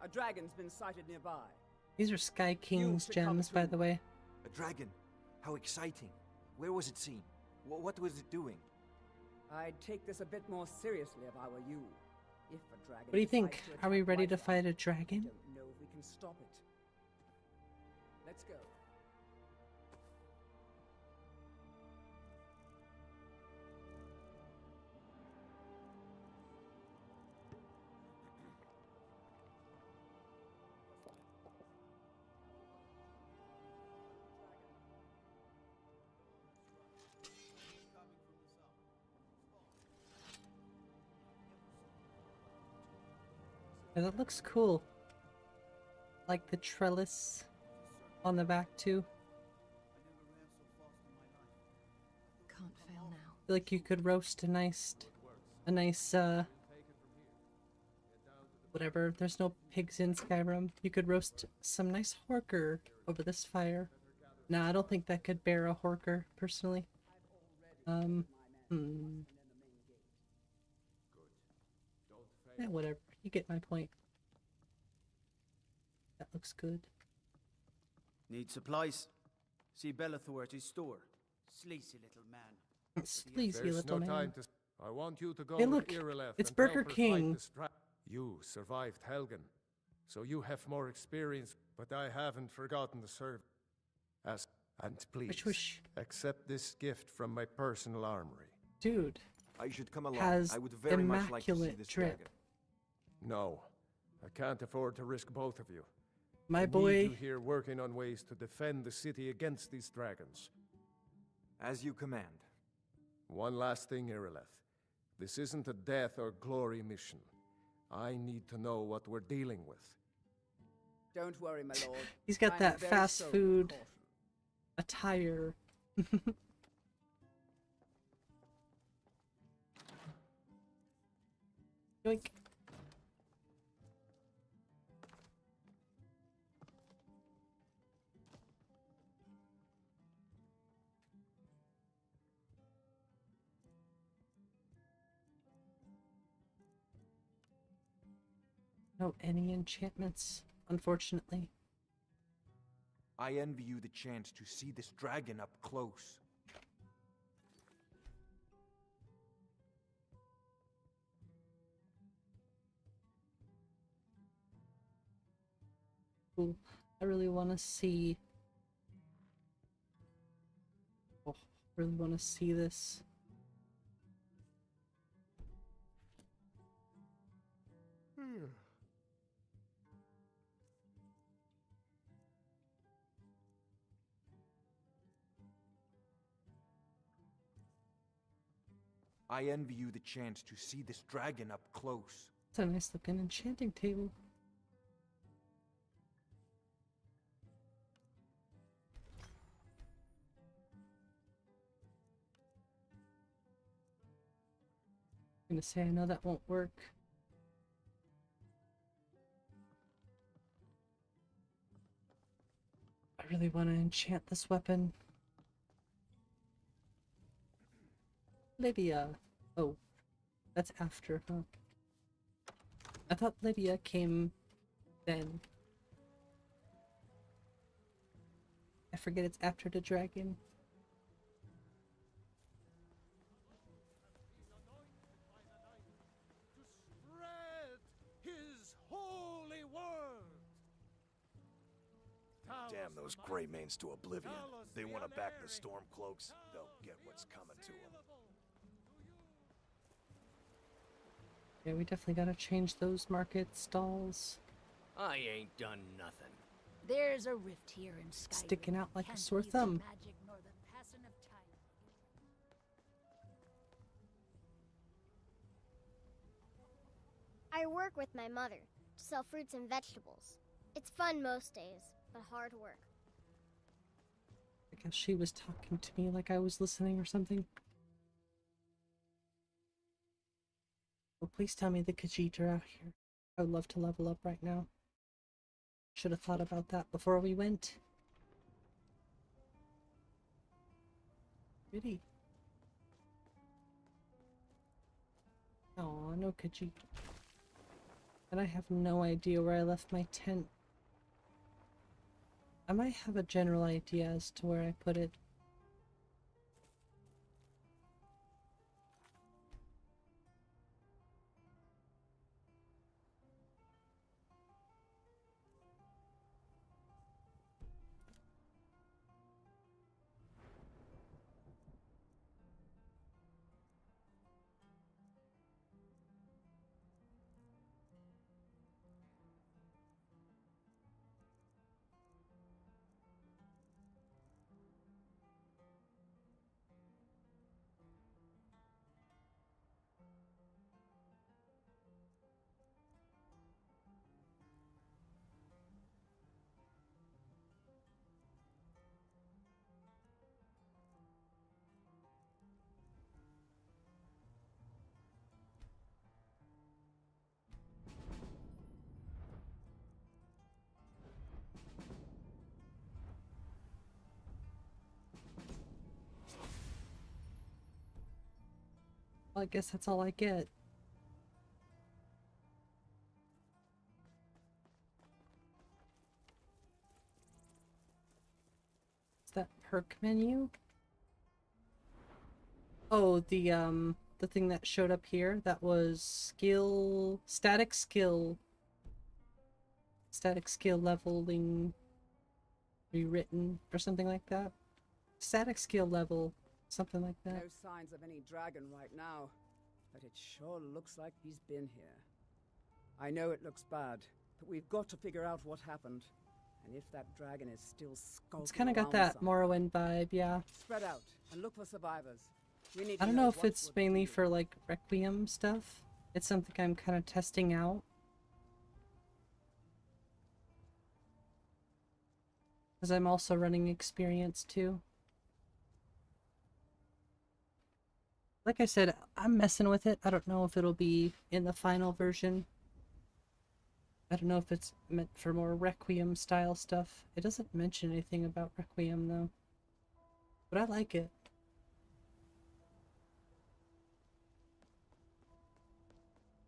A dragon's been sighted nearby. These are Sky King's should come gems, by too. the way. A dragon? How exciting. Where was it seen? What was it doing? I'd take this a bit more seriously if I were you. If a dragon What do you think? decides to Are we attack ready to Whitefire, fight a dragon? don't know if we can stop it. Let's go. Yeah, that looks cool. Like the trellis on the back too. Can't fail now. I feel like you could roast a nice whatever. There's no pigs in Skyrim. You could roast some nice horker over this fire. Nah, I don't think that could bear a horker, personally. Yeah, whatever. You get my point. That looks good. Need supplies? See Bellathor at his store. Sleazy little man. Sleazy There's little no man. time to... I want you to go Hey, with look, Irileth it's and Burger help her fight King. this You survived Helgen, so you have more experience, but I haven't forgotten the serve. And please, accept this gift from my personal armory. Dude. I should come along. Has I would very much like to see immaculate this drip. dragon. No, I can't afford to risk both of you. My I boy. need you here working on ways to defend the city against these dragons. As you command. One last thing, Irileth. This isn't a death or glory mission. I need to know what we're dealing with. Don't worry, my lord. He's got I am that very fast sober food caution. attire. Yoink. Oh, any enchantments, unfortunately. I envy you the chance to see this dragon up close. Ooh, I really want to see. Oh, really want to see this. I envy you the chance to see this dragon up close. It's a nice looking enchanting table. I'm gonna say I know that won't work. I really want to enchant this weapon. Lydia. Oh, that's after, huh? I thought Lydia came then. I forget it's after the dragon. His holy word. Damn those Greymanes to oblivion. They want to back the Stormcloaks, they'll get what's coming to them. Yeah, we definitely gotta change those market stalls. I ain't done nothing. There's a rift here in Skyrim. Sticking out like a Can't sore believe the thumb. magic nor the passing of time. I work with my mother to sell fruits and vegetables. It's fun most days, but hard work. I guess she was talking to me like I was listening or something. Oh, please tell me the Khajiit are out here. I would love to level up right now. Should have thought about that before we went. Pretty. Oh, no Khajiit. And I have no idea where I left my tent. I might have a general idea as to where I put it. Well, I guess that's all I get. Is that perk menu? Oh, the thing that showed up here, that was static skill leveling rewritten or something like that. Static skill level, something like that. No signs of any dragon right now, but it sure looks like he's been here. I know it looks bad, but we've got to figure out what happened. And if that dragon is still skulking It's kind of got around that somewhere. Morrowind vibe, yeah. Spread out and look for survivors. We need I to don't know if what's it's what mainly for like Requiem stuff. It's something I'm kind of testing out. Because I'm also running experience too. Like I said, I'm messing with it. I don't know if it'll be in the final version. I don't know if it's meant for more Requiem style stuff. It doesn't mention anything about Requiem though. But I like it.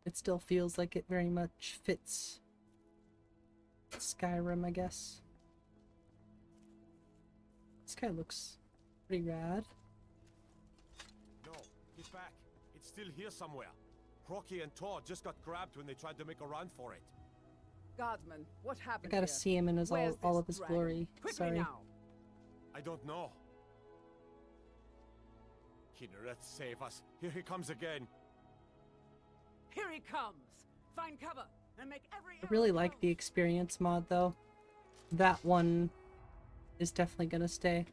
It still feels like it very much fits Skyrim, I guess. This guy looks pretty rad. No, get back. It's still here somewhere. Crocky and Todd just got grabbed when they tried to make a run for it. Guardsman, what I happened gotta here? see him in his Where's all this of his dragon? glory. Quickly Sorry. now. I don't know. Kinneret, save us. Here he comes again. Here he comes. Find cover and make every I really like the experience mod though. That one is definitely gonna stay.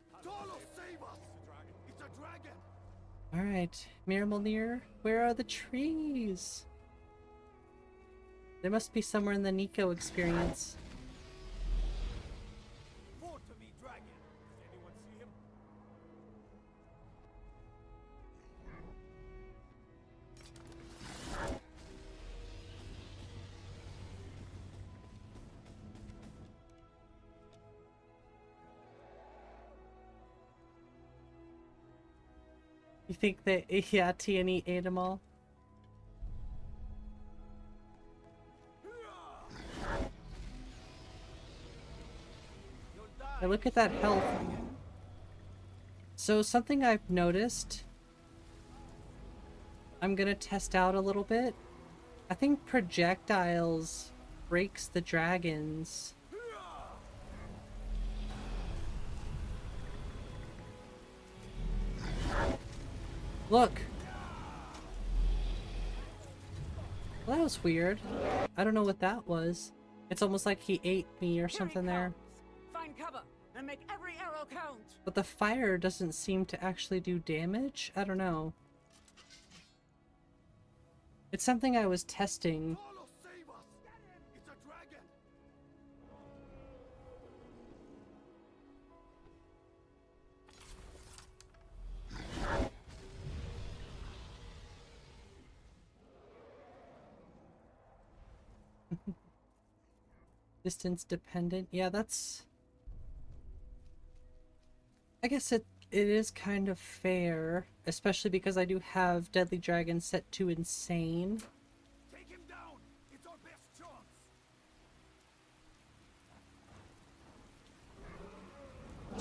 Alright, Miramolnir, where are the trees? They must be somewhere in the Nico experience. Fort to me, dragon. Does anyone see him? You think that, yeah, T&E ate them all? Hey, look at that health. So something I've noticed, I'm gonna test out a little bit. I think projectiles breaks the dragons. Look! Well, that was weird. I don't know what that was. It's almost like he ate me or something there. Find cover and make every arrow count. But the fire doesn't seem to actually do damage? I don't know. It's something I was testing. Distance dependent. Yeah, that's... I guess it is kind of fair, especially because I do have Deadly Dragon set to insane. Take him down. It's our best chance.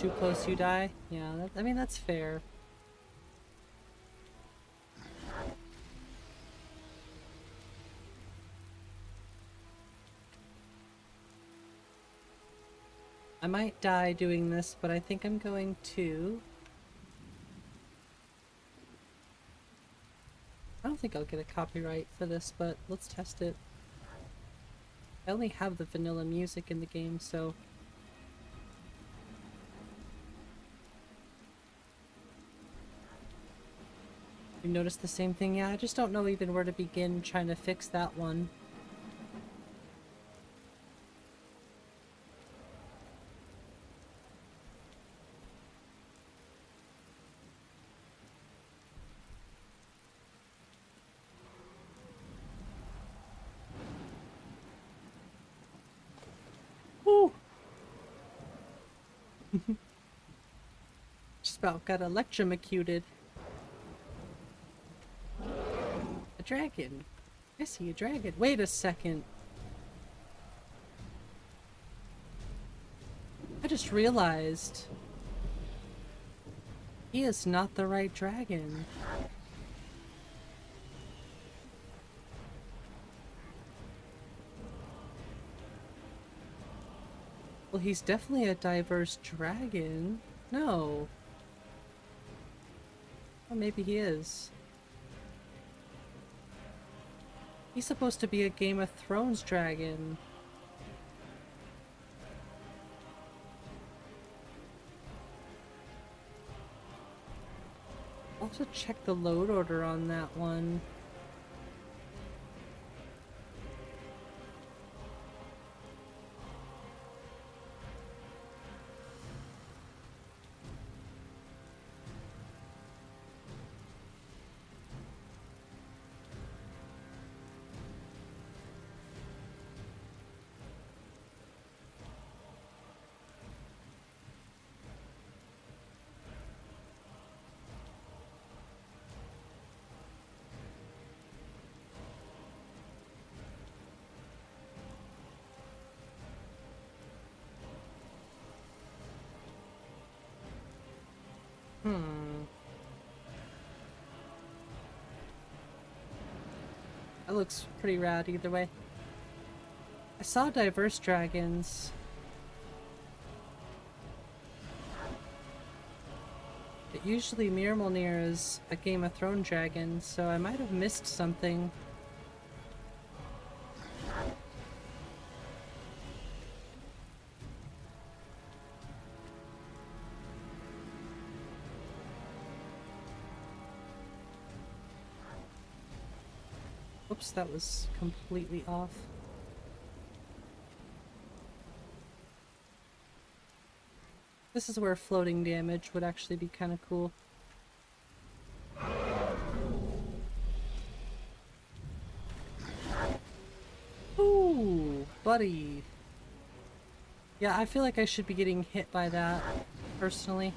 Too close you die? Yeah, I mean that's fair. I might die doing this, but I think I'm going to... I don't think I'll get a copyright for this, but let's test it. I only have the vanilla music in the game, so... You notice the same thing? Yeah, I just don't know even where to begin trying to fix that one. Just about got electrocuted. A dragon. I see a dragon. Wait a second. I just realized he is not the right dragon. Well, he's definitely a diverse dragon. No. Well, maybe he is. He's supposed to be a Game of Thrones dragon. I'll have to check the load order on that one. That looks pretty rad either way. I saw diverse dragons. But usually Mirmolnir is a Game of Thrones dragon, so I might have missed something. Oops, that was completely off. This is where floating damage would actually be kind of cool. Ooh, buddy. Yeah, I feel like I should be getting hit by that, personally.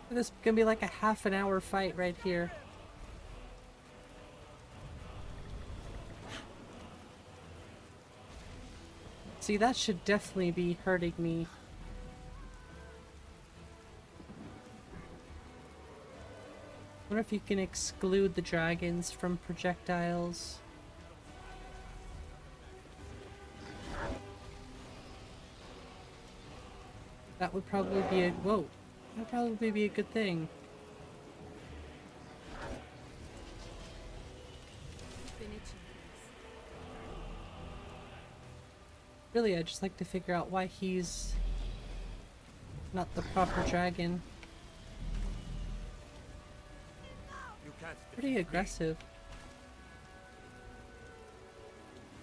This is gonna be like a half an hour fight right here. See, that should definitely be hurting me. I wonder if you can exclude the dragons from projectiles. That would probably be a— whoa. That'd probably be a good thing. Really, I'd just like to figure out why he's not the proper dragon. Pretty aggressive.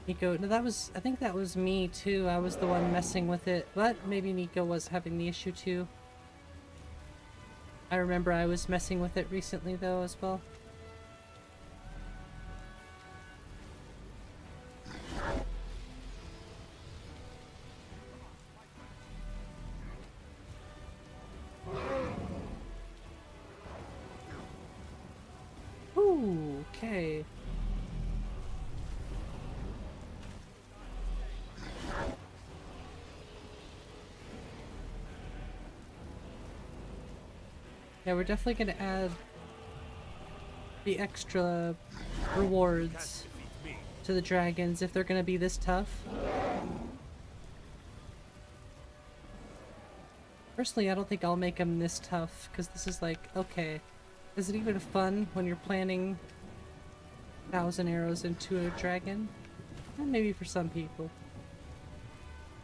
Nico, no, that was— I think that was me too. I was the one messing with it, but maybe Nico was having the issue too. I remember I was messing with it recently though as well. Ooh, okay. Yeah, we're definitely gonna add the extra rewards to the dragons if they're gonna be this tough. Personally, I don't think I'll make them this tough, because this is like, okay, is it even fun when you're planning 1,000 arrows into a dragon? And maybe for some people.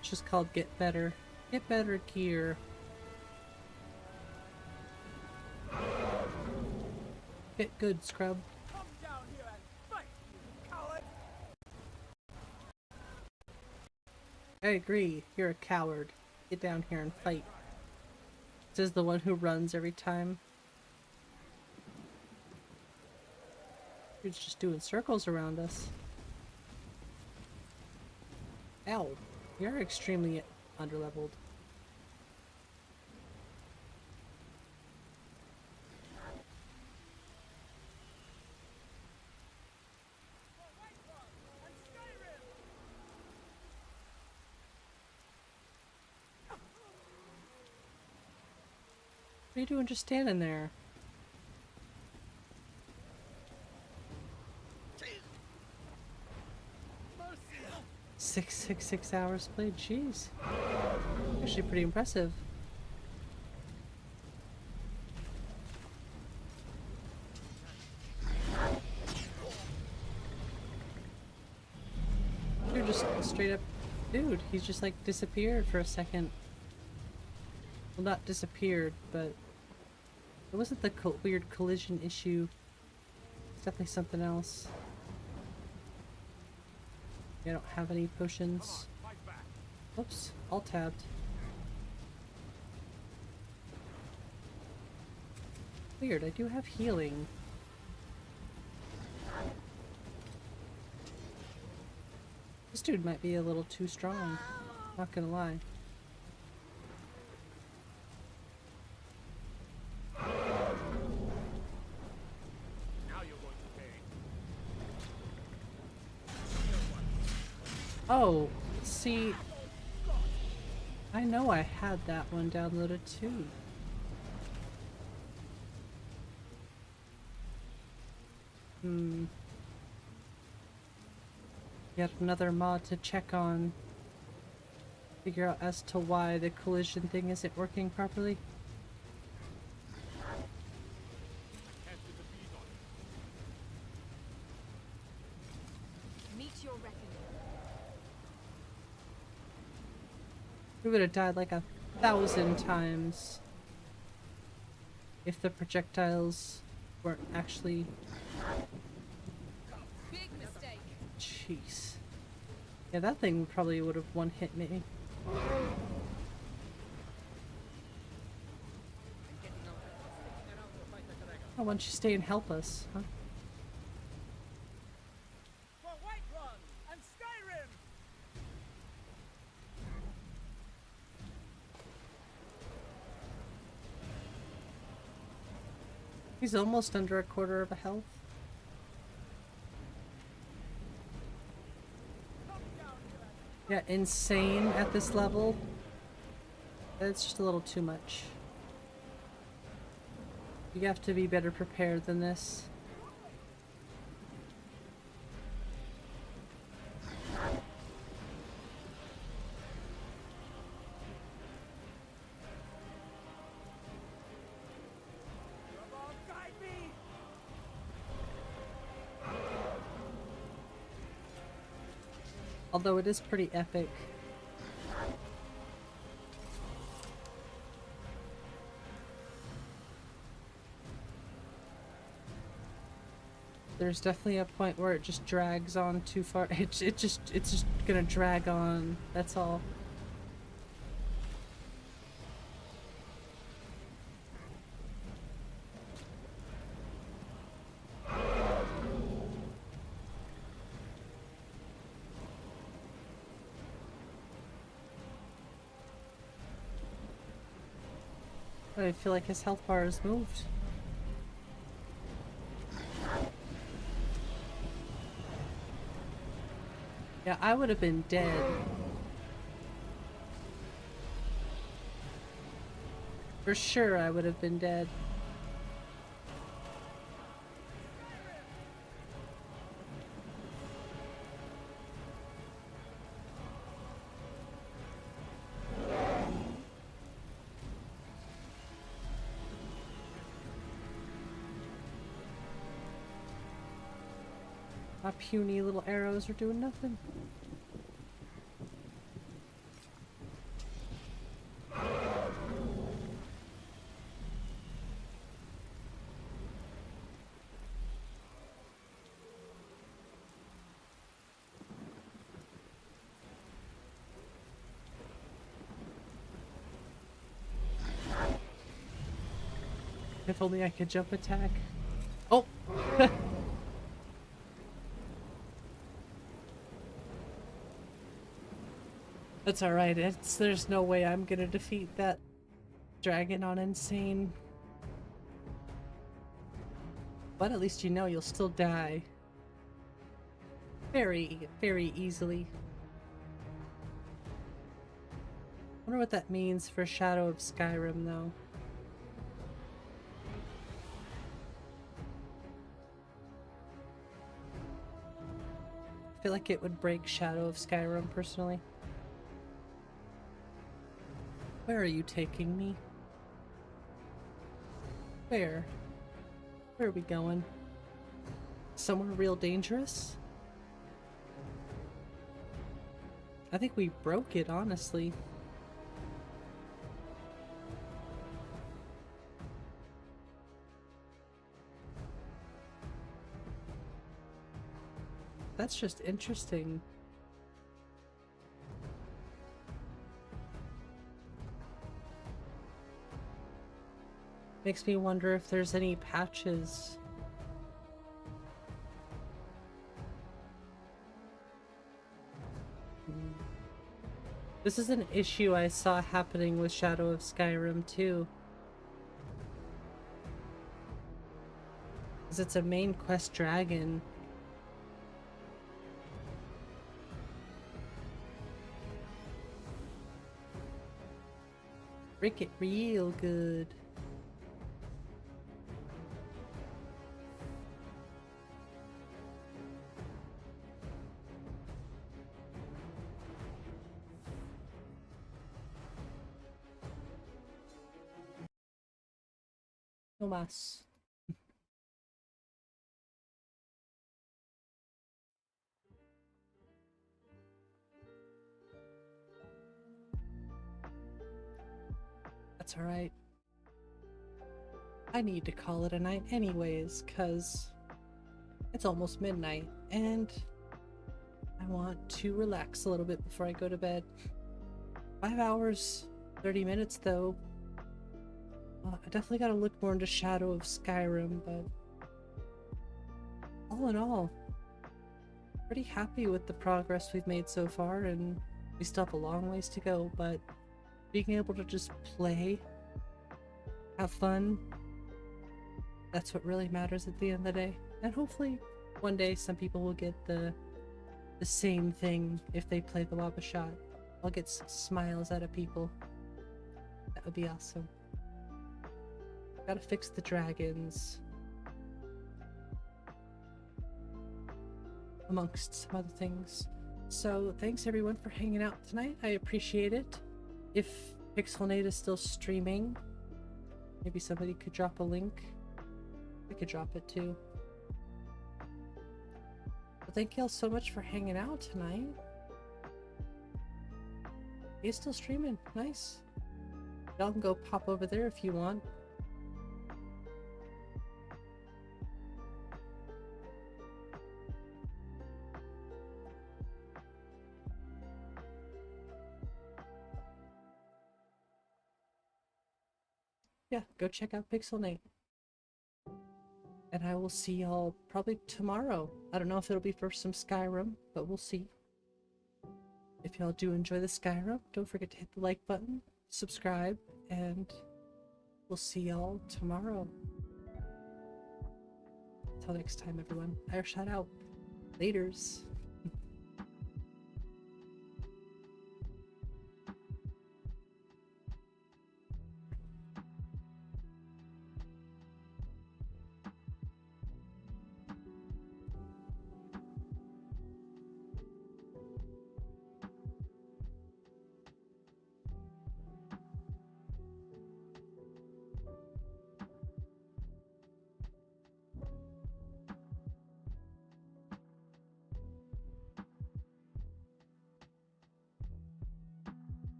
It's just called get better. Get better gear. Get good, scrub. Come down here and fight, you coward! I agree. You're a coward. Get down here and fight. This is the one who runs every time. You're just doing circles around us. Ow. You're extremely underleveled. What are you doing just standing there? Six hours played, jeez. Actually pretty impressive. You're just straight up— dude, he's just like disappeared for a second. Well, not disappeared, but it wasn't the weird collision issue. It's definitely something else. I don't have any potions. Oops, all tabbed. Weird, I do have healing. This dude might be a little too strong, not gonna lie. Oh, see, I know I had that one downloaded too. Yet another mod to check on. Figure out as to why the collision thing isn't working properly. Meet your reckoning. We would have died like 1,000 times if the projectiles weren't actually. Big mistake. Jeez. Yeah, that thing probably would have one-hit me. Oh, why don't you stay and help us, huh? For Whiterun and Skyrim! He's almost under a quarter of a health. Yeah, insane at this level. That's just a little too much. You have to be better prepared than this. Although it is pretty epic. There's definitely a point where it just drags on too far. It's just gonna drag on. That's all. I feel like his health bar has moved. Yeah, I would have been dead. For sure I would have been dead. My puny little arrows are doing nothing. If only I could jump attack. Oh! That's alright, there's no way I'm gonna defeat that dragon on insane. But at least you know you'll still die. Very, very easily. Wonder what that means for Shadow of Skyrim though. I feel like it would break Shadow of Skyrim personally. Where are you taking me? Where? Where are we going? Somewhere real dangerous? I think we broke it, honestly. That's just interesting. Makes me wonder if there's any patches. This is an issue I saw happening with Shadow of Skyrim too. Because it's a main quest dragon. Break it real good. No más. That's alright. I need to call it a night anyways, cause it's almost midnight and I want to relax a little bit before I go to bed. 5 hours, 30 minutes though. I definitely gotta look more into Shadow of Skyrim, but all in all, pretty happy with the progress we've made so far, and we still have a long ways to go, but being able to just play, have fun, that's what really matters at the end of the day. And hopefully one day some people will get the same thing if they play the WabbaShot. I'll get some smiles out of people. That would be awesome. Gotta fix the dragons, amongst some other things. So thanks everyone for hanging out tonight. I appreciate it. If Pixelnate is still streaming, maybe somebody could drop a link. I could drop it too. Well, thank y'all so much for hanging out tonight. He's still streaming. Nice. Y'all can go pop over there if you want. Yeah, go check out Pixelnate. And I will see y'all probably tomorrow. I don't know if it'll be for some Skyrim, but we'll see. If y'all do enjoy the Skyrim, don't forget to hit the like button, subscribe, and we'll see y'all tomorrow. Until next time, everyone. WabbaShot out. Laters.